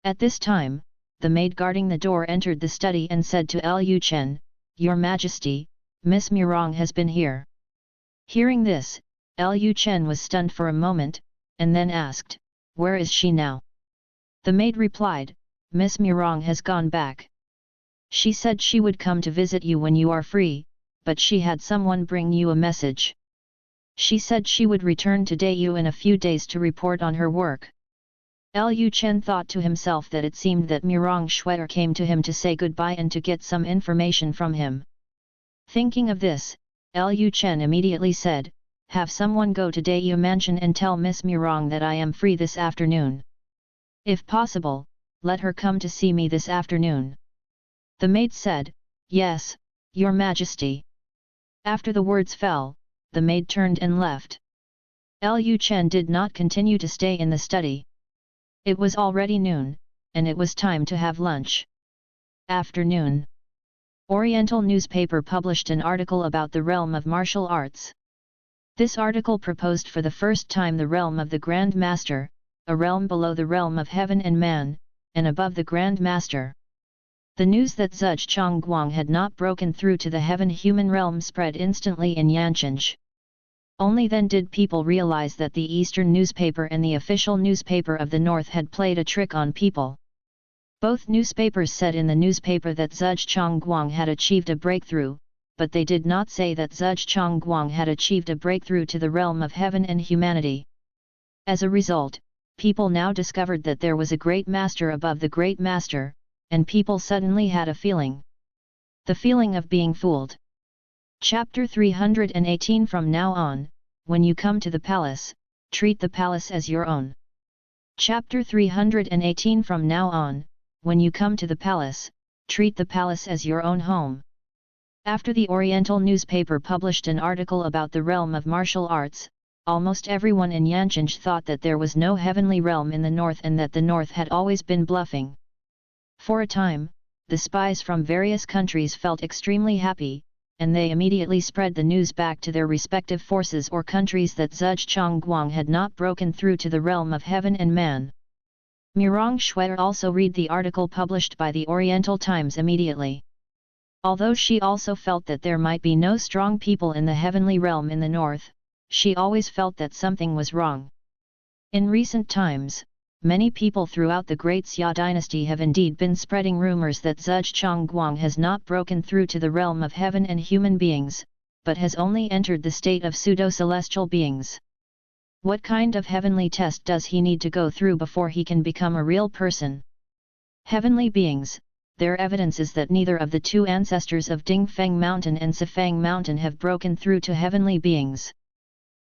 At this time, the maid guarding the door entered the study and said to Lu Chen, "Your Majesty, Miss Murong has been here." Hearing this, Lu Chen was stunned for a moment, and then asked, "Where is she now?" The maid replied, "Miss Murong has gone back. She said she would come to visit you when you are free, but she had someone bring you a message. She said she would return to Daiyu in a few days to report on her work." Lu Chen thought to himself that it seemed that Murong Shuer came to him to say goodbye and to get some information from him. Thinking of this, Lu Chen immediately said, "Have someone go to Daiyu Mansion and tell Miss Murong that I am free this afternoon. If possible, let her come to see me this afternoon." The maid said, "Yes, Your Majesty." After the words fell, the maid turned and left. Lu Chen did not continue to stay in the study. It was already noon, and it was time to have lunch. Afternoon. Oriental newspaper published an article about the realm of martial arts. This article proposed for the first time the realm of the Grand Master, a realm below the realm of heaven and man, and above the Grand Master. The news that Zhuge Chongguang had not broken through to the heaven-human realm spread instantly in Yancheng. Only then did people realize that the Eastern newspaper and the official newspaper of the North had played a trick on people. Both newspapers said in the newspaper that Zhuge Chongguang had achieved a breakthrough, but they did not say that Zhuge Chongguang had achieved a breakthrough to the realm of heaven and humanity. As a result, people now discovered that there was a great master above the great master, and people suddenly had a feeling. The feeling of being fooled. Chapter 318. From now on, when you come to the palace, treat the palace as your own. Chapter 318. From now on, when you come to the palace, treat the palace as your own home. After the Oriental newspaper published an article about the realm of martial arts, almost everyone in Yancheng thought that there was no heavenly realm in the north and that the north had always been bluffing. For a time, the spies from various countries felt extremely happy, and they immediately spread the news back to their respective forces or countries that Zhuge Chongguang had not broken through to the realm of heaven and man. Murong Shuer also read the article published by the Oriental Times immediately. Although she also felt that there might be no strong people in the heavenly realm in the north, she always felt that something was wrong. In recent times, many people throughout the Great Xia Dynasty have indeed been spreading rumors that Zhuge Chongguang has not broken through to the realm of heaven and human beings, but has only entered the state of pseudo-celestial beings. What kind of heavenly test does he need to go through before he can become a real person? Heavenly beings, their evidence is that neither of the two ancestors of Dingfeng Mountain and Sifang Mountain have broken through to heavenly beings.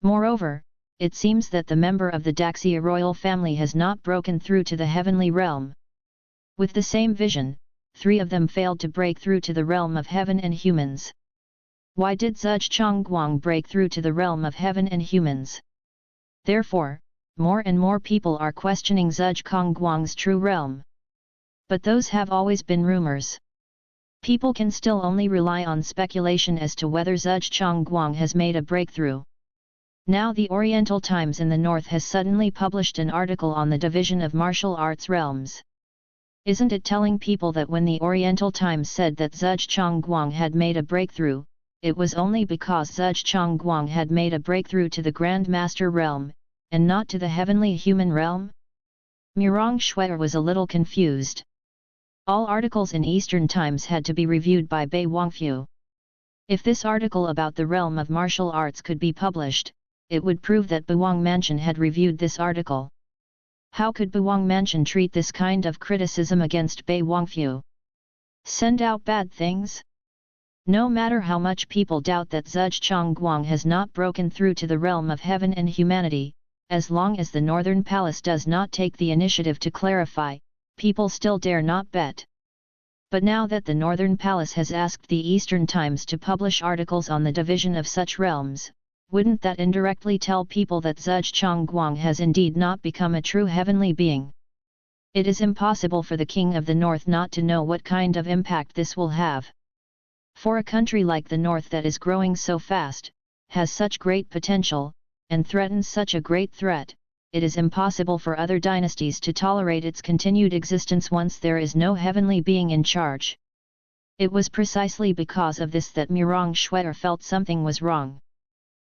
Moreover, it seems that the member of the Daxia royal family has not broken through to the heavenly realm. With the same vision, 3 of them failed to break through to the realm of heaven and humans. Why did Zhuge Chongguang break through to the realm of heaven and humans? Therefore, more and more people are questioning Zhuge Chongguang's true realm. But those have always been rumors. People can still only rely on speculation as to whether Zhuge Chongguang has made a breakthrough. Now the Oriental Times in the North has suddenly published an article on the division of martial arts realms. Isn't it telling people that when the Oriental Times said that Zhuge Chongguang had made a breakthrough, it was only because Zhuge Chongguang had made a breakthrough to the Grand Master realm, and not to the heavenly human realm? Mirong Shuer was a little confused. All articles in Eastern Times had to be reviewed by Bei Wangfu. If this article about the realm of martial arts could be published, it would prove that Buwang Mansion had reviewed this article. How could Buwang Mansion treat this kind of criticism against Bei Wangfu? Send out bad things? No matter how much people doubt that Zhuge Chongguang has not broken through to the realm of heaven and humanity, as long as the Northern Palace does not take the initiative to clarify, people still dare not bet. But now that the Northern Palace has asked the Eastern Times to publish articles on the division of such realms, wouldn't that indirectly tell people that Zhuge Chongguang has indeed not become a true heavenly being? It is impossible for the King of the North not to know what kind of impact this will have. For a country like the North that is growing so fast, has such great potential, and threatens such a great threat, it is impossible for other dynasties to tolerate its continued existence once there is no heavenly being in charge. It was precisely because of this that Mirong Shuer felt something was wrong.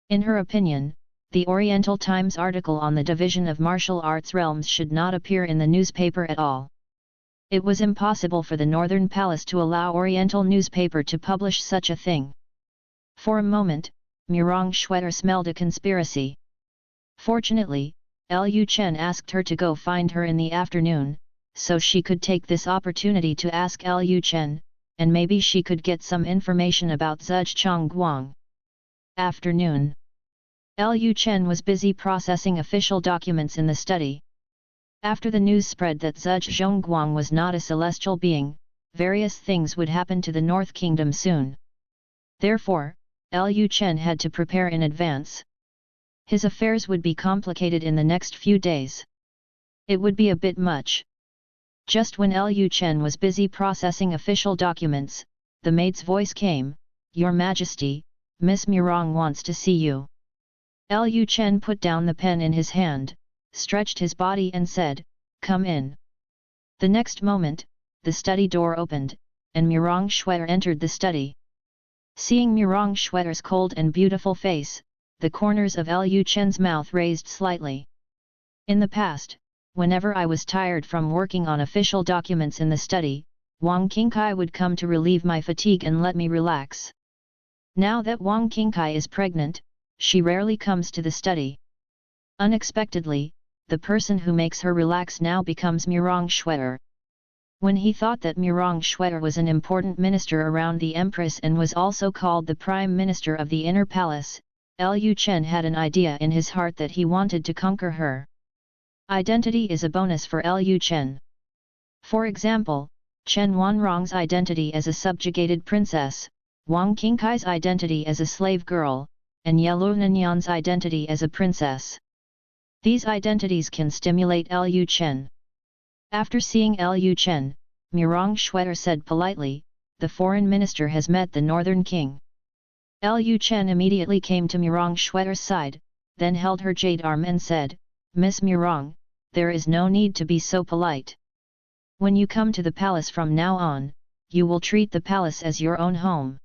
In her opinion, the Oriental Times article on the division of martial arts realms should not appear in the newspaper at all. It was impossible for the Northern Palace to allow Oriental newspaper to publish such a thing. For a moment, Mirong Shuer smelled a conspiracy. Fortunately, Lu Chen asked her to go find her in the afternoon, so she could take this opportunity to ask Lu Chen, and maybe she could get some information about Zhuge Chongguang. Afternoon. Lu Chen was busy processing official documents in the study. After the news spread that Zhuge Zhongguang was not a celestial being, various things would happen to the North Kingdom soon. Therefore, Lu Chen had to prepare in advance. His affairs would be complicated in the next few days. It would be a bit much. Just when Lu Chen was busy processing official documents, the maid's voice came, "Your Majesty, Miss Mirong wants to see you." Lu Chen put down the pen in his hand, stretched his body and said, "Come in." The next moment, the study door opened, and Mirong Shuer entered the study. Seeing Mirong Shuer's cold and beautiful face, the corners of Lu Chen's mouth raised slightly. In the past, whenever I was tired from working on official documents in the study, Wang Qingkai would come to relieve my fatigue and let me relax. Now that Wang Qingkai is pregnant, she rarely comes to the study. Unexpectedly, the person who makes her relax now becomes Mirong Shuer. When he thought that Mirong Shuer was an important minister around the Empress and was also called the Prime Minister of the Inner Palace, Lu Chen had an idea in his heart that he wanted to conquer her. Identity is a bonus for Lu Chen. For example, Chen Wanrong's identity as a subjugated princess, Wang Qingkai's identity as a slave girl, and Yelu Nanyan's identity as a princess. These identities can stimulate Lu Chen. After seeing Lu Chen, Mirong Shuer said politely, "The foreign minister has met the northern king." Lu Chen immediately came to Mirong Shuer's side, then held her jade arm and said, "Miss Mirong, there is no need to be so polite. When you come to the palace from now on, you will treat the palace as your own home."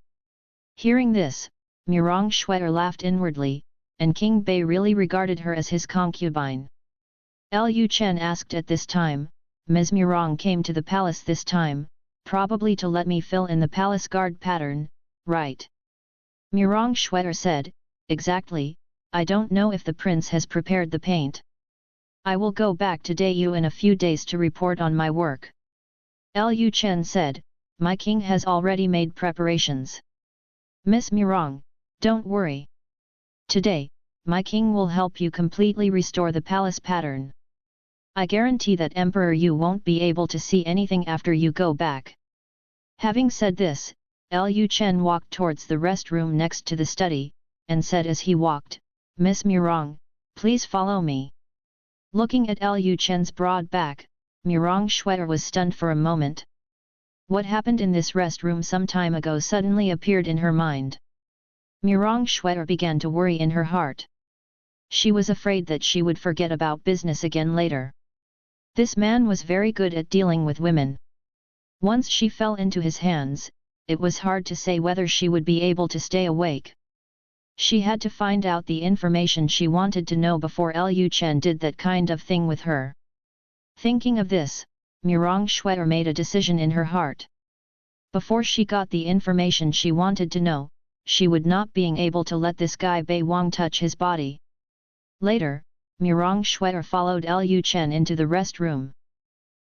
Hearing this, Mirong Shuer laughed inwardly, and King Bei really regarded her as his concubine. Lu Chen asked at this time, "Ms. Mirong came to the palace this time, probably to let me fill in the palace guard pattern, right?" Mirong Shuer said, "Exactly, I don't know if the prince has prepared the paint. I will go back to Dayu in a few days to report on my work." Lu Chen said, "My king has already made preparations. Miss Mirong, don't worry. Today, my king will help you completely restore the palace pattern. I guarantee that Emperor Yu won't be able to see anything after you go back." Having said this, Lu Chen walked towards the restroom next to the study, and said as he walked, "Miss Murong, please follow me." Looking at Lu Chen's broad back, Murong Shuer was stunned for a moment. What happened in this restroom some time ago suddenly appeared in her mind. Murong Shuer began to worry in her heart. She was afraid that she would forget about business again later. This man was very good at dealing with women. Once she fell into his hands, it was hard to say whether she would be able to stay awake. She had to find out the information she wanted to know before Lu Chen did that kind of thing with her. Thinking of this, Murong Shuer made a decision in her heart. Before she got the information she wanted to know, she would not being able to let this guy Bei Wang touch his body. Later, Murong Shuer followed Lu Chen into the restroom.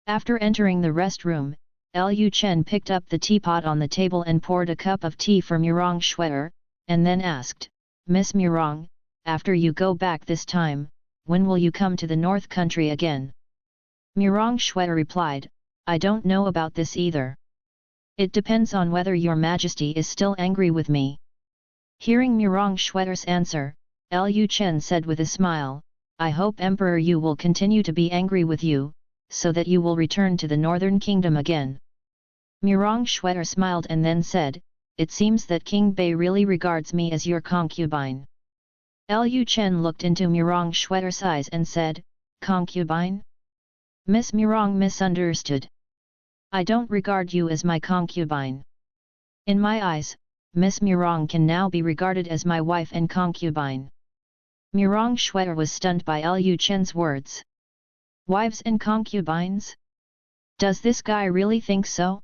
After entering the restroom, Lu Chen picked up the teapot on the table and poured a cup of tea for Murong Shuer, and then asked, "Miss Murong, after you go back this time, when will you come to the North Country again?" Murong Shuer replied, "I don't know about this either. It depends on whether your Majesty is still angry with me." Hearing Murong Shuer's answer, Lu Chen said with a smile, "I hope Emperor Yu will continue to be angry with you, so that you will return to the Northern Kingdom again." Murong Shuer smiled and then said, "It seems that King Bei really regards me as your concubine." Lu Chen looked into Murong Shuer's eyes and said, "Concubine?" Miss Murong misunderstood. "I don't regard you as my concubine. In my eyes, Miss Murong can now be regarded as my wife and concubine." Murong Shuer was stunned by Lu Chen's words. Wives and concubines? Does this guy really think so?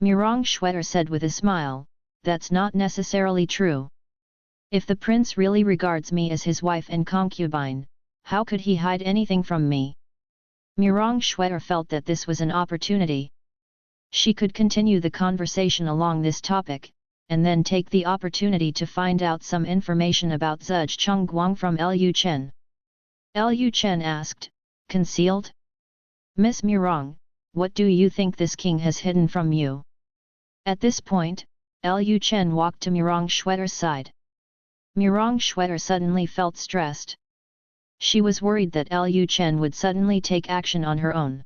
Murong Shuer said with a smile, "That's not necessarily true. If the prince really regards me as his wife and concubine, how could he hide anything from me?" Murong Shuer felt that this was an opportunity. She could continue the conversation along this topic, and then take the opportunity to find out some information about Zhuge Chengguang from Lu Chen. Lu Chen asked, "Concealed? Miss Murong, what do you think this king has hidden from you?" At this point, Lu Chen walked to Murong Shuer's side. Murong Shuer suddenly felt stressed. She was worried that Lu Chen would suddenly take action on her own.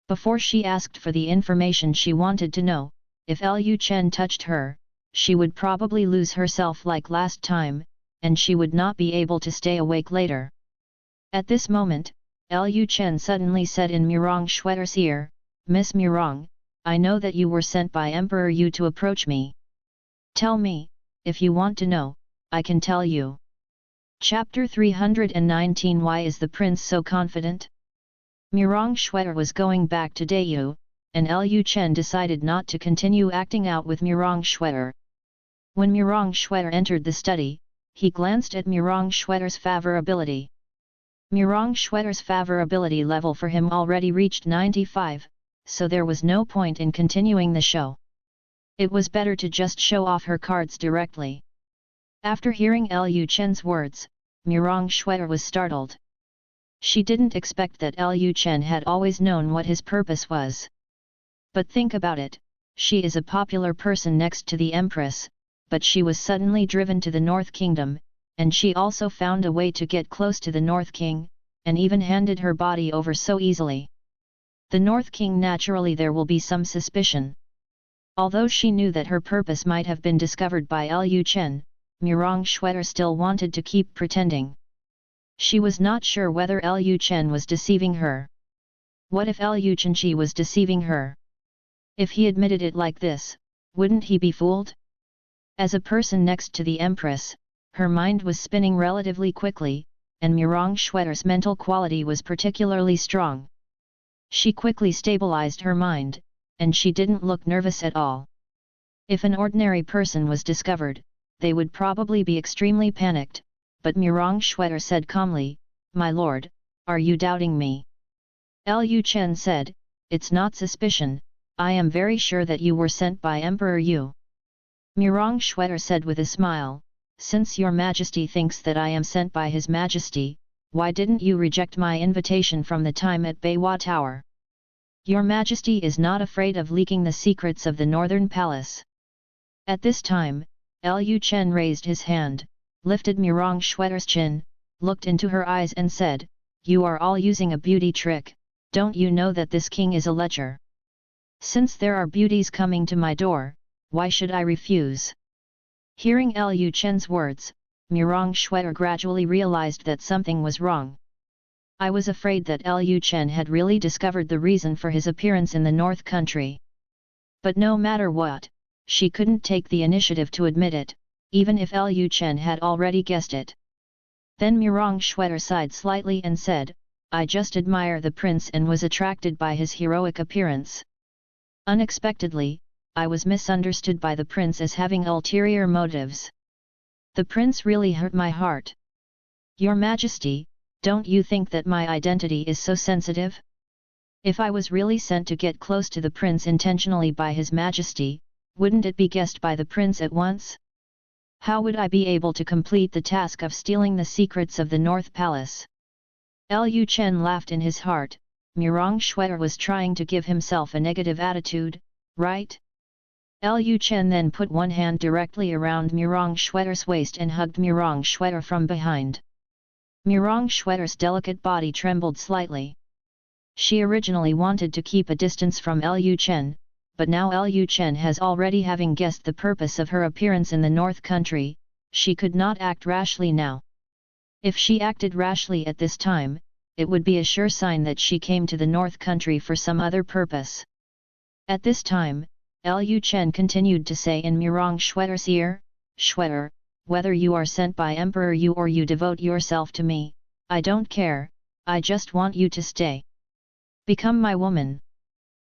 Before she asked for the information she wanted to know, if Lu Chen touched her, she would probably lose herself like last time, and she would not be able to stay awake later. At this moment, Lu Chen suddenly said in Murong Shuer's ear, "Miss Murong, I know that you were sent by Emperor Yu to approach me. Tell me, if you want to know, I can tell you." Chapter 319 Why is the prince so confident? Murong Shuer was going back to Dayu, and Lu Chen decided not to continue acting out with Murong Shuer. When Murong Shuer entered the study, he glanced at Murong Shuer's favorability. Murong Shuer's favorability level for him already reached 95, so there was no point in continuing the show. It was better to just show off her cards directly. After hearing Lu Chen's words, Murong Shuer was startled. She didn't expect that Lu Chen had always known what his purpose was. But think about it, she is a popular person next to the Empress, but she was suddenly driven to the North Kingdom, and she also found a way to get close to the North King, and even handed her body over so easily. The North King, naturally there will be some suspicion. Although she knew that her purpose might have been discovered by Lu Chen, Murong Shuer still wanted to keep pretending. She was not sure whether Lu Chen was deceiving her. What if Lu Chen was deceiving her? If he admitted it like this, wouldn't he be fooled? As a person next to the Empress, her mind was spinning relatively quickly, and Murong Shuer's mental quality was particularly strong. She quickly stabilized her mind, and she didn't look nervous at all. If an ordinary person was discovered, they would probably be extremely panicked, but Murong Shuer said calmly, "My lord, are you doubting me?" Lu Chen said, "It's not suspicion, I am very sure that you were sent by Emperor Yu." Murong Shuer said with a smile, "Since your majesty thinks that I am sent by his majesty, why didn't you reject my invitation from the time at Beiwa Tower? Your majesty is not afraid of leaking the secrets of the Northern Palace. At this time, Lu Chen raised his hand, lifted Mirong Schwetter's chin, looked into her eyes and said, "You are all using a beauty trick, don't you know that this king is a lecher? Since there are beauties coming to my door, why should I refuse?" Hearing Lu Chen's words, Mirong Schwetter gradually realized that something was wrong. I was afraid that Lu Chen had really discovered the reason for his appearance in the North Country. But no matter what, she couldn't take the initiative to admit it, even if Lu Chen had already guessed it. Then Mirong Schwetter sighed slightly and said, "I just admire the prince and was attracted by his heroic appearance. Unexpectedly, I was misunderstood by the prince as having ulterior motives. The prince really hurt my heart. Your Majesty, don't you think that my identity is so sensitive? If I was really sent to get close to the prince intentionally by His Majesty, wouldn't it be guessed by the prince at once? How would I be able to complete the task of stealing the secrets of the North Palace?" Lu Chen laughed in his heart. Mirong Schwetter was trying to give himself a negative attitude, right? Lu Chen then put one hand directly around Mirong Schwetter's waist and hugged Mirong Schwetter from behind. Mirong Schwetter's delicate body trembled slightly. She originally wanted to keep a distance from Lu Chen, but now Lu Chen has already having guessed the purpose of her appearance in the North Country, she could not act rashly now. If she acted rashly at this time, it would be a sure sign that she came to the North Country for some other purpose. At this time, Lu Chen continued to say in Mirong Schwetter's ear, "Schwetter, whether you are sent by Emperor Yu or you devote yourself to me, I don't care, I just want you to stay. Become my woman."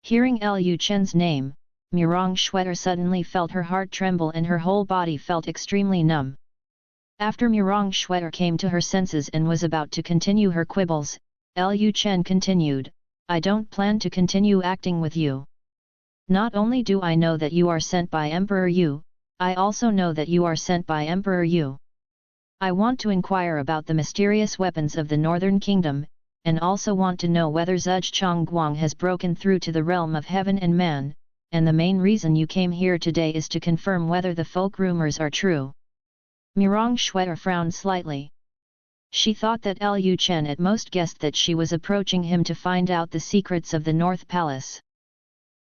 Hearing Lu Chen's name, Mirong Schwetter suddenly felt her heart tremble and her whole body felt extremely numb. After Mirong Schwetter came to her senses and was about to continue her quibbles, Lu Chen continued, "I don't plan to continue acting with you. Not only do I know that you are sent by Emperor Yu, I also know that you are sent by Emperor Yu. I want to inquire about the mysterious weapons of the Northern Kingdom, and also want to know whether Zhuge Chongguang has broken through to the realm of heaven and man, and the main reason you came here today is to confirm whether the folk rumors are true." Mirong Schwetter frowned slightly. She thought that Lu Chen at most guessed that she was approaching him to find out the secrets of the North Palace.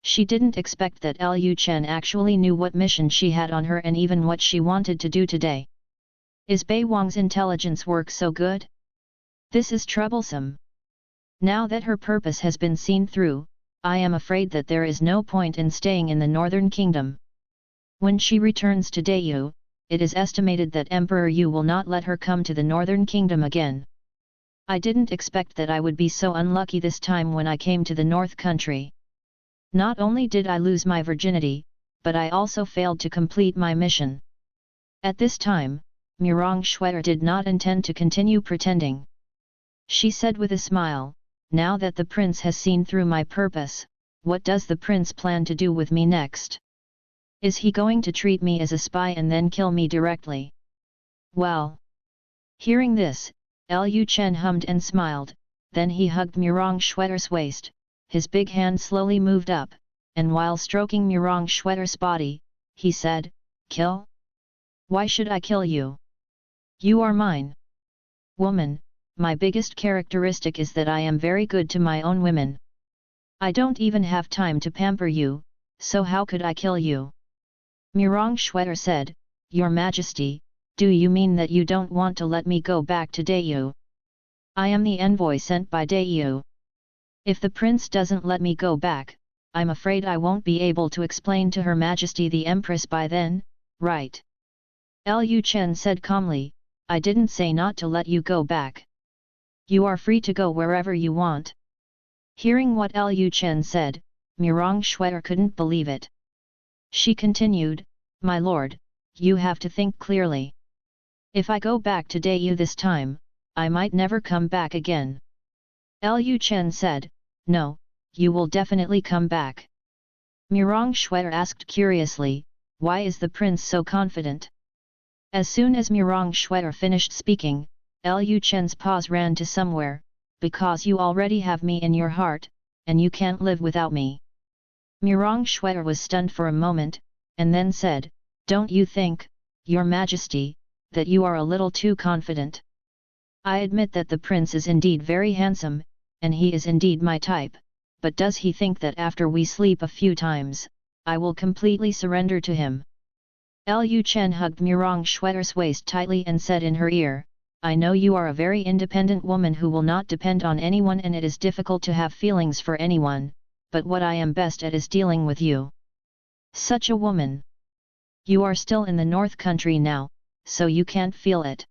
She didn't expect that Lu Chen actually knew what mission she had on her and even what she wanted to do today. Is Bei Wang's intelligence work so good? This is troublesome. Now that her purpose has been seen through, I am afraid that there is no point in staying in the Northern Kingdom. When she returns to Dayu, it is estimated that Emperor Yu will not let her come to the Northern Kingdom again. I didn't expect that I would be so unlucky this time when I came to the North Country. Not only did I lose my virginity, but I also failed to complete my mission." At this time, Mirong Schwetter did not intend to continue pretending. She said with a smile, "Now that the prince has seen through my purpose, what does the prince plan to do with me next? Is he going to treat me as a spy and then kill me directly?" Well. Hearing this, Lu Chen hummed and smiled, then he hugged Mirong Schwetter's waist, his big hand slowly moved up, and while stroking Mirong Schwetter's body, he said, "Kill? Why should I kill you? You are mine. Woman, my biggest characteristic is that I am very good to my own women. I don't even have time to pamper you, so how could I kill you?" Mirong Schwetter said, "Your Majesty, do you mean that you don't want to let me go back to Dayu? I am the envoy sent by Dayu. If the prince doesn't let me go back, I'm afraid I won't be able to explain to Her Majesty the Empress by then, right?" Lu Chen said calmly, "I didn't say not to let you go back. You are free to go wherever you want." Hearing what Lu Chen said, Mirong Schwetter couldn't believe it. She continued, "My lord, you have to think clearly. If I go back to Dayu this time, I might never come back again." Lu Chen said, "No, you will definitely come back." Mirong Schwetter asked curiously, "Why is the prince so confident?" As soon as Mirong Schwetter finished speaking, Lu Chen's paws ran to somewhere, "Because you already have me in your heart, and you can't live without me." Mirong Schwetter was stunned for a moment, and then said, Don't you think, Your Majesty, that you are a little too confident? I admit that the prince is indeed very handsome, and he is indeed my type, but does he think that after we sleep a few times, I will completely surrender to him? Lu Chen hugged Murong Schwetter's waist tightly and said in her ear, I know you are a very independent woman who will not depend on anyone, and it is difficult to have feelings for anyone, but what I am best at is dealing with you. Such a woman. You are still in the North Country now, so you can't feel it.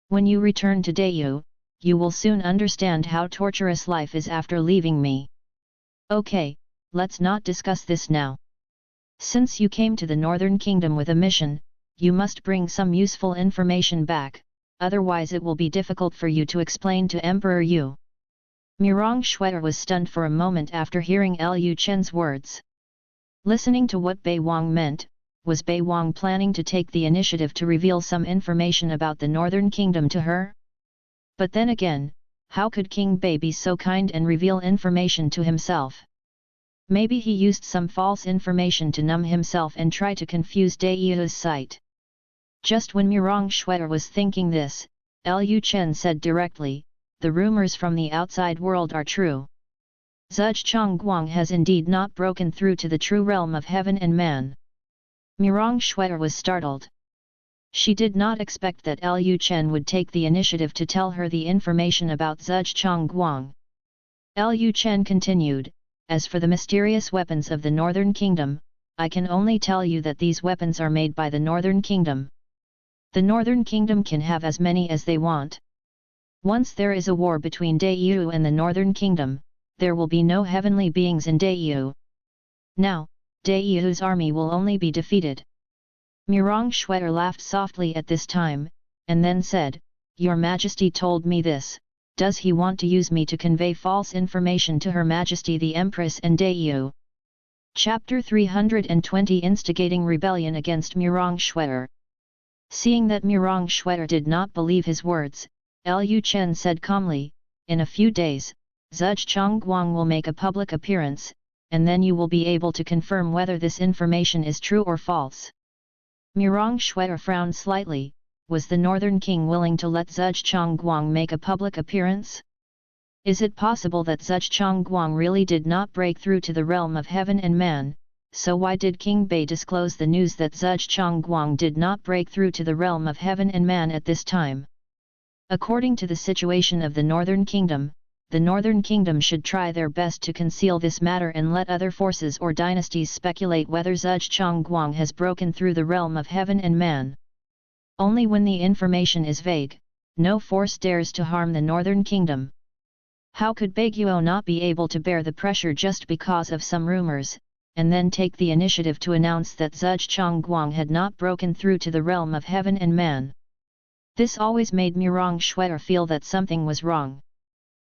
When you return to Dayu, you will soon understand how torturous life is after leaving me. Okay, let's not discuss this now. Since you came to the Northern Kingdom with a mission, you must bring some useful information back, otherwise it will be difficult for you to explain to Emperor Yu. Murong Schwetter was stunned for a moment after hearing Lu Chen's words. Listening to what Bei Wang meant, was Bei Wang planning to take the initiative to reveal some information about the Northern Kingdom to her? But then again, how could King Bei be so kind and reveal information to himself? Maybe he used some false information to numb himself and try to confuse Daiyu's sight. Just when Murong Schwetter was thinking this, Lu Chen said directly, the rumors from the outside world are true. Zhuge Guang has indeed not broken through to the true realm of heaven and man. Murong Schwetter was startled. She did not expect that Lu Chen would take the initiative to tell her the information about Zhuge Guang. Lu Chen continued, as for the mysterious weapons of the Northern Kingdom, I can only tell you that these weapons are made by the Northern Kingdom. The Northern Kingdom can have as many as they want. Once there is a war between Dayu and the Northern Kingdom, there will be no heavenly beings in Dayu. Now, Daiyu's army will only be defeated. Murong Schwetter laughed softly at this time, and then said, Your Majesty told me this. Does he want to use me to convey false information to Her Majesty the Empress and Dayu? Chapter 320 Instigating Rebellion against Murong Schwetter. Seeing that Murong Schwetter did not believe his words, Lu Chen said calmly, in a few days, Zhuge Guang will make a public appearance, and then you will be able to confirm whether this information is true or false. Murong Schwetter frowned slightly. Was the Northern King willing to let Zhuge Guang make a public appearance? Is it possible that Zhuge Guang really did not break through to the realm of heaven and man, so why did King Bei disclose the news that Zhuge Guang did not break through to the realm of heaven and man at this time? According to the situation of the Northern Kingdom, the Northern Kingdom should try their best to conceal this matter and let other forces or dynasties speculate whether Zhuge Guang has broken through the realm of heaven and man. Only when the information is vague, no force dares to harm the Northern Kingdom. How could Baiguo not be able to bear the pressure just because of some rumors, and then take the initiative to announce that Zhuge Guang had not broken through to the realm of heaven and man? This always made Murong Schwetter feel that something was wrong.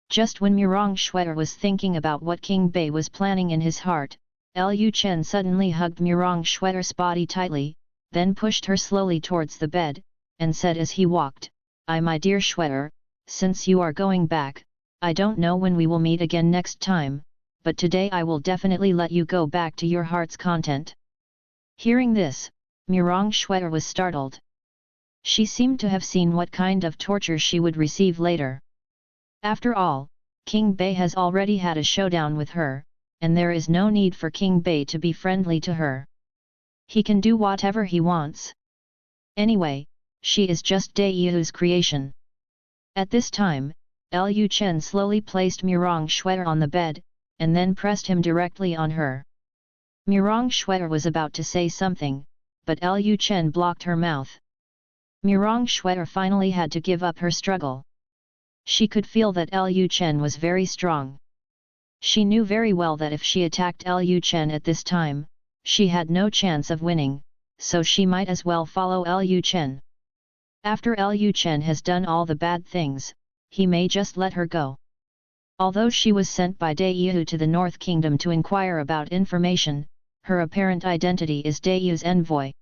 Just when Murong Schwetter was thinking about what King Bei was planning in his heart, Lu Chen suddenly hugged Murong Schwetter's body tightly, then pushed her slowly towards the bed, and said as he walked, my dear Schwetter, since you are going back, I don't know when we will meet again next time, but today I will definitely let you go back to your heart's content. Hearing this, Murong Schwetter was startled. She seemed to have seen what kind of torture she would receive later. After all, King Bei has already had a showdown with her, and there is no need for King Bei to be friendly to her. He can do whatever he wants. Anyway, she is just Daiyu's creation. At this time, Lu Chen slowly placed Murong Schwetter on the bed, and then pressed him directly on her. Murong Schwetter was about to say something, but Lu Chen blocked her mouth. Murong Schwetter finally had to give up her struggle. She could feel that Lu Chen was very strong. She knew very well that if she attacked Lu Chen at this time, she had no chance of winning, so she might as well follow Lu Chen. After Lu Chen has done all the bad things, he may just let her go. Although she was sent by Dayu to the North Kingdom to inquire about information, her apparent identity is Dayu's envoy.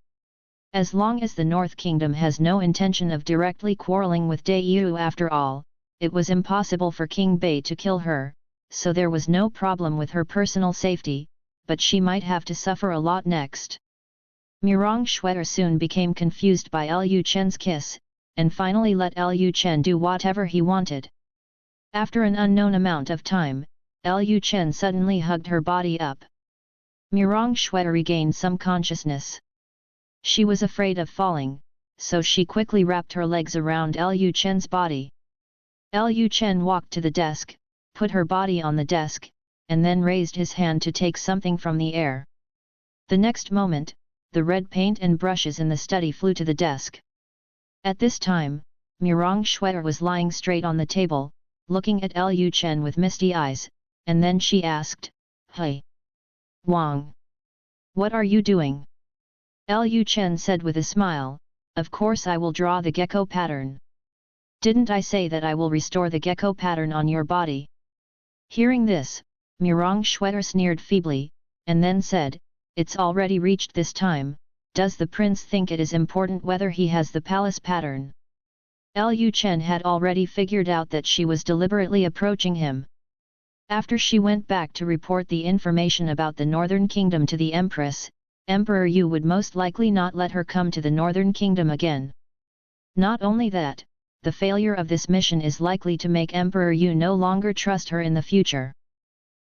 As long as the North Kingdom has no intention of directly quarreling with Dayu after all, it was impossible for King Bei to kill her, so there was no problem with her personal safety, but she might have to suffer a lot next. Mirong Shue'er soon became confused by Lu Chen's kiss, and finally let Lu Chen do whatever he wanted. After an unknown amount of time, Lu Chen suddenly hugged her body up. Mirong Shue'er regained some consciousness. She was afraid of falling, so she quickly wrapped her legs around Lu Chen's body. Lu Chen walked to the desk, put her body on the desk, and then raised his hand to take something from the air. The next moment, the red paint and brushes in the study flew to the desk. At this time, Mirong Shue'er was lying straight on the table, looking at Lu Chen with misty eyes, and then she asked, "Hey, Wang, what are you doing?" Lu Chen said with a smile, "Of course I will draw the gecko pattern. Didn't I say that I will restore the gecko pattern on your body?" Hearing this, Mirong Shue'er sneered feebly, and then said, "It's already reached this time, does the prince think it is important whether he has the palace pattern?" Lu Chen had already figured out that she was deliberately approaching him. After she went back to report the information about the Northern Kingdom to the Empress, Emperor Yu would most likely not let her come to the Northern Kingdom again. Not only that, the failure of this mission is likely to make Emperor Yu no longer trust her in the future.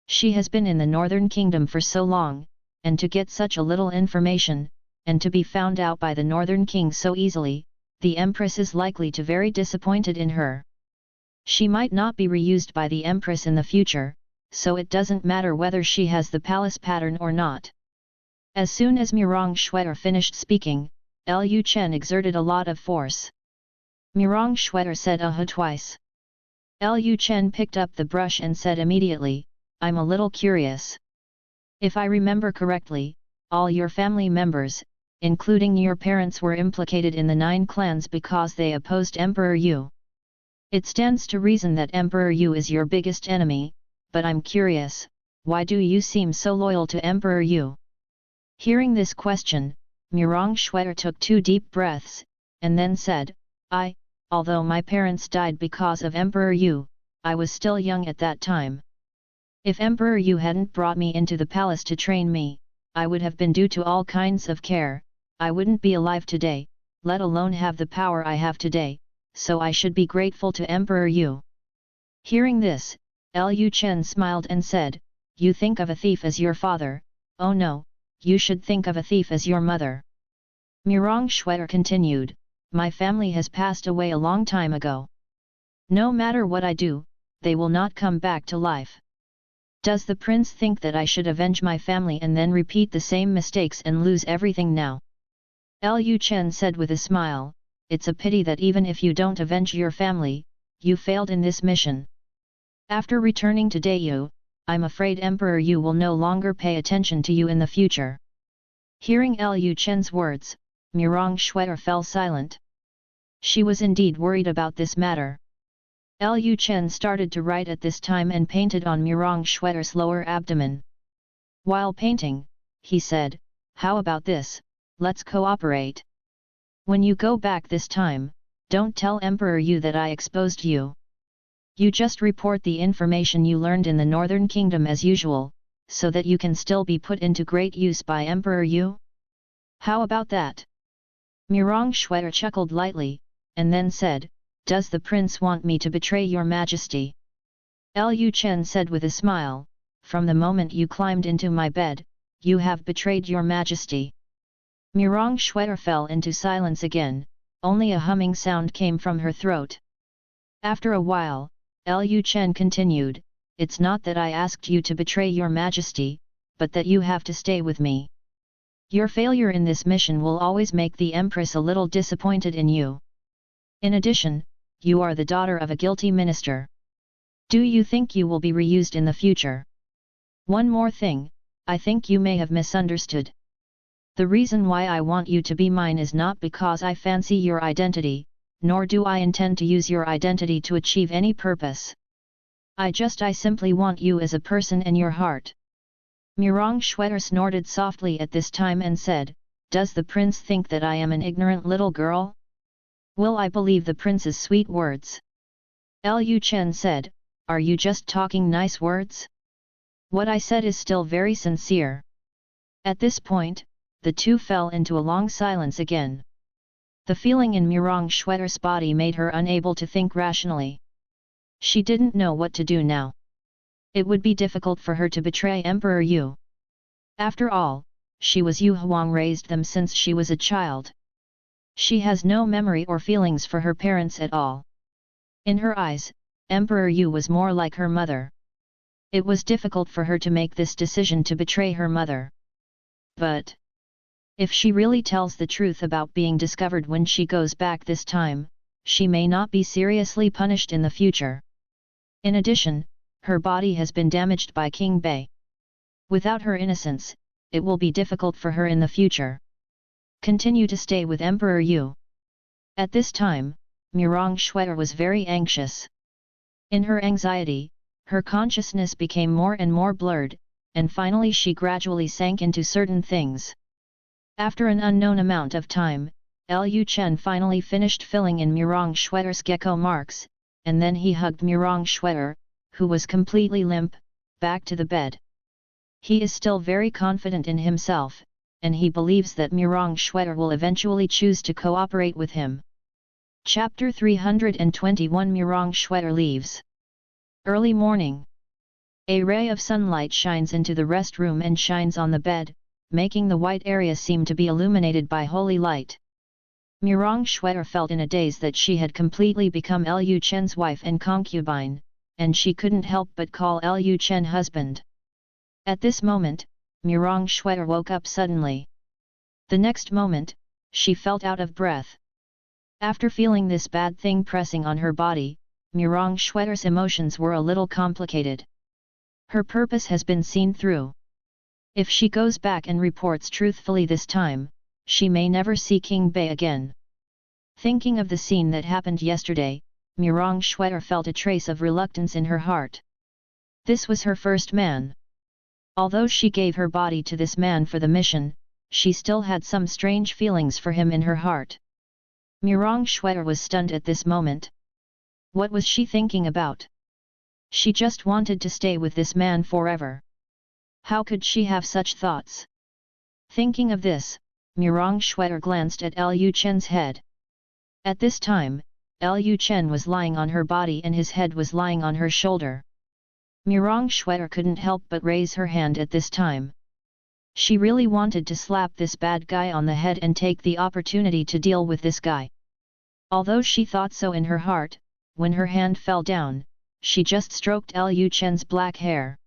She has been in the Northern Kingdom for so long, and to get such a little information, and to be found out by the Northern King so easily, the Empress is likely to be very disappointed in her. She might not be reused by the Empress in the future, so it doesn't matter whether she has the palace pattern or not. As soon as Mirong Shue'er finished speaking, Lu Chen exerted a lot of force. Mirong Shue'er said twice. Lu Chen picked up the brush and said immediately, "I'm a little curious. If I remember correctly, all your family members, including your parents, were implicated in the 9 clans because they opposed Emperor Yu. It stands to reason that Emperor Yu is your biggest enemy, but I'm curious, why do you seem so loyal to Emperor Yu?" Hearing this question, Mirong Shue'er took 2 deep breaths, and then said, Although my parents died because of Emperor Yu, I was still young at that time. If Emperor Yu hadn't brought me into the palace to train me, I would have been due to all kinds of care, I wouldn't be alive today, let alone have the power I have today, so I should be grateful to Emperor Yu." Hearing this, Lu Chen smiled and said, "You think of a thief as your father, oh no, you should think of a thief as your mother." Mirong Shue'er continued, "My family has passed away a long time ago. No matter what I do, they will not come back to life. Does the prince think that I should avenge my family and then repeat the same mistakes and lose everything now?" Lu Chen said with a smile, "It's a pity that even if you don't avenge your family, you failed in this mission. After returning to Dayu, I'm afraid Emperor Yu will no longer pay attention to you in the future." Hearing Lu Chen's words, Mirong Shue'er fell silent. She was indeed worried about this matter. Lu Chen started to write at this time and painted on Mirong Shue'er's lower abdomen. While painting, he said, "How about this, let's cooperate. When you go back this time, don't tell Emperor Yu that I exposed you. You just report the information you learned in the Northern Kingdom as usual, so that you can still be put into great use by Emperor Yu. How about that?" Mirong Shue'er chuckled lightly, and then said, "Does the prince want me to betray your majesty?" Lu Chen said with a smile, "From the moment you climbed into my bed, you have betrayed your majesty." Mirong Shue'er fell into silence again, only a humming sound came from her throat. After a while, Lu Chen continued, "It's not that I asked you to betray your majesty, but that you have to stay with me. Your failure in this mission will always make the Empress a little disappointed in you. In addition, you are the daughter of a guilty minister. Do you think you will be reused in the future? One more thing, I think you may have misunderstood. The reason why I want you to be mine is not because I fancy your identity, nor do I intend to use your identity to achieve any purpose. I simply want you as a person in your heart." Mirong Shue'er snorted softly at this time and said, "Does the prince think that I am an ignorant little girl? Will I believe the prince's sweet words?" Lu Chen said, "Are you just talking nice words? What I said is still very sincere." At this point, the two fell into a long silence again. The feeling in Murong Schwetter's body made her unable to think rationally. She didn't know what to do now. It would be difficult for her to betray Emperor Yu. After all, she was Yu Huang raised them since she was a child. She has no memory or feelings for her parents at all. In her eyes, Emperor Yu was more like her mother. It was difficult for her to make this decision to betray her mother. But if she really tells the truth about being discovered when she goes back this time, she may not be seriously punished in the future. In addition, her body has been damaged by King Bei. Without her innocence, it will be difficult for her in the future. Continue to stay with Emperor Yu. At this time, Murong Schwetter was very anxious. In her anxiety, her consciousness became more and more blurred, and finally she gradually sank into certain things. After an unknown amount of time, Lu Chen finally finished filling in Murong Schwetter's gecko marks, and then he hugged Murong Schwetter, who was completely limp, back to the bed. He is still very confident in himself, and he believes that Murong Schwetter will eventually choose to cooperate with him. Chapter 321 Murong Schwetter leaves. Early morning. A ray of sunlight shines into the rest room and shines on the bed, making the white area seem to be illuminated by holy light. Murong Schwetter felt in a daze that she had completely become Lu Chen's wife and concubine, and she couldn't help but call Lu Chen husband. At this moment, Murong Schwetter woke up suddenly. The next moment, she felt out of breath. After feeling this bad thing pressing on her body, Murong Schwetter's emotions were a little complicated. Her purpose has been seen through. If she goes back and reports truthfully this time, she may never see King Bei again. Thinking of the scene that happened yesterday, Murong Schwetter felt a trace of reluctance in her heart. This was her first man. Although she gave her body to this man for the mission, she still had some strange feelings for him in her heart. Murong Schwetter was stunned at this moment. What was she thinking about? She just wanted to stay with this man forever. How could she have such thoughts? Thinking of this, Murong Schwetter glanced at Lu Chen's head. At this time, Lu Chen was lying on her body and his head was lying on her shoulder. Murong Schwetter couldn't help but raise her hand at this time. She really wanted to slap this bad guy on the head and take the opportunity to deal with this guy. Although she thought so in her heart, when her hand fell down, she just stroked Lu Chen's black hair.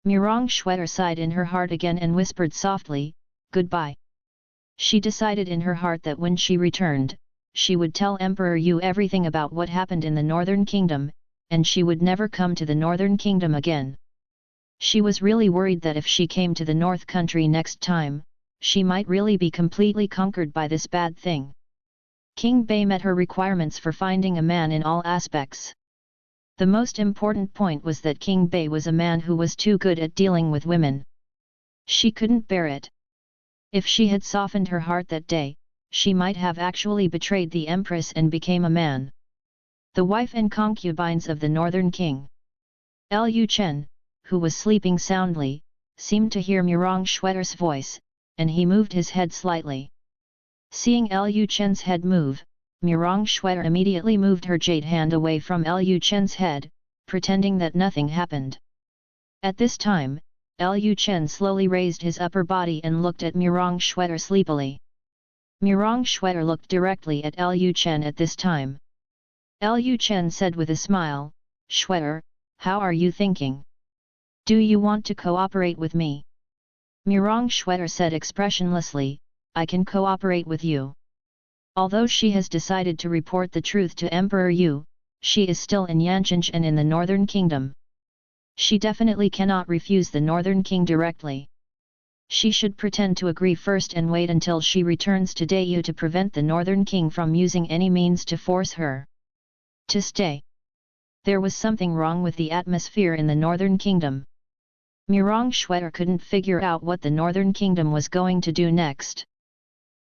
Murong Schwetter sighed in her heart again and whispered softly, "Goodbye." She decided in her heart that when she returned, she would tell Emperor Yu everything about what happened in the Northern Kingdom, and she would never come to the Northern Kingdom again. She was really worried that if she came to the North Country next time, she might really be completely conquered by this bad thing. King Bei met her requirements for finding a man in all aspects. The most important point was that King Bei was a man who was too good at dealing with women. She couldn't bear it. If she had softened her heart that day, she might have actually betrayed the Empress and became a man. The wife and concubines of the Northern King. Lu Chen, who was sleeping soundly, seemed to hear Murong Schwetter's voice, and he moved his head slightly. Seeing Lu Chen's head move, Murong Schwetter immediately moved her jade hand away from Lu Chen's head, pretending that nothing happened. At this time, Lu Chen slowly raised his upper body and looked at Murong Schwetter sleepily. Murong Schwetter looked directly at Lu Chen at this time. Lu Chen said with a smile, "Schwetter, how are you thinking? Do you want to cooperate with me?" Murong Schwetter said expressionlessly, "I can cooperate with you." Although she has decided to report the truth to Emperor Yu, she is still in Yancheng and in the Northern Kingdom. She definitely cannot refuse the Northern King directly. She should pretend to agree first and wait until she returns to Dayu to prevent the Northern King from using any means to force her to stay. There was something wrong with the atmosphere in the Northern Kingdom. Murong Schwetter couldn't figure out what the Northern Kingdom was going to do next.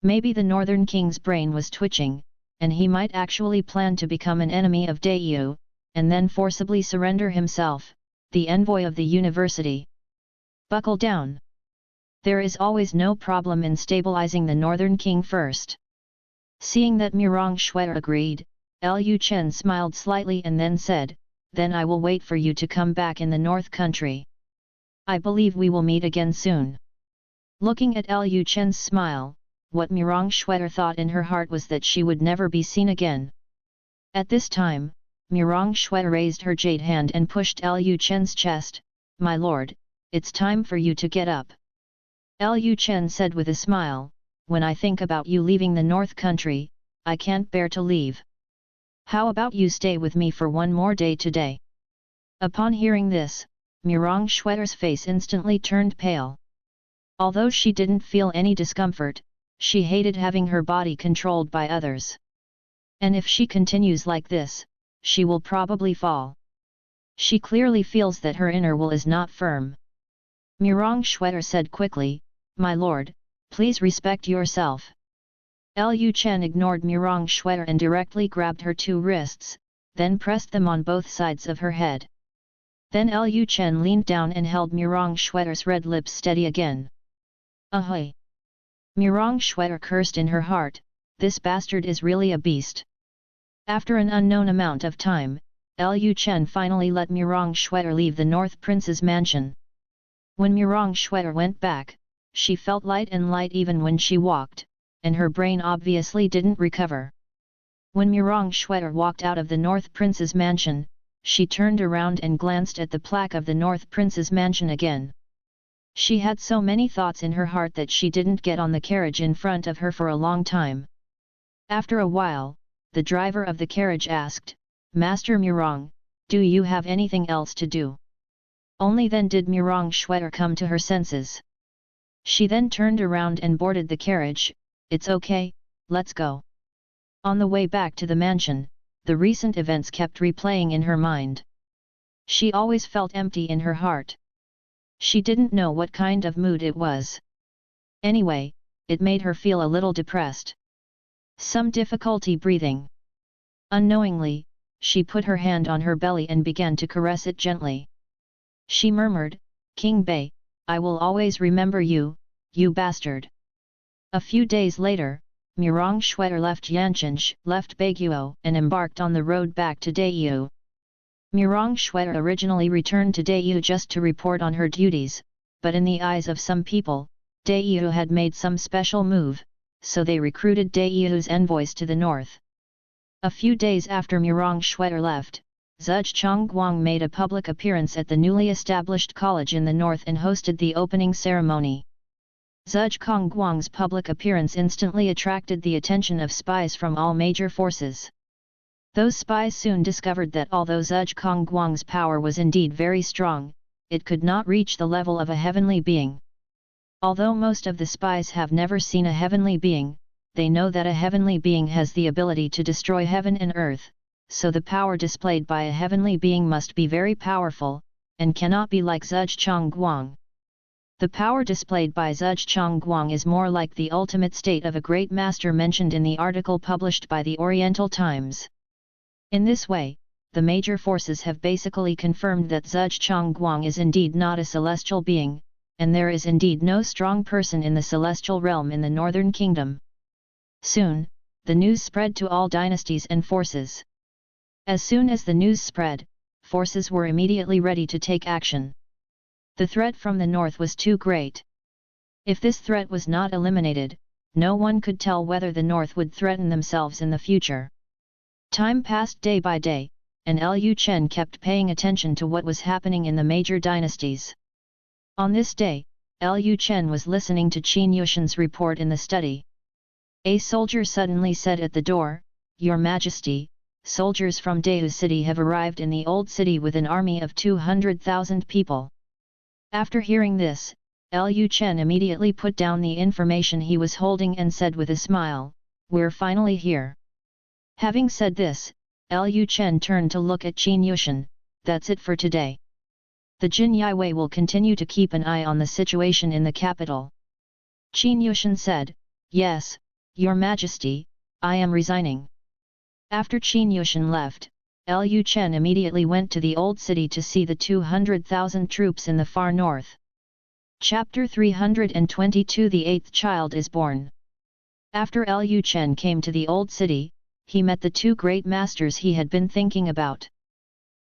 Maybe the Northern King's brain was twitching, and he might actually plan to become an enemy of Dayu, and then forcibly surrender himself, the envoy of the university. Buckle down. There is always no problem in stabilizing the northern king first. Seeing that Mirong Shuer agreed, Lu Chen smiled slightly and then said, "Then I will wait for you to come back in the north country. I believe we will meet again soon." Looking at Lu Chen's smile, what Mirong Shuer thought in her heart was that she would never be seen again. At this time, Mirong Shuer raised her jade hand and pushed Lu Chen's chest. "My lord, it's time for you to get up." Lu Chen said with a smile, "When I think about you leaving the north country, I can't bear to leave. How about you stay with me for one more day today?" Upon hearing this, Mirong Shuer's face instantly turned pale. Although she didn't feel any discomfort, she hated having her body controlled by others. And if she continues like this, she will probably fall. She clearly feels that her inner will is not firm. Mirong Shuer said quickly, "My lord, please respect yourself." Lu Chen ignored Mirong Shuer and directly grabbed her two wrists, then pressed them on both sides of her head. Then Lu Chen leaned down and held Mirong Shuer's red lips steady again. "Ahoy!" Mirong Shuer cursed in her heart, "This bastard is really a beast." After an unknown amount of time, Lu Chen finally let Mirong Shuer leave the North Prince's mansion. When Mirong Shuer went back, she felt light even when she walked, and her brain obviously didn't recover. When Mirong Shuer walked out of the North Prince's mansion, she turned around and glanced at the plaque of the North Prince's mansion again. She had so many thoughts in her heart that she didn't get on the carriage in front of her for a long time. After a while, the driver of the carriage asked, "Master Mirong, do you have anything else to do?" Only then did Mirong Shuer come to her senses. She then turned around and boarded the carriage. "It's okay, let's go." On the way back to the mansion, the recent events kept replaying in her mind. She always felt empty in her heart. She didn't know what kind of mood it was. Anyway, it made her feel a little depressed. Some difficulty breathing. Unknowingly, she put her hand on her belly and began to caress it gently. She murmured, "King Bei, I will always remember you, you bastard." A few days later, Mirong Shuer left Yancheng, left Baiguo and embarked on the road back to Daiyu. Mirong Shuer originally returned to Daiyu just to report on her duties, but in the eyes of some people, Daiyu had made some special move, so they recruited Daiyu's envoys to the north. A few days after Mirong Shuer left, Zhuge Chongguang made a public appearance at the newly established college in the north and hosted the opening ceremony. Zhuge Chongguang's public appearance instantly attracted the attention of spies from all major forces. Those spies soon discovered that although Zhuge Chongguang's power was indeed very strong, it could not reach the level of a heavenly being. Although most of the spies have never seen a heavenly being, they know that a heavenly being has the ability to destroy heaven and earth, so the power displayed by a heavenly being must be very powerful, and cannot be like Zhuge Chongguang. The power displayed by Zhuge Chongguang is more like the ultimate state of a great master mentioned in the article published by the Oriental Times. In this way, the major forces have basically confirmed that Zhuge Chongguang is indeed not a celestial being, and there is indeed no strong person in the celestial realm in the Northern Kingdom. Soon, the news spread to all dynasties and forces. As soon as the news spread, forces were immediately ready to take action. The threat from the north was too great. If this threat was not eliminated, no one could tell whether the north would threaten themselves in the future. Time passed day by day, and Lu Chen kept paying attention to what was happening in the major dynasties. On this day, Lu Chen was listening to Qin Yushan's report in the study. A soldier suddenly said at the door, "Your Majesty, soldiers from Dayu city have arrived in the old city with an army of 200,000 people." After hearing this, Lu Chen immediately put down the information he was holding and said with a smile, "We're finally here." Having said this, Lu Chen turned to look at Qin Yushan. "That's it for today. The Jin Yiwei will continue to keep an eye on the situation in the capital." Qin Yushan said, "Yes, Your Majesty, I am resigning." After Qin Yushan left, Lu Chen immediately went to the old city to see the 200,000 troops in the far north. Chapter 322 The eighth child is born. After Lu Chen came to the old city, he met the two great masters he had been thinking about.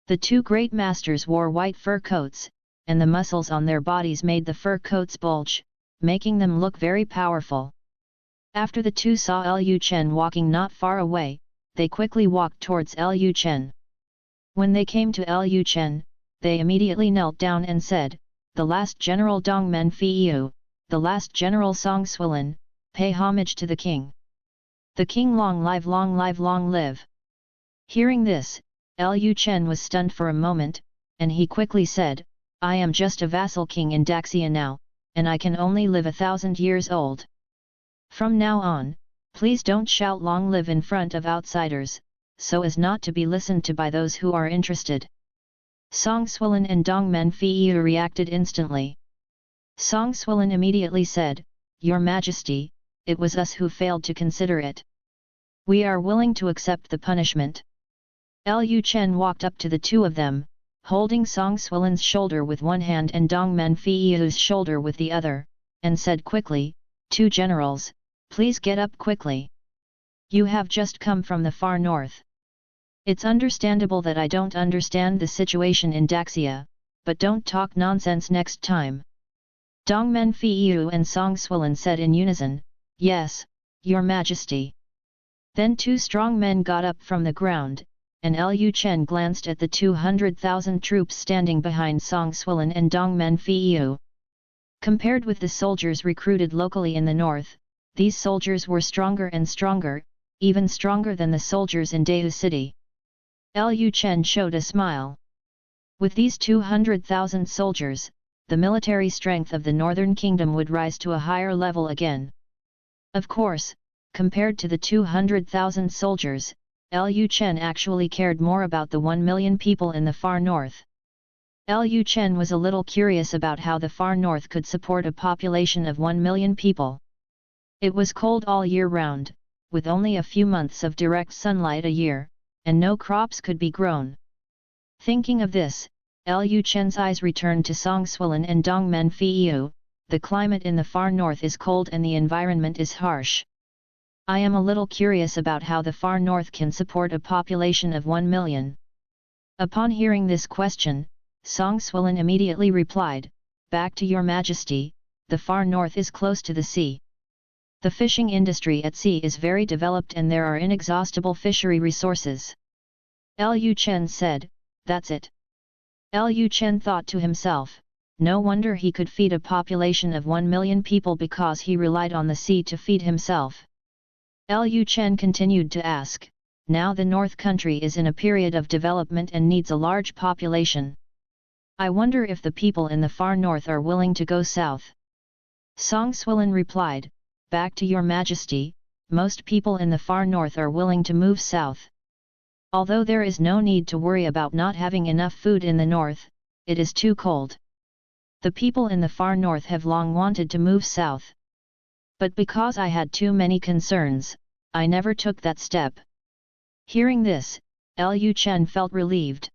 The two great masters wore white fur coats, and the muscles on their bodies made the fur coats bulge, making them look very powerful. After the two saw Lu Chen walking not far away, they quickly walked towards Lu Chen. When they came to Lu Chen, they immediately knelt down and said, "The last General Dongmen Fiyu, the last General Song Swilin, pay homage to the king. The king long live, long live, long live." Hearing this, Lu Chen was stunned for a moment, and he quickly said, "I am just a vassal king in Daxia now, and I can only live 1,000 years old. From now on, please don't shout long live in front of outsiders, so as not to be listened to by those who are interested." Song Swilin and Dongmen Fiyu reacted instantly. Song Swilin immediately said, "Your Majesty, it was us who failed to consider it. We are willing to accept the punishment." Lu Chen walked up to the two of them, holding Song Swilin's shoulder with one hand and Dongmen Fiyu's shoulder with the other, and said quickly, "Two generals, please get up quickly. You have just come from the far north. It's understandable that I don't understand the situation in Daxia, but don't talk nonsense next time." Dongmen Fiyu and Song Swilin said in unison, "Yes, Your Majesty." Then two strong men got up from the ground, and Lu Chen glanced at the 200,000 troops standing behind Song Swilin and Dongmen Fiyu. Compared with the soldiers recruited locally in the north, these soldiers were stronger and stronger, even stronger than the soldiers in Dahu City. Lu Chen showed a smile. With these 200,000 soldiers, the military strength of the Northern Kingdom would rise to a higher level again. Of course, compared to the 200,000 soldiers, Lu Chen actually cared more about the 1 million people in the far north. Lu Chen was a little curious about how the far north could support a population of 1 million people. It was cold all year round, with only a few months of direct sunlight a year, and no crops could be grown. Thinking of this, Lu Chen's eyes returned to Song Swilin and Dongmen Fiyu. The climate in the far north is cold and the environment is harsh. I am a little curious about how the far north can support a population of 1 million. Upon hearing this question, Song Swilin immediately replied, "Back to Your Majesty, the far north is close to the sea. The fishing industry at sea is very developed and there are inexhaustible fishery resources." Lu Chen said, "That's it." Lu Chen thought to himself, no wonder he could feed a population of 1 million people because he relied on the sea to feed himself. Lu Chen continued to ask, "Now the North country is in a period of development and needs a large population. I wonder if the people in the far north are willing to go south." Song Swilin replied, "Back to Your Majesty, most people in the far north are willing to move south. Although there is no need to worry about not having enough food in the north, it is too cold. The people in the far north have long wanted to move south. But because I had too many concerns, I never took that step." Hearing this, Lu Chen felt relieved.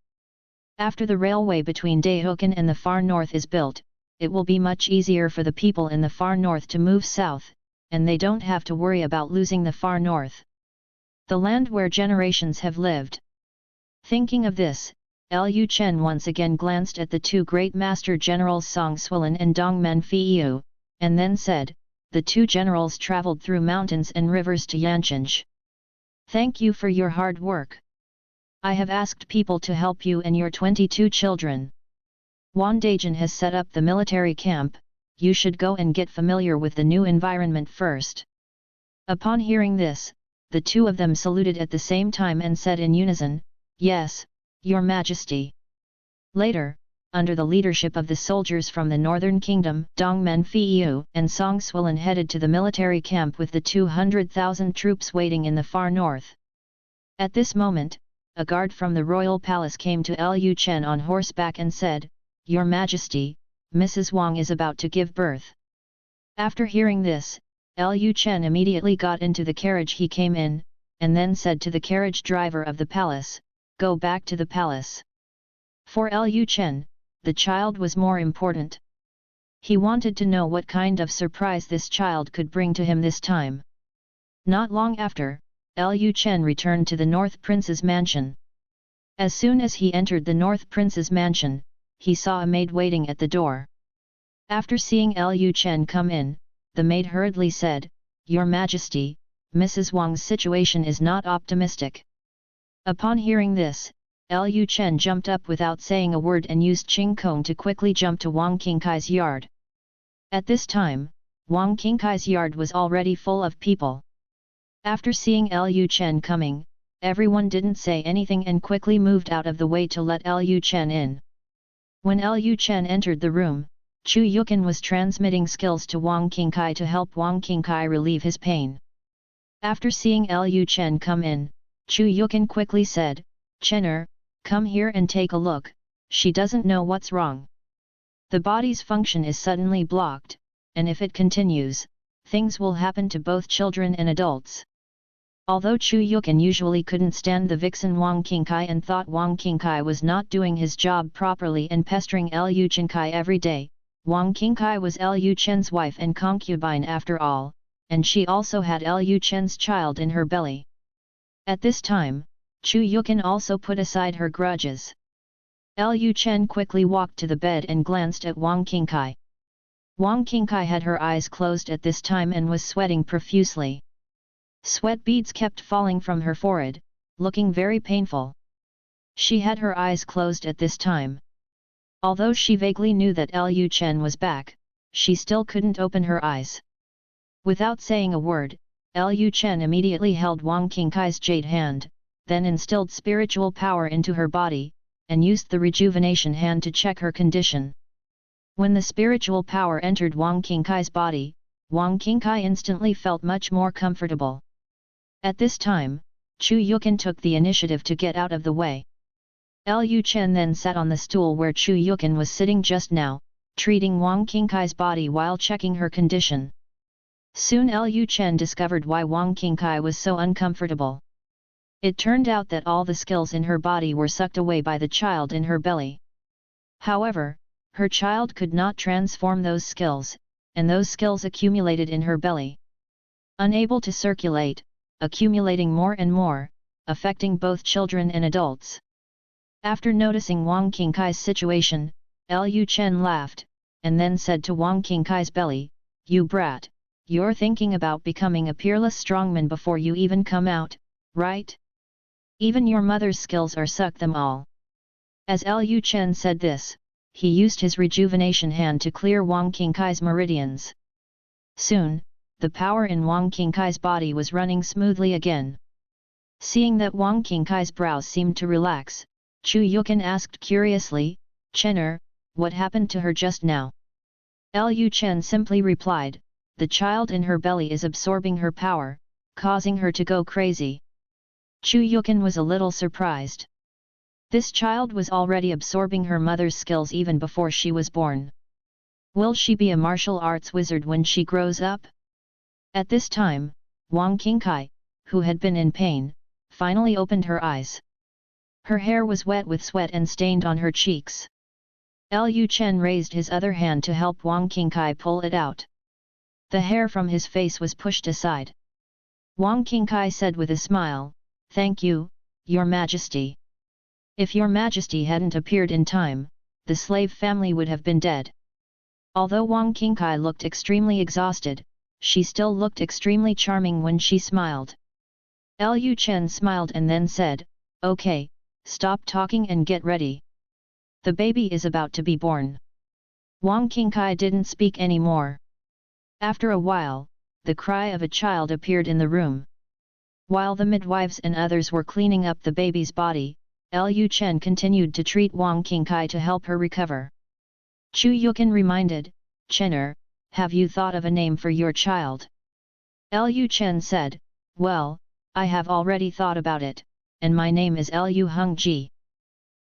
After the railway between Daehokan and the far north is built, it will be much easier for the people in the far north to move south, and they don't have to worry about losing the far north, the land where generations have lived. Thinking of this, Lu Chen once again glanced at the two great master generals Song Swilin and Dongmen Fiyu, and then said, "The two generals traveled through mountains and rivers to Yanchenge. Thank you for your hard work. I have asked people to help you and your 22 children. Wandajan has set up the military camp, you should go and get familiar with the new environment first." Upon hearing this, the two of them saluted at the same time and said in unison, "Yes, Your Majesty." Later, under the leadership of the soldiers from the Northern Kingdom, Dongmen Fiyu and Song Swilin headed to the military camp with the 200,000 troops waiting in the far north. At this moment, a guard from the royal palace came to Lu Chen on horseback and said, "Your Majesty, Mrs. Wang is about to give birth." After hearing this, Lu Chen immediately got into the carriage he came in, and then said to the carriage driver of the palace, "Go back to the palace." For Lu Chen, the child was more important. He wanted to know what kind of surprise this child could bring to him this time. Not long after, Lu Chen returned to the North Prince's mansion. As soon as he entered the North Prince's mansion, he saw a maid waiting at the door. After seeing Lu Chen come in, the maid hurriedly said, "Your Majesty, Mrs. Wang's situation is not optimistic." Upon hearing this, Lu Chen jumped up without saying a word and used Qing Kong to quickly jump to Wang Qingkai's yard. At this time, Wang Qingkai's yard was already full of people. After seeing Lu Chen coming, everyone didn't say anything and quickly moved out of the way to let Lu Chen in. When Lu Chen entered the room, Chu Yukin was transmitting skills to Wang Qingkai to help Wang Qingkai relieve his pain. After seeing Lu Chen come in, Chu Yukin quickly said, "Chener, come here and take a look, she doesn't know what's wrong. The body's function is suddenly blocked, and if it continues, things will happen to both children and adults." Although Chu Yukin usually couldn't stand the vixen Wang Qingkai and thought Wang Qingkai was not doing his job properly and pestering Lu Chenkai every day, Wang Qingkai was Lu Chen's wife and concubine after all, and she also had Lu Chen's child in her belly. At this time, Chu Yukin also put aside her grudges. Lu Chen quickly walked to the bed and glanced at Wang Qingkai. Wang Qingkai had her eyes closed at this time and was sweating profusely. Sweat beads kept falling from her forehead, looking very painful. She had her eyes closed at this time. Although she vaguely knew that Lu Chen was back, she still couldn't open her eyes. Without saying a word, Lu Chen immediately held Wang Qingkai's jade hand, then instilled spiritual power into her body, and used the rejuvenation hand to check her condition. When the spiritual power entered Wang Qingkai's body, Wang Qingkai instantly felt much more comfortable. At this time, Chu Yukin took the initiative to get out of the way. Lu Chen then sat on the stool where Chu Yukin was sitting just now, treating Wang Qingkai's body while checking her condition. Soon Lu Chen discovered why Wang Qingkai was so uncomfortable. It turned out that all the skills in her body were sucked away by the child in her belly. However, her child could not transform those skills, and those skills accumulated in her belly. Unable to circulate, accumulating more and more, affecting both children and adults. After noticing Wang Qingkai's situation, Lu Chen laughed, and then said to Wang Qingkai's belly, "You brat, you're thinking about becoming a peerless strongman before you even come out, right? Even your mother's skills are sucked them all." As Lu Chen said this, he used his rejuvenation hand to clear Wang Qingkai's meridians. Soon, the power in Wang Qingkai's body was running smoothly again. Seeing that Wang Qingkai's brows seemed to relax, Chu Yukin asked curiously, "Chener, what happened to her just now?" Lu Chen simply replied, "The child in her belly is absorbing her power, causing her to go crazy." Chu Yukin was a little surprised. This child was already absorbing her mother's skills even before she was born. Will she be a martial arts wizard when she grows up? At this time, Wang Qingkai, who had been in pain, finally opened her eyes. Her hair was wet with sweat and stained on her cheeks. Lu Chen raised his other hand to help Wang Qingkai pull it out. The hair from his face was pushed aside. Wang Qingkai said with a smile, "Thank you, Your Majesty. If Your Majesty hadn't appeared in time, the slave family would have been dead." Although Wang Qingkai looked extremely exhausted, she still looked extremely charming when she smiled. Lu Chen smiled and then said, "Okay, stop talking and get ready. The baby is about to be born." Wang Qingkai didn't speak anymore. After a while, the cry of a child appeared in the room. While the midwives and others were cleaning up the baby's body, Lu Chen continued to treat Wang Qingkai to help her recover. Chu Yukin reminded, "Chener, have you thought of a name for your child?" Lu Chen said, "Well, I have already thought about it, and my name is Lu Hengji."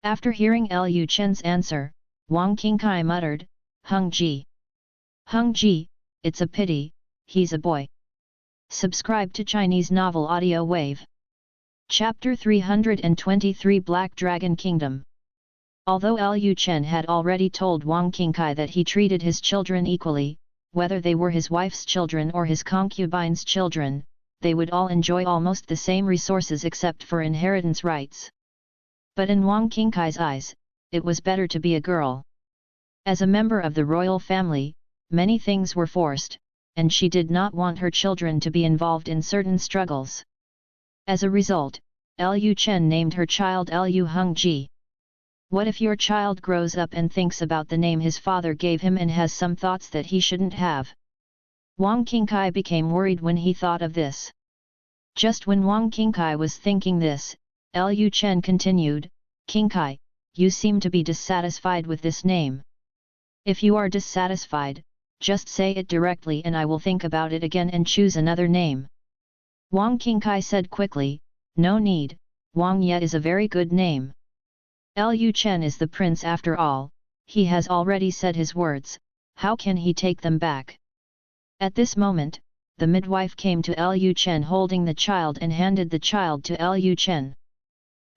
After hearing Lu Chen's answer, Wang Qingkai muttered, "Hengji. Hengji, it's a pity, he's a boy." Subscribe to Chinese Novel Audio Wave. Chapter 323 Black Dragon Kingdom. Although Lu Chen had already told Wang Qingkai that he treated his children equally, whether they were his wife's children or his concubine's children, they would all enjoy almost the same resources except for inheritance rights. But in Wang Qingkai's eyes, it was better to be a girl. As a member of the royal family, many things were forced, and she did not want her children to be involved in certain struggles. As a result, Lu Chen named her child Lu Hengji. What if your child grows up and thinks about the name his father gave him and has some thoughts that he shouldn't have? Wang Qingkai became worried when he thought of this. Just when Wang Qingkai was thinking this, Lu Chen continued, "Qingkai, you seem to be dissatisfied with this name. If you are dissatisfied, just say it directly and I will think about it again and choose another name." Wang Qingkai said quickly, "No need, Wang Ye is a very good name. Lu Chen is the prince after all, he has already said his words, how can he take them back?" At this moment, the midwife came to Lu Chen holding the child and handed the child to Lu Chen.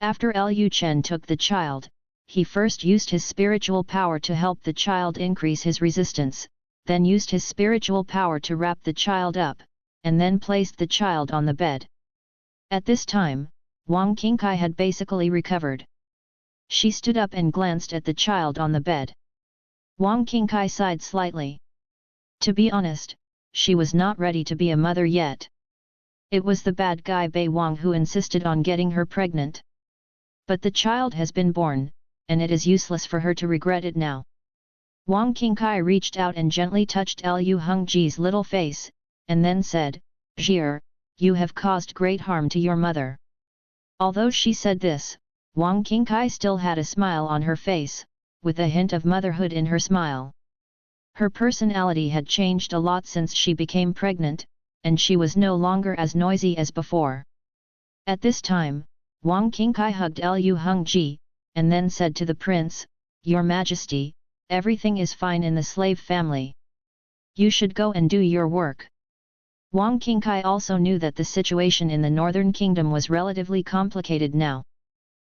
After Lu Chen took the child, he first used his spiritual power to help the child increase his resistance, then used his spiritual power to wrap the child up, and then placed the child on the bed. At this time, Wang Qingkai had basically recovered. She stood up and glanced at the child on the bed. Wang Qingkai sighed slightly. To be honest, she was not ready to be a mother yet. It was the bad guy Bei Wang who insisted on getting her pregnant. But the child has been born, and it is useless for her to regret it now. Wang Qingkai reached out and gently touched Lu Hengji's little face, and then said, "Zhir, you have caused great harm to your mother." Although she said this, Wang Qingkai still had a smile on her face, with a hint of motherhood in her smile. Her personality had changed a lot since she became pregnant, and she was no longer as noisy as before. At this time, Wang Qingkai hugged Lu Hengji, and then said to the prince, "Your Majesty, everything is fine in the slave family. You should go and do your work." Wang Qingkai also knew that the situation in the Northern Kingdom was relatively complicated now.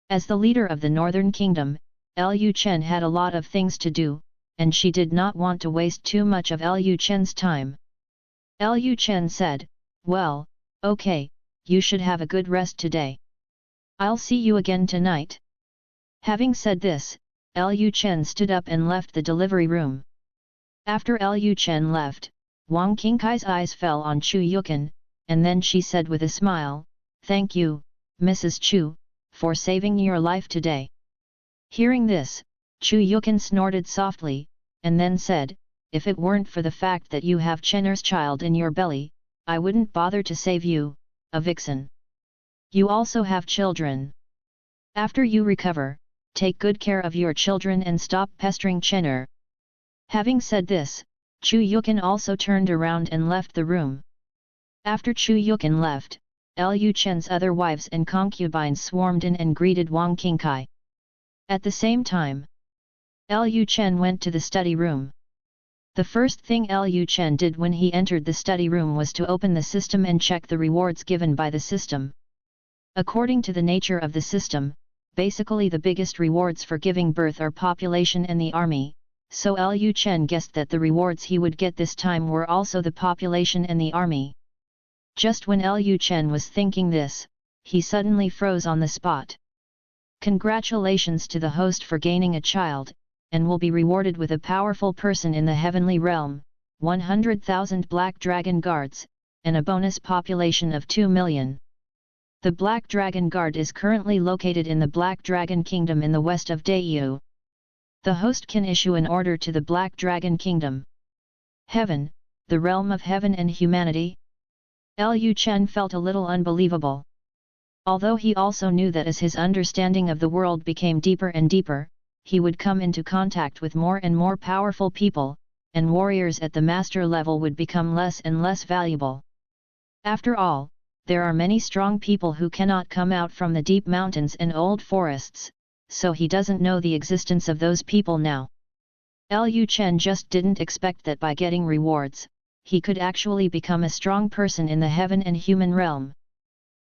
As the leader of the Northern Kingdom, Lu Chen had a lot of things to do, and she did not want to waste too much of Lu Chen's time. Lu Chen said, "Well, okay, you should have a good rest today. I'll see you again tonight." Having said this, Lu Chen stood up and left the delivery room. After Lu Chen left, Wang Qingkai's eyes fell on Chu Yukan, and then she said with a smile, "Thank you, Mrs. Chu, for saving your life today." Hearing this, Chu Yukan snorted softly, and then said, "If it weren't for the fact that you have Chener's child in your belly, I wouldn't bother to save you, a vixen. You also have children. After you recover, take good care of your children and stop pestering Chener." Having said this, Chu Yukan also turned around and left the room. After Chu Yukan left, Lu Chen's other wives and concubines swarmed in and greeted Wang Qingkai. At the same time, Lu Chen went to the study room. The first thing Lu Chen did when he entered the study room was to open the system and check the rewards given by the system. According to the nature of the system, basically the biggest rewards for giving birth are population and the army, so Lu Chen guessed that the rewards he would get this time were also the population and the army. Just when Lu Chen was thinking this, he suddenly froze on the spot. "Congratulations to the host for gaining a child, and will be rewarded with a powerful person in the heavenly realm, 100,000 Black Dragon Guards, and a bonus population of 2 million. The Black Dragon Guard is currently located in the Black Dragon Kingdom in the west of Dayu. The host can issue an order to the Black Dragon Kingdom. Heaven, the realm of heaven and humanity?" Lu Chen felt a little unbelievable. Although he also knew that as his understanding of the world became deeper and deeper, he would come into contact with more and more powerful people, and warriors at the master level would become less and less valuable. After all, there are many strong people who cannot come out from the deep mountains and old forests, so he doesn't know the existence of those people now. Lu Chen just didn't expect that by getting rewards, he could actually become a strong person in the heaven and human realm.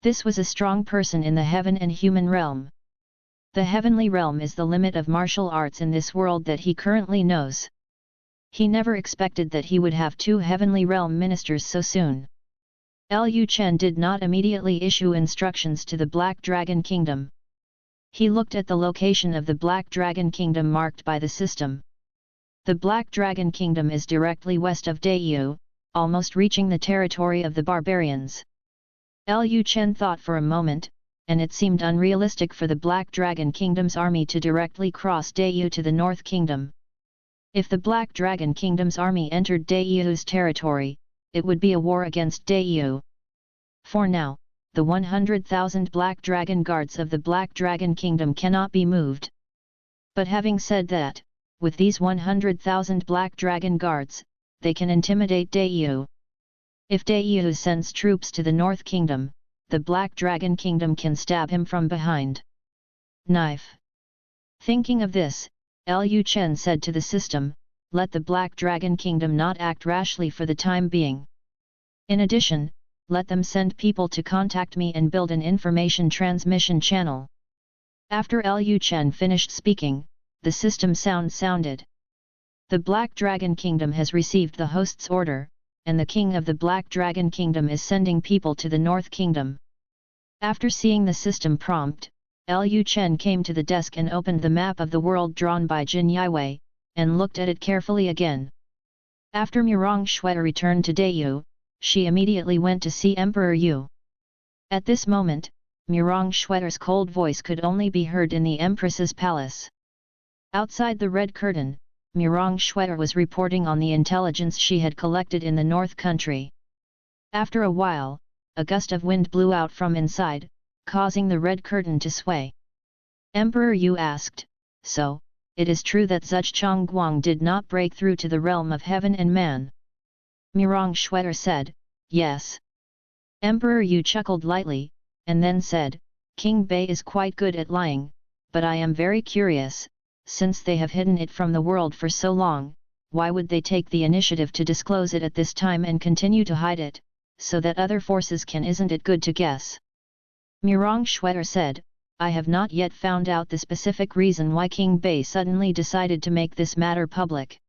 This was a strong person in the heaven and human realm. The heavenly realm is the limit of martial arts in this world that he currently knows. He never expected that he would have 2 heavenly realm ministers so soon. Lu Chen did not immediately issue instructions to the Black Dragon Kingdom. He looked at the location of the Black Dragon Kingdom marked by the system. The Black Dragon Kingdom is directly west of Dayu, almost reaching the territory of the barbarians. Lu Chen thought for a moment, and it seemed unrealistic for the Black Dragon Kingdom's army to directly cross Dayu to the North Kingdom. If the Black Dragon Kingdom's army entered Dayu's territory, it would be a war against Dayu. For now, the 100,000 Black Dragon guards of the Black Dragon Kingdom cannot be moved. But having said that, with these 100,000 Black Dragon guards, they can intimidate Dayu. If Dayu sends troops to the North Kingdom, the Black Dragon Kingdom can stab him from behind. Knife. Thinking of this, Lu Chen said to the system, let the Black Dragon Kingdom not act rashly for the time being. In addition, let them send people to contact me and build an information transmission channel. After Lu Chen finished speaking, the system sounded. The Black Dragon Kingdom has received the host's order, and the king of the Black Dragon Kingdom is sending people to the North Kingdom. After seeing the system prompt, Lu Chen came to the desk and opened the map of the world drawn by Jin Yiwei, and looked at it carefully again. After Murong Shui returned to Dayu, she immediately went to see Emperor Yu. At this moment, Murong Shui's cold voice could only be heard in the Empress's palace. Outside the red curtain, Murong Shui was reporting on the intelligence she had collected in the North Country. After a while, a gust of wind blew out from inside, causing the red curtain to sway. Emperor Yu asked, so, it is true that Zhuchang Guang did not break through to the realm of heaven and man? Murong Shui said, yes. Emperor Yu chuckled lightly, and then said, King Bei is quite good at lying, but I am very curious, since they have hidden it from the world for so long, why would they take the initiative to disclose it at this time and continue to hide it, so that other forces can? Isn't it good to guess? Murong Shui said, I have not yet found out the specific reason why King Bei suddenly decided to make this matter public.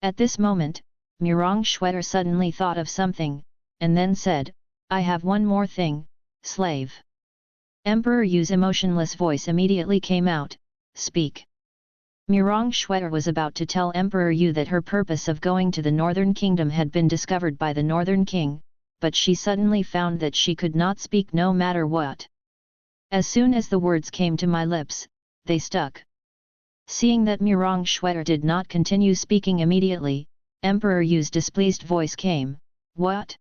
At this moment, Murong Shui suddenly thought of something, and then said, I have one more thing, slave. Emperor Yu's emotionless voice immediately came out, speak. Murong Shui was about to tell Emperor Yu that her purpose of going to the Northern Kingdom had been discovered by the Northern King, but she suddenly found that she could not speak no matter what. As soon as the words came to my lips, they stuck. Seeing that Murong Shui did not continue speaking immediately, Emperor Yu's displeased voice came, what?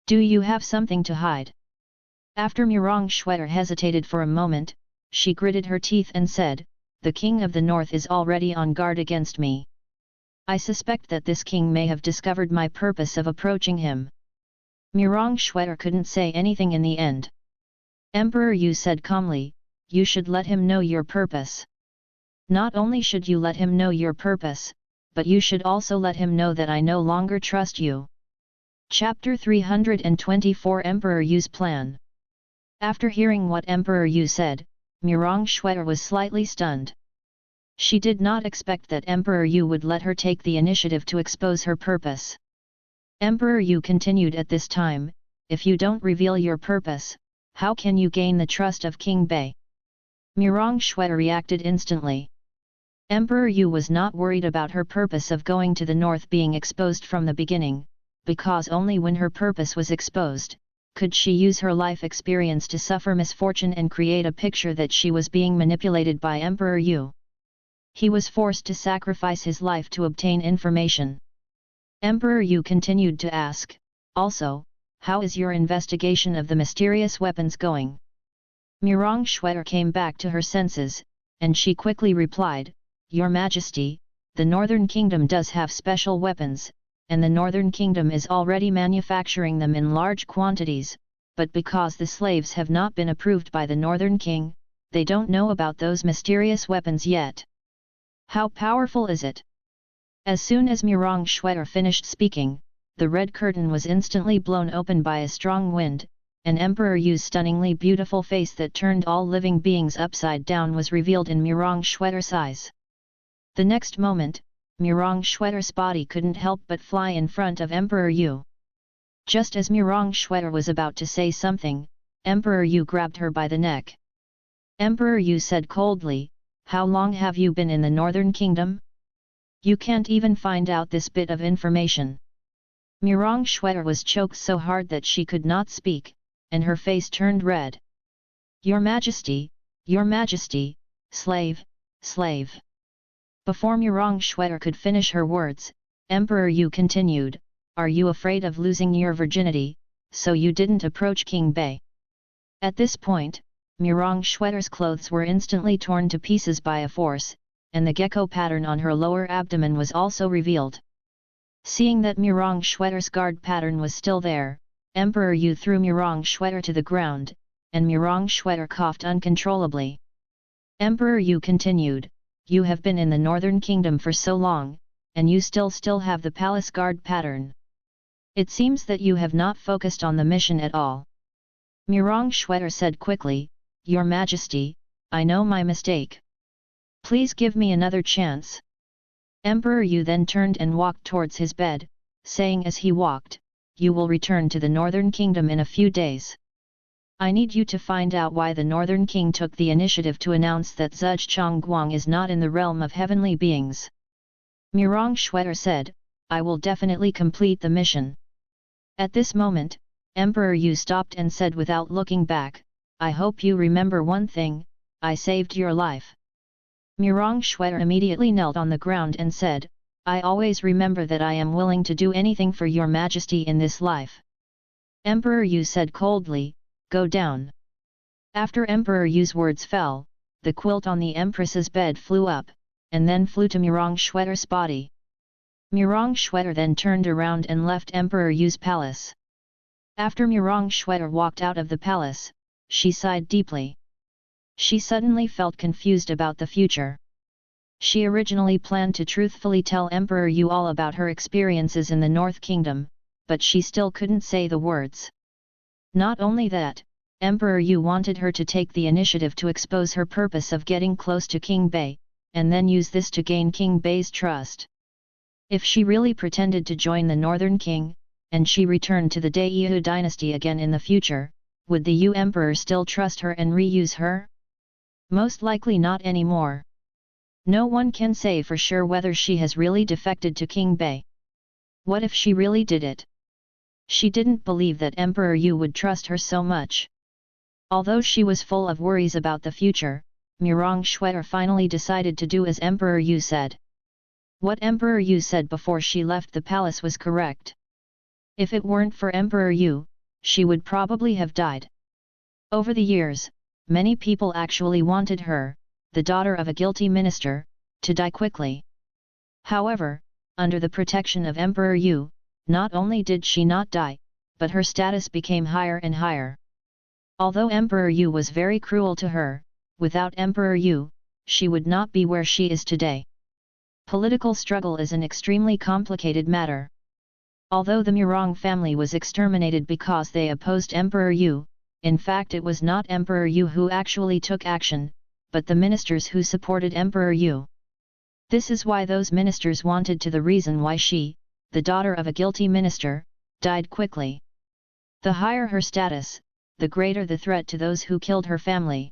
Do you have something to hide? After Murong Shui hesitated for a moment, she gritted her teeth and said, the king of the north is already on guard against me. I suspect that this king may have discovered my purpose of approaching him. Murong Shui couldn't say anything in the end. Emperor Yu said calmly, you should let him know your purpose. Not only should you let him know your purpose, but you should also let him know that I no longer trust you. Chapter 324 Emperor Yu's Plan. After hearing what Emperor Yu said, Murong Shui was slightly stunned. She did not expect that Emperor Yu would let her take the initiative to expose her purpose. Emperor Yu continued at this time, if you don't reveal your purpose, how can you gain the trust of King Bei? Murong Shui reacted instantly. Emperor Yu was not worried about her purpose of going to the north being exposed from the beginning, because only when her purpose was exposed, could she use her life experience to suffer misfortune and create a picture that she was being manipulated by Emperor Yu. He was forced to sacrifice his life to obtain information. Emperor Yu continued to ask, also, how is your investigation of the mysterious weapons going? Murong Shui came back to her senses, and she quickly replied, Your Majesty, the Northern Kingdom does have special weapons, and the Northern Kingdom is already manufacturing them in large quantities, but because the slaves have not been approved by the Northern King, they don't know about those mysterious weapons yet. How powerful is it? As soon as Murong Shui finished speaking, the red curtain was instantly blown open by a strong wind, and Emperor Yu's stunningly beautiful face that turned all living beings upside down was revealed in Murong Shwetter's eyes. The next moment, Murong Shwetter's body couldn't help but fly in front of Emperor Yu. Just as Murong Shwetter was about to say something, Emperor Yu grabbed her by the neck. Emperor Yu said coldly, "How long have you been in the Northern Kingdom? You can't even find out this bit of information." Murong Shwetter was choked so hard that she could not speak, and her face turned red. Your Majesty, slave, slave." Before Murong Shwetter could finish her words, Emperor Yu continued, "Are you afraid of losing your virginity, so you didn't approach King Bei?" At this point, Murong Shwetter's clothes were instantly torn to pieces by a force, and the gecko pattern on her lower abdomen was also revealed. Seeing that Murong Shwetter's guard pattern was still there, Emperor Yu threw Murong Shwetter to the ground, and Murong Shwetter coughed uncontrollably. Emperor Yu continued, "You have been in the Northern Kingdom for so long, and you still have the palace guard pattern. It seems that you have not focused on the mission at all." Murong Shwetter said quickly, "Your Majesty, I know my mistake. Please give me another chance." Emperor Yu then turned and walked towards his bed, saying as he walked, "You will return to the Northern Kingdom in a few days. I need you to find out why the Northern King took the initiative to announce that Zhuge Chongguang is not in the realm of heavenly beings." Murong Shwetter said, "I will definitely complete the mission." At this moment, Emperor Yu stopped and said without looking back, "I hope you remember one thing, I saved your life." Murong Shwetter immediately knelt on the ground and said, "I always remember that I am willing to do anything for your Majesty in this life." Emperor Yu said coldly, "Go down." After Emperor Yu's words fell, the quilt on the Empress's bed flew up, and then flew to Murong Shwetter's body. Murong Shwetter then turned around and left Emperor Yu's palace. After Murong Shwetter walked out of the palace, she sighed deeply. She suddenly felt confused about the future. She originally planned to truthfully tell Emperor Yu all about her experiences in the North Kingdom, but she still couldn't say the words. Not only that, Emperor Yu wanted her to take the initiative to expose her purpose of getting close to King Bei, and then use this to gain King Bei's trust. If she really pretended to join the Northern King, and she returned to the Great Xia Dynasty again in the future, would the Yu Emperor still trust her and reuse her? Most likely not anymore. No one can say for sure whether she has really defected to King Bei. What if she really did it? She didn't believe that Emperor Yu would trust her so much. Although she was full of worries about the future, Murong Shwetter finally decided to do as Emperor Yu said. What Emperor Yu said before she left the palace was correct. If it weren't for Emperor Yu, she would probably have died. Over the years, many people actually wanted her, the daughter of a guilty minister, to die quickly. However, under the protection of Emperor Yu, not only did she not die, but her status became higher and higher. Although Emperor Yu was very cruel to her, without Emperor Yu, she would not be where she is today. Political struggle is an extremely complicated matter. Although the Murong family was exterminated because they opposed Emperor Yu, in fact it was not Emperor Yu who actually took action, but the ministers who supported Emperor Yu. This is why those ministers wanted to the reason why she, the daughter of a guilty minister, died quickly. The higher her status, the greater the threat to those who killed her family.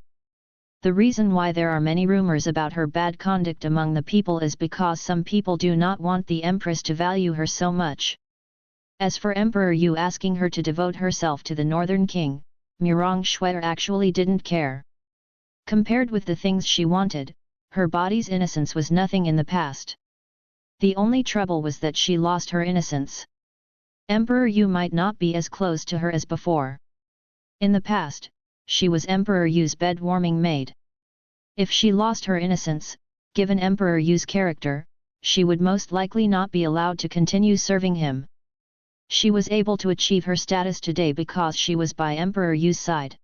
The reason why there are many rumors about her bad conduct among the people is because some people do not want the Empress to value her so much. As for Emperor Yu asking her to devote herself to the Northern King, Murong Shwetter actually didn't care. Compared with the things she wanted, her body's innocence was nothing in the past. The only trouble was that she lost her innocence. Emperor Yu might not be as close to her as before. In the past, she was Emperor Yu's bed-warming maid. If she lost her innocence, given Emperor Yu's character, she would most likely not be allowed to continue serving him. She was able to achieve her status today because she was by Emperor Yu's side.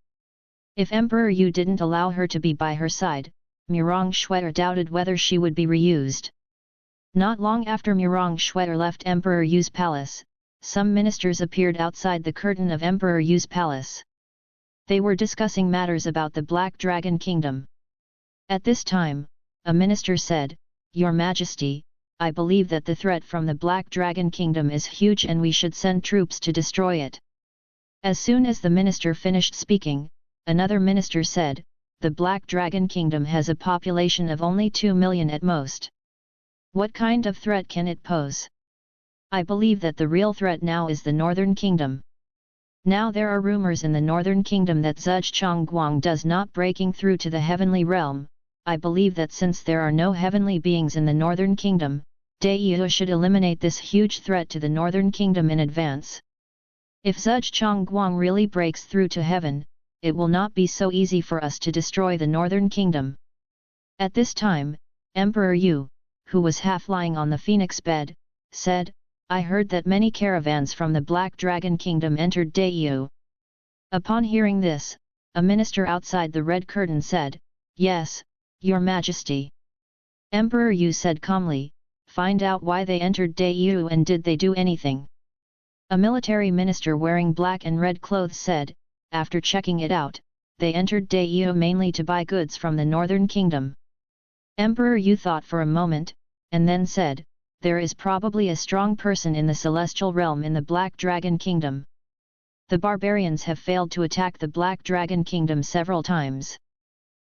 If Emperor Yu didn't allow her to be by her side, Murong Shwetter doubted whether she would be reused. Not long after Murong Shwetter left Emperor Yu's palace, some ministers appeared outside the curtain of Emperor Yu's palace. They were discussing matters about the Black Dragon Kingdom. At this time, a minister said, "Your Majesty, I believe that the threat from the Black Dragon Kingdom is huge and we should send troops to destroy it." As soon as the minister finished speaking, another minister said, "The Black Dragon Kingdom has a population of only 2 million at most. What kind of threat can it pose? I believe that the real threat now is the Northern Kingdom. Now there are rumors in the Northern Kingdom that Zhuge Chongguang does not breaking through to the heavenly realm. I believe that since there are no heavenly beings in the Northern Kingdom, Daiyu should eliminate this huge threat to the Northern Kingdom in advance. If Zhuge Chongguang really breaks through to heaven, it will not be so easy for us to destroy the Northern Kingdom." At this time, Emperor Yu, who was half lying on the phoenix bed, said, "I heard that many caravans from the Black Dragon Kingdom entered Daiyu." Upon hearing this, a minister outside the red curtain said, "Yes, Your Majesty." Emperor Yu said calmly, "Find out why they entered Daiyu and did they do anything?" A military minister wearing black and red clothes said, "After checking it out, they entered Daiyu mainly to buy goods from the Northern Kingdom." Emperor Yu thought for a moment, and then said, "There is probably a strong person in the celestial realm in the Black Dragon Kingdom. The barbarians have failed to attack the Black Dragon Kingdom several times.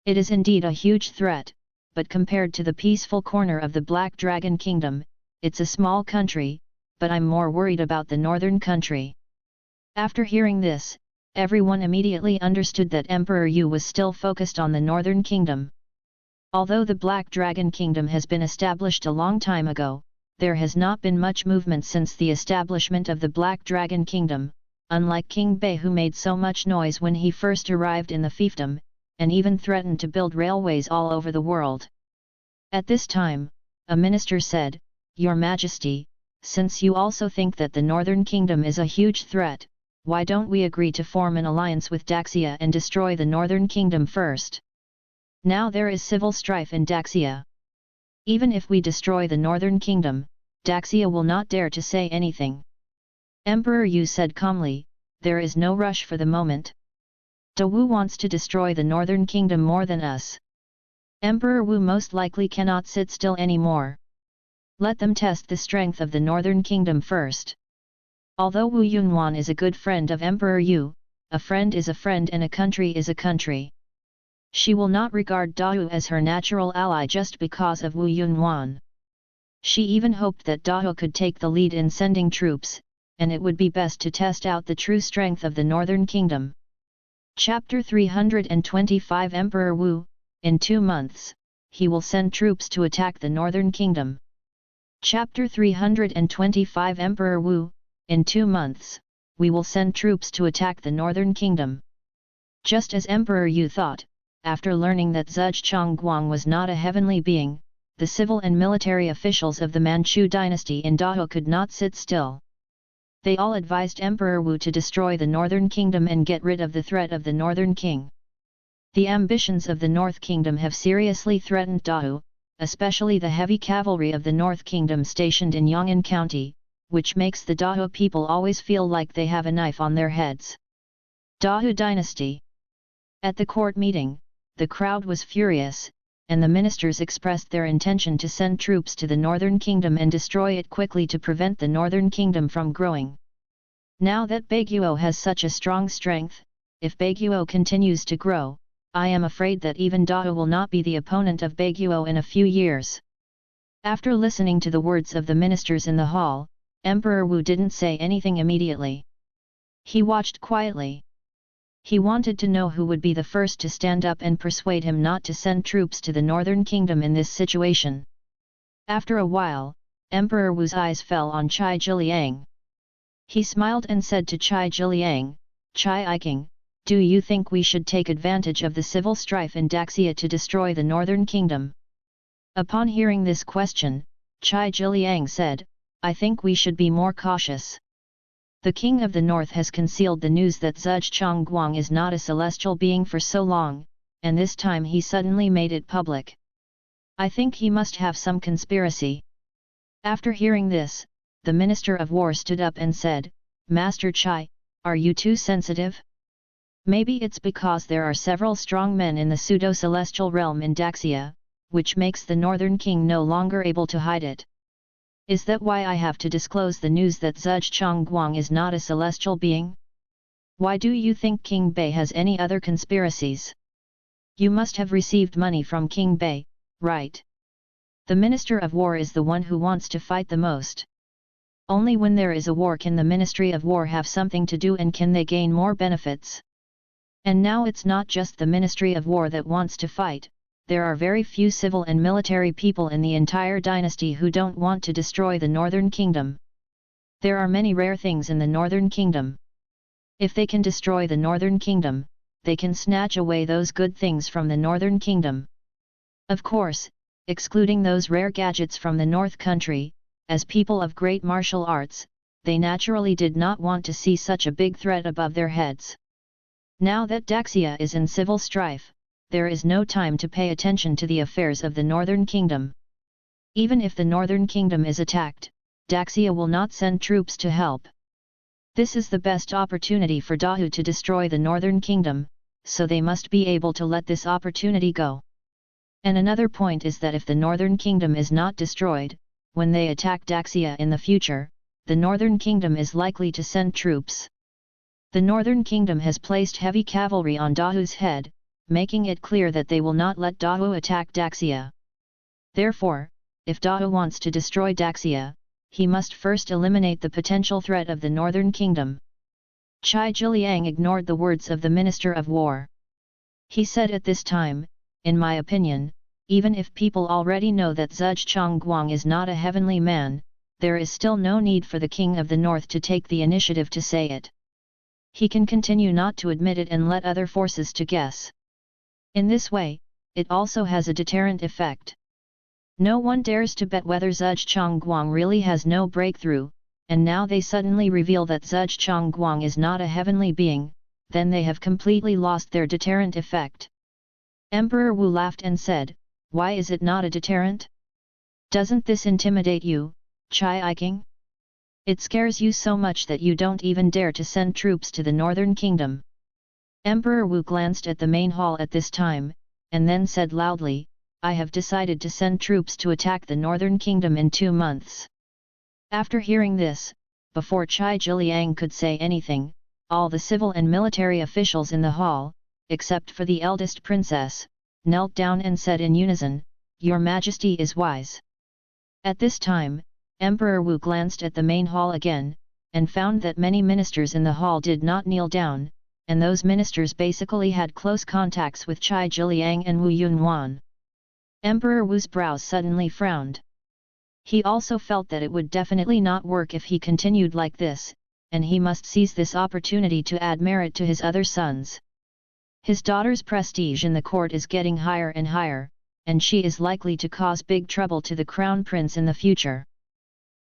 It is indeed a huge threat, but compared to the peaceful corner of the Black Dragon Kingdom, it's a small country, but I'm more worried about the northern country." After hearing this, everyone immediately understood that Emperor Yu was still focused on the Northern Kingdom. Although the Black Dragon Kingdom has been established a long time ago, there has not been much movement since the establishment of the Black Dragon Kingdom, unlike King Bei who made so much noise when he first arrived in the fiefdom, and even threatened to build railways all over the world. At this time, a minister said, "Your Majesty, since you also think that the Northern Kingdom is a huge threat, why don't we agree to form an alliance with Daxia and destroy the Northern Kingdom first? Now there is civil strife in Daxia. Even if we destroy the Northern Kingdom, Daxia will not dare to say anything." Emperor Yu said calmly, "There is no rush for the moment. Dawu wants to destroy the Northern Kingdom more than us. Emperor Wu most likely cannot sit still anymore. Let them test the strength of the Northern Kingdom first." Although Wu Yunwan is a good friend of Emperor Yu, a friend is a friend and a country is a country. She will not regard Dawu as her natural ally just because of Wu Yunwan. She even hoped that Dawu could take the lead in sending troops, and it would be best to test out the true strength of the Northern Kingdom. Chapter 325 Emperor Wu, in 2 months, he will send troops to attack the Northern Kingdom. Chapter 325 Emperor Wu, in 2 months, we will send troops to attack the Northern Kingdom. Just as Emperor Yu thought, after learning that Zhuge Chongguang was not a heavenly being, the civil and military officials of the Manchu dynasty in Dahou could not sit still. They all advised Emperor Wu to destroy the Northern Kingdom and get rid of the threat of the Northern King. The ambitions of the North Kingdom have seriously threatened Dahou, especially the heavy cavalry of the North Kingdom stationed in Yong'an County, which makes the Dahou people always feel like they have a knife on their heads. Dahou Dynasty. At the court meeting, the crowd was furious, and the ministers expressed their intention to send troops to the Northern Kingdom and destroy it quickly to prevent the Northern Kingdom from growing. Now that Baiguo has such a strong strength, if Baiguo continues to grow, I am afraid that even Dahou will not be the opponent of Baiguo in a few years. After listening to the words of the ministers in the hall, Emperor Wu didn't say anything immediately. He watched quietly. He wanted to know who would be the first to stand up and persuade him not to send troops to the Northern Kingdom in this situation. After a while, Emperor Wu's eyes fell on Cai Jiliang. He smiled and said to Cai Jiliang, "Cai Iking, do you think we should take advantage of the civil strife in Daxia to destroy the Northern Kingdom?" Upon hearing this question, Cai Jiliang said, "I think we should be more cautious. The King of the North has concealed the news that Zhuge Chongguang is not a celestial being for so long, and this time he suddenly made it public. I think he must have some conspiracy." After hearing this, the Minister of War stood up and said, "Master Chai, are you too sensitive?" Maybe it's because there are several strong men in the pseudo-celestial realm in Daxia, which makes the Northern King no longer able to hide it. Is that why I have to disclose the news that Zhuge Chongguang is not a celestial being? Why do you think King Bei has any other conspiracies? You must have received money from King Bei, right? The Minister of War is the one who wants to fight the most. Only when there is a war can the Ministry of War have something to do and can they gain more benefits. And now it's not just the Ministry of War that wants to fight, there are very few civil and military people in the entire dynasty who don't want to destroy the Northern Kingdom. There are many rare things in the Northern Kingdom. If they can destroy the Northern Kingdom, they can snatch away those good things from the Northern Kingdom. Of course, excluding those rare gadgets from the North Country, as people of great martial arts, they naturally did not want to see such a big threat above their heads. Now that Daxia is in civil strife, there is no time to pay attention to the affairs of the Northern Kingdom. Even if the Northern Kingdom is attacked, Daxia will not send troops to help. This is the best opportunity for Dahu to destroy the Northern Kingdom, so they must be able to let this opportunity go. And another point is that if the Northern Kingdom is not destroyed, when they attack Daxia in the future, the Northern Kingdom is likely to send troops. The Northern Kingdom has placed heavy cavalry on Dahu's head, making it clear that they will not let Dahu attack Daxia. Therefore, if Dahu wants to destroy Daxia, he must first eliminate the potential threat of the Northern Kingdom. Chai Jiliang ignored the words of the Minister of War. He said at this time, in my opinion, even if people already know that Zhuge Chongguang is not a heavenly man, there is still no need for the King of the North to take the initiative to say it. He can continue not to admit it and let other forces to guess. In this way, it also has a deterrent effect. No one dares to bet whether Zhuge Chongguang really has no breakthrough, and now they suddenly reveal that Zhuge Chongguang is not a heavenly being, then they have completely lost their deterrent effect. Emperor Wu laughed and said, "Why is it not a deterrent? Doesn't this intimidate you, Chai Iking? It scares you so much that you don't even dare to send troops to the Northern Kingdom." Emperor Wu glanced at the main hall at this time, and then said loudly, "I have decided to send troops to attack the Northern Kingdom in 2 months. After hearing this, before Chai Jiliang could say anything, all the civil and military officials in the hall, except for the eldest princess, knelt down and said in unison, "Your Majesty is wise." At this time, Emperor Wu glanced at the main hall again, and found that many ministers in the hall did not kneel down, and those ministers basically had close contacts with Chai Jiliang and Wu Yunhuan. Emperor Wu's brows suddenly frowned. He also felt that it would definitely not work if he continued like this, and he must seize this opportunity to add merit to his other sons. His daughter's prestige in the court is getting higher and higher, and she is likely to cause big trouble to the crown prince in the future.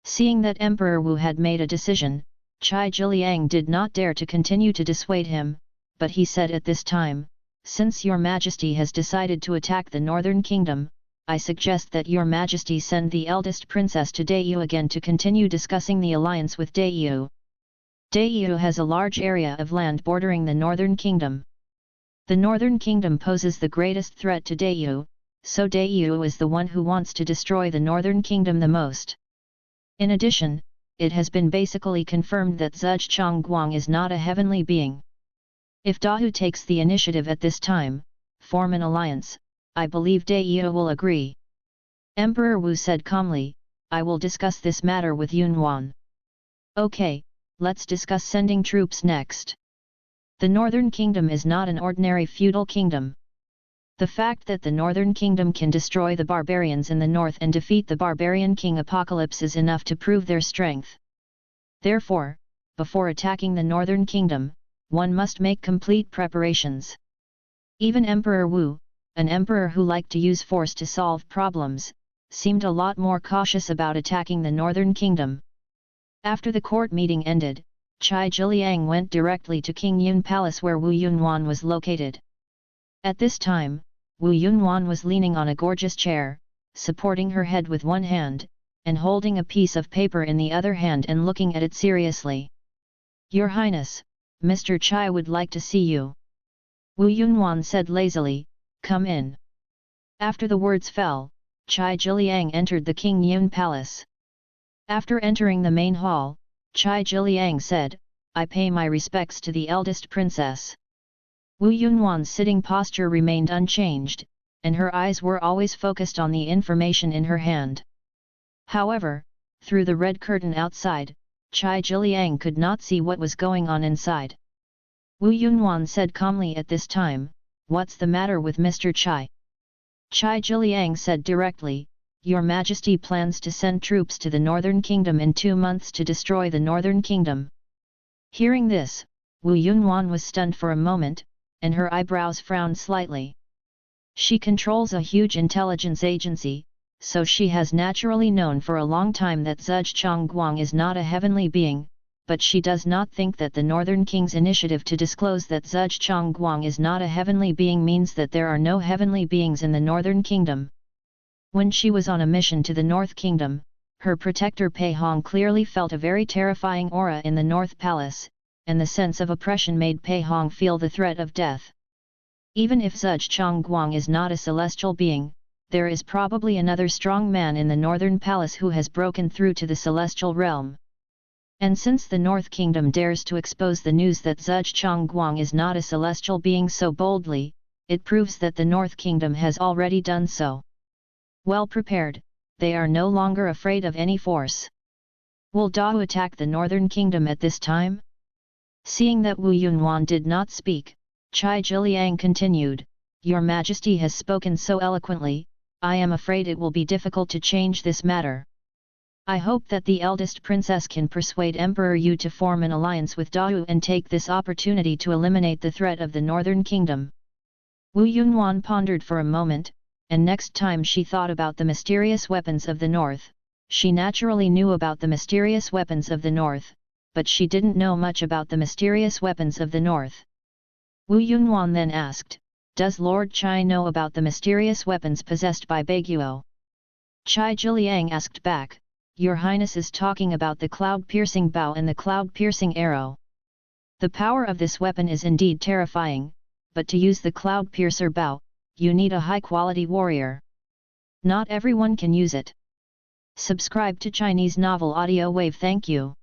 Seeing that Emperor Wu had made a decision, Chai Jiliang did not dare to continue to dissuade him, but he said at this time, "Since your Majesty has decided to attack the Northern Kingdom, I suggest that your Majesty send the eldest princess to Dayu again to continue discussing the alliance with Dayu. Dayu has a large area of land bordering the Northern Kingdom. The Northern Kingdom poses the greatest threat to Dayu, so Dayu is the one who wants to destroy the Northern Kingdom the most. In addition, it has been basically confirmed that Zhuge Chongguang is not a heavenly being. If Dahu takes the initiative at this time, form an alliance, I believe Dayu will agree." Emperor Wu said calmly, "I will discuss this matter with Yunhuan." "Okay, let's discuss sending troops next. The Northern Kingdom is not an ordinary feudal kingdom. The fact that the Northern Kingdom can destroy the barbarians in the north and defeat the barbarian king Apocalypse is enough to prove their strength. Therefore, before attacking the Northern Kingdom, one must make complete preparations." Even Emperor Wu, an emperor who liked to use force to solve problems, seemed a lot more cautious about attacking the Northern Kingdom. After the court meeting ended, Chai Jiliang went directly to King Yun Palace where Wu Yunhuan was located. At this time, Wu Yunhuan was leaning on a gorgeous chair, supporting her head with one hand, and holding a piece of paper in the other hand and looking at it seriously. "Your Highness, Mr. Chai would like to see you." Wu Yunhuan said lazily, "Come in." After the words fell, Chai Jiliang entered the King Yun Palace. After entering the main hall, Chai Jiliang said, "I pay my respects to the eldest princess." Wu Yunhuan's sitting posture remained unchanged, and her eyes were always focused on the information in her hand. However, through the red curtain outside, Chai Jiliang could not see what was going on inside. Wu Yunhuan said calmly at this time, "What's the matter with Mr. Chai?" Chai Jiliang said directly, "Your Majesty plans to send troops to the Northern Kingdom in 2 months to destroy the Northern Kingdom." Hearing this, Wu Yunhuan was stunned for a moment, and her eyebrows frowned slightly. She controls a huge intelligence agency, so she has naturally known for a long time that Zhuge Chongguang is not a heavenly being, but she does not think that the Northern King's initiative to disclose that Zhuge Chongguang is not a heavenly being means that there are no heavenly beings in the Northern Kingdom. When she was on a mission to the North Kingdom, her protector Pei Hong clearly felt a very terrifying aura in the North Palace, and the sense of oppression made Pei Hong feel the threat of death. Even if Zhuge Chongguang is not a celestial being, there is probably another strong man in the Northern Palace who has broken through to the celestial realm. And since the North Kingdom dares to expose the news that Zhuge Chongguang is not a celestial being so boldly, it proves that the North Kingdom has already done so. Well prepared, they are no longer afraid of any force. Will Dao attack the Northern Kingdom at this time? Seeing that Wu Yunhuan did not speak, Chai Jiliang continued, "Your Majesty has spoken so eloquently, I am afraid it will be difficult to change this matter. I hope that the eldest princess can persuade Emperor Yu to form an alliance with Dao and take this opportunity to eliminate the threat of the Northern Kingdom." Wu Yunhuan pondered for a moment, and next time she thought about the mysterious weapons of the North. She naturally knew about the mysterious weapons of the North, but she didn't know much about the mysterious weapons of the North. Wu Yunhuan then asked, "Does Lord Chai know about the mysterious weapons possessed by Baiguo?" Chai Jiliang asked back, "Your Highness is talking about the cloud-piercing bow and the cloud-piercing arrow. The power of this weapon is indeed terrifying, but to use the cloud-piercer bow, you need a high-quality warrior. Not everyone can use it." Subscribe to Chinese Novel Audio Wave. Thank you.